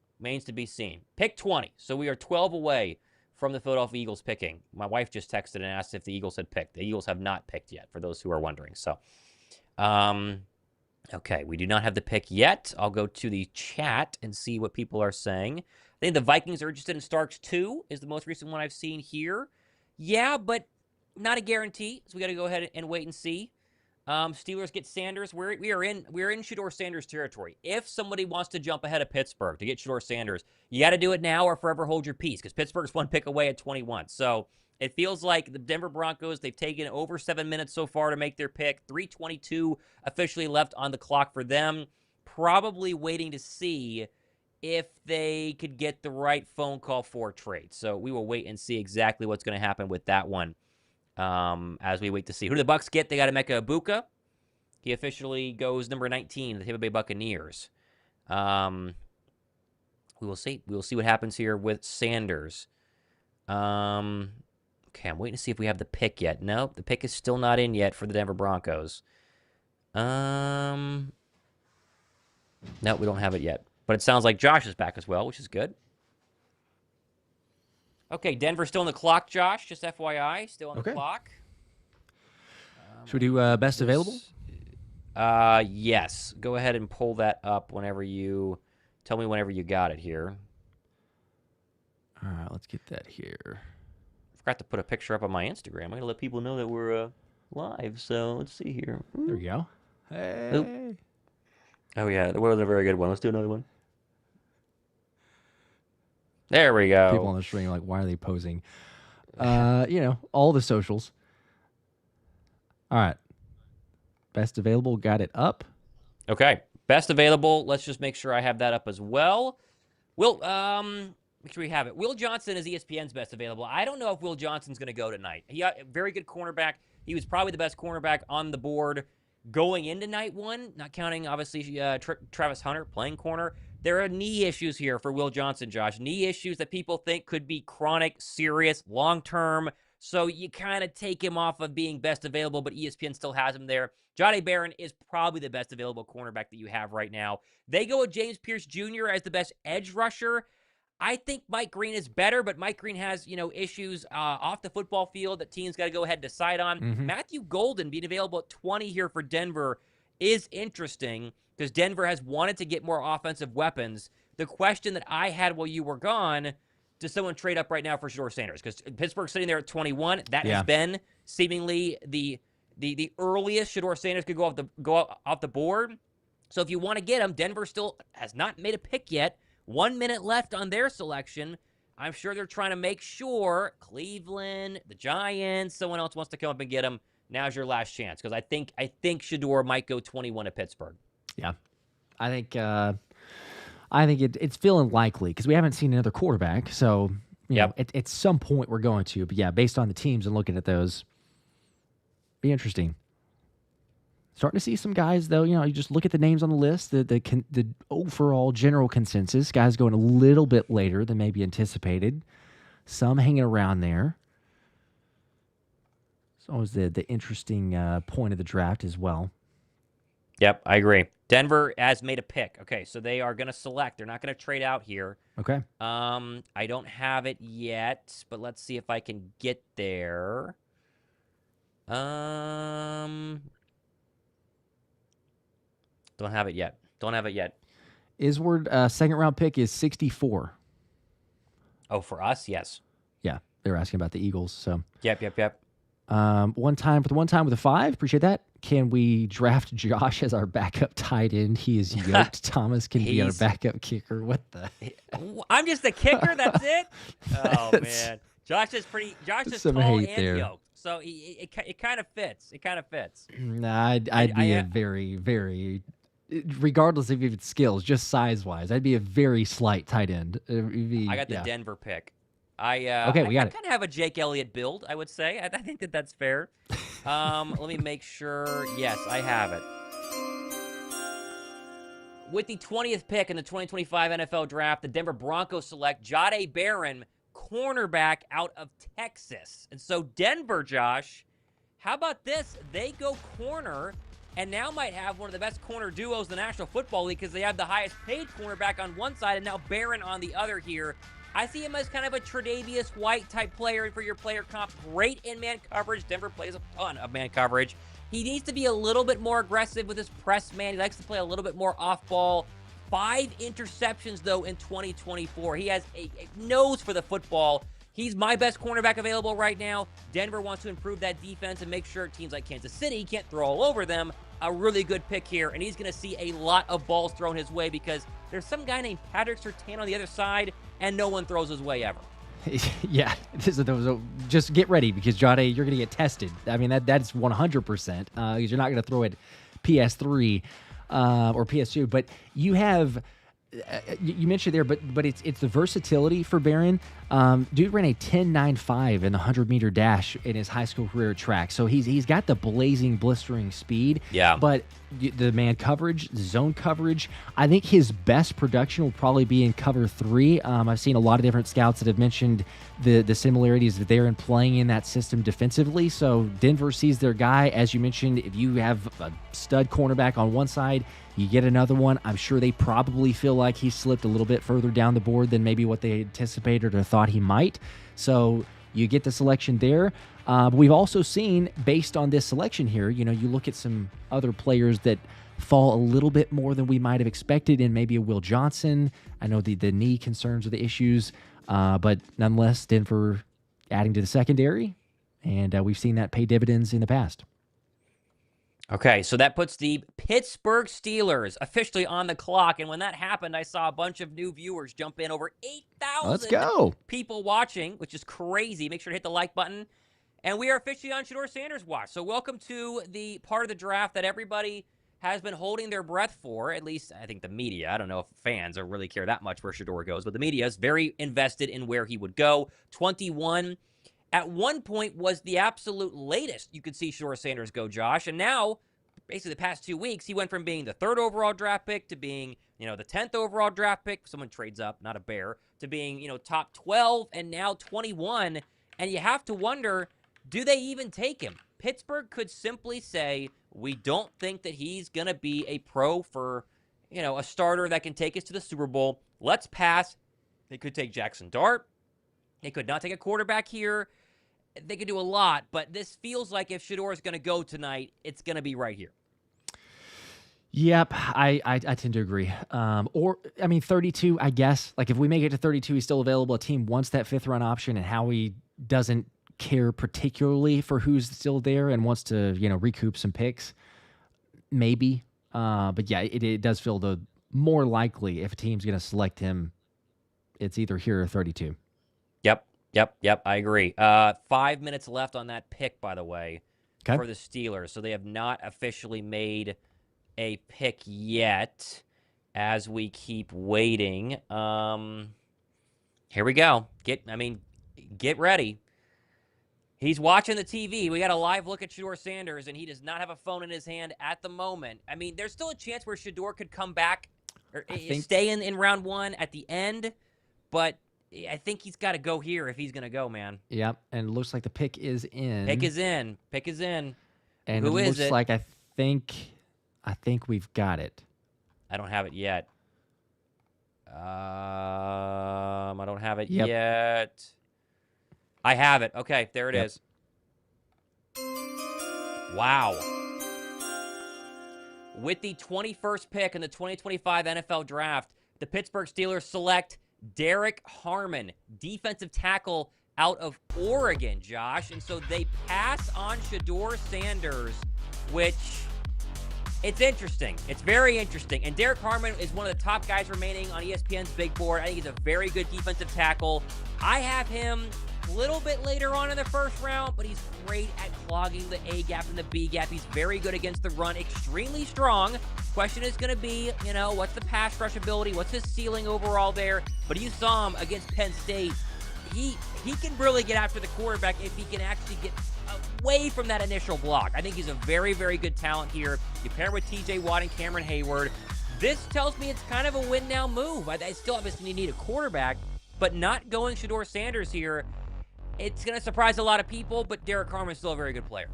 Pick 20, so we are 12 away from the Philadelphia Eagles picking. My wife just texted and asked if the Eagles had picked. The Eagles have not picked yet, for those who are wondering. So, Okay, we do not have the pick yet. I'll go to the chat and see what people are saying. I think the Vikings are interested in Starks 2 is the most recent one I've seen here. Yeah, but not a guarantee, so we got to go ahead and wait and see. Steelers get Sanders. We're in Shedeur Sanders territory. If somebody wants to jump ahead of Pittsburgh to get Shedeur Sanders, you got to do it now or forever hold your peace, because Pittsburgh's one pick away at 21. So it feels like the Denver Broncos, they've taken over 7 minutes so far to make their pick. 3:22 officially left on the clock for them. Probably waiting to see if they could get the right phone call for a trade. So we will wait and see exactly what's going to happen with that one. As we wait to see. Who do the Bucs get? They got Emeka Egbuka. He officially goes number 19, the Tampa Bay Buccaneers. We will see. We will see what happens here with Sanders. Okay, I'm waiting to see if we have the pick yet. No, the pick is still not in yet for the Denver Broncos. No, we don't have it yet. But it sounds like Josh is back as well, which is good. Okay, Denver's still on the clock, Josh. Just FYI, still on the clock. Should we do best available? Yes. Go ahead and pull that up whenever you... Tell me whenever you got it here. All right, let's get that here. Forgot to put a picture up on my Instagram. I'm going to let people know that we're live, so let's see here. There we go. Hey. Oop. Oh, yeah, that wasn't a very good one. Let's do another one. There we go. People on the stream are like, why are they posing? All the socials. All right. Best available, got it up. Okay. Best available. Let's just make sure I have that up as well. Make sure we have it. Will Johnson is ESPN's best available. I don't know if Will Johnson's going to go tonight. He got a very good cornerback. He was probably the best cornerback on the board going into night one, not counting, obviously, Travis Hunter playing corner. There are knee issues here for Will Johnson, Josh. Knee issues that people think could be chronic, serious, long-term. So you kind of take him off of being best available, but ESPN still has him there. Jahdae Barron is probably the best available cornerback that you have right now. They go with James Pierce Jr. as the best edge rusher. I think Mike Green is better, but Mike Green has, issues off the football field that teams got to go ahead and decide on. Mm-hmm. Matthew Golden being available at 20 here for Denver is interesting, because Denver has wanted to get more offensive weapons. The question that I had while you were gone, does someone trade up right now for Shedeur Sanders? Because Pittsburgh's sitting there at 21. That has been seemingly the earliest Shedeur Sanders could go off the board. So if you want to get him, Denver still has not made a pick yet. 1 minute left on their selection. I'm sure they're trying to make sure Cleveland, the Giants, someone else wants to come up and get him. Now's your last chance, because I think Shedeur might go 21 at Pittsburgh. Yeah, I think it's feeling likely, because we haven't seen another quarterback. So you know, at some point we're going to. But yeah, based on the teams and looking at those, be interesting. Starting to see some guys, though, you just look at the names on the list, the overall general consensus, guys going a little bit later than maybe anticipated. Some hanging around there. It's always the interesting point of the draft as well. Yep, I agree. Denver has made a pick. Okay, so they are going to select. They're not going to trade out here. Okay. I don't have it yet, but let's see if I can get there. Don't have it yet. Isward, second round pick is 64. Oh, for us? Yes. Yeah, they were asking about the Eagles. So. Yep. One time with a 5. Appreciate that. Can we draft Josh as our backup tight end? He is yoked. Thomas can be our backup kicker. What the? I'm just a kicker. That's it. Oh man, Josh is tall and yoked. So it kind of fits. Nah, I'd be a very, very, regardless of even skills, just size-wise, I'd be a very slight tight end. I got the Denver pick. Okay, we got it. I kind of have a Jake Elliott build, I would say. I think that's fair. Let me make sure. Yes, I have it. With the 20th pick in the 2025 NFL Draft, the Denver Broncos select Jahdae Barron, cornerback out of Texas. And so Denver, Josh, how about this? They go corner and now might have one of the best corner duos in the National Football League, because they have the highest paid cornerback on one side and now Barron on the other here. I see him as kind of a Tre'Davious White type player for your player comp. Great in man coverage. Denver plays a ton of man coverage. He needs to be a little bit more aggressive with his press man. He likes to play a little bit more off ball. 5 interceptions, though, in 2024. He has a nose for the football. He's my best cornerback available right now. Denver wants to improve that defense and make sure teams like Kansas City can't throw all over them. A really good pick here, and he's going to see a lot of balls thrown his way because there's some guy named Patrick Surtain on the other side, and no one throws his way ever. Yeah, just get ready because, Jade, you're going to get tested. I mean, that's 100% because you're not going to throw it PS3 or PS2, but you have... you mentioned there, but it's the versatility for Barron. Dude ran a 10.95 in the 100-meter dash in his high school career track. So he's got the blazing, blistering speed. Yeah. But the man coverage, zone coverage, I think his best production will probably be in cover 3. I've seen a lot of different scouts that have mentioned the similarities there in playing in that system defensively. So Denver sees their guy. As you mentioned, if you have a stud cornerback on one side, you get another one. I'm sure they probably feel like he slipped a little bit further down the board than maybe what they anticipated or thought he might. So you get the selection there. But we've also seen, based on this selection here, you look at some other players that fall a little bit more than we might have expected in maybe a Will Johnson. I know the knee concerns are the issues, but nonetheless, Denver adding to the secondary, and we've seen that pay dividends in the past. Okay, so that puts the Pittsburgh Steelers officially on the clock, and when that happened, I saw a bunch of new viewers jump in, over 8,000 Let's go. People watching, which is crazy. Make sure to hit the like button, and we are officially on Shedeur Sanders Watch. So welcome to the part of the draft that everybody has been holding their breath for, at least I think the media. I don't know if fans really care that much where Shedeur goes, but the media is very invested in where he would go. 21 at one point was the absolute latest you could see Shedeur Sanders go, Josh. And now, basically the past 2 weeks, he went from being the 3rd overall draft pick to being, the 10th overall draft pick. Someone trades up, not a bear, to being, top 12 and now 21. And you have to wonder, do they even take him? Pittsburgh could simply say, we don't think that he's going to be a pro for, a starter that can take us to the Super Bowl. Let's pass. They could take Jackson Dart. They could not take a quarterback here. They could do a lot, but this feels like if Shedeur is going to go tonight, it's going to be right here. Yep, I tend to agree. 32, I guess. Like, if we make it to 32, he's still available. A team wants that 5th-round option, and Howie doesn't care particularly for who's still there and wants to, recoup some picks. Maybe. But, yeah, it does feel the more likely if a team's going to select him, it's either here or 32. Yep, I agree. 5 minutes left on that pick, by the way, okay, for the Steelers. So they have not officially made a pick yet as we keep waiting. Here we go. Get ready. He's watching the TV. We got a live look at Shedeur Sanders, and he does not have a phone in his hand at the moment. I mean, there's still a chance where Shedeur could come back or stay in round 1 at the end, but I think he's got to go here if he's going to go, man. Yep, and it looks like the pick is in. Pick is in. And Who it is looks it? like I think we've got it. I don't have it yet. I don't have it Yep. yet. I have it. Okay, there it Yep. is. Wow. With the 21st pick in the 2025 NFL Draft, the Pittsburgh Steelers select Derek Harmon, defensive tackle out of Oregon, Josh. And so they pass on Shedeur Sanders, which, it's interesting. It's very interesting. And Derek Harmon is one of the top guys remaining on ESPN's big board. I think he's a very good defensive tackle. I have him a little bit later on in the first round, but he's great at clogging the A gap and the B gap. He's very good against the run, extremely strong. Question is going to be, what's the pass rush ability? What's his ceiling overall there? But you saw him against Penn State. He can really get after the quarterback if he can actually get away from that initial block. I think he's a very, very good talent here. You pair with TJ Watt and Cameron Hayward. This tells me it's kind of a win-now move. I still obviously need a quarterback, but not going Shedeur Sanders here, it's going to surprise a lot of people, but Derek Harmon is still a very good player.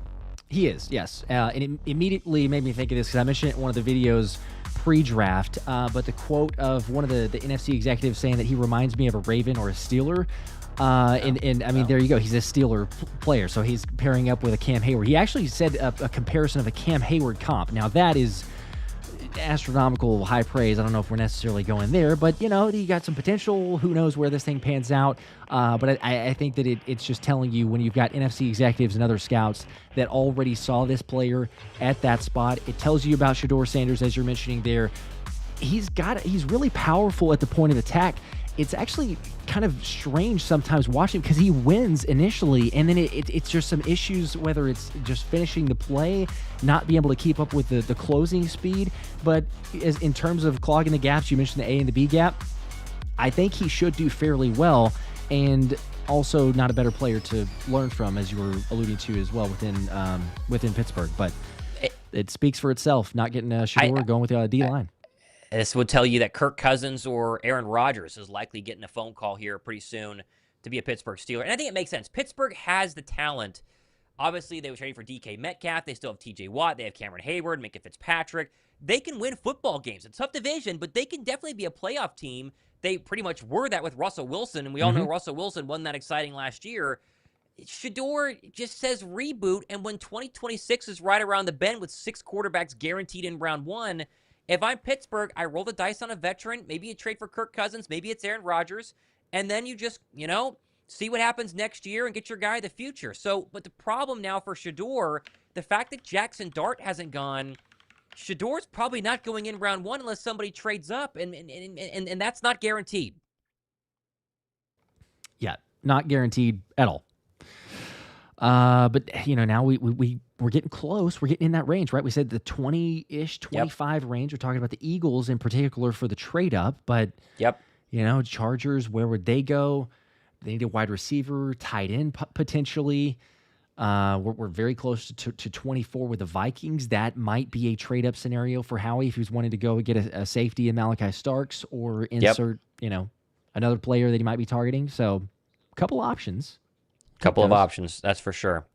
He is, yes. And it immediately made me think of this because I mentioned it in one of the videos pre-draft, but the quote of one of the NFC executives saying that he reminds me of a Raven or a Steeler. And I mean, there you go. He's a Steeler player, so he's pairing up with a Cam Hayward. He actually said a comparison of a Cam Hayward comp. Now, that is astronomical high praise. I don't know if we're necessarily going there, but, you know, you got some potential. Who knows where this thing pans out? But I think that it's just telling you when you've got NFC executives and other scouts that already saw this player at that spot. It tells you about Shedeur Sanders, as you're mentioning there. He's really powerful at the point of attack. It's actually kind of strange sometimes watching because he wins initially, and then it's just some issues, whether it's just finishing the play, not being able to keep up with the closing speed. But in terms of clogging the gaps, you mentioned the A and the B gap, I think he should do fairly well, and also not a better player to learn from, as you were alluding to as well within Pittsburgh. But it speaks for itself, not getting Shedeur going with the D-line. This would tell you that Kirk Cousins or Aaron Rodgers is likely getting a phone call here pretty soon to be a Pittsburgh Steeler. And I think it makes sense. Pittsburgh has the talent. Obviously, they were trading for DK Metcalf. They still have TJ Watt. They have Cameron Hayward, Minka Fitzpatrick. They can win football games. It's a tough division, but they can definitely be a playoff team. They pretty much were that with Russell Wilson, and we all know Russell Wilson wasn't that exciting last year. Shedeur just says reboot, and when 2026 is right around the bend with 6 quarterbacks guaranteed in round 1, if I'm Pittsburgh, I roll the dice on a veteran. Maybe you trade for Kirk Cousins. Maybe it's Aaron Rodgers. And then you just, see what happens next year and get your guy of the future. So, but the problem now for Shedeur, the fact that Jackson Dart hasn't gone, Shedeur's probably not going in round 1 unless somebody trades up. And that's not guaranteed. Yeah, not guaranteed at all. But, now we're getting close. We're getting in that range, right? We said the 20-ish, 25 range. We're talking about the Eagles in particular for the trade-up. But, Chargers, where would they go? They need a wide receiver, tight end potentially. We're very close to 24 with the Vikings. That might be a trade-up scenario for Howie if he's wanting to go get a safety in Malachi Starks or insert, another player that he might be targeting. So, a couple options. Couple of options. That's for sure.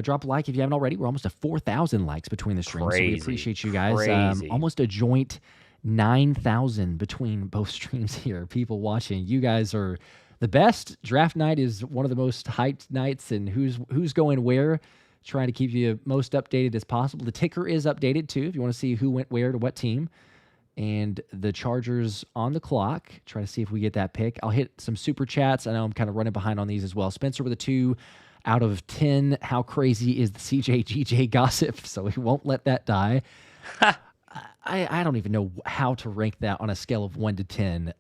Drop a like if you haven't already. We're almost at 4,000 likes between the streams. So we appreciate you guys. Almost a joint 9,000 between both streams here. People watching. You guys are the best. Draft night is one of the most hyped nights, and who's going where. Trying to keep you most updated as possible. The ticker is updated too if you want to see who went where to what team. And the Chargers on the clock. Try to see if we get that pick. I'll hit some super chats. I know I'm kind of running behind on these as well. Spencer with a 2 out of 10. How crazy is the CJ gossip? So we won't let that die. I don't even know how to rank that on a scale of 1 to 10.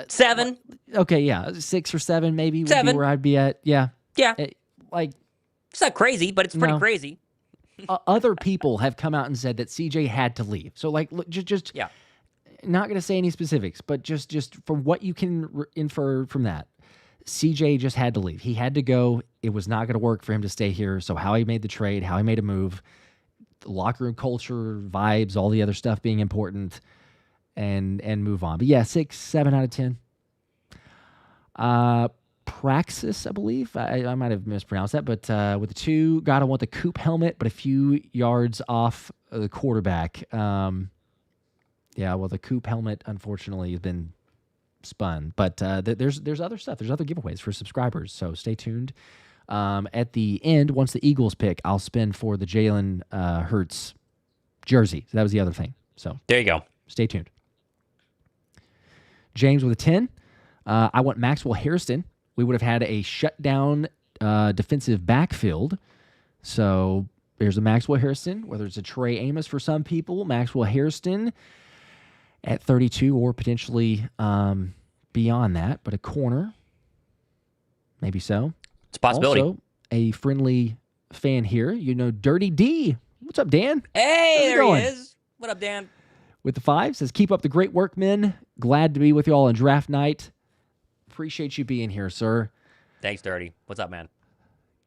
7. Okay, yeah. 6 or 7 maybe would 7. be where I'd be at. Yeah. Yeah. It's not crazy, but it's pretty crazy. Other people have come out and said that CJ had to leave. So, look, just not going to say any specifics, but just from what you can infer from that, CJ just had to leave. He had to go. It was not going to work for him to stay here. So how he made the trade, how he made a move, the locker room culture, vibes, all the other stuff being important, and move on. But yeah, 6, 7 out of 10. Praxis, I believe. I might have mispronounced that, but with the 2, gotta want the Coop helmet, but a few yards off the quarterback. The Coop helmet, unfortunately, has been spun. But there's other stuff. There's other giveaways for subscribers, so stay tuned. At the end, once the Eagles pick, I'll spin for the Jalen Hurts jersey. So that was the other thing. So there you go. Stay tuned. James with a 10. I want Maxwell Hairston. We would have had a shutdown defensive backfield. So there's a Maxwell Hairston, whether it's a Trey Amos for some people, Maxwell Hairston at 32 or potentially beyond that, but a corner, maybe so. It's a possibility. Also, a friendly fan here, Dirty D. What's up, Dan? Hey, there he is. What up, Dan? With the 5, says, keep up the great work, men. Glad to be with you all on draft night. Appreciate you being here, sir. Thanks, Dirty. What's up, man?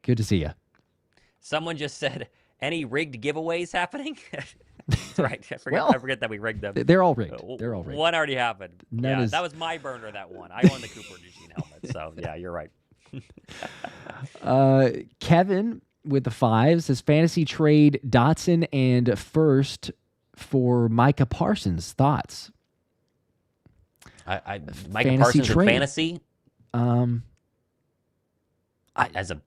Good to see you. Someone just said, any rigged giveaways happening? That's right. I forget that we rigged them. They're all rigged. They're all rigged. One already happened. That was my burner, that one. I won the Cooper Eugene helmet. So, yeah, you're right. Kevin with the 5 says, fantasy trade Dotson and first for Micah Parsons. Thoughts? Micah Parsons in fantasy? As a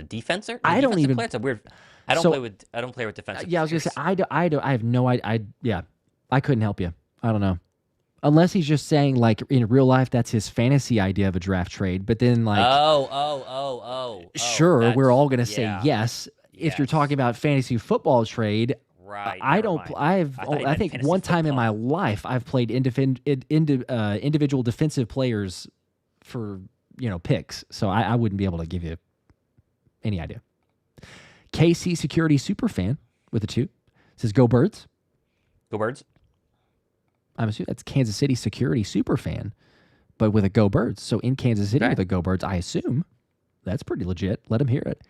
defenser, I don't even. Player, it's a weird. I don't play with defensive. Yeah, I was gonna say I have no idea. I couldn't help you. I don't know. Unless he's just saying, like, in real life, that's his fantasy idea of a draft trade. But then, like, sure, we're all going to say yes. If you're talking about fantasy football trade, right? I think one time in my life I've played individual defensive players for picks, so I wouldn't be able to give you any idea. KC Security Superfan with a 2 says, "Go Birds." Go Birds. I'm assuming that's Kansas City Security Superfan, but with a Go Birds. So in Kansas City with a Go Birds, I assume that's pretty legit. Let him hear it.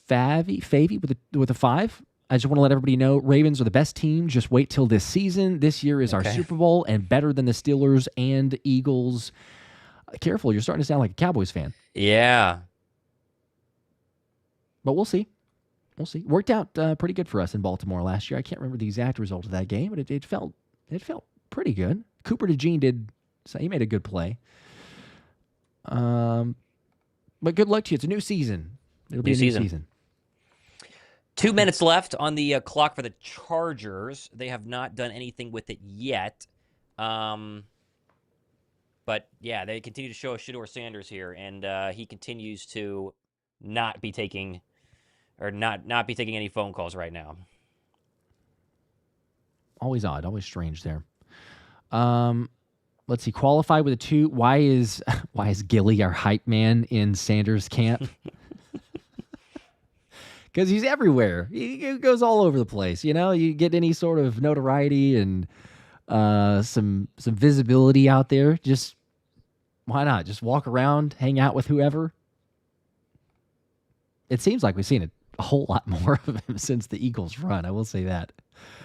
Favy with a 5. I just want to let everybody know Ravens are the best team. Just wait till this season. This year is our Super Bowl and better than the Steelers and Eagles. Careful, you're starting to sound like a Cowboys fan. Yeah. But we'll see. We'll see. Worked out pretty good for us in Baltimore last year. I can't remember the exact result of that game, but it felt pretty good. Cooper DeJean he made a good play. But good luck to you. It's a new season. It'll be a new season. 2 minutes left on the clock for the Chargers. They have not done anything with it yet. But yeah, they continue to show us Shedeur Sanders here, and he continues to not be taking any phone calls right now. Always odd, always strange there. Let's see. Qualify with a 2. Why is Gilly our hype man in Sanders camp? Because he's everywhere. He goes all over the place. You get any sort of notoriety and some visibility out there. Just why not? Just walk around, hang out with whoever. It seems like we've seen it. A whole lot more of him since the Eagles run. I will say that.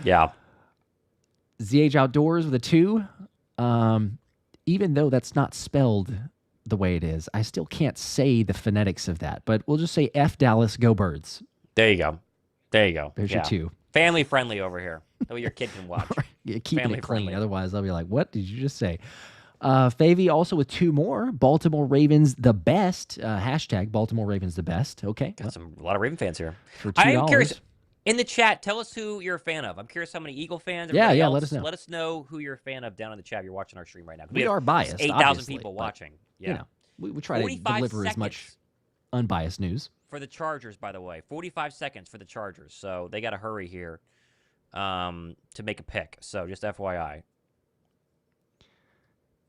Yeah. ZH Outdoors with a 2. Even though that's not spelled the way it is, I still can't say the phonetics of that. But we'll just say F Dallas, Go Birds. There you go. There's your 2. Family friendly over here. That way your kid can watch. Yeah, keeping it clean. Friendly. Otherwise, they'll be like, what did you just say? Favy also with 2 more. Baltimore Ravens the best. Hashtag Baltimore Ravens the best. Okay. Got a lot of Raven fans here. For $2. I am curious. In the chat, tell us who you're a fan of. I'm curious how many Eagle fans. Yeah, let us know. Let us know who you're a fan of down in the chat. You're watching our stream right now. We are biased. 8,000 people watching. Yeah. We try to deliver as much unbiased news. For the Chargers, by the way. 45 seconds for the Chargers. So they got to hurry here to make a pick. So just FYI.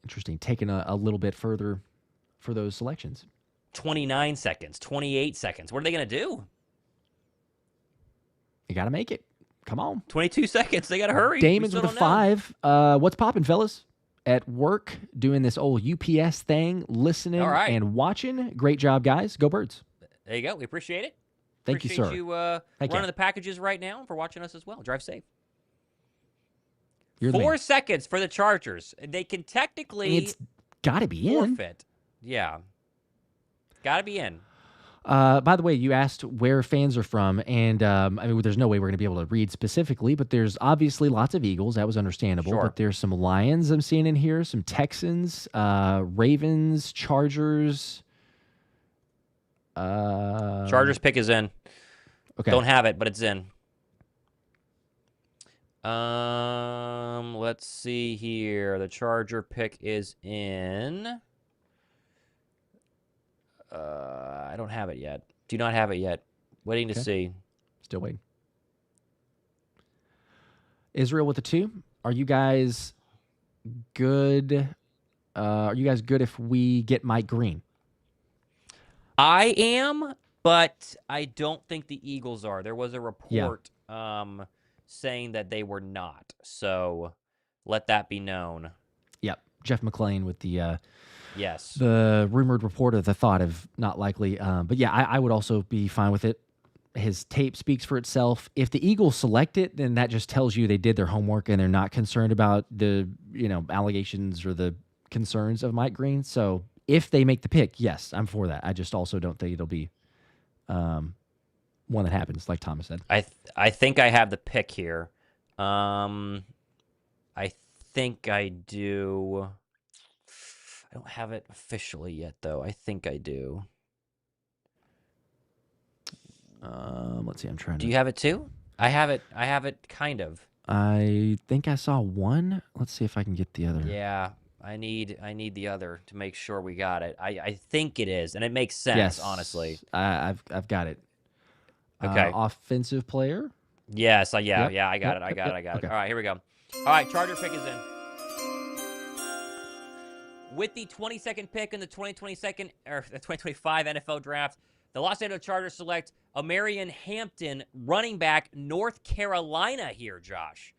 Interesting. Taking a little bit further for those selections. 29 seconds, 28 seconds. What are they going to do? You got to make it. Come on. 22 seconds. They got to hurry. Damon's with a 5. What's popping, fellas? At work, doing this old UPS thing, listening and watching. Great job, guys. Go Birds. There you go. We appreciate it. Thank you, sir. Appreciate you running the packages right now for watching us as well. Drive safe. You're 4 seconds for the Chargers. They can technically it's got to be forfeit. Yeah. Got to be in. By the way, you asked where fans are from, and there's no way we're going to be able to read specifically, but there's obviously lots of Eagles. That was understandable. Sure. But there's some Lions I'm seeing in here, some Texans, Ravens, Chargers. Chargers pick is in. Okay. Don't have it, but it's in. Let's see here. The Charger pick is in. I don't have it yet. Do not have it yet. Waiting to see. Still waiting. Israel with a 2. Are you guys good? Are you guys good if we get Mike Green? I am, but I don't think the Eagles are. There was a report saying that they were not. So let that be known. Yep. Jeff McClain with the yes, the rumored report of the thought of not likely. But yeah, I would also be fine with it. His tape speaks for itself. If the Eagles select it, then that just tells you they did their homework and they're not concerned about the allegations or the concerns of Mike Green. So if they make the pick, yes, I'm for that. I just also don't think it'll be one that happens, like Thomas said. I think I have the pick here. I think I do. I don't have it officially yet, though. I think I do. Let's see. I'm trying Do to. you have it too? I have it. I have it kind of. I think I saw one. Let's see if I can get the other. Yeah, I need the other to make sure we got it. I think it is, and it makes sense, Yes, honestly. I've got it. Okay. Offensive player. Yes. Yeah. Yep, Yeah. I got yep, it. I yep, got yep. it. I got Okay. it. All right. Here we go. All right. Charger pick is in. With the 22nd pick in the 2025 NFL Draft, the Los Angeles Chargers select Amarian Hampton, running back, North Carolina here, Josh.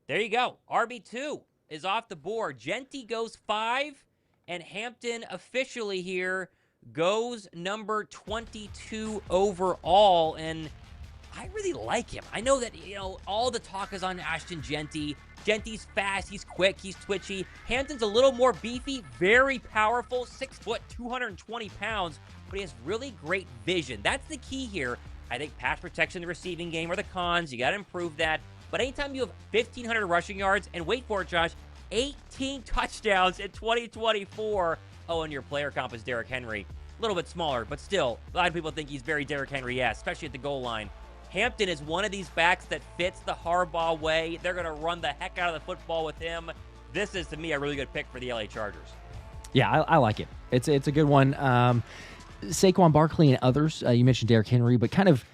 There you go. RB2 is off the board. Jeanty goes 5, and Hampton officially here goes number 22 overall, and I really like him. I know that, all the talk is on Ashton Jeanty. Jeanty's fast, he's quick, he's twitchy. Hampton's a little more beefy, very powerful, 6 foot, 220 pounds, but he has really great vision. That's the key here. I think pass protection, the receiving game are the cons. You got to improve that. But anytime you have 1,500 rushing yards, and wait for it, Josh, 18 touchdowns in 2024. Oh, and your player comp is Derrick Henry. A little bit smaller, but still, a lot of people think he's very Derrick Henry-esque, especially at the goal line. Hampton is one of these backs that fits the Harbaugh way. They're going to run the heck out of the football with him. This is, to me, a really good pick for the LA Chargers. Yeah, I like it. It's a good one. Saquon Barkley and others. You mentioned Derrick Henry, but kind of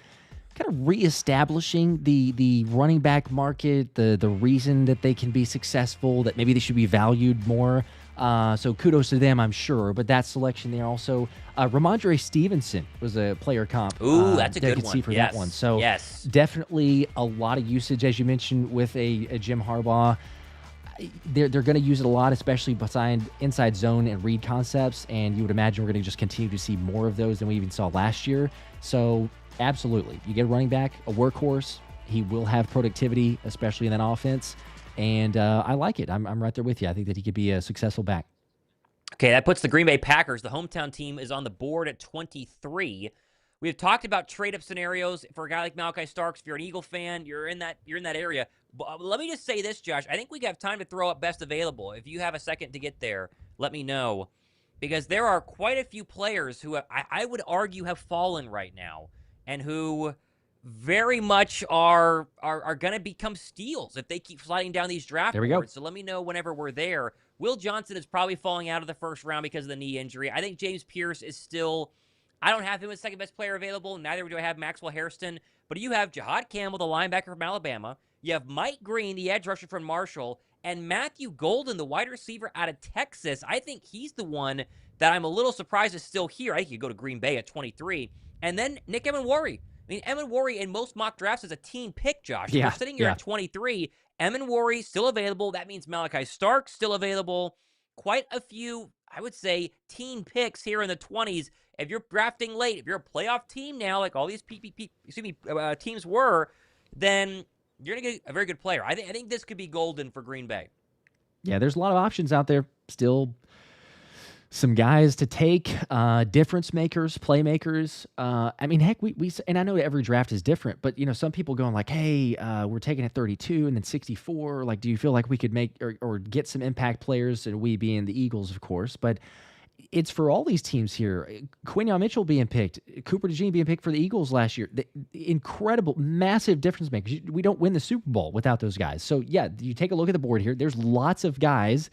reestablishing the running back market, the reason that they can be successful, that maybe they should be valued more. So kudos to them, I'm sure. But that selection there also, Ramondre Stevenson was a player comp. Ooh, that's a that I good could one. see for Yes. that one. So yes, definitely a lot of usage, as you mentioned, with a Jim Harbaugh. They're going to use it a lot, especially beside inside zone and read concepts. And you would imagine we're going to just continue to see more of those than we even saw last year. So absolutely, you get a running back, a workhorse. He will have productivity, especially in that offense. And I like it. I'm right there with you. I think that he could be a successful back. Okay, that puts the Green Bay Packers, the hometown team, is on the board at 23. We've talked about trade-up scenarios for a guy like Malachi Starks. If you're an Eagle fan, you're in that area. But let me just say this, Josh. I think we have time to throw up best available. If you have a second to get there, let me know. Because there are quite a few players who I would argue have fallen right now and who very much are going to become steals if they keep sliding down these draft boards. So let me know whenever we're there. Will Johnson is probably falling out of the first round because of the knee injury. I think James Pierce is still... I don't have him as second best player available. Neither do I have Maxwell Hairston. But you have Jahad Campbell, the linebacker from Alabama. You have Mike Green, the edge rusher from Marshall. And Matthew Golden, the wide receiver out of Texas. I think he's the one that I'm a little surprised is still here. I think he could go to Green Bay at 23. And then Nick Emenwari. I mean, Emenwari in most mock drafts is a team pick, Josh. Yeah, We're sitting here at 23. Emenwari still available. That means Malachi Starks still available. Quite a few, I would say, team picks here in the 20s. If you're drafting late, if you're a playoff team now, like all these teams were, then you're going to get a very good player. I think this could be golden for Green Bay. Yeah, there's a lot of options out there. Still some guys to take, difference makers, playmakers. I mean, heck, we and I know every draft is different, but some people going like, hey, we're taking at 32 and then 64. Like, do you feel like we could make or get some impact players? And we being the Eagles, of course, but it's for all these teams here. Quinyon Mitchell being picked, Cooper DeJean being picked for the Eagles last year. The incredible, massive difference makers. We don't win the Super Bowl without those guys. So, yeah, you take a look at the board here. There's lots of guys,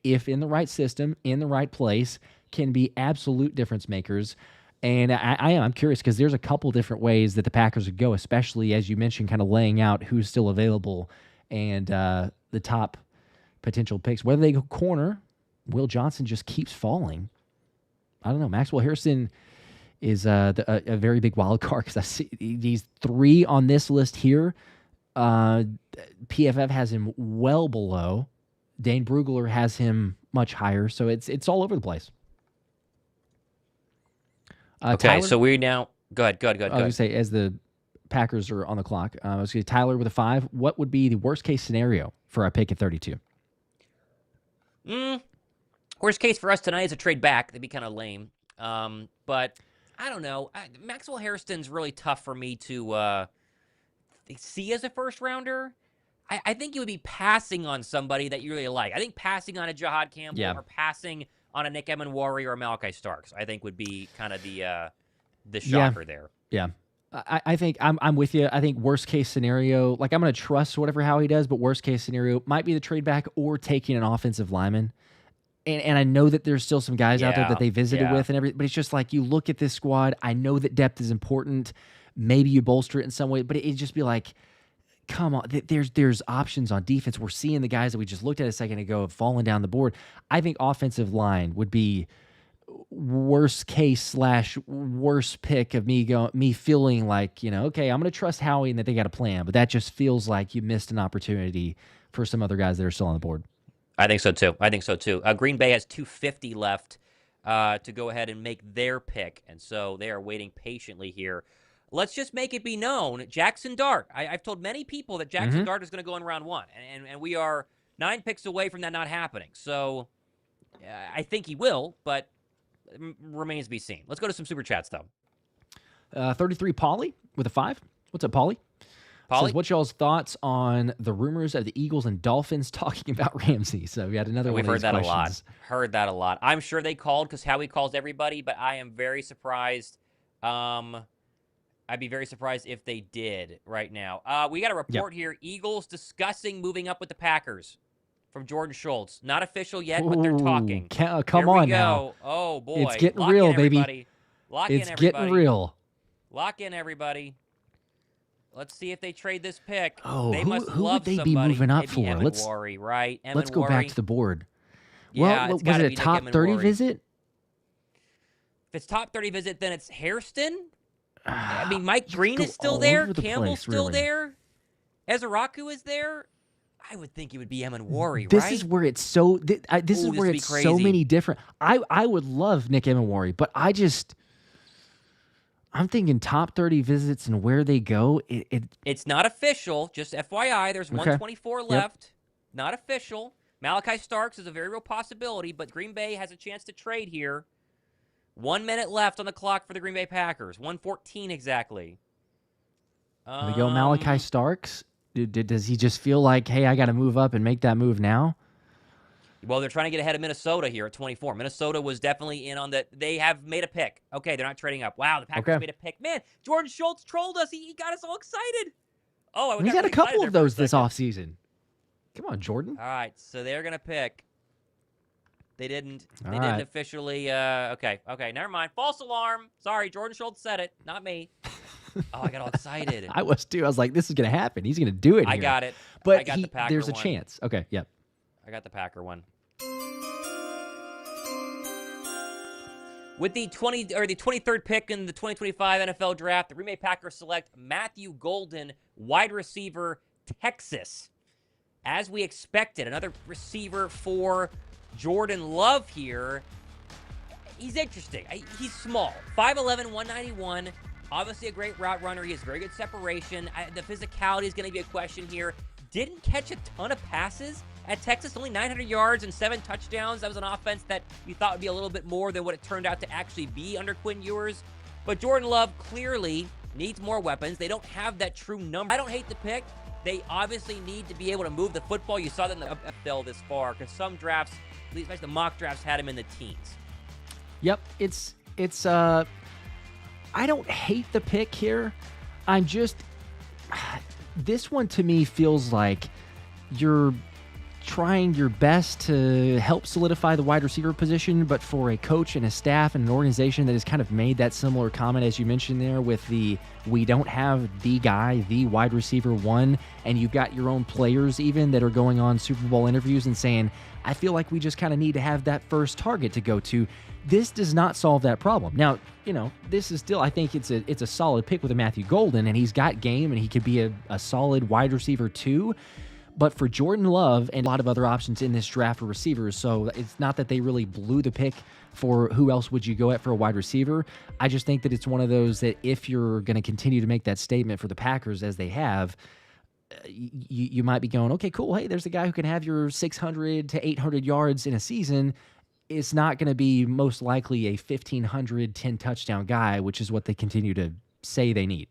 if in the right system, in the right place, can be absolute difference makers. And I'm curious because there's a couple different ways that the Packers would go, especially, as you mentioned, kind of laying out who's still available and the top potential picks. Whether they go corner, Will Johnson just keeps falling. I don't know. Maxwell Hairston is a very big wild card because I see these 3 on this list here. PFF has him well below. Dane Brugler has him much higher, so it's all over the place. Okay, Tyler, so we now go ahead. I was going to say, as the Packers are on the clock, I was going to say Tyler with a 5. What would be the worst case scenario for our pick at 32? Worst case for us tonight is a trade back. That'd be kind of lame. But I don't know. Maxwell Hairston's really tough for me to see as a first rounder. I think you would be passing on somebody that you really like. I think passing on a Jahad Campbell or passing on a Nick Emenwari or a Malachi Starks, I think would be kind of the shocker there. Yeah. I think I'm with you. I think worst case scenario, like I'm going to trust whatever how he does, but worst case scenario might be the trade back or taking an offensive lineman. And I know that there's still some guys out there that they visited with and everything, but it's just like you look at this squad. I know that depth is important. Maybe you bolster it in some way, but it'd just be like, come on, there's options on defense. We're seeing the guys that we just looked at a second ago have fallen down the board. I think offensive line would be worst case / worst pick of me feeling like, okay, I'm going to trust Howie and that they got a plan, but that just feels like you missed an opportunity for some other guys that are still on the board. I think so too. Green Bay has 250 left to go ahead and make their pick, and so they are waiting patiently here. Let's just make it be known, Jackson Dart. I've told many people that Jackson Dart is going to go in round 1, and we are 9 picks away from that not happening. So I think he will, but remains to be seen. Let's go to some Super Chats, though. 33 Pauly with a 5. What's up, Pauly? Says, what's y'all's thoughts on the rumors of the Eagles and Dolphins talking about Ramsey? So we had another one of these questions. Heard that a lot. I'm sure they called because Howie calls everybody, but I am very surprised. I'd be very surprised if they did right now. We got a report here. Eagles discussing moving up with the Packers from Jordan Schultz. Not official yet, but they're talking. Come on now. Oh, boy. It's getting real, baby. It's getting real. Lock in, everybody. Let's see if they trade this pick. Oh, they must who love would they somebody. be moving up for? Emenwari, right? Let's go back to the board. Yeah, well, was it a top 30 visit? If it's top 30 visit, then it's Hairston. I mean, Mike Green is still there. Campbell's still there. Ezeraku is there. I would think it would be Emenwari, right? This is where it's so. This is where it's so many different. I would love Nick Emenwari, but I'm thinking top 30 visits and where they go. It's not official. Just FYI, there's 124 left. Not official. Malachi Starks is a very real possibility, but Green Bay has a chance to trade here. 1 minute left on the clock for the Green Bay Packers. 1:14 exactly. There we go, Malachi Starks. Does he just feel like, hey, I got to move up and make that move now? Well, they're trying to get ahead of Minnesota here at 24. Minnesota was definitely in on that. They have made a pick. Okay, they're not trading up. Wow, the Packers made a pick. Man, Jordan Schultz trolled us. He got us all excited. Oh, he's had a couple of those this offseason. Come on, Jordan. All right, so they're going to pick. They didn't officially. Okay, never mind. False alarm. Sorry, Jordan Schultz said it, not me. Oh, I got all excited. I was too. I was like, this is going to happen. He's going to do it here. I got it. But I got the Packer there's a one. chance. Okay, yep. I got the Packer one. With the 23rd pick in the 2025 NFL Draft, the Green Bay Packers select Matthew Golden, wide receiver, Texas. As we expected, another receiver for Jordan Love here. He's interesting. He's small. 5'11", 191. Obviously a great route runner. He has very good separation. The physicality is going to be a question here. Didn't catch a ton of passes at Texas, only 900 yards and 7 touchdowns. That was an offense that you thought would be a little bit more than what it turned out to actually be under Quinn Ewers. But Jordan Love clearly needs more weapons. They don't have that true number. I don't hate the pick. They obviously need to be able to move the football. You saw that in the NFL this far, because some drafts, at least the mock drafts, had him in the teens. Yep, it's I don't hate the pick here. I'm just, this one to me feels like you're trying your best to help solidify the wide receiver position, but for a coach and a staff and an organization that has kind of made that similar comment as you mentioned there with we don't have the guy, the wide receiver one, and you've got your own players even that are going on Super Bowl interviews and saying, I feel like we just kind of need to have that first target to go to. This does not solve that problem. Now, this is still, I think it's a solid pick with a Matthew Golden, and he's got game, and he could be a solid wide receiver too. But for Jordan Love and a lot of other options in this draft for receivers, so it's not that they really blew the pick for who else would you go at for a wide receiver. I just think that it's one of those that if you're going to continue to make that statement for the Packers as they have, you might be going, okay, cool. Hey, there's a guy who can have your 600 to 800 yards in a season. It's not going to be most likely a 1,500, 10 touchdown guy, which is what they continue to say they need.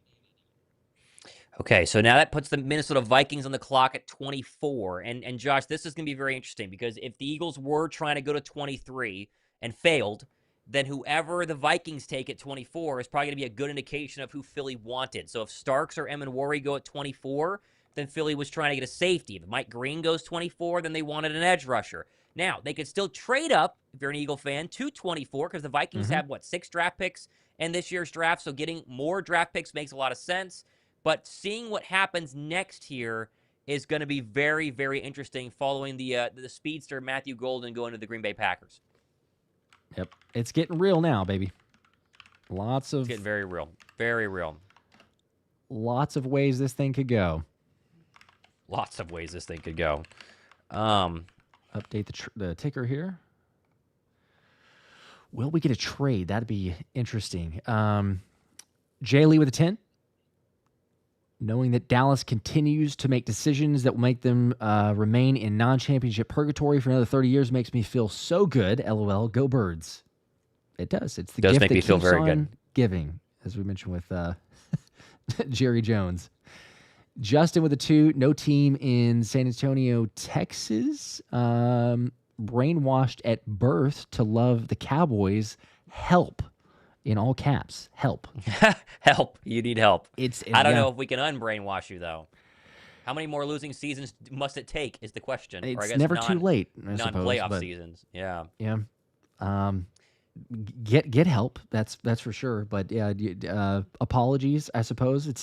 Okay, so now that puts the Minnesota Vikings on the clock at 24. And Josh, this is going to be very interesting because if the Eagles were trying to go to 23 and failed, then whoever the Vikings take at 24 is probably going to be a good indication of who Philly wanted. So if Starks or Emanwari go at 24, then Philly was trying to get a safety. If Mike Green goes 24, then they wanted an edge rusher. Now, they could still trade up, if you're an Eagle fan, to 24 because the Vikings have, 6 draft picks in this year's draft, so getting more draft picks makes a lot of sense. But seeing what happens next here is going to be very, very interesting following the speedster Matthew Golden going to the Green Bay Packers. Yep. It's getting real now, baby. It's getting very real. Very real. Lots of ways this thing could go. Lots of ways this thing could go. Update the ticker here. Will we get a trade? That'd be interesting. Jay Lee with a 10. Knowing that Dallas continues to make decisions that will make them remain in non-championship purgatory for another 30 years makes me feel so good. LOL. Go Birds. It does. It's the gift that keeps on giving, as we mentioned with Jerry Jones. Justin with a 2. No team in San Antonio, Texas. Brainwashed at birth to love the Cowboys. Help. In all caps. Help. Help. You need help. I don't yeah. know if we can unbrainwash you, though. How many more losing seasons must it take is the question. It's or I guess never too late, I suppose. Non-playoff seasons. Yeah. Yeah. Get help. That's for sure. But yeah, apologies, I suppose. It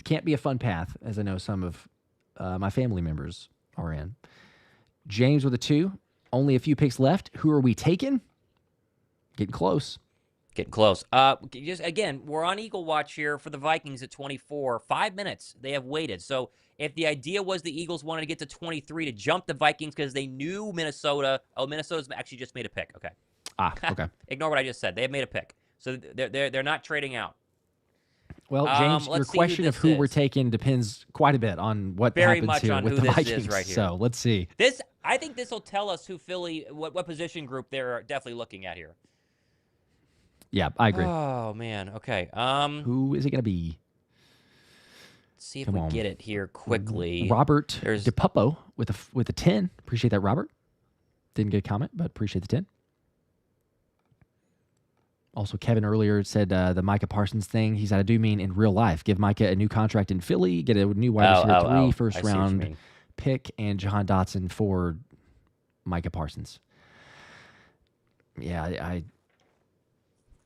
can't be a fun path, as I know some of my family members are in. James with a 2. Only a few picks left. Who are we taking? Getting close. Getting close. Just again, we're on Eagle Watch here for the Vikings at 24. 5 minutes they have waited. So if the idea was the Eagles wanted to get to 23 to jump the Vikings because they knew Minnesota. Oh, Minnesota's actually just made a pick. Okay. Okay. Ignore what I just said. They have made a pick, so they're not trading out. Well, James, your question of who we're taking depends quite a bit on what happens here with the Vikings. Right here. So let's see. I think this will tell us who Philly, what position group they're definitely looking at here. Yeah, I agree. Oh man. Okay. Who is it going to be? Let's see if we get it here quickly. Robert DePupo with a 10. Appreciate that, Robert. Didn't get a comment, but appreciate the 10. Also, Kevin earlier said the Micah Parsons thing. He's I do mean in real life. Give Micah a new contract in Philly. Get a new wide receiver 3 first round pick and Jahan Dotson for Micah Parsons. Yeah, I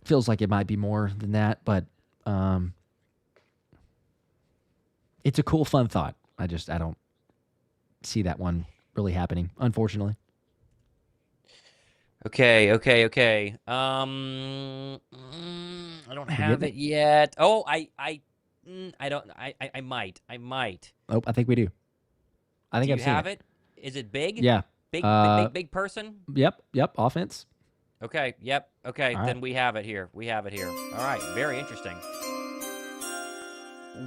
feels like it might be more than that, but it's a cool, fun thought. I don't see that one really happening, unfortunately. Okay. I don't have it yet. Oh, I don't. I might. Oh, I think we do. I think do I've you seen have it. Is it big? Yeah. Big person? Yep. Offense. Okay. Yep. Okay. All Then right. we have it here. All right. Very interesting.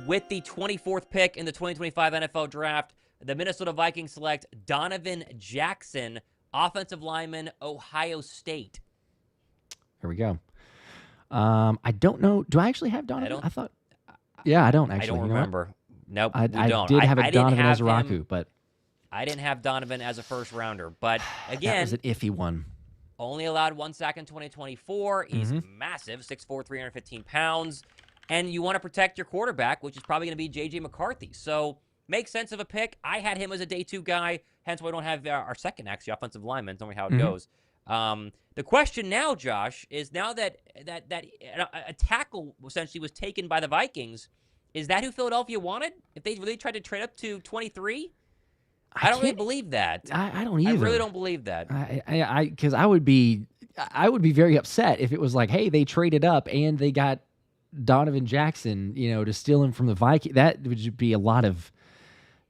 With the 24th pick in the 2025 NFL Draft, the Minnesota Vikings select Donovan Jackson, offensive lineman, Ohio State. Here we go. I don't know. Do I actually have Donovan? I thought. Yeah, I don't actually. I don't remember. Nope, I don't. did have I Donovan didn't have Ezraku, but I didn't have Donovan as a first rounder. But again, that was an iffy one. Only allowed 1 sack in 2024. He's massive, 6'4", 315 pounds. And you want to protect your quarterback, which is probably going to be J.J. McCarthy. So makes sense of a pick. I had him as a day 2 guy, hence why we don't have our second, actually, offensive lineman. Tell me how it goes. The question now, Josh, is now that a tackle essentially was taken by the Vikings, is that who Philadelphia wanted? If they really tried to trade up to 23? I don't really believe that. I don't either. I really don't believe that. Because I would be very upset if it was like, hey, they traded up and they got Donovan Jackson, to steal him from the Vikings. That would be a lot of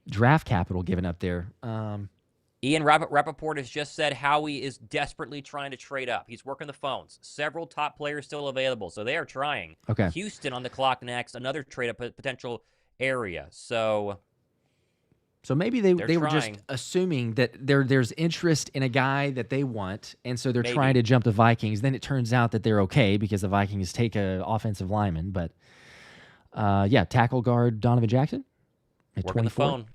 draft capital given up there. Ian Rappaport has just said Howie is desperately trying to trade up. He's working the phones. Several top players still available, so they are trying. Okay. Houston on the clock next, another trade up potential area. So maybe they were trying. just assuming that there's interest in a guy that they want, and so they're Maybe. trying to jump the Vikings. Then it turns out that they're okay because the Vikings take an offensive lineman. But tackle guard Donovan Jackson at Working 24. the phone.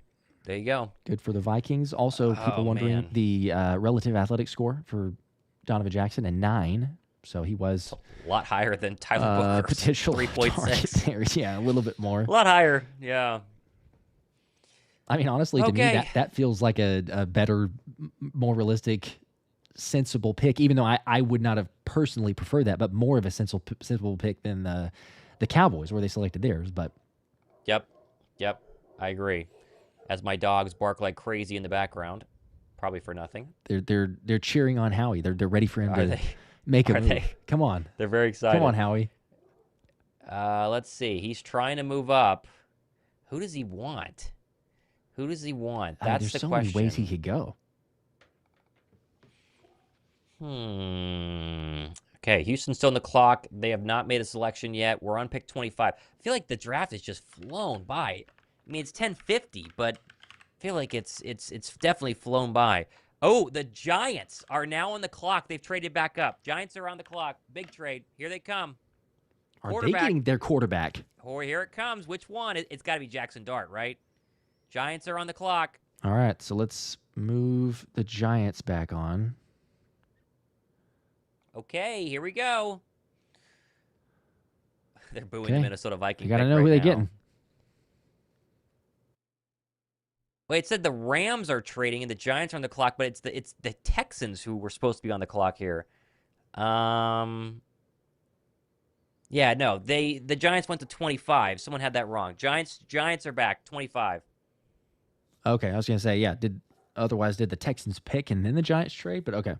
There you go. Good for the Vikings. Also, people wondering the relative athletic score for Donovan Jackson, and 9. So he was a lot higher than Tyler Booker's potential 3.6. there. Yeah, a little bit more. A lot higher, yeah. I mean, honestly, to me, that feels like a better, more realistic, sensible pick, even though I would not have personally preferred that, but more of a sensible pick than the Cowboys, where they selected theirs. But Yep, I agree. As my dogs bark like crazy in the background, probably for nothing. They're cheering on Howie. They're ready for him to make a move. They? Come on. They're very excited. Come on, Howie. Let's see. He's trying to move up. Who does he want? That's the question. There's so many ways he could go. Okay, Houston's still on the clock. They have not made a selection yet. We're on pick 25. I feel like the draft has just flown by. I mean, it's 10:50, but I feel like it's definitely flown by. Oh, the Giants are now on the clock. They've traded back up. Giants are on the clock. Big trade. Here they come. Are they getting their quarterback? Oh, here it comes. Which one? It's got to be Jackson Dart, right? Giants are on the clock. All right, so let's move the Giants back on. Okay, here we go. They're booing the Minnesota Vikings. You got to know who they're getting. Wait, it said the Rams are trading and the Giants are on the clock, but it's the Texans who were supposed to be on the clock here. Yeah, no, the Giants went to 25. Someone had that wrong. Giants are back, 25. Okay, I was gonna say, yeah. Did the Texans pick and then the Giants trade? But okay.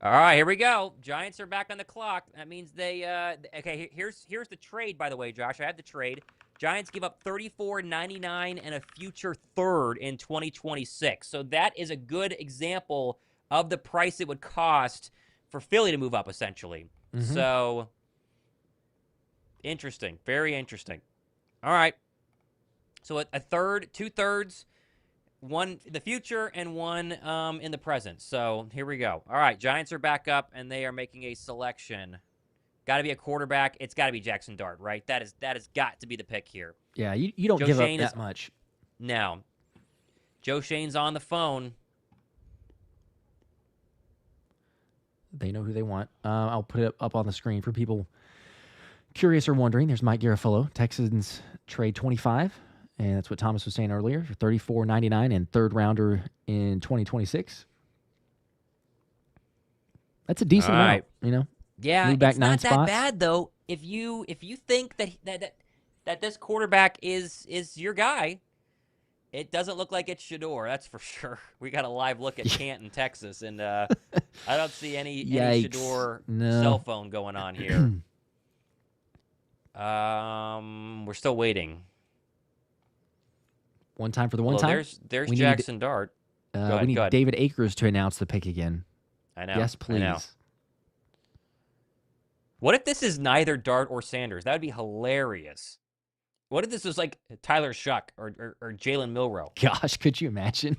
All right, here we go. Giants are back on the clock. That means they okay, here's the trade, by the way, Josh. I have the trade. Giants give up $34.99 and a future third in 2026. So that is a good example of the price it would cost for Philly to move up, essentially. Mm-hmm. So interesting. Very interesting. All right. So a third, 2/3, one in the future and one in the present. So here we go. All right, Giants are back up, and they are making a selection. Got to be a quarterback. It's got to be Jackson Dart, right? That has got to be the pick here. Yeah, you don't give up that much. No. Joe Shane's on the phone. They know who they want. I'll put it up on the screen for people curious or wondering. There's Mike Garafolo. Texans trade 25. And that's what Thomas was saying earlier, for $34.99 and third rounder in 2026. That's a decent amount, you know. Yeah, move back it's 9 not spots. that bad though. If you think that this quarterback is your guy, it doesn't look like it's Shedeur. That's for sure. We got a live look at Canton, Texas, and I don't see any Shedeur cell phone going on here. We're still waiting. One time for the one time. There's Jackson Dart. We need David Akers to announce the pick again. I know. Yes, please. I know. What if this is neither Dart or Sanders? That would be hilarious. What if this was like Tyler Shuck or Jalen Milroe? Gosh, could you imagine?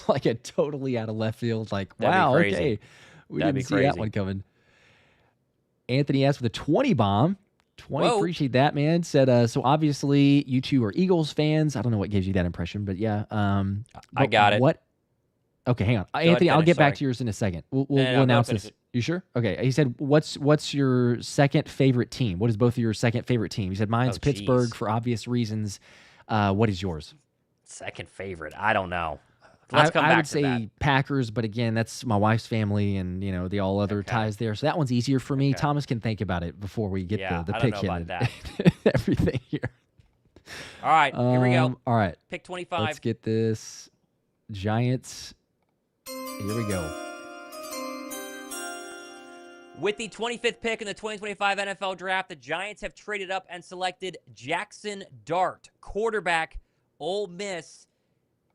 Like a totally out of left field. Like, That'd wow, be crazy. okay. We That'd didn't be see that crazy. one coming. Anthony asked with a 20 bomb. 20, Whoa. appreciate that, man. Said, so obviously you two are Eagles fans. I don't know what gives you that impression, but yeah. I got it. What? Okay, hang on. Anthony, ahead, I'll get back sorry. to yours in a second. We'll No, announce finish this. it. You sure? Okay. He said, what's your second favorite team? What is both of your second favorite team? He said, mine's Pittsburgh geez. for obvious reasons. What is yours? Second favorite. I don't know. Let's come I back would to say that. Packers, but again, that's my wife's family and, you know, the all other ties there. So that one's easier for me. Okay. Thomas can think about it before we get the I pick don't know in about and everything here. All right, here we go. All right. Pick 25. Let's get this. Giants. Here we go. With the 25th pick in the 2025 NFL Draft, the Giants have traded up and selected Jackson Dart, quarterback, Ole Miss,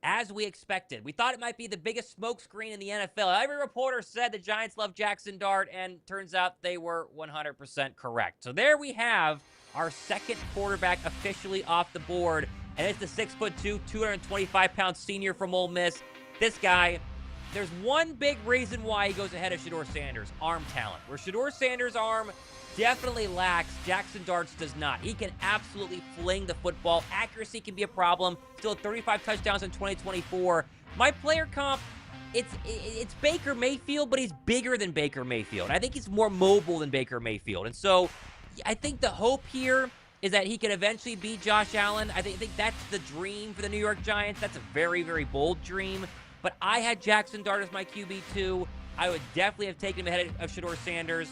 as we expected. We thought it might be the biggest smokescreen in the NFL. Every reporter said the Giants love Jackson Dart, and turns out they were 100% correct. So there we have our second quarterback officially off the board, and it's the 6'2", 225-pound senior from Ole Miss. This guy, there's one big reason why he goes ahead of Shedeur Sanders, arm talent. Where Shedeur Sanders' arm definitely lacks, Jackson Darts does not. He can absolutely fling the football. Accuracy can be a problem. Still 35 touchdowns in 2024. My player comp, it's Baker Mayfield, but he's bigger than Baker Mayfield. I think he's more mobile than Baker Mayfield. And so I think the hope here is that he can eventually beat Josh Allen. I think that's the dream for the New York Giants. That's a very, very bold dream. But I had Jackson Dart as my QB2. I would definitely have taken him ahead of Shedeur Sanders.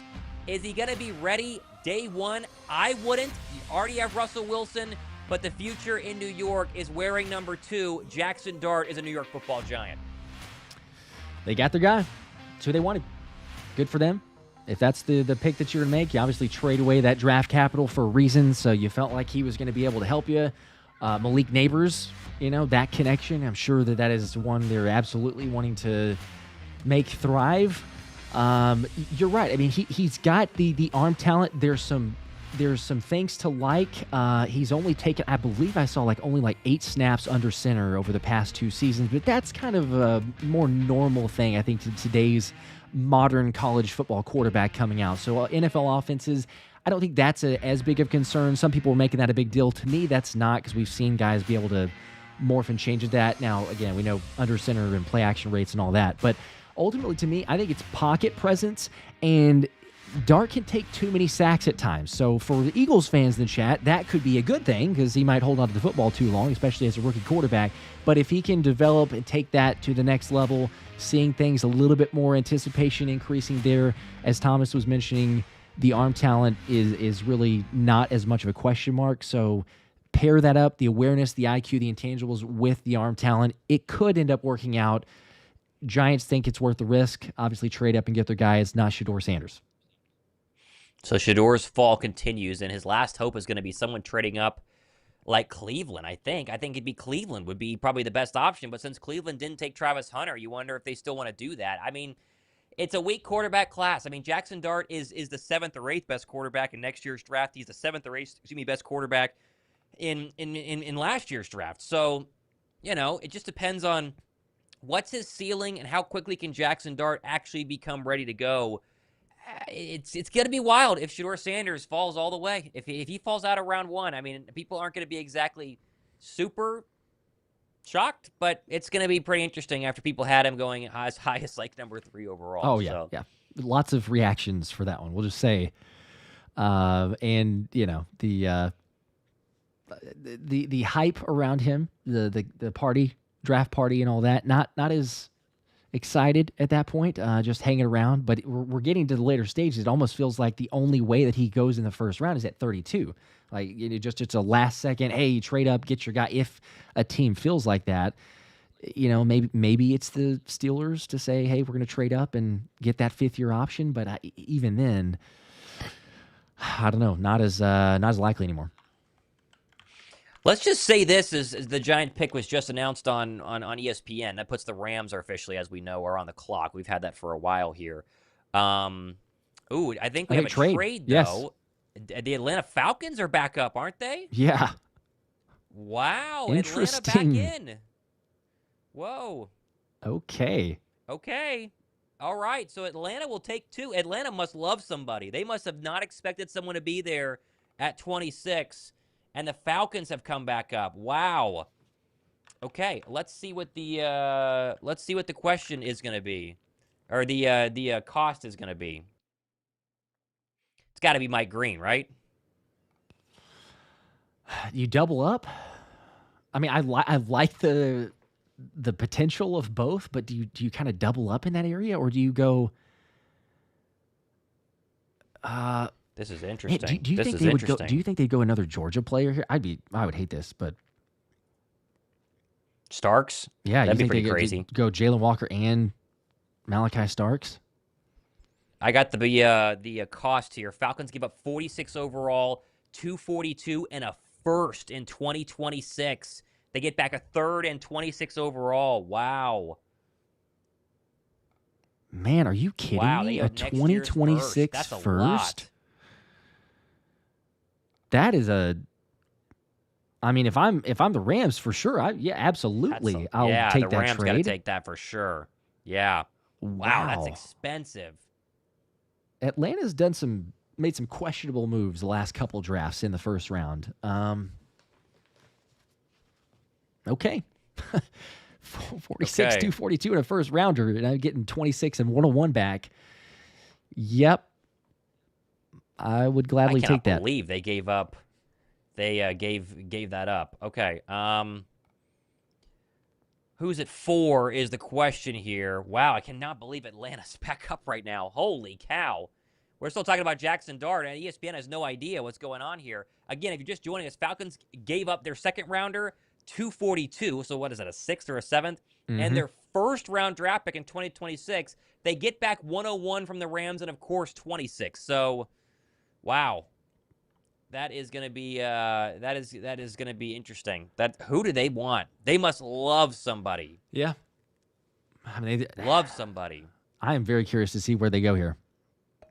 Is he going to be ready day one? I wouldn't. You already have Russell Wilson, but the future in New York is wearing number 2. Jackson Dart is a New York Football Giant. They got their guy. That's who they wanted. Good for them. If that's the pick that you're going to make, you obviously trade away that draft capital for a reason, so you felt like he was going to be able to help you. Malik Neighbors, that connection, I'm sure that is one they're absolutely wanting to make thrive. You're right. I mean, he's got the arm talent. There's some things to like. He's only taken, I believe I saw only 8 snaps under center over the past 2 seasons, but that's kind of a more normal thing, I think, to today's modern college football quarterback coming out. So NFL offenses, I don't think that's as big of a concern. Some people are making that a big deal. To me, that's not, because we've seen guys be able to morph and change that. Now, again, we know under center and play action rates and all that, but ultimately, to me, I think it's pocket presence, and Dart can take too many sacks at times. So for the Eagles fans in the chat, that could be a good thing, because he might hold on to the football too long, especially as a rookie quarterback. But if he can develop and take that to the next level, seeing things a little bit more, anticipation increasing there, as Thomas was mentioning, the arm talent is really not as much of a question mark. So pair that up, the awareness, the IQ, the intangibles with the arm talent, it could end up working out. Giants think it's worth the risk. Obviously, trade up and get their guy. It's not Shedeur Sanders. So Shedeur's fall continues, and his last hope is going to be someone trading up like Cleveland, I think. I think it'd be Cleveland would be probably the best option, but since Cleveland didn't take Travis Hunter, you wonder if they still want to do that. I mean, it's a weak quarterback class. I mean, Jackson Dart is the 7th or 8th best quarterback in next year's draft. He's the 7th or 8th, best quarterback in last year's draft. So, it just depends on what's his ceiling and how quickly can Jackson Dart actually become ready to go. It's going to be wild if Shedeur Sanders falls all the way. If he falls out of round 1, I mean, people aren't going to be exactly super shocked, but it's going to be pretty interesting after people had him going as high as number 3 overall. Oh, yeah, so. Yeah. Lots of reactions for that one, we'll just say. And, the hype around him, the party, draft party and all that, not as excited at that point, just hanging around. But we're getting to the later stages. It almost feels like the only way that he goes in the first round is at 32. Just a last second, hey, trade up, get your guy. If a team feels like that, maybe it's the Steelers to say, hey, we're going to trade up and get that 5th-year option. But even then, I don't know, not as likely anymore. Let's just say this as the Giant pick was just announced on ESPN. That puts the Rams officially, as we know, are on the clock. We've had that for a while here. I think we have a trade though. Yes. The Atlanta Falcons are back up, aren't they? Yeah. Wow. Atlanta back in. Whoa. Okay. All right. So Atlanta will take 2. Atlanta must love somebody. They must have not expected someone to be there at 26. And the Falcons have come back up. Wow. Okay, let's see what the question is going to be, or the cost is going to be. It's got to be Mike Green, right? You double up. I mean, I like the potential of both, but do you kind of double up in that area, or do you go? This is interesting. Do you think they would go? Do you think they'd go another Georgia player here? I would hate this, but Starks. Yeah, that'd be pretty crazy. Go Jalen Walker and Malachi Starks. I got the cost here. Falcons give up 46 overall, 242, and a first in 2026. They get back a 3rd and 26 overall. Wow. Man, are you kidding me? A 2026 That's a first? Lot. That is a. I mean, if I'm the Rams, for sure, absolutely, I'll take that trade. The Rams got to take that for sure. Yeah. Wow, that's expensive. Atlanta's done some made some questionable moves the last couple drafts in the first round. Okay. 46, Okay. 242 in a first rounder, and I'm getting 26 and 101 back. Yep. I would gladly take that. I cannot believe they gave up. They gave that up. Okay. Who's at 4 is the question here. Wow, I cannot believe Atlanta's back up right now. Holy cow. We're still talking about Jackson Dart, and ESPN has no idea what's going on here. Again, if you're just joining us, Falcons gave up their second rounder, 242. So what is that, a 6th or a 7th? Mm-hmm. And their first round draft pick in 2026, they get back 101 from the Rams and, of course, 26. So, wow. That is going to be that is going to be interesting. Who do they want? They must love somebody. Yeah. I mean, love somebody. I am very curious to see where they go here.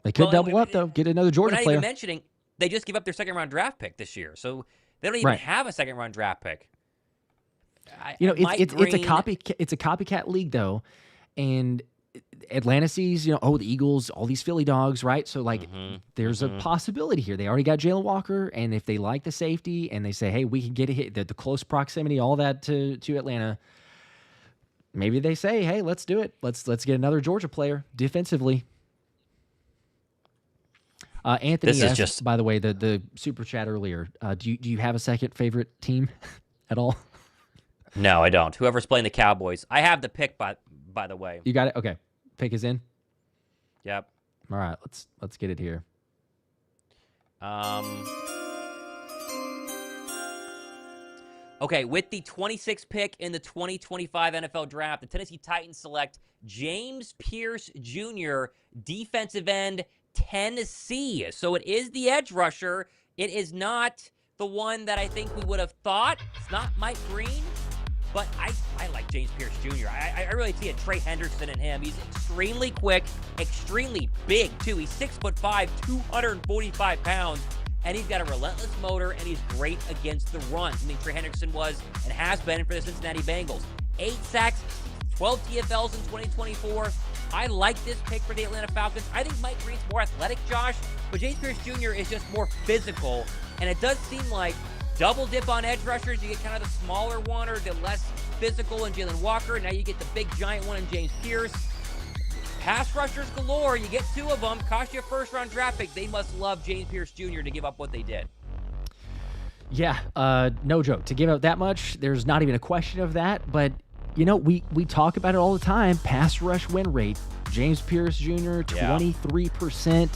They could double up, though. Get another Georgia player. We're not even mentioning they just give up their second-round draft pick this year. So they don't even have a second-round draft pick. It's a copycat league, though. And Atlanta sees, the Eagles, all these Philly dogs, right? So, there's a possibility here. They already got Jalen Walker, and if they like the safety and they say, hey, we can get a hit, the close proximity, all that to Atlanta, maybe they say, hey, let's do it. Let's get another Georgia player defensively. Anthony asked, by the way, the super chat earlier, do you have a second favorite team at all? No, I don't. Whoever's playing the Cowboys. I have the pick, by the way. You got it? Okay. Pick is in? Yep. All right, let's get it here. Okay, with the 26th pick in the 2025 NFL Draft, the Tennessee Titans select James Pierce Jr., defensive end, Tennessee. So it is the edge rusher. It is not the one that I think we would have thought. It's not Mike Green, but I like James Pierce Jr. I really see a Trey Henderson in him. He's extremely quick, extremely big, too. He's 6'5", 245 pounds, and he's got a relentless motor, and he's great against the run. I mean, Trey Henderson was and has been for the Cincinnati Bengals. 8 sacks, 12 TFLs in 2024. I like this pick for the Atlanta Falcons. I think Mike Green's more athletic, Josh, but James Pierce Jr. is just more physical, and it does seem like double dip on edge rushers. You get kind of the smaller one or the less physical in Jalen Walker. Now you get the big giant one in James Pierce. Pass rushers galore. You get 2 of them. Cost you a first-round draft pick. They must love James Pierce Jr. to give up what they did. Yeah, no joke. To give up that much, there's not even a question of that. But, we talk about it all the time. Pass rush win rate. James Pierce Jr., 23%.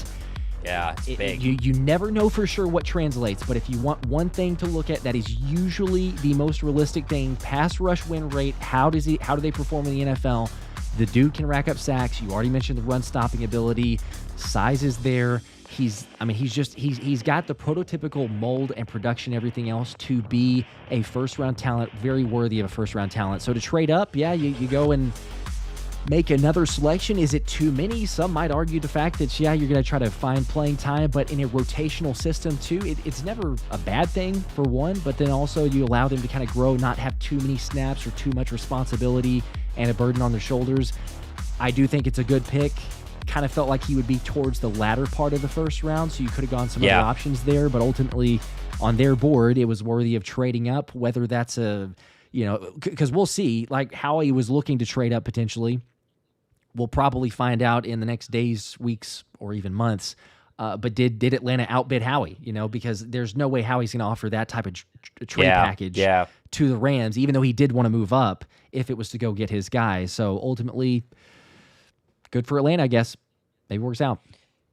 Yeah, it's big. You never know for sure what translates, but if you want one thing to look at that is usually the most realistic thing, pass rush win rate, how do they perform in the NFL? The dude can rack up sacks. You already mentioned the run stopping ability. Size is there. He's got the prototypical mold and production, everything else to be a first-round talent, very worthy of a first-round talent. So to trade up, you go and make another selection. Is it too many? Some might argue the fact that, you're going to try to find playing time, but in a rotational system too, it's never a bad thing for one, but then also you allow them to kind of grow, not have too many snaps or too much responsibility and a burden on their shoulders. I do think it's a good pick. Kind of felt like he would be towards the latter part of the first round, so you could have gone some other options there, but ultimately on their board, it was worthy of trading up, whether that's because we'll see, like Howie was looking to trade up potentially. We'll probably find out in the next days, weeks, or even months. But did Atlanta outbid Howie? Because there's no way Howie's going to offer that type of trade package to the Rams, even though he did want to move up if it was to go get his guys. So ultimately, good for Atlanta, I guess. Maybe works out.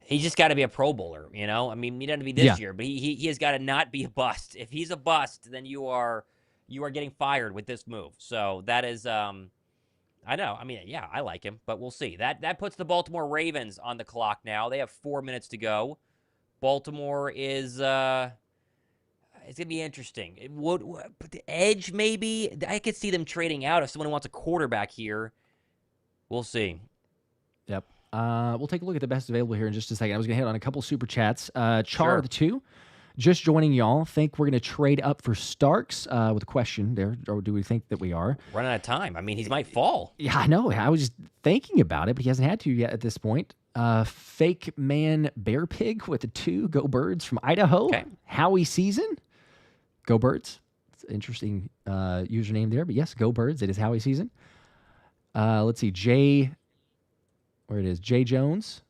He's just got to be a Pro Bowler, I mean, he doesn't be this year, but he has got to not be a bust. If he's a bust, then you are getting fired with this move. So that is. I know. I mean, I like him, but we'll see. That puts the Baltimore Ravens on the clock now. They have 4 minutes to go. Baltimore is it's going to be interesting. The edge, maybe? I could see them trading out if someone wants a quarterback here. We'll see. Yep. We'll take a look at the best available here in just a second. I was going to hit on a couple super chats. Char the 2. Just joining y'all. Think we're going to trade up for Starks with a question there, or do we think that we are? Running out of time. I mean, he might fall. Yeah, I know. I was just thinking about it, but he hasn't had to yet at this point. Fake Man Bear Pig with a 2. Go Birds from Idaho. Okay. Howie Season. Go Birds. It's an interesting username there, but yes, Go Birds. It is Howie Season. Let's see. Jay Jones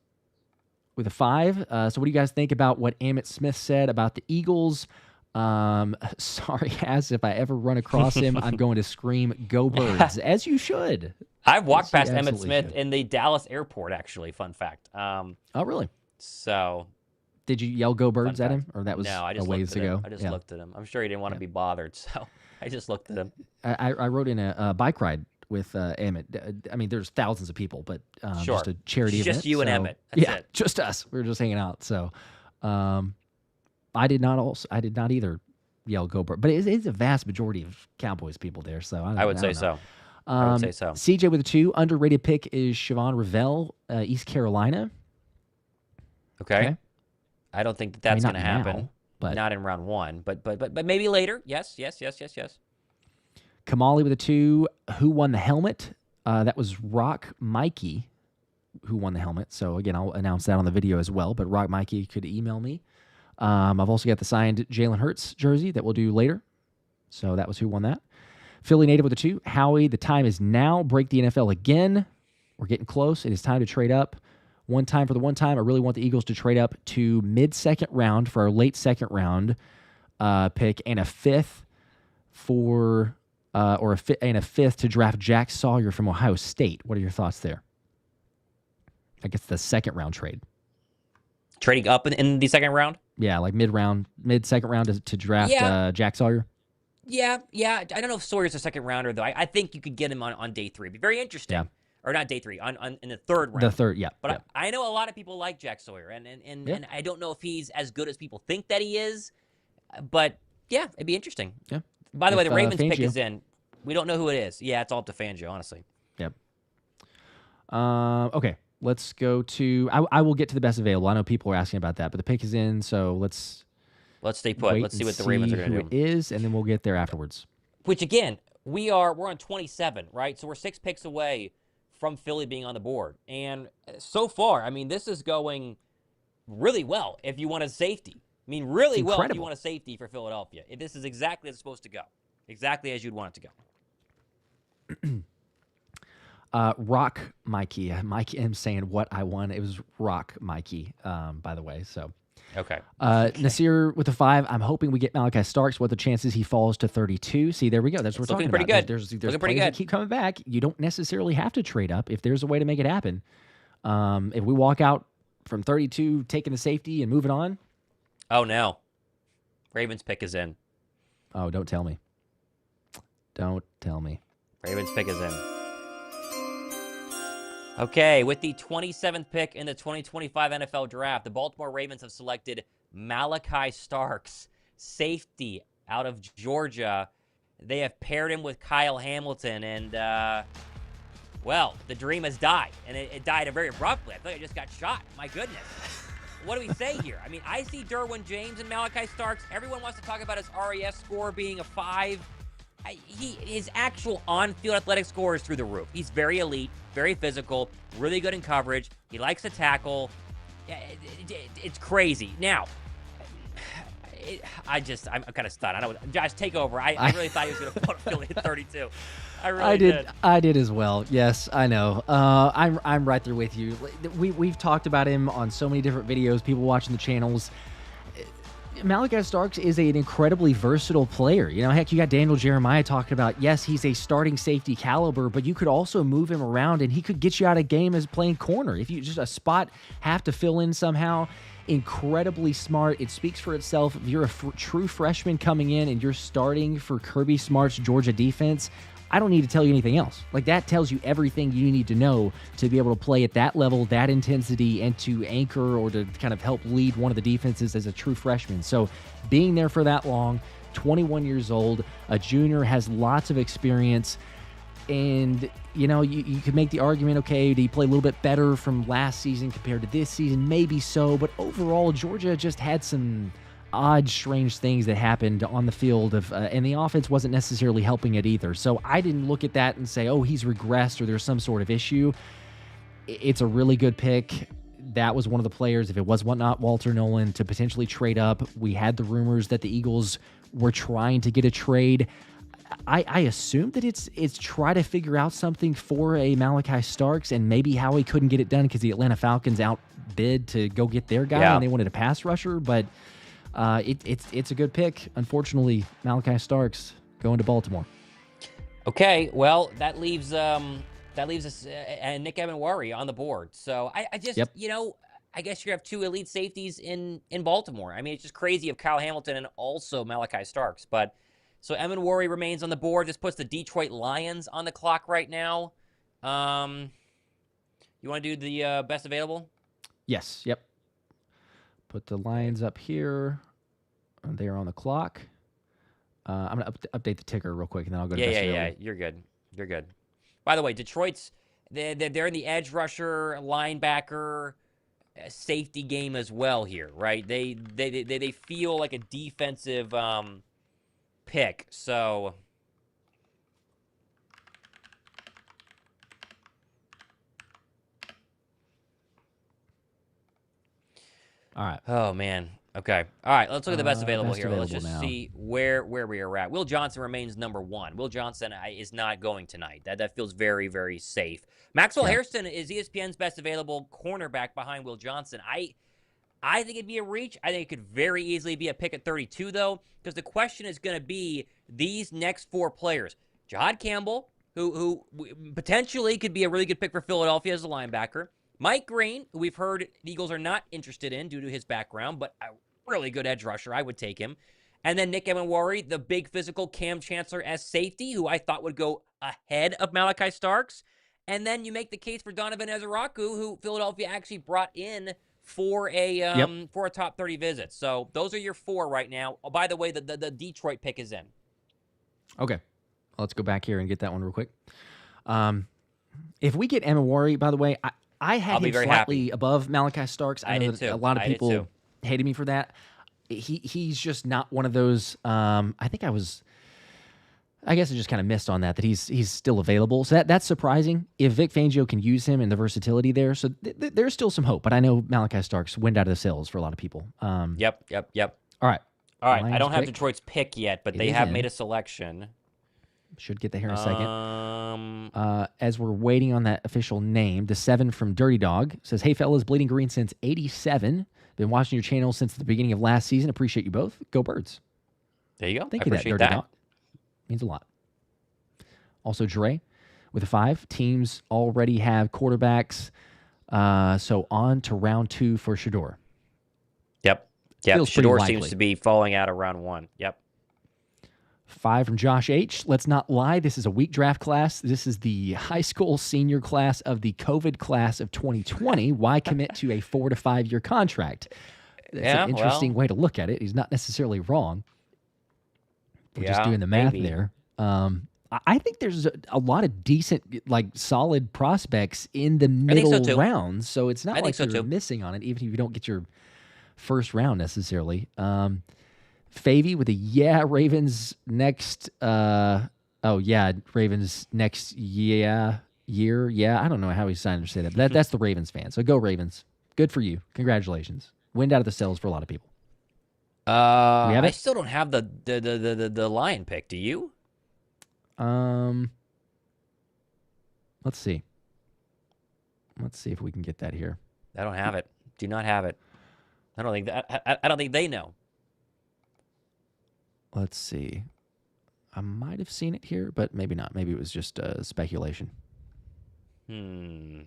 with a 5. So what do you guys think about what Emmitt Smith said about the Eagles? Sorry, as if I ever run across him, I'm going to scream, Go Birds, as you should. I've walked past Emmitt Smith in the Dallas airport, actually. Fun fact. Oh, really? So, did you yell "Go Birds" at him, or that was no? I just a ways ago? I just looked at him. I'm sure he didn't want to be bothered, so I just looked at him. I rode in a bike ride with Emmitt. I mean, there's thousands of people, but Sure. just a charity event. Just you and Emmitt. That's it. Just us. We were just hanging out. So, I did not either yell "Go Birds," but it's a vast majority of Cowboys people there. So I would say so. I would say so. CJ with a 2. Underrated pick is Siobhan Revell, East Carolina. Okay. I don't think that's going to happen. Now, but not in round 1, but maybe later. Yes. Kamali with a 2. Who won the helmet? That was Rock Mikey who won the helmet. So again, I'll announce that on the video as well. But Rock Mikey could email me. I've also got the signed Jalen Hurts jersey that we'll do later. So that was who won that. Philly native with a 2. Howie, the time is now. Break the NFL again. We're getting close. It is time to trade up. One time for the one time. I really want the Eagles to trade up to mid-second round for our late second round pick and a 5th for and a 5th to draft Jack Sawyer from Ohio State. What are your thoughts there? I guess the second round trade. Trading up in the second round? Yeah, like mid-second round to draft Jack Sawyer. Yeah. I don't know if Sawyer's a second rounder, though. I think you could get him on day 3. It'd be very interesting. Yeah. Or not day 3, in the third round. The third, yeah. But I know a lot of people like Jack Sawyer, and I don't know if he's as good as people think that he is. But, yeah, it'd be interesting. Yeah. By the way, the Ravens pick Fangio is in. We don't know who it is. Yeah, it's all up to Fangio, honestly. Yep. Okay, let's go to... I will get to the best available. I know people are asking about that, but the pick is in, so let's stay put. Let's see what the Ravens are going to do. It is, and then we'll get there afterwards. Which, again, we're on 27, right? So we're 6 picks away from Philly being on the board. And so far, I mean, this is going really well if you want a safety. I mean, really well if you want a safety for Philadelphia. This is exactly as it's supposed to go. Exactly as you'd want it to go. Rock Mikey. Mike M saying what I won. It was Rock Mikey, by the way. So okay. Nasir with a 5. I'm hoping we get Malachi Starks. What the chances he falls to 32? See, there we go. That's what we're talking about. Good. There's looking players that keep coming back. You don't necessarily have to trade up if there's a way to make it happen. If we walk out from 32, taking the safety and moving on. Oh no, Ravens pick is in. Oh, don't tell me. Don't tell me. Ravens pick is in. Okay, with the 27th pick in the 2025 NFL Draft, the Baltimore Ravens have selected Malachi Starks, safety out of Georgia. They have paired him with Kyle Hamilton, and, well, the dream has died, and it died very abruptly. I feel like I just got shot. My goodness. What do we say here? I mean, I see Derwin James and Malachi Starks. Everyone wants to talk about his RAS score being a 5. His actual on-field athletic score is through the roof. He's very elite, very physical, really good in coverage. He likes to tackle. It's crazy. Now, I'm kind of stunned. Josh, take over. I really thought he was going to put Philly at 32. I really did. I did as well. Yes, I know. I'm right there with you. We've talked about him on so many different videos. People watching the channels. Malachi Starks is an incredibly versatile player. You know, heck, you got Daniel Jeremiah talking about, yes, he's a starting safety caliber, but you could also move him around and he could get you out of game as playing corner. If you just a spot have to fill in somehow, incredibly smart. It speaks for itself. If you're a true freshman coming in and you're starting for Kirby Smart's Georgia defense, I don't need to tell you anything else. Like, that tells you everything you need to know to be able to play at that level, that intensity, and to anchor or to kind of help lead one of the defenses as a true freshman. So being there for that long, 21 years old, a junior, has lots of experience. And, you know, you could make the argument, okay, did he play a little bit better from last season compared to this season? Maybe so. But overall, Georgia just had some odd, strange things that happened on the field, and the offense wasn't necessarily helping it either. So I didn't look at that and say, oh, he's regressed or there's some sort of issue. It's a really good pick. that was one of the players, if it was not Walter Nolan, to potentially trade up. We had the rumors that the Eagles were trying to get a trade. I assume that it's try to figure out something for a Malachi Starks, and maybe Howie couldn't get it done because the Atlanta Falcons outbid to go get their guy, and they wanted a pass rusher. But it's a good pick. Unfortunately, Malachi Starks going to Baltimore. Okay, well, that leaves us and Nick Emenwari on the board. So I just, I guess you have two elite safeties in Baltimore. I mean, it's just crazy of Kyle Hamilton and also Malachi Starks. But so Emenwari remains on the board. This puts the Detroit Lions on the clock right now. You want to do the best available? Yes. Yep. Put the Lions up here. They're on the clock. I'm going to update the ticker real quick, and then I'll go to best available. Yeah. You're good. By the way, Detroit's they're in the edge rusher, linebacker, safety game as well here, right? They feel like a defensive pick. So all right. Oh man. Okay. All right. Let's look at the best available best here. available Let's just now. see where we are at. Will Johnson remains number one. Will Johnson is not going tonight. That feels very, very safe. Maxwell Hairston is ESPN's best available cornerback behind Will Johnson. I think it'd be a reach. I think it could very easily be a pick at 32, though, because the question is going to be these next four players. Jahad Campbell, who potentially could be a really good pick for Philadelphia as a linebacker. Mike Green, who we've heard the Eagles are not interested in due to his background, but a really good edge rusher. I would take him. And then Nick Emenwari, the big physical Cam Chancellor as safety, who I thought would go ahead of Malachi Starks. And then you make the case for Donovan Ezeraku, who Philadelphia actually brought in for a top 30 visit. So those are your four right now. Oh, by the way, the Detroit pick is in. Okay. Let's go back here and get that one real quick. If we get Emenwari, by the way, I had him slightly above Malachi Starks. I know that a lot of people hated me for that. He's just not one of those. I guess I just kind of missed on that he's still available. So that's surprising. If Vic Fangio can use him and the versatility there, so there's still some hope. But I know Malachi Starks wind out of the sails for a lot of people. Yep. All right. Lions I don't have Detroit's pick yet, but they have made a selection. Should get there here in a second. As we're waiting on that official name, the 7 from Dirty Dog says, "Hey fellas, Bleeding Green since '87. Been watching your channel since the beginning of last season. Appreciate you both. Go Birds." There you go. Thank you, that Dirty Dog. Means a lot. Also, Dre with a 5. Teams already have quarterbacks. So on to round 2 for Shedeur. Yep. Shedeur seems to be falling out of round 1. Yep. 5 from Josh H. Let's not lie. This is a weak draft class. This is the high school senior class of the COVID class of 2020. Why commit to a 4 to 5 year contract? That's an interesting way to look at it. He's not necessarily wrong. We're just doing the math there. I think there's a lot of decent, solid prospects in the middle rounds. So it's not like you're missing on it, even if you don't get your first round necessarily. Favy with a Ravens next. Ravens next year. Yeah, I don't know how he's signed to say that, but that's the Ravens fan. So go Ravens. Good for you. Congratulations. Wind out of the sails for a lot of people. I still don't have the Lion pick. Do you? Let's see. Let's see if we can get that here. I don't have it. Do not have it. I don't think they know. Let's see. I might have seen it here, but maybe not. Maybe it was just speculation. Nope.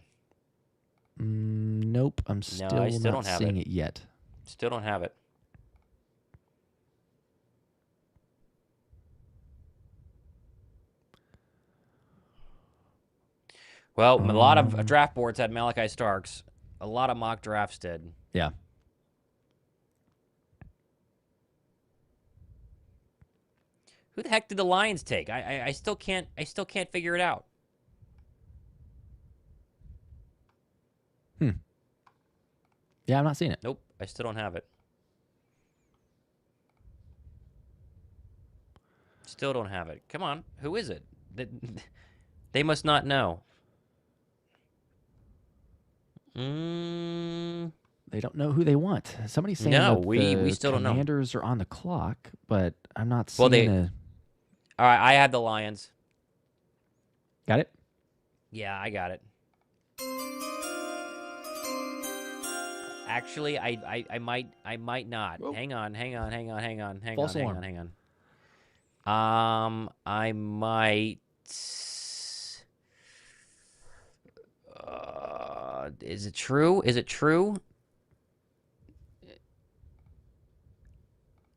I'm still not seeing it yet. Still don't have it. Well, a lot of draft boards had Malachi Starks. A lot of mock drafts did. Yeah. Who the heck did the Lions take? I still can't figure it out. Yeah, I'm not seeing it. Nope, I still don't have it. Still don't have it. Come on, who is it? They must not know. They don't know who they want. Somebody's saying No, that we still don't know. Commanders are on the clock, but I'm not Well, seeing all right, I have the Lions. Got it? Yeah, I got it. Actually, I might not. Whoa. Hang on. False alarm. I might. Is it true?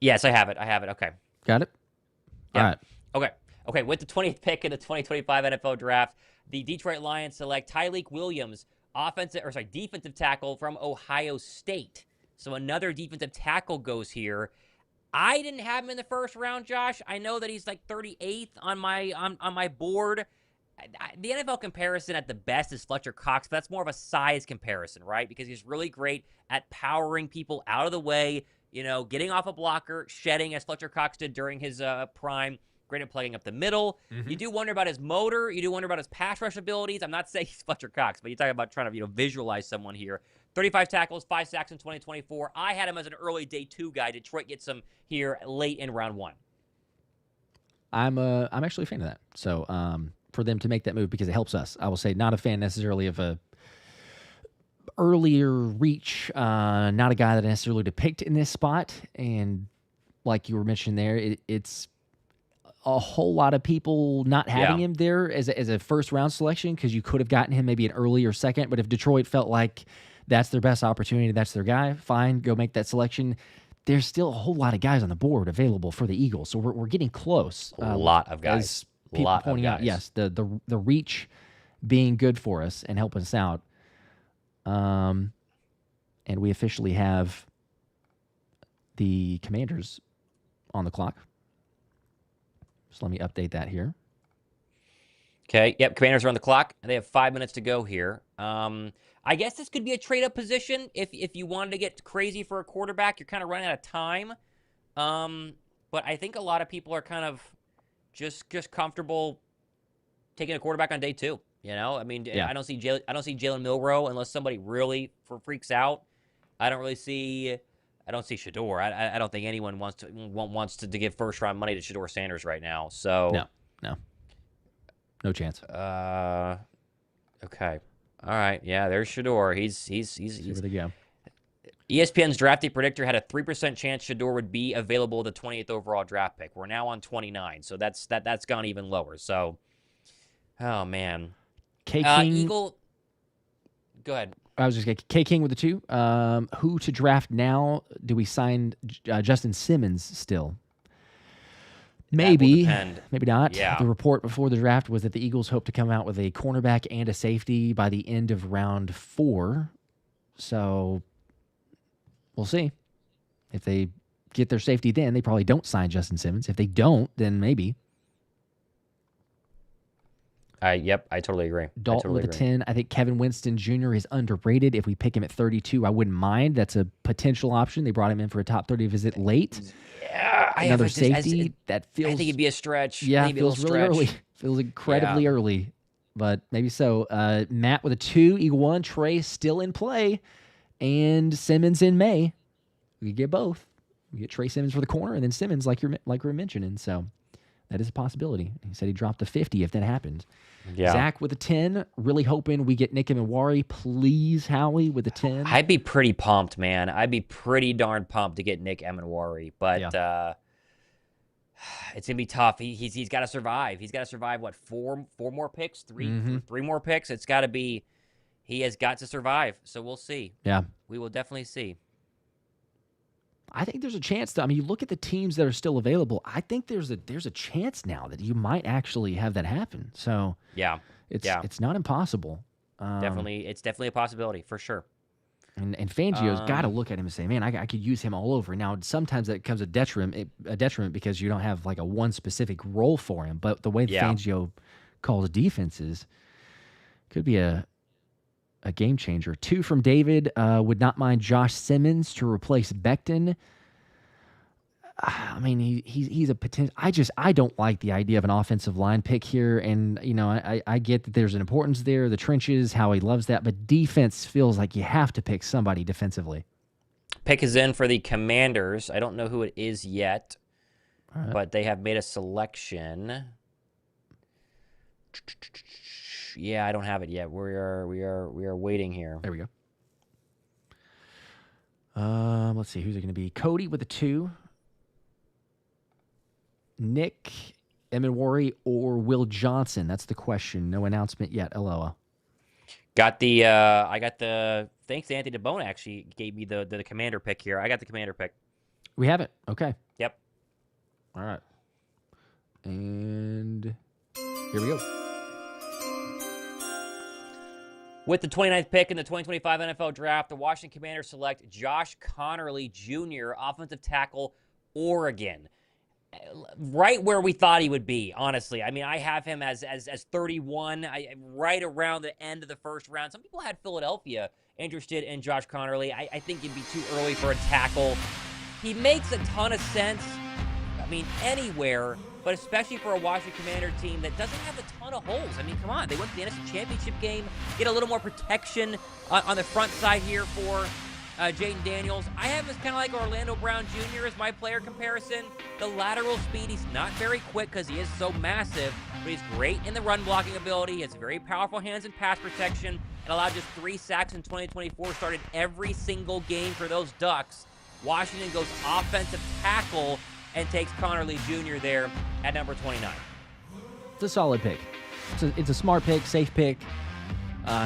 Yes, I have it. Okay. Got it? Yep. All right. Okay. With the 20th pick in the 2025 NFL Draft, the Detroit Lions select Tyleik Williams, defensive tackle from Ohio State. So another defensive tackle goes here. I didn't have him in the first round, Josh. I know that he's like 38th on my board. The NFL comparison at the best is Fletcher Cox, but that's more of a size comparison, right? Because he's really great at powering people out of the way, getting off a blocker, shedding as Fletcher Cox did during his prime. Great at plugging up the middle. You do wonder about his motor. You do wonder about his pass rush abilities. I'm not saying he's Fletcher Cox, but you're talking about trying to visualize someone here. 35 tackles, 5 sacks in 2024. I had him as an early day 2 guy. Detroit gets him here late in round 1. I'm actually a fan of that. So for them to make that move because it helps us. I will say not a fan necessarily of a earlier reach. Not a guy that I necessarily would have picked in this spot. And like you were mentioning there, it's a whole lot of people not having him there as a first round selection because you could have gotten him maybe an early or second. But if Detroit felt like that's their best opportunity, that's their guy, fine, go make that selection. There's still a whole lot of guys on the board available for the Eagles, so we're getting close. A lot of guys. As people pointing out, yes, the reach being good for us and helping us out. And we officially have the Commanders on the clock. So let me update that here. Okay, yep, Commanders are on the clock. They have 5 minutes to go here. I guess this could be a trade-up position if you wanted to get crazy for a quarterback. You're kind of running out of time. But I think a lot of people are kind of just comfortable taking a quarterback on day 2. I mean, I don't see Jalen Milroe unless somebody really freaks out. I don't see Shedeur. I don't think anyone wants to give first round money to Shedeur Sanders right now. So no chance. Okay. All right. Yeah, there's Shedeur. He's where they go. ESPN's drafting predictor had a 3% chance Shedeur would be available the 28th overall draft pick. We're now on 29, so that's gone even lower. So, oh man, K-King. Eagle. Go ahead. I was just going K-King with the 2. Who to draft now? Do we sign Justin Simmons still? Maybe, maybe not. Yeah. The report before the draft was that the Eagles hope to come out with a cornerback and a safety by the end of round 4. So we'll see. If they get their safety then, they probably don't sign Justin Simmons. If they don't, then maybe. Yep, I totally agree. Dalton with a 10. I think Kevin Winston Jr. is underrated. If we pick him at 32, I wouldn't mind. That's a potential option. They brought him in for a top 30 visit late. Yeah, another safety that feels. I think it'd be a stretch. Yeah, maybe feels really early. Feels incredibly early, but maybe so. Matt with a 2, Eagle 1, Trey still in play, and Simmons in May. We could get both. We get Trey Simmons for the corner, and then Simmons, like we're mentioning. So that is a possibility. He said he dropped to 50 if that happens. Yeah. Zach with a 10, really hoping we get Nick Emenwari. Please, Howie, with a 10. I'd be pretty pumped, man. I'd be pretty darn pumped to get Nick Emenwari, but it's gonna be tough. He's got to survive. He's got to survive. What, four more picks? Three more picks. It's got to be. He has got to survive. So we'll see. Yeah, we will definitely see. I think there's a chance. I mean, you look at the teams that are still available. I think there's a chance now that you might actually have that happen. So it's not impossible. It's definitely a possibility for sure. And Fangio's got to look at him and say, man, I could use him all over. Now, sometimes that becomes a detriment because you don't have like a one specific role for him. But the way Fangio calls defenses could be a game changer. 2 from David. Would not mind Josh Simmons to replace Becton. I mean, he's a potential. I don't like the idea of an offensive line pick here, and I get that there's an importance there, the trenches, how he loves that, but defense feels like you have to pick somebody defensively. Pick is in for the Commanders. I don't know who it is yet, but they have made a selection. Yeah, I don't have it yet. We are waiting here. There we go. Let's see, who's it going to be? Cody with a 2. Nick Emenwari or Will Johnson? That's the question. No announcement yet. LOL. I got the thanks to Anthony DeBone actually gave me the commander pick here. I got the commander pick. We have it. Okay. Yep. All right. And here we go. With the 29th pick in the 2025 NFL Draft, the Washington Commanders select Josh Connerly Jr., offensive tackle, Oregon. Right where we thought he would be, honestly. I mean, I have him as 31, right around the end of the first round. Some people had Philadelphia interested in Josh Connerly. I think it'd be too early for a tackle. He makes a ton of sense, I mean, anywhere, but especially for a Washington Commander team that doesn't have a ton of holes. I mean, come on. They went to the NFC Championship game, get a little more protection on the front side here for Jaden Daniels. I have this kind of like Orlando Brown Jr. as my player comparison. The lateral speed, he's not very quick because he is so massive, but he's great in the run blocking ability. He has very powerful hands and pass protection, and allowed just 3 sacks in 2024. Started every single game for those Ducks. Washington goes offensive tackle and takes Connerly Jr. there at number 29. It's a solid pick. It's a smart pick, safe pick.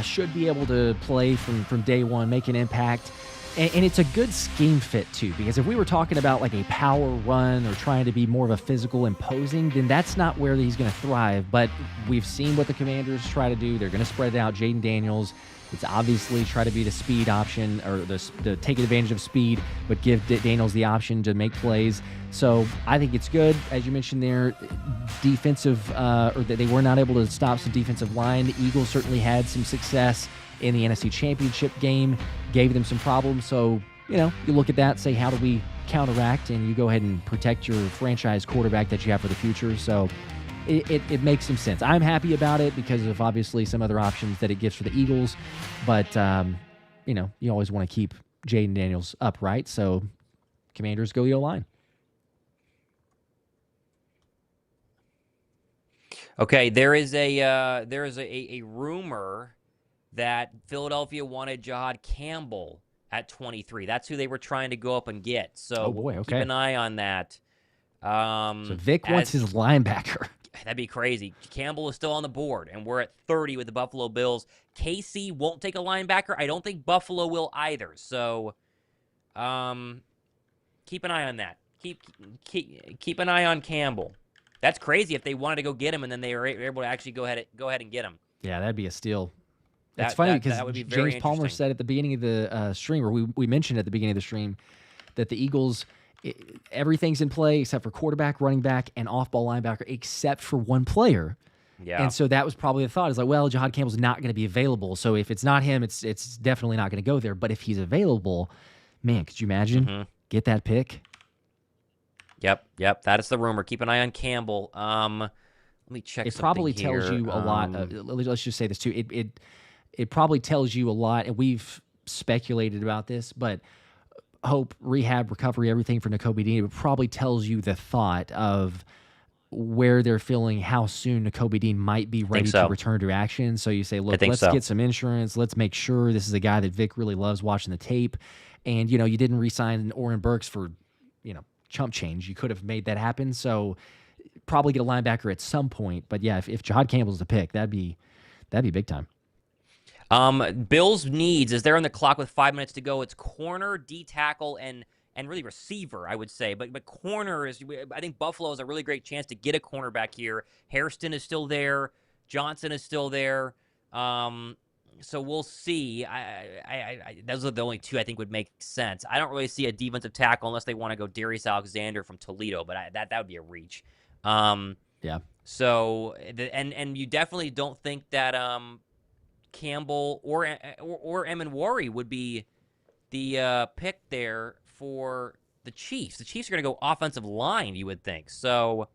Should be able to play from day one, make an impact. And it's a good scheme fit, too, because if we were talking about like a power run or trying to be more of a physical imposing, then that's not where he's going to thrive. But we've seen what the Commanders try to do. They're going to spread it out. Jaden Daniels, it's obviously try to be the speed option or the take advantage of speed, but give Daniels the option to make plays. So I think it's good. As you mentioned there, defensive, or that they were not able to stop some defensive line. The Eagles certainly had some success in the NFC Championship game, gave them some problems. So, you look at that, say, how do we counteract? And you go ahead and protect your franchise quarterback that you have for the future. So it makes some sense. I'm happy about it because of obviously some other options that it gives for the Eagles. But, you always want to keep Jaden Daniels upright. So Commanders go the O-line. Okay, there is a rumor that Philadelphia wanted Jahad Campbell at 23. That's who they were trying to go up and get. So keep an eye on that. So Vic wants his linebacker. That'd be crazy. Campbell is still on the board, and we're at 30 with the Buffalo Bills. KC won't take a linebacker. I don't think Buffalo will either. So keep an eye on that. Keep an eye on Campbell. That's crazy if they wanted to go get him, and then they were able to actually go ahead and get him. Yeah, that'd be a steal. That's funny because James Palmer said at the beginning of the stream, or we mentioned at the beginning of the stream, that the Eagles, everything's in play except for quarterback, running back, and off-ball linebacker, except for one player. Yeah. And so that was probably the thought. Is like, well, Jahad Campbell's not going to be available, so if it's not him, it's definitely not going to go there. But if he's available, man, could you imagine? Get that pick? Yep. That is the rumor. Keep an eye on Campbell. Let me check. It probably tells you a lot. Let's just say this too. It probably tells you a lot, and we've speculated about this, but hope, rehab, recovery, everything for Nakobe Dean, it probably tells you the thought of where they're feeling how soon Nakobe Dean might be ready to return to action. So you say, look, let's get some insurance. Let's make sure this is a guy that Vic really loves watching the tape. And, you didn't re-sign Oren Burks for, chump change. You could have made that happen. So probably get a linebacker at some point. But yeah, if Jahad Campbell's the pick, that'd be big time. Bills needs, as they're on the clock with 5 minutes to go, it's corner, D tackle, and really receiver, I would say. But corner is, I think Buffalo has a really great chance to get a cornerback here. Hairston is still there. Johnson is still there. So we'll see. Those are the only two I think would make sense. I don't really see a defensive tackle unless they want to go Darius Alexander from Toledo, but that would be a reach. Yeah. So, and you definitely don't think that Campbell or Emenwari would be the pick there for the Chiefs. The Chiefs are going to go offensive line, you would think. So,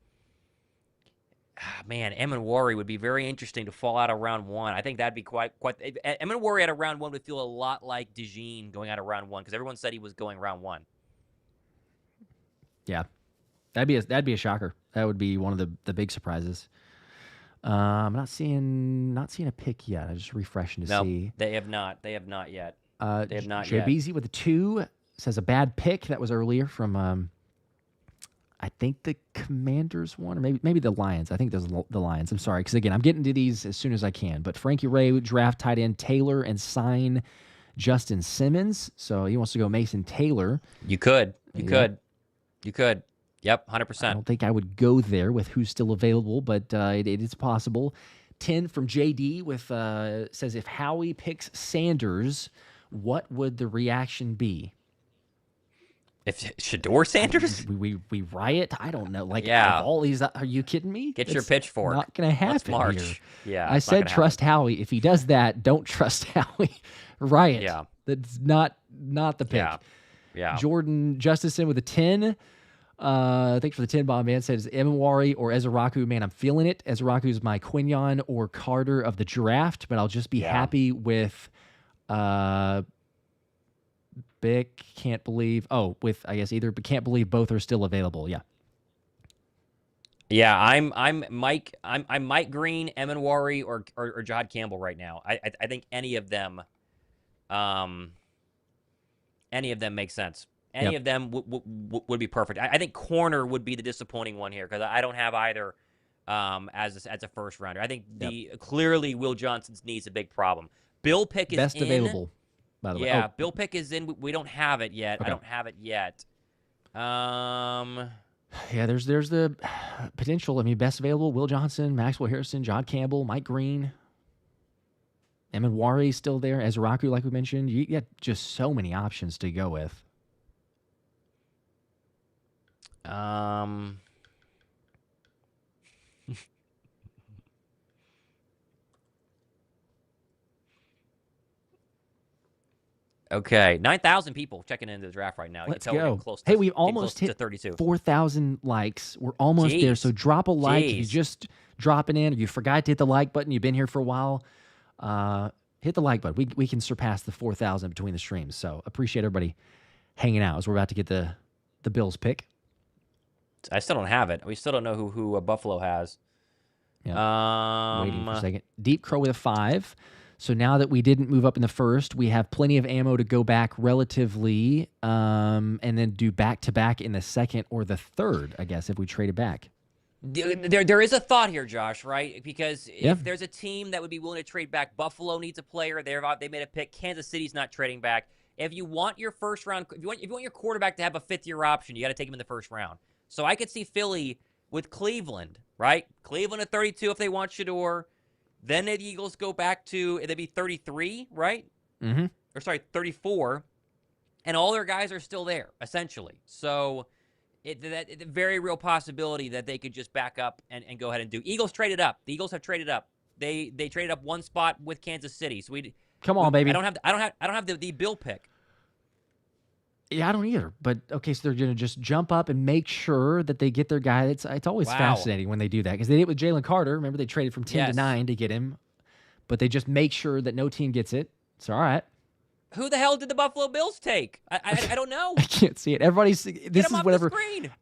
man, Amenwari would be very interesting to fall out of round 1. I think that'd be quite. Amenwari out of round 1 would feel a lot like DeJean going out of round 1 because everyone said he was going round 1. Yeah, that'd be a shocker. That would be one of the big surprises. I'm not seeing a pick yet. I'm just refreshing to see. They have not. They have not yet. They have not yet. JBZ with a 2 says a bad pick. That was earlier from I think the Commanders one, or maybe the Lions. I think there's the Lions. I'm sorry, because again, I'm getting to these as soon as I can. But Frankie Ray would draft tight end Taylor and sign Justin Simmons. So he wants to go Mason Taylor. You could. Yep, 100%. I don't think I would go there with who's still available, but it is possible. 10 from JD with says, if Howie picks Sanders, what would the reaction be? If Shador Sanders? We riot? I don't know. All these, are you kidding me? Get your pitchfork. Not going to happen. Let's march. Here. Yeah, I said trust Howie. If he does that, don't trust Howie. Riot. Yeah. That's not the pick. Yeah. Jordan Justison with a 10. Thanks for the 10 bomb, man. Says Amenwari or Ezeraku. Man, I'm feeling it. Ezeraku's my Quinyon or Carter of the draft, but I'll just be happy with Bick. Can't believe. With I guess either, but can't believe both are still available. Yeah. Yeah, I'm Mike. I'm Mike Green, Amenwari, or Jod Campbell right now. I think any of them make sense. Any of them would be perfect. I think corner would be the disappointing one here because I don't have either as a first rounder. I think clearly Will Johnson's knee is a big problem. Bill Pick is best available, by the way. Yeah, Bill Pick is in. We don't have it yet. Okay. I don't have it yet. Yeah, there's the potential. I mean, best available: Will Johnson, Maxwell Harrison, Jod Campbell, Mike Green. Amenwari still there. Ezeraku, like we mentioned. You got just so many options to go with. Okay, 9,000 people checking into the draft right now. Let's go. We almost hit 4,000 likes. We're almost there. So drop a like if you just dropping in, or you forgot to hit the like button. You've been here for a while. Hit the like button. We can surpass the 4,000 between the streams. So appreciate everybody hanging out as we're about to get the Bills pick. I still don't have it. We still don't know who Buffalo has. Yeah. Waiting for a second. Deep Crow with a 5. So now that we didn't move up in the first, we have plenty of ammo to go back relatively, and then do back-to-back in the second or the third, I guess, if we traded back. There is a thought here, Josh, right? Because if there's a team that would be willing to trade back, Buffalo needs a player. They made a pick. Kansas City's not trading back. If you want your first round, if you want your quarterback to have a fifth-year option, you got to take him in the first round. So I could see Philly with Cleveland, right? Cleveland at 32 if they want Shador. Then the Eagles go back to, they'd be 33, right? Mm-hmm. Or sorry, 34. And all their guys are still there, essentially. So it's a very real possibility that they could just back up and go ahead and do. Eagles traded up. The Eagles have traded up. They traded up one spot with Kansas City. So come on, baby. I don't have the Bill pick. Yeah, I don't either. But okay, so they're going to just jump up and make sure that they get their guy. It's always fascinating when they do that because they did it with Jalen Carter. Remember, they traded from 10 to 9 to get him, but they just make sure that no team gets it. It's all right. Who the hell did the Buffalo Bills take? I don't know. I can't see it. This is whatever.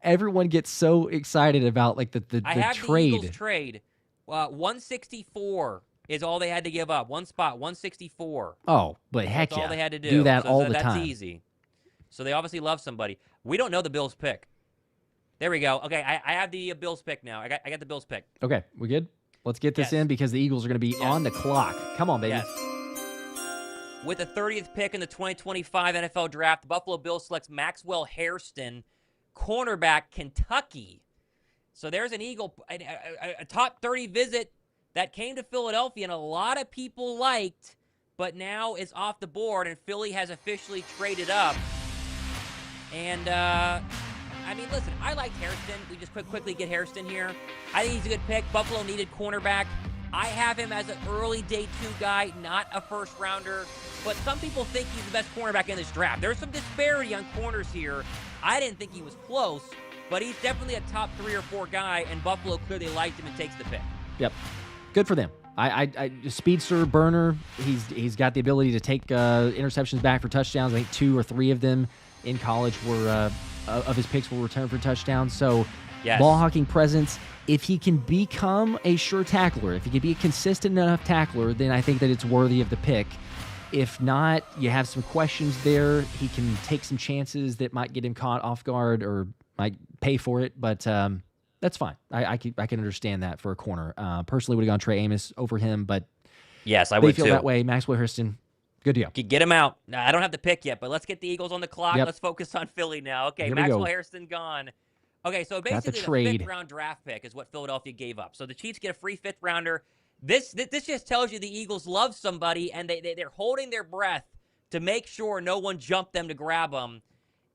Everyone gets so excited about, like the trade. I have the Eagles trade. 164 is all they had to give up. One spot, 164. Oh, but heck that's all they had to do. Do that all the time. That's easy. So they obviously love somebody. We don't know the Bills pick. There we go. Okay, I have the Bills pick now. I got the Bills pick. Okay, we good? Let's get this in because the Eagles are going to be on the clock. Come on, baby. Yes. With the 30th pick in the 2025 NFL Draft, the Buffalo Bills selects Maxwell Hairston, cornerback, Kentucky. So there's an Eagle, a top 30 visit that came to Philadelphia, and a lot of people liked, but now is off the board, and Philly has officially traded up. And, I mean, listen, I liked Hairston. We just quickly get Hairston here. I think he's a good pick. Buffalo needed cornerback. I have him as an early day 2 guy, not a first rounder. But some people think he's the best cornerback in this draft. There's some disparity on corners here. I didn't think he was close, but he's definitely a top 3 or 4 guy, and Buffalo clearly liked him and takes the pick. Yep. Good for them. I speedster burner. He's got the ability to take interceptions back for touchdowns. I think 2 or 3 of them in college were of his picks were returned for touchdowns. So Yes. ball hawking presence. If he can become a sure tackler, if he can be a consistent enough tackler, then I think that it's worthy of the pick. If not, you have some questions there. He can take some chances that might get him caught off guard or might pay for it, but that's fine. I can understand that for a corner. Personally, would have gone Trey Amos over him, but yes, I they would feel too. that way. Maxwell Hurston, good deal. Get him out. Now, I don't have the pick yet, but let's get the Eagles on the clock. Yep. Let's focus on Philly now. Okay, Here we Maxwell go. Harrison gone. Okay, so Got the basically the trade. 5th-round draft pick is what Philadelphia gave up. So the Chiefs get a free 5th-rounder. This just tells you the Eagles love somebody, and they're holding their breath to make sure no one jumped them to grab them.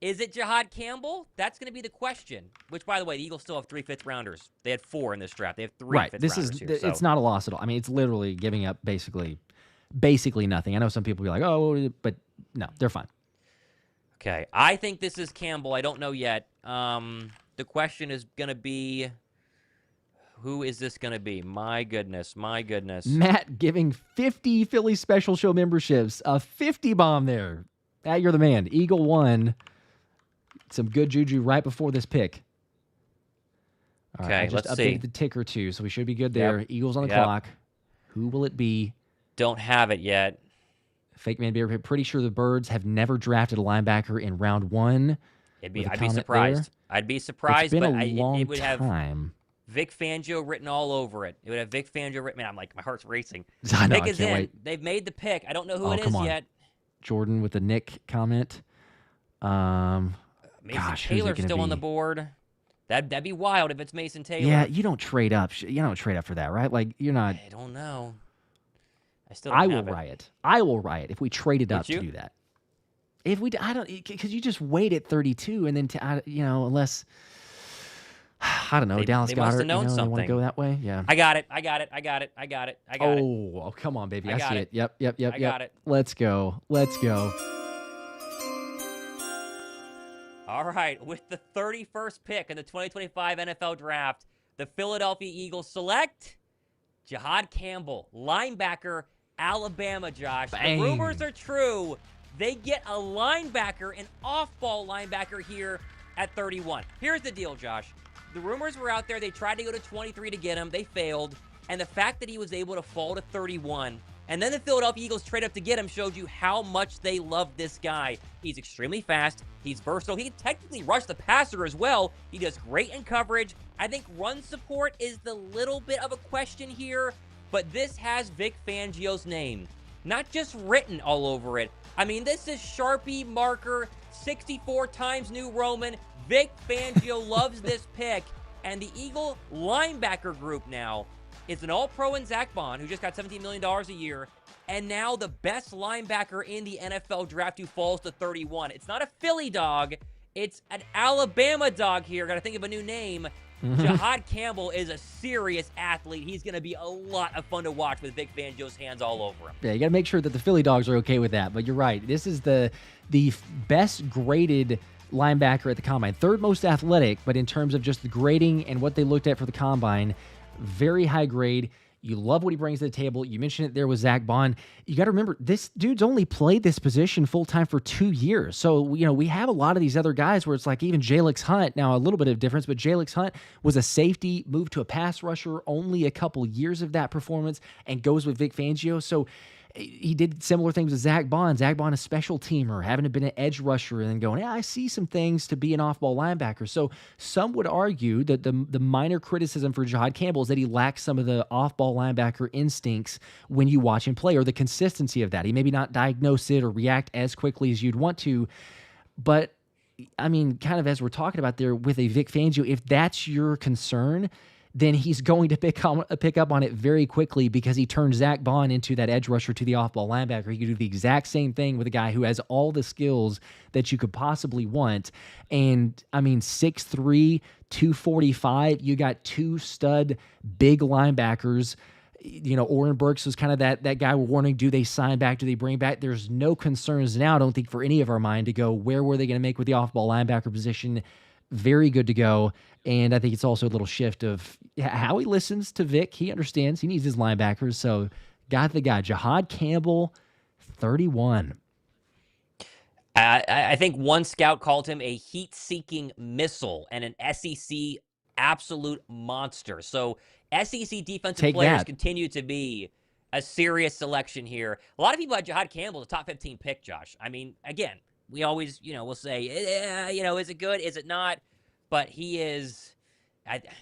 Is it Jihad Campbell? That's going to be the question. Which, by the way, the Eagles still have 3 5th-rounders. They had 4 in this draft. They have 3 Right. This is 5th-rounders here. it's not a loss at all. I mean, it's literally giving up basically nothing. I know some people be like, oh, but no, they're fine. Okay, I think this is Campbell. I don't know yet. The question is going to be, who is this going to be? My goodness. Matt giving 50 Philly Special Show memberships. A 50 bomb there. Matt, you're the man. Eagle 1. Some good juju right before this pick. All right, Okay, I just let's updated see. the ticker too, so we should be good there. Yep. Eagles on the Yep. clock. Who will it be? Don't have it yet. Fake Man Bear. Pretty sure the Birds have never drafted a linebacker in round 1. I'd With a be comment surprised. there. I'd be surprised, It's been but a long it would have time. Vic Fangio written all over it. It would have Vic Fangio written. Man, I'm like, my heart's racing. I know, Pick I is can't in. wait. They've made the pick. I don't know who Oh, it is come on. yet. Jordan with the Nick comment. Mason Gosh, who's it Taylor's gonna still on the be? board. That'd be wild if it's Mason Taylor. Yeah, you don't trade up. You don't trade up for that, right? Like you're not. I don't know. I still don't I will have it. riot. I will riot if we traded up Would you? to do that. If we, I don't, because you just wait at 32 and then, unless, I don't know, They- Dallas they must have Goedert, known they want to something. go that way. Yeah. I got it. I got it. Oh, come on, baby. I I got see it. it. Yep. I got it. Let's go. All right, with the 31st pick in the 2025 NFL Draft, the Philadelphia Eagles select Jihad Campbell, linebacker, Alabama, Josh. Bang. The rumors are true. They get a linebacker, an off-ball linebacker here at 31. Here's the deal, Josh. The rumors were out there. They tried to go to 23 to get him. They failed. And the fact that he was able to fall to 31, and then the Philadelphia Eagles trade up to get him, showed you how much they love this guy. He's extremely fast. He's versatile. He can technically rush the passer as well. He does great in coverage. I think run support is the little bit of a question here, but this has Vic Fangio's name. Not just written all over it. I mean, this is Sharpie marker, 64 times New Roman. Vic Fangio loves this pick. And the Eagle linebacker group now is an all-pro in Zach Bond, who just got $17 million a year, and now the best linebacker in the NFL draft who falls to 31. It's not a Philly dog. It's an Alabama dog here. Got to think of a new name. Jihad Campbell is a serious athlete. He's going to be a lot of fun to watch with Vic Fangio's hands all over him. Yeah, you got to make sure that the Philly dogs are okay with that. But you're right. This is the best graded linebacker at the combine. Third most athletic, but in terms of just the grading and what they looked at for the combine, very high grade. You love what he brings to the table. You mentioned it there with Zach Bond. You got to remember, this dude's only played this position full-time for 2 years. So, we have a lot of these other guys where it's like even Jalix Hunt, now a little bit of difference, but Jalix Hunt was a safety, moved to a pass rusher, only a couple years of that performance, and goes with Vic Fangio. So he did similar things with Zach Bond. Zach Bond, a special teamer, having been an edge rusher, and then going, I see some things to be an off-ball linebacker. So some would argue that the minor criticism for Jihad Campbell is that he lacks some of the off-ball linebacker instincts when you watch him play, or the consistency of that. He maybe not diagnose it or react as quickly as you'd want to. But, I mean, kind of as we're talking about there with a Vic Fangio, if that's your concern, then he's going to pick up on it very quickly, because he turned Zach Bond into that edge rusher to the off-ball linebacker. He could do the exact same thing with a guy who has all the skills that you could possibly want. And, I mean, 6'3", 245, you got 2 stud big linebackers. Oren Burks was kind of that guy warning, do they sign back? Do they bring back? There's no concerns now, I don't think, for any of our mind to go, where were they going to make with the off-ball linebacker position? Very good to go. And I think it's also a little shift of how he listens to Vic. He understands he needs his linebackers. So got the guy, Jihad Campbell, 31. I think one scout called him a heat-seeking missile and an SEC absolute monster. So SEC defensive players continue to be a serious selection here. A lot of people had Jihad Campbell as a top 15 pick, Josh. I mean, again, we always, we'll say, is it good? Is it not? But he is,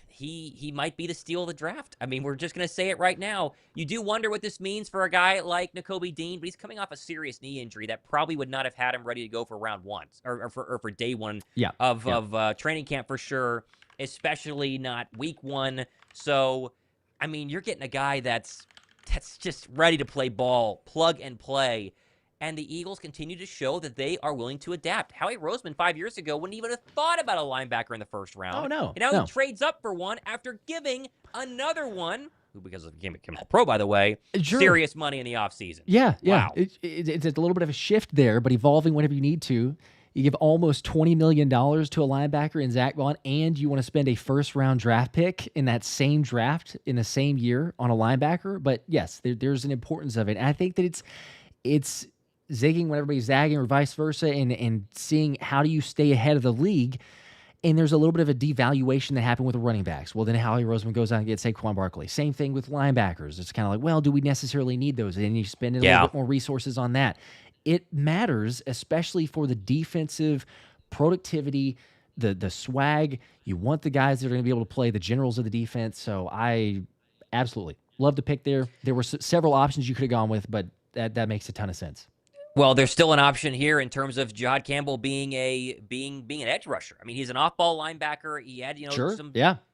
he might be the steal of the draft. I mean, we're just going to say it right now. You do wonder what this means for a guy like Nakobe Dean, but he's coming off a serious knee injury that probably would not have had him ready to go for round one or for day one of training camp for sure, especially not week one. So, I mean, you're getting a guy that's just ready to play ball, plug and play. And the Eagles continue to show that they are willing to adapt. Howie Roseman 5 years ago wouldn't even have thought about a linebacker in the first round. Oh, no. And now he trades up for one after giving another one, who, because of the game, became All-Pro, by the way, serious money in the offseason. Yeah. Wow. It's a little bit of a shift there, but evolving whenever you need to. You give almost $20 million to a linebacker in Zach Bond, and you want to spend a first-round draft pick in that same draft in the same year on a linebacker. But, yes, there's an importance of it. And I think that it's zigging when everybody's zagging or vice versa, and seeing how do you stay ahead of the league. And there's a little bit of a devaluation that happened with the running backs. Well, then Howie Roseman goes out and gets Saquon Barkley. Same thing with linebackers. It's kind of like, well, do we necessarily need those? And you spend a little bit more resources on that. It matters, especially for the defensive productivity, the swag. You want the guys that are going to be able to play the generals of the defense. So I absolutely love the pick there. There were several options you could have gone with, but that makes a ton of sense. Well, there's still an option here in terms of Jihad Campbell being an edge rusher. I mean, he's an off-ball linebacker. He had,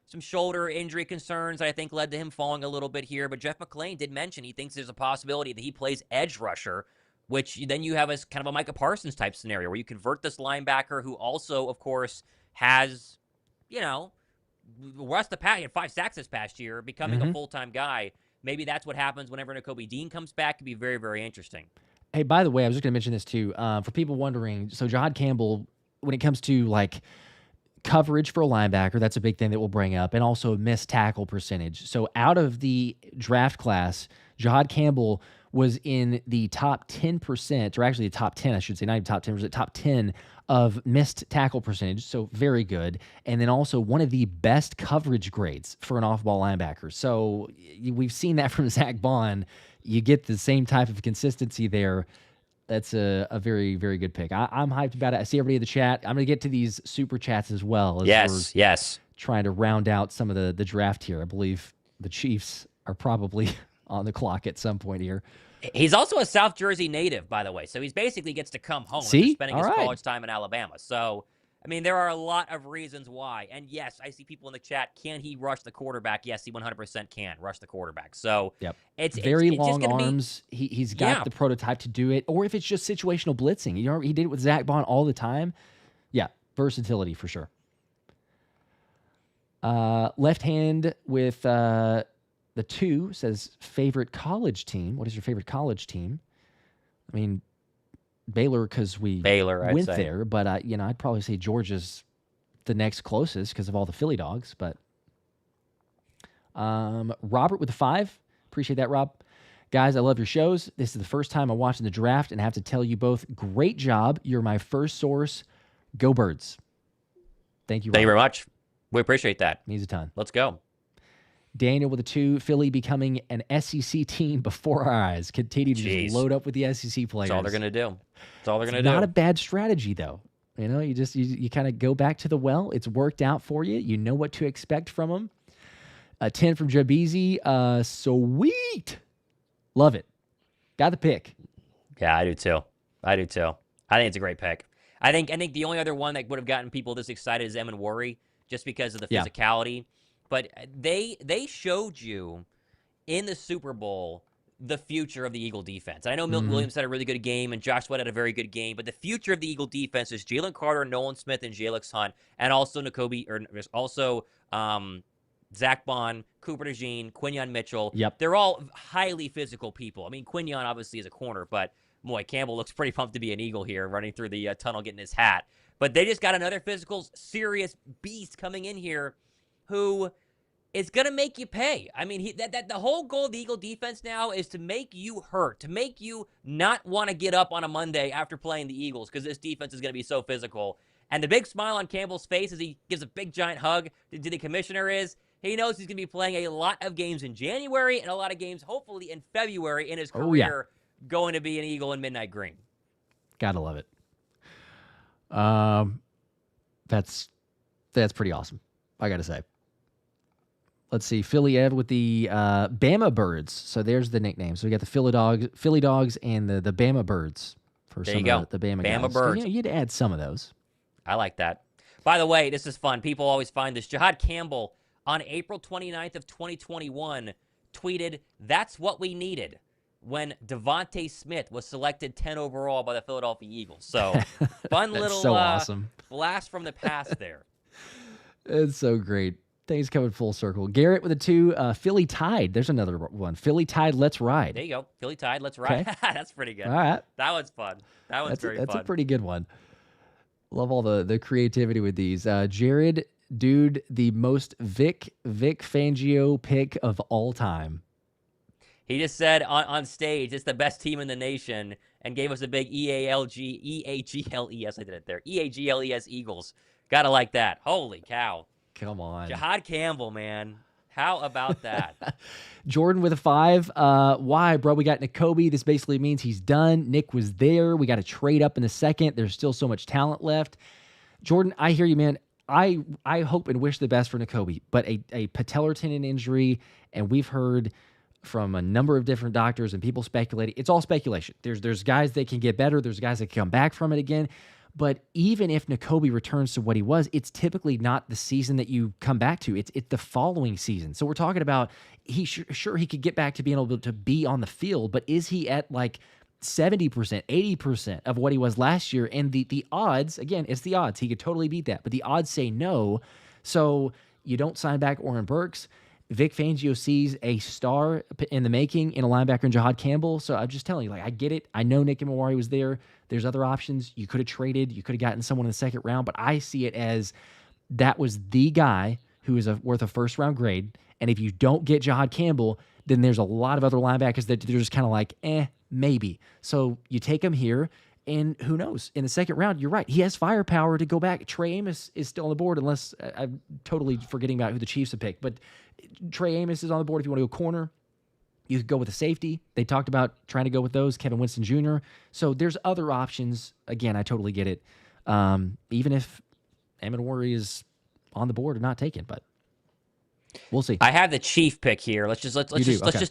some shoulder injury concerns that I think led to him falling a little bit here. But Jeff McClain did mention he thinks there's a possibility that he plays edge rusher, which then you have as kind of a Micah Parsons type scenario where you convert this linebacker who also, of course, has, Russ the Pat, he had 5 sacks this past year, becoming a full-time guy. Maybe that's what happens whenever Nakobe Dean comes back. Could be very, very interesting. Hey, by the way, I was just going to mention this too. For people wondering, so Jihad Campbell, when it comes to like coverage for a linebacker, that's a big thing that we'll bring up, and also missed tackle percentage. So out of the draft class, Jihad Campbell was in the top 10%, or actually the top 10, I should say, not even top 10, was the top 10 of missed tackle percentage, so very good. And then also one of the best coverage grades for an off-ball linebacker. So we've seen that from Zach Bond. You get the same type of consistency there. That's a very, very good pick. I'm hyped about it. I see everybody in the chat. I'm going to get to these super chats as well. As yes. Trying to round out some of the draft here. I believe the Chiefs are probably on the clock at some point here. He's also a South Jersey native, by the way. So he's basically gets to come home after spending his college time in Alabama. So, I mean, there are a lot of reasons why. And yes, I see people in the chat. Can he rush the quarterback? Yes, he 100% can rush the quarterback. So it's very it's long just arms. He's got the prototype to do it. Or if it's just situational blitzing, he did it with Zach Bond all the time. Yeah, versatility for sure. Left hand with the 2 says favorite college team. What is your favorite college team? I mean, Baylor, because we went there, but I'd probably say Georgia's the next closest because of all the Philly dogs. But Robert with the 5, appreciate that, Rob. Guys, I love your shows. This is the first time I'm watching the draft, and I have to tell you both, great job. You're my first source. Go Birds. Thank you, Robert. Thank you very much. We appreciate that. Means a ton. Let's go. Daniel with a 2, Philly becoming an SEC team before our eyes. Continue to just load up with the SEC players. That's all they're going to do. That's all they're going to do. Not a bad strategy, though. You kind of go back to the well. It's worked out for you. You know what to expect from them. A 10 from Jabeezy. Sweet. Love it. Got the pick. Yeah, I do too. I think it's a great pick. I think the only other one that would have gotten people this excited is Emin Worry, just because of the physicality. But they showed you in the Super Bowl the future of the Eagle defense. And I know Milton Williams had a really good game, and Josh Sweat had a very good game, but the future of the Eagle defense is Jalen Carter, Nolan Smith, and Jalix Hunt, and also Zach Bond, Cooper DeJean, Quinyon Mitchell. Yep. They're all highly physical people. I mean, Quinyon obviously is a corner, but boy, Campbell looks pretty pumped to be an Eagle here, running through the tunnel, getting his hat. But they just got another physical, serious beast coming in here who is going to make you pay. I mean, the whole goal of the Eagle defense now is to make you hurt, to make you not want to get up on a Monday after playing the Eagles, because this defense is going to be so physical. And the big smile on Campbell's face as he gives a big, giant hug to the commissioner is he knows he's going to be playing a lot of games in January and a lot of games, hopefully, in February in his career, going to be an Eagle in midnight green. Gotta love it. That's pretty awesome, I gotta say. Let's see, Philly Ed with the Bama Birds. So there's the nickname. So we got the Philly Dogs, and the Bama Birds for there some you go. of the Bama Bama guys. Birds. So, you had to add some of those. I like that. By the way, this is fun. People always find this. Jahad Campbell on April 29th of 2021 tweeted, "That's what we needed," when Devontae Smith was selected 10 overall by the Philadelphia Eagles. So fun little so awesome. Blast from the past there. It's so great. Things coming full circle. Garrett with a 2. Philly Tide. There's another one. Philly Tide, let's ride. There you go. Philly Tide, let's ride. Okay. That's pretty good. All right. That one's fun. That's fun. That's a pretty good one. Love all the creativity with these. Jared, dude, the most Vic Fangio pick of all time. He just said on stage, it's the best team in the nation, and gave us a big E-A-G-L-E-S. I did it there. E-A-G-L-E-S Eagles. Gotta like that. Holy cow. Come on. Jahad Campbell, man. How about that? Jordan with a 5. Why, bro? We got Nakobe. This basically means he's done. Nick was there. We got to trade up in a second. There's still so much talent left. Jordan, I hear you, man. I hope and wish the best for Nakobe, but a patellar tendon injury, and we've heard from a number of different doctors and people speculating. It's all speculation. There's guys that can get better. There's guys that can come back from it again. But even if Nakobe returns to what he was, it's typically not the season that you come back to. It's the following season. So we're talking about sure he could get back to being able to be on the field, but is he at like 70%, 80% of what he was last year? And the odds, again, it's the odds. He could totally beat that, but the odds say no. So you don't sign back Oren Burks. Vic Fangio sees a star in the making in a linebacker in Jahad Campbell. So I'm just telling you, like, I get it. I know Nick Imawari was there. There's other options. You could have traded. You could have gotten someone in the second round. But I see it as that was the guy who is worth a first-round grade. And if you don't get Jahad Campbell, then there's a lot of other linebackers that they're just kind of like, maybe. So you take him here, and who knows? In the second round, you're right. He has firepower to go back. Trey Amos is still on the board, unless I'm totally forgetting about who the Chiefs have picked. But Trey Amos is on the board if you want to go corner. You could go with a safety. They talked about trying to go with those, Kevin Winston Jr. So there's other options. Again, I totally get it. Even if Imawari is on the board or not taken, but we'll see. I have the Chief pick here. Let's just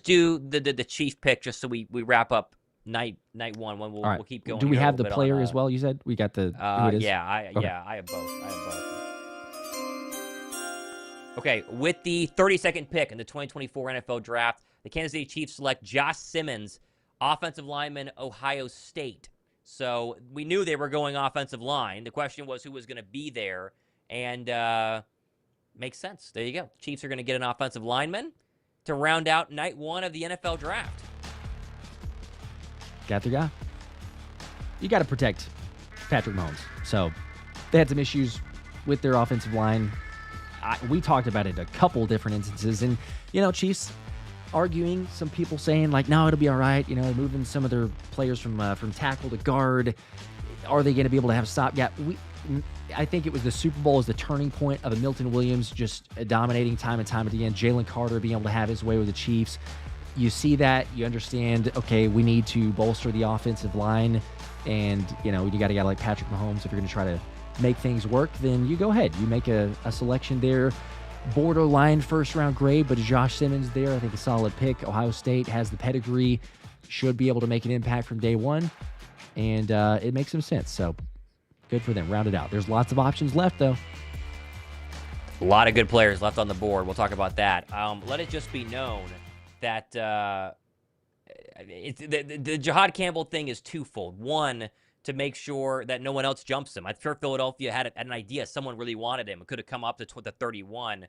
do the Chief pick just so we wrap up night one when we'll keep going. Do we have the player as well? You said we got the who it is? Yeah, I have both. Okay, with the 32nd pick in the 2024 NFL Draft, the Kansas City Chiefs select Josh Simmons, offensive lineman, Ohio State. So we knew they were going offensive line. The question was who was going to be there, and makes sense. There you go. Chiefs are going to get an offensive lineman to round out night one of the NFL Draft. Got their guy. You got to protect Patrick Mahomes. So they had some issues with their offensive line. We talked about it a couple different instances, and Chiefs arguing, some people saying like, no, it'll be all right. Moving some of their players from tackle to guard. Are they going to be able to have a stop? Yeah, I think it was the Super Bowl as the turning point of a Milton Williams just dominating time and time again. Jalen Carter being able to have his way with the Chiefs. You see that, you understand, okay, we need to bolster the offensive line, and you got a guy like Patrick Mahomes. If you're going to try to make things work, then you go ahead. You make a selection there. Borderline first-round grade, but Josh Simmons there, I think a solid pick. Ohio State has the pedigree, should be able to make an impact from day one, and it makes some sense. So good for them. Round it out. There's lots of options left, though. A lot of good players left on the board. We'll talk about that. Let it just be known that the Jahad Campbell thing is twofold. One, to make sure that no one else jumps him. I'm sure Philadelphia had an idea. Someone really wanted him. It could have come up to the 31.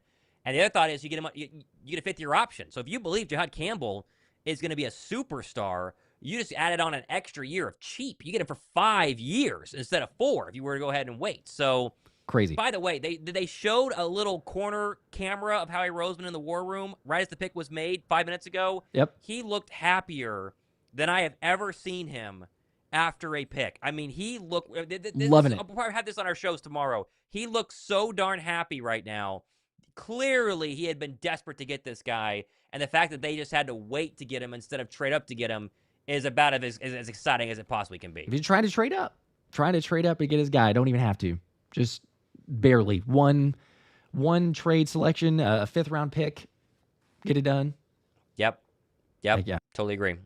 And the other thought is you get a fifth-year option. So if you believe Jihad Campbell is going to be a superstar, you just added on an extra year of cheap. You get him for 5 years instead of 4 if you were to go ahead and wait. So crazy. By the way, they showed a little corner camera of Howie Roseman in the war room right as the pick was made 5 minutes ago. Yep. He looked happier than I have ever seen him after a pick. I mean, he looked loving it. I'll probably have this on our shows tomorrow. He looks so darn happy right now. Clearly, he had been desperate to get this guy, and the fact that they just had to wait to get him instead of trade up to get him is about as exciting as it possibly can be. If you're trying to trade up and get his guy, don't even have to. Just barely one trade selection, a 5th-round pick, get it done. Yep. Yeah. Totally agree.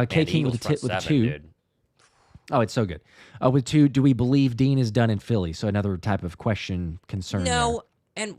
K King with a 2. Dude. Oh, it's so good. With 2, do we believe Dean is done in Philly? So another type of concern. No, and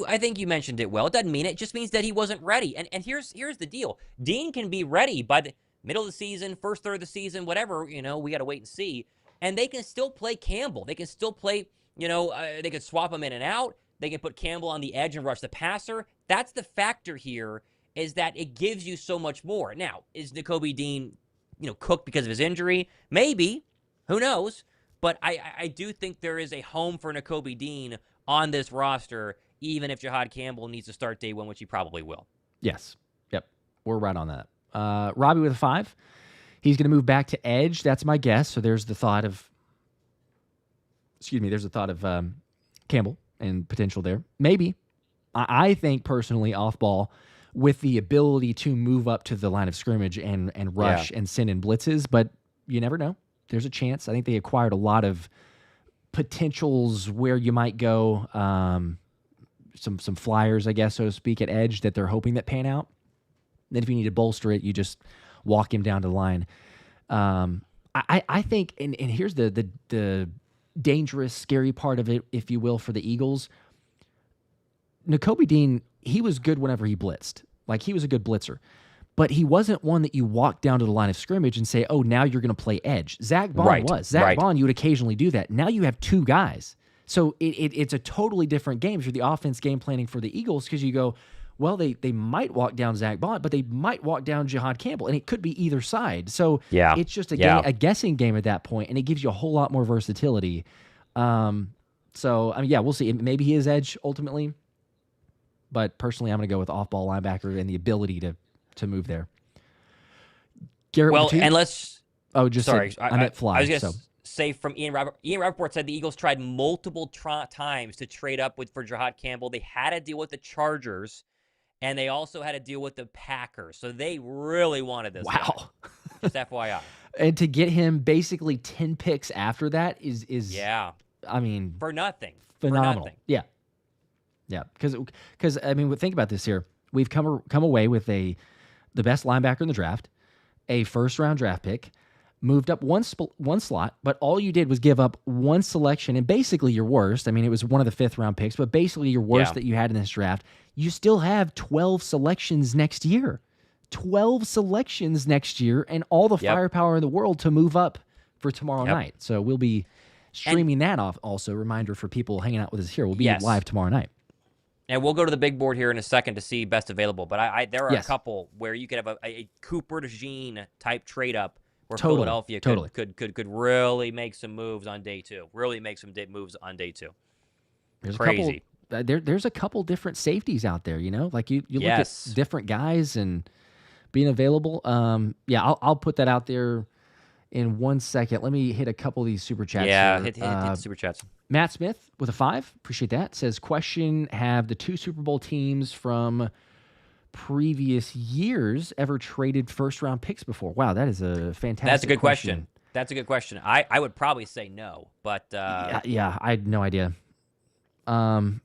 I think you mentioned it well. It doesn't mean it. It just means that he wasn't ready. And here's the deal. Dean can be ready by the middle of the season, first third of the season, whatever. We got to wait and see. And they can still play Campbell. They can still play. They can swap him in and out. They can put Campbell on the edge and rush the passer. That's the factor here. Is that it gives you so much more. Now, is Nakobe Dean, cooked because of his injury? Maybe. Who knows? But I do think there is a home for Nakobe Dean on this roster, even if Jihad Campbell needs to start day 1, which he probably will. Yes. Yep. We're right on that. Robbie with a 5. He's going to move back to edge. That's my guess. So there's the thought of, Campbell and potential there. Maybe. I think personally off ball with the ability to move up to the line of scrimmage and rush and send in blitzes, but you never know. There's a chance. I think they acquired a lot of potentials where you might go, some flyers, I guess, so to speak, at edge that they're hoping that pan out. Then if you need to bolster it, you just walk him down to the line. I think, and here's the dangerous, scary part of it, if you will, for the Eagles. Nakobe Dean, he was good whenever he blitzed. Like, he was a good blitzer. But he wasn't one that you walk down to the line of scrimmage and say, oh, now you're going to play edge. Zach Bond was. Zach Bond, you would occasionally do that. Now you have 2 guys. So it's a totally different game for the offense game planning for the Eagles, because you go, well, they mught walk down Zach Bond, but they might walk down Jihad Campbell, and it could be either side. So it's just a guessing game at that point, and it gives you a whole lot more versatility. So, I mean, we'll see. Maybe he is edge ultimately, but personally, I'm going to go with off-ball linebacker and the ability to move there. Garrett, and let's. Oh, just sorry, I meant fly. I was going to say from Ian Rappaport said the Eagles tried multiple times to trade up for Jihad Campbell. They had to deal with the Chargers, and they also had to deal with the Packers. So they really wanted this. Wow. Just FYI. And to get him basically 10 picks after that is I mean, for nothing. Phenomenal. For nothing. Yeah. Because I mean, think about this here. We've come away with the best linebacker in the draft, a first-round draft pick, moved up one slot, but all you did was give up one selection and basically your worst. I mean, it was one of the 5th-round picks, but basically your worst that you had in this draft. You still have 12 selections next year. 12 selections next year and all the firepower in the world to move up for tomorrow night. So we'll be streaming that off also. Reminder for people hanging out with us here. We'll be live tomorrow night. And we'll go to the big board here in a second to see best available. But there are a couple where you could have a Cooper DeJean type trade up where Philadelphia could really make some moves on day 2. Really make some moves on day 2. Crazy. There's a couple different safeties out there, like you look at different guys and being available. I'll put that out there in 1 second. Let me hit a couple of these super chats. Yeah, hit the super chats. Matt Smith with a 5. Appreciate that. Says, question, have the 2 Super Bowl teams from previous years ever traded first-round picks before? Wow, that is a fantastic That's a good question. That's a good question. I would probably say no, but... I had no idea.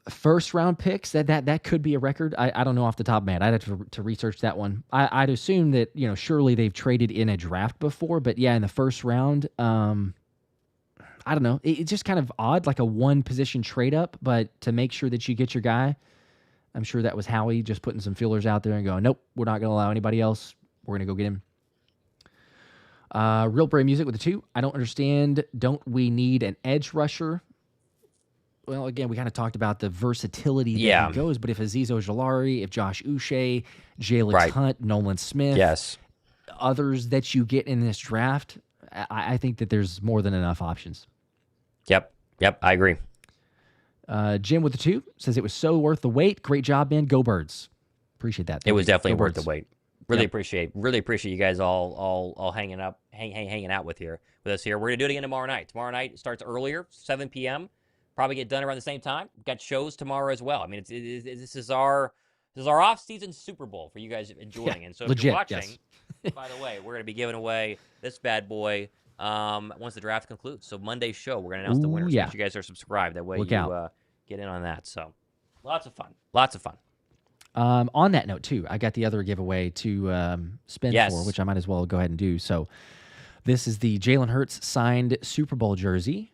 First-round picks, that could be a record. I don't know off the top of my head. I'd have to research that one. I'd assume that, surely they've traded in a draft before, but in the first round... I don't know. It's just kind of odd, like a one-position trade-up, but to make sure that you get your guy, I'm sure that was Howie just putting some feelers out there and going, nope, we're not going to allow anybody else. We're going to go get him. Real Brave Music with a 2. I don't understand. Don't we need an edge rusher? well, again, we kind of talked about the versatility that Yeah. he goes, but if Azeez Ojulari, if Josh Uche, Jalen Right. Hunt, Nolan Smith, Yes. others that you get in this draft, I think that there's more than enough options. Yep. I agree. Jim with the 2 says it was so worth the wait. Great job, man. Go Birds. Appreciate that. It was definitely Go worth Birds. the wait. Really appreciate you guys all hanging out with us here. We're gonna do it again tomorrow night. Tomorrow night starts earlier, 7 p.m. Probably get done around the same time. We've got shows tomorrow as well. I mean, this is our off-season Super Bowl for you guys enjoying. And so if you're watching, by the way, we're gonna be giving away this bad boy once the draft concludes. So Monday's show, we're gonna announce the winners. Make sure you guys are subscribed. That way you get in on that. So lots of fun. On that note, too, I got the other giveaway to spin for, which I might as well go ahead and do. So this is the Jalen Hurts signed Super Bowl jersey.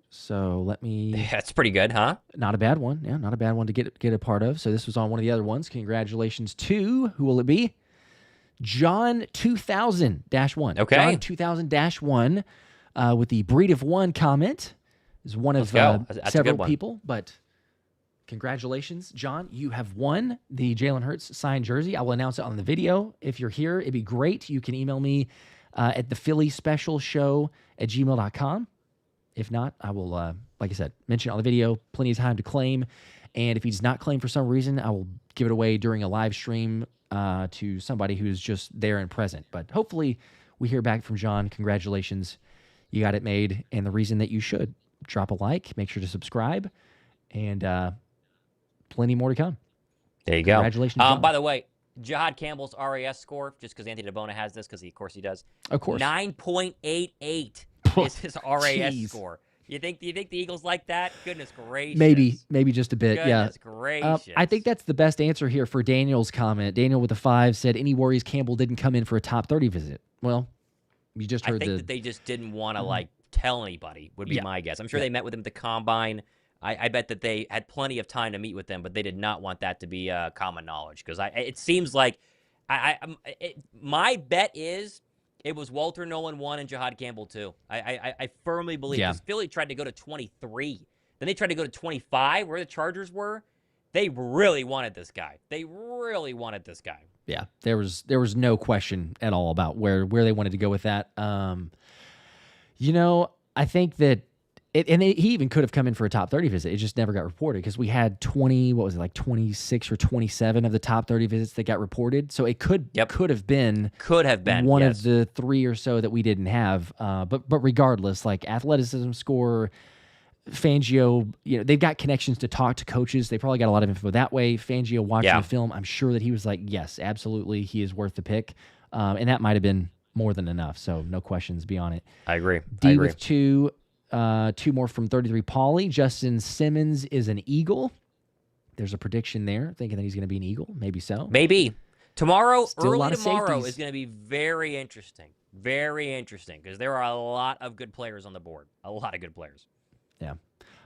So let me... That's pretty good, huh? Not a bad one. Yeah, not a bad one to get a part of. So this was on one of the other ones. Congratulations to, who will it be? John 2000-1. Okay. John 2000-1 with the Breed of One comment. Is one of several people, but... Congratulations, John. You have won the Jalen Hurts signed jersey. I will announce it on the video. If you're here, it'd be great. You can email me at the Philly Special Show at gmail.com. If not, I will, like I said, mention it on the video. Plenty of time to claim. And if he does not claim for some reason, I will give it away during a live stream to somebody who's just there and present. But hopefully we hear back from John. Congratulations. You got it made. And the reason that you should, drop a like, make sure to subscribe, and plenty more to come. There you go. Congratulations, John. By the way, Jahad Campbell's RAS score, just because Anthony DeBona has this, because of course he does. Of course. 9.88 is his RAS score. You think the Eagles like that? Goodness gracious. Maybe just a bit. Goodness gracious. I think that's the best answer here for Daniel's comment. Daniel with a 5 said, any worries Campbell didn't come in for a top 30 visit? Well, you just heard I think that they just didn't want to tell anybody, would be my guess. I'm sure they met with him at the Combine. I bet that they had plenty of time to meet with them, but they did not want that to be common knowledge, because it seems like my bet is it was Walter Nolan 1 and Jahad Campbell 2. I firmly believe, because Philly tried to go to 23. Then they tried to go to 25, where the Chargers were. They really wanted this guy. Yeah, there was no question at all about where they wanted to go with that. I think that he even could have come in for a top 30 visit. It just never got reported, because we had 26 or 27 of the top 30 visits that got reported. So it could have been one of the 3 or so that we didn't have. But regardless, like athleticism score, Fangio, they've got connections to talk to coaches. They probably got a lot of info that way. Fangio watching the film, I'm sure that he was like, yes, absolutely, he is worth the pick. And that might have been more than enough. So no questions beyond it. I agree. With 2. 2 more from 33 Pauly. Justin Simmons is an Eagle. There's a prediction there, thinking that he's going to be an Eagle. Maybe so. Maybe. Early tomorrow safeties. is going to be very interesting. Very interesting, because there are a lot of good players on the board. A lot of good players. Yeah.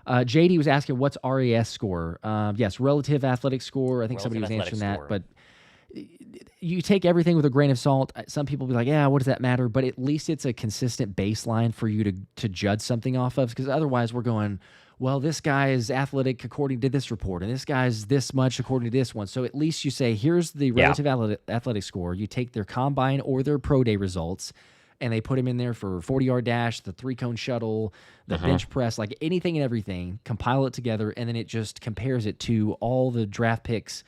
JD was asking, what's RAS score? Yes, relative athletic score. I think somebody was answering that, but you take everything with a grain of salt. Some people will be like, yeah, what does that matter? But at least it's a consistent baseline for you to judge something off of, because otherwise we're going, well, this guy is athletic according to this report, and this guy's this much according to this one. So at least you say, here's the relative athletic score. You take their combine or their pro day results, and they put them in there for 40-yard dash, the 3-cone shuttle, the bench press, like anything and everything, compile it together, and then it just compares it to all the draft picks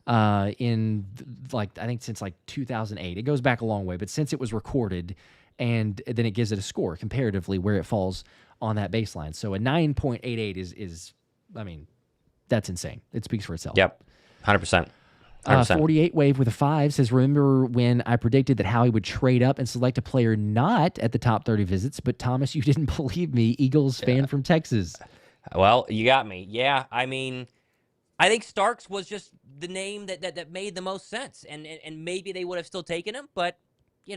in I think since 2008. It goes back a long way, but since it was recorded, and then it gives it a score comparatively where it falls on that baseline. So a 9.88 is I mean, that's insane. It speaks for itself. Yep. 100%. 48 Wave with a 5 says, remember when I predicted that Howie would trade up and select a player not at the top 30 visits, but Thomas, you didn't believe me. Eagles fan from Texas. Well, you got me. Yeah, I mean, I think Starks was just the name that made the most sense, and maybe they would have still taken him, but we're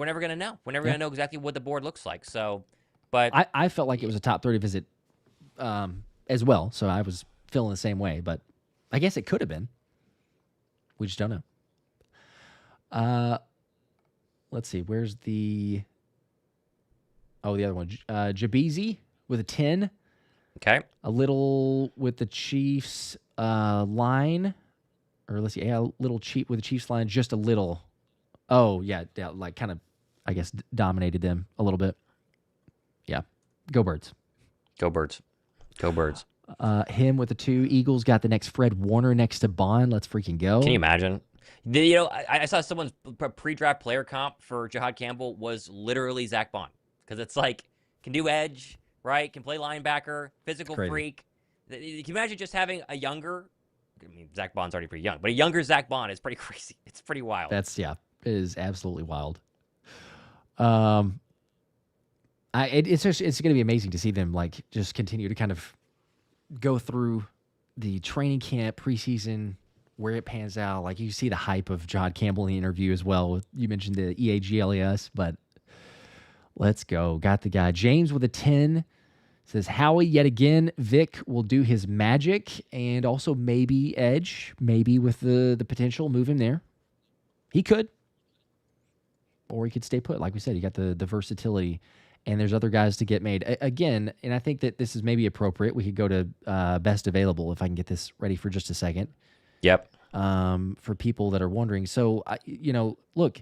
never gonna know. We're never gonna know exactly what the board looks like. So, but I felt like it was a top 30 visit as well, so I was feeling the same way. But I guess it could have been. We just don't know. Let's see. Where's the other one? Jabeezy with a 10. Okay. A little with the Chiefs line. Or let's see, a little cheap with the Chiefs line, just a little. Oh, yeah, like kind of, I guess, dominated them a little bit. Yeah. Go Birds. Go Birds. Go Birds. Him with the 2. Eagles got the next Fred Warner next to Bond. Let's freaking go. Can you imagine? I saw someone's pre-draft player comp for Jahad Campbell was literally Zach Bond. Because it's like, can do edge, right? Can play linebacker, physical freak. Can you imagine just having a younger, I mean, Zach Bond's already pretty young, but a younger Zach Bond is pretty crazy. It's pretty wild. It is absolutely wild. It's going to be amazing to see them like just continue to kind of go through the training camp, preseason, where it pans out. Like you see the hype of Jahad Campbell in the interview as well. You mentioned the EAGLES, but let's go. Got the guy. James with a 10 says, Howie, yet again, Vic will do his magic and also maybe edge, maybe with the potential, move him there. He could. Or he could stay put. Like we said, you got the versatility, and there's other guys to get made. Again, and I think that this is maybe appropriate. We could go to best available if I can get this ready for just a second. Yep. For people that are wondering. So, look,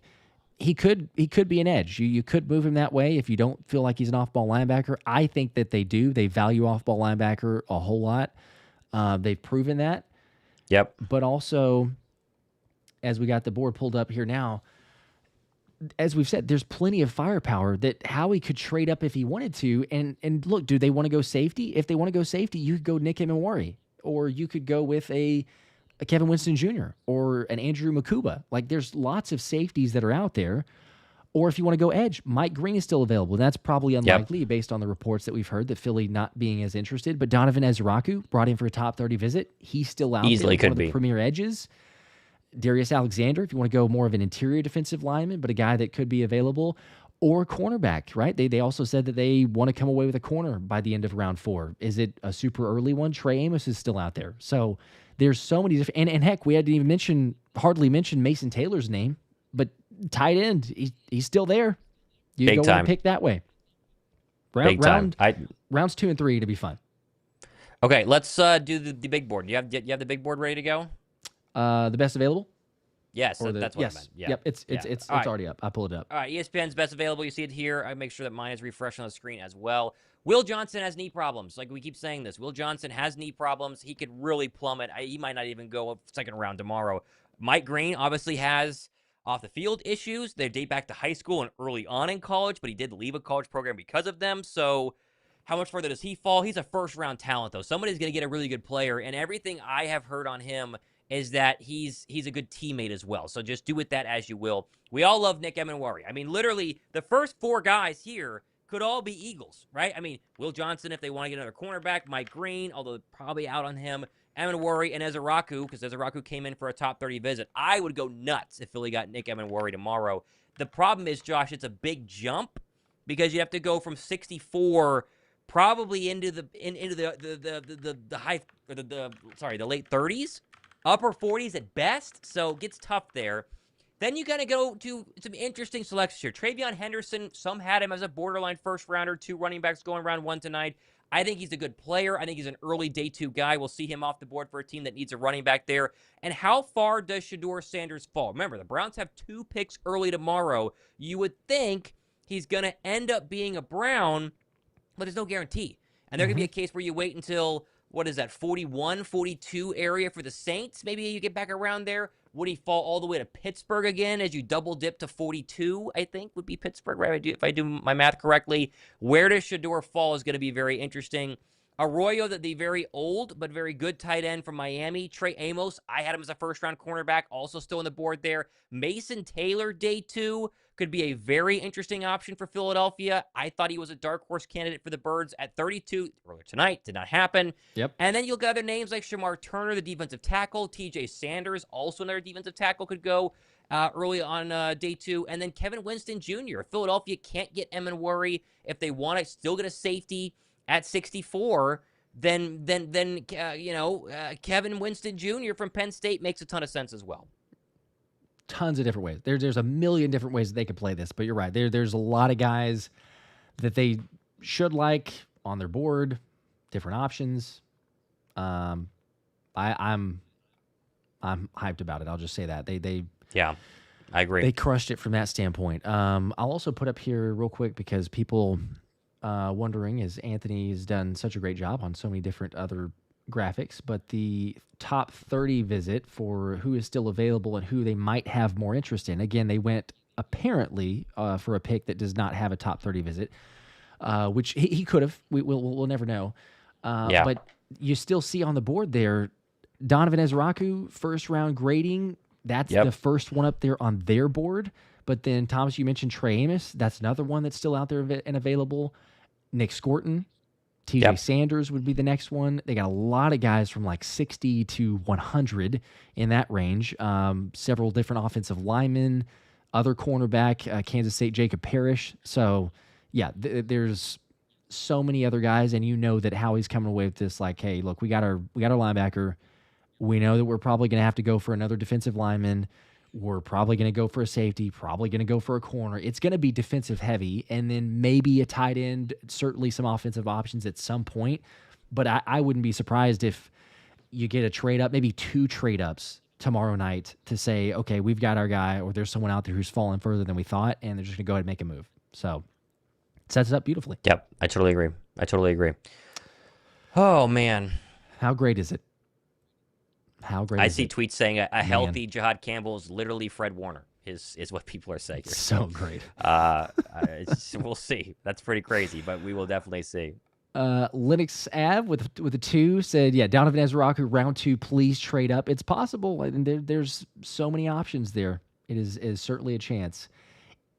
he could be an edge. You could move him that way if you don't feel like he's an off-ball linebacker. I think that they do. They value off-ball linebacker a whole lot. They've proven that. Yep. But also, as we got the board pulled up here now, as we've said, there's plenty of firepower that Howie could trade up if he wanted to. And look, do they want to go safety? If they want to go safety, you could go Nick Emenwari, or you could go with a Kevin Winston Jr. or an Andrew Makuba. Like, there's lots of safeties that are out there. Or if you want to go edge, Mike Green is still available. That's probably unlikely based on the reports that we've heard that Philly not being as interested. But Donovan Ezraku brought in for a top 30 visit. He's still out Easily there. Could One of be the premier edges. Darius Alexander, if you want to go more of an interior defensive lineman, but a guy that could be available, or cornerback, right? They also said that they want to come away with a corner by the end of round 4. Is it a super early one? Trey Amos is still out there. So there's so many different, and heck, we hadn't even hardly mentioned Mason Taylor's name, but tight end, he's still there. You Big go time. and pick that way. Big time. Rounds 2 and 3 to be fun. Okay, let's do the big board. Do you have the big board ready to go? The best available? Yes, that's what I meant. Yeah. Yep, it's right. already up. I pulled it up. All right, ESPN's best available. You see it here. I make sure that mine is refreshed on the screen as well. Will Johnson has knee problems. Like we keep saying this. Will Johnson has knee problems. He could really plummet. He might not even go second round tomorrow. Mike Green obviously has off-the-field issues. They date back to high school and early on in college, but he did leave a college program because of them. So how much further does he fall? He's a first-round talent, though. Somebody's going to get a really good player, and everything I have heard on him is that he's a good teammate as well. So just do with that as you will. We all love Nick Emenwari. I mean, literally, the first 4 guys here could all be Eagles, right? I mean, Will Johnson, if they want to get another cornerback, Mike Green, although probably out on him, Emenwari, and Ezraku, because Ezraku came in for a top 30 visit. I would go nuts if Philly got Nick Emenwari tomorrow. The problem is, Josh, it's a big jump because you have to go from 64 probably into the high, or the late 30s. Upper 40s at best, so it gets tough there. Then you got to go to some interesting selections here. Travion Henderson, some had him as a borderline first-rounder, 2 running backs going round 1 tonight. I think he's a good player. I think he's an early day 2 guy. We'll see him off the board for a team that needs a running back there. And how far does Shedeur Sanders fall? Remember, the Browns have 2 picks early tomorrow. You would think he's going to end up being a Brown, but there's no guarantee. And there could be a case where you wait until, 41, 42 area for the Saints? Maybe you get back around there. Would he fall all the way to Pittsburgh again as you double dip to 42, I think, would be Pittsburgh, right? If I do my math correctly. Where does Shedeur fall is going to be very interesting. Arroyo, the very old but very good tight end from Miami. Trey Amos, I had him as a first-round cornerback, also still on the board there. Mason Taylor, day 2, could be a very interesting option for Philadelphia. I thought he was a dark horse candidate for the Birds at 32 earlier tonight. Did not happen. Yep. And then you'll get other names like Shamar Turner, the defensive tackle. TJ Sanders, also another defensive tackle, could go early on day 2. And then Kevin Winston Jr. Philadelphia can't get Emenwari. If they want to still get a safety at 64, then Kevin Winston Jr. from Penn State makes a ton of sense as well. Tons of different ways. There's a million different ways that they could play this, but you're right. There's a lot of guys that they should like. on their board, different options. I'm hyped about it. I'll just say that Yeah, I agree. they crushed it from that standpoint. I'll also put up here real quick because people wondering, as Anthony has done such a great job on so many different other graphics, but the top 30 visit for who is still available and who they might have more interest in. Again, they went apparently for a pick that does not have a top 30 visit, which he could have. We'll never know. But you still see on the board there, Donovan Ezraku, first round grading. That's the first one up there on their board. But then, Thomas, you mentioned Trey Amos. That's another one that's still out there and available. Nick Scorton, TJ Sanders would be the next one. They got a lot of guys from like 60 to 100 in that range. Several different offensive linemen, other cornerback, Kansas State Jacob Parrish. So, yeah, there's so many other guys, and you know that Howie's coming away with this like, hey, look, we got our linebacker. We know that we're probably going to have to go for another defensive lineman. We're probably going to go for a safety, probably going to go for a corner. It's going to be defensive heavy, and then maybe a tight end, certainly some offensive options at some point. But I wouldn't be surprised if you get a trade up, maybe 2 trade ups tomorrow night to say, okay, we've got our guy, or there's someone out there who's fallen further than we thought, and they're just going to go ahead and make a move. So it sets it up beautifully. Yep, I totally agree. Oh, man. How great is it? How great I is see it? tweets saying a healthy Jahad Campbell is literally Fred Warner, is what people are saying. It's so great. We'll see. That's pretty crazy, but we will definitely see. Linux Av with a 2 said, yeah, Donovan Ezraku, round 2, please trade up. It's possible. And there's so many options there. It is certainly a chance.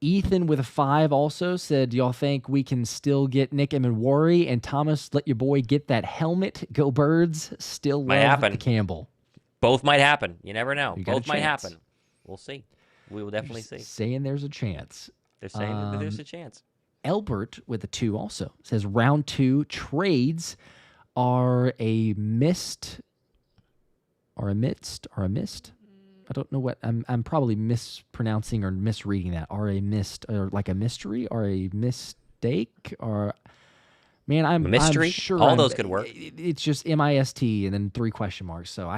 Ethan with a 5 also said, do y'all think we can still get Nick Emenwari? And Thomas, let your boy get that helmet. Go Birds. Still love the Campbell. Both might happen. You never know. Both might chance. happen. We'll see. We will definitely see. Saying there's a chance. They're saying that there's a chance. Albert with a 2 also says round 2 trades are a missed. I don't know what I'm probably mispronouncing or misreading that. Are a missed, or like a mystery, or a mistake, or man, a mystery. I'm sure all those could work. It's just MIST and then 3 question marks. So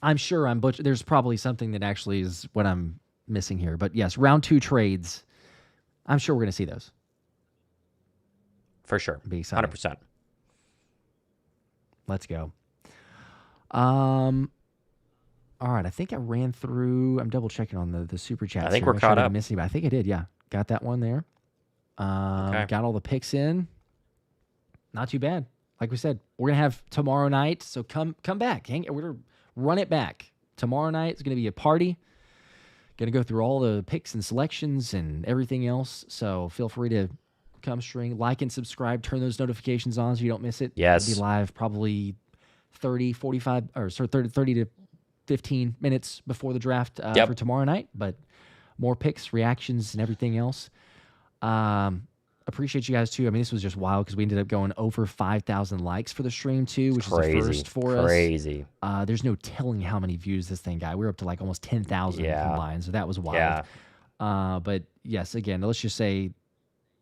I'm sure I'm butcher. There's probably something that actually is what I'm missing here. But yes, round 2 trades. I'm sure we're going to see those for sure. 100%. Let's go. All right, I think I ran through. I'm double checking on the super chat. I think we're caught up. Missing, but I think I did. Yeah, got that one there. Got all the picks in. Not too bad. Like we said, we're gonna have tomorrow night. So come back. We're gonna run it back tomorrow night. It's gonna be a party. Gonna go through all the picks and selections and everything else. So feel free to come string, like and subscribe, turn those notifications on so you don't miss it. Yes. It'll be live probably 30 to 15 minutes before the draft for tomorrow night, but more picks, reactions, and everything else. Appreciate you guys too. I mean, this was just wild because we ended up going over 5,000 likes for the stream too, which is a first for us. Crazy. There's no telling how many views this thing got. We were up to like almost 10,000 combined, so that was wild. Yeah. But yes, again, let's just say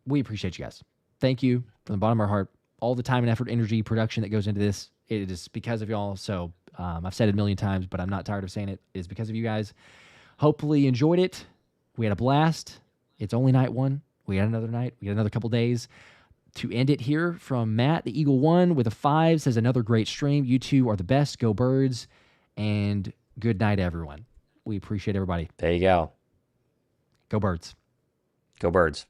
we appreciate you guys. Thank you from the bottom of our heart. All the time and effort, energy, production that goes into this, it is because of y'all. So I've said it a million times, but I'm not tired of saying it. It is because of you guys. Hopefully you enjoyed it. We had a blast. It's only night 1. We got another night. We got another couple days to end it here from Matt, the Eagle 1 with a 5, says another great stream. You two are the best. Go Birds. And good night, everyone. We appreciate everybody. There you go. Go Birds. Go Birds.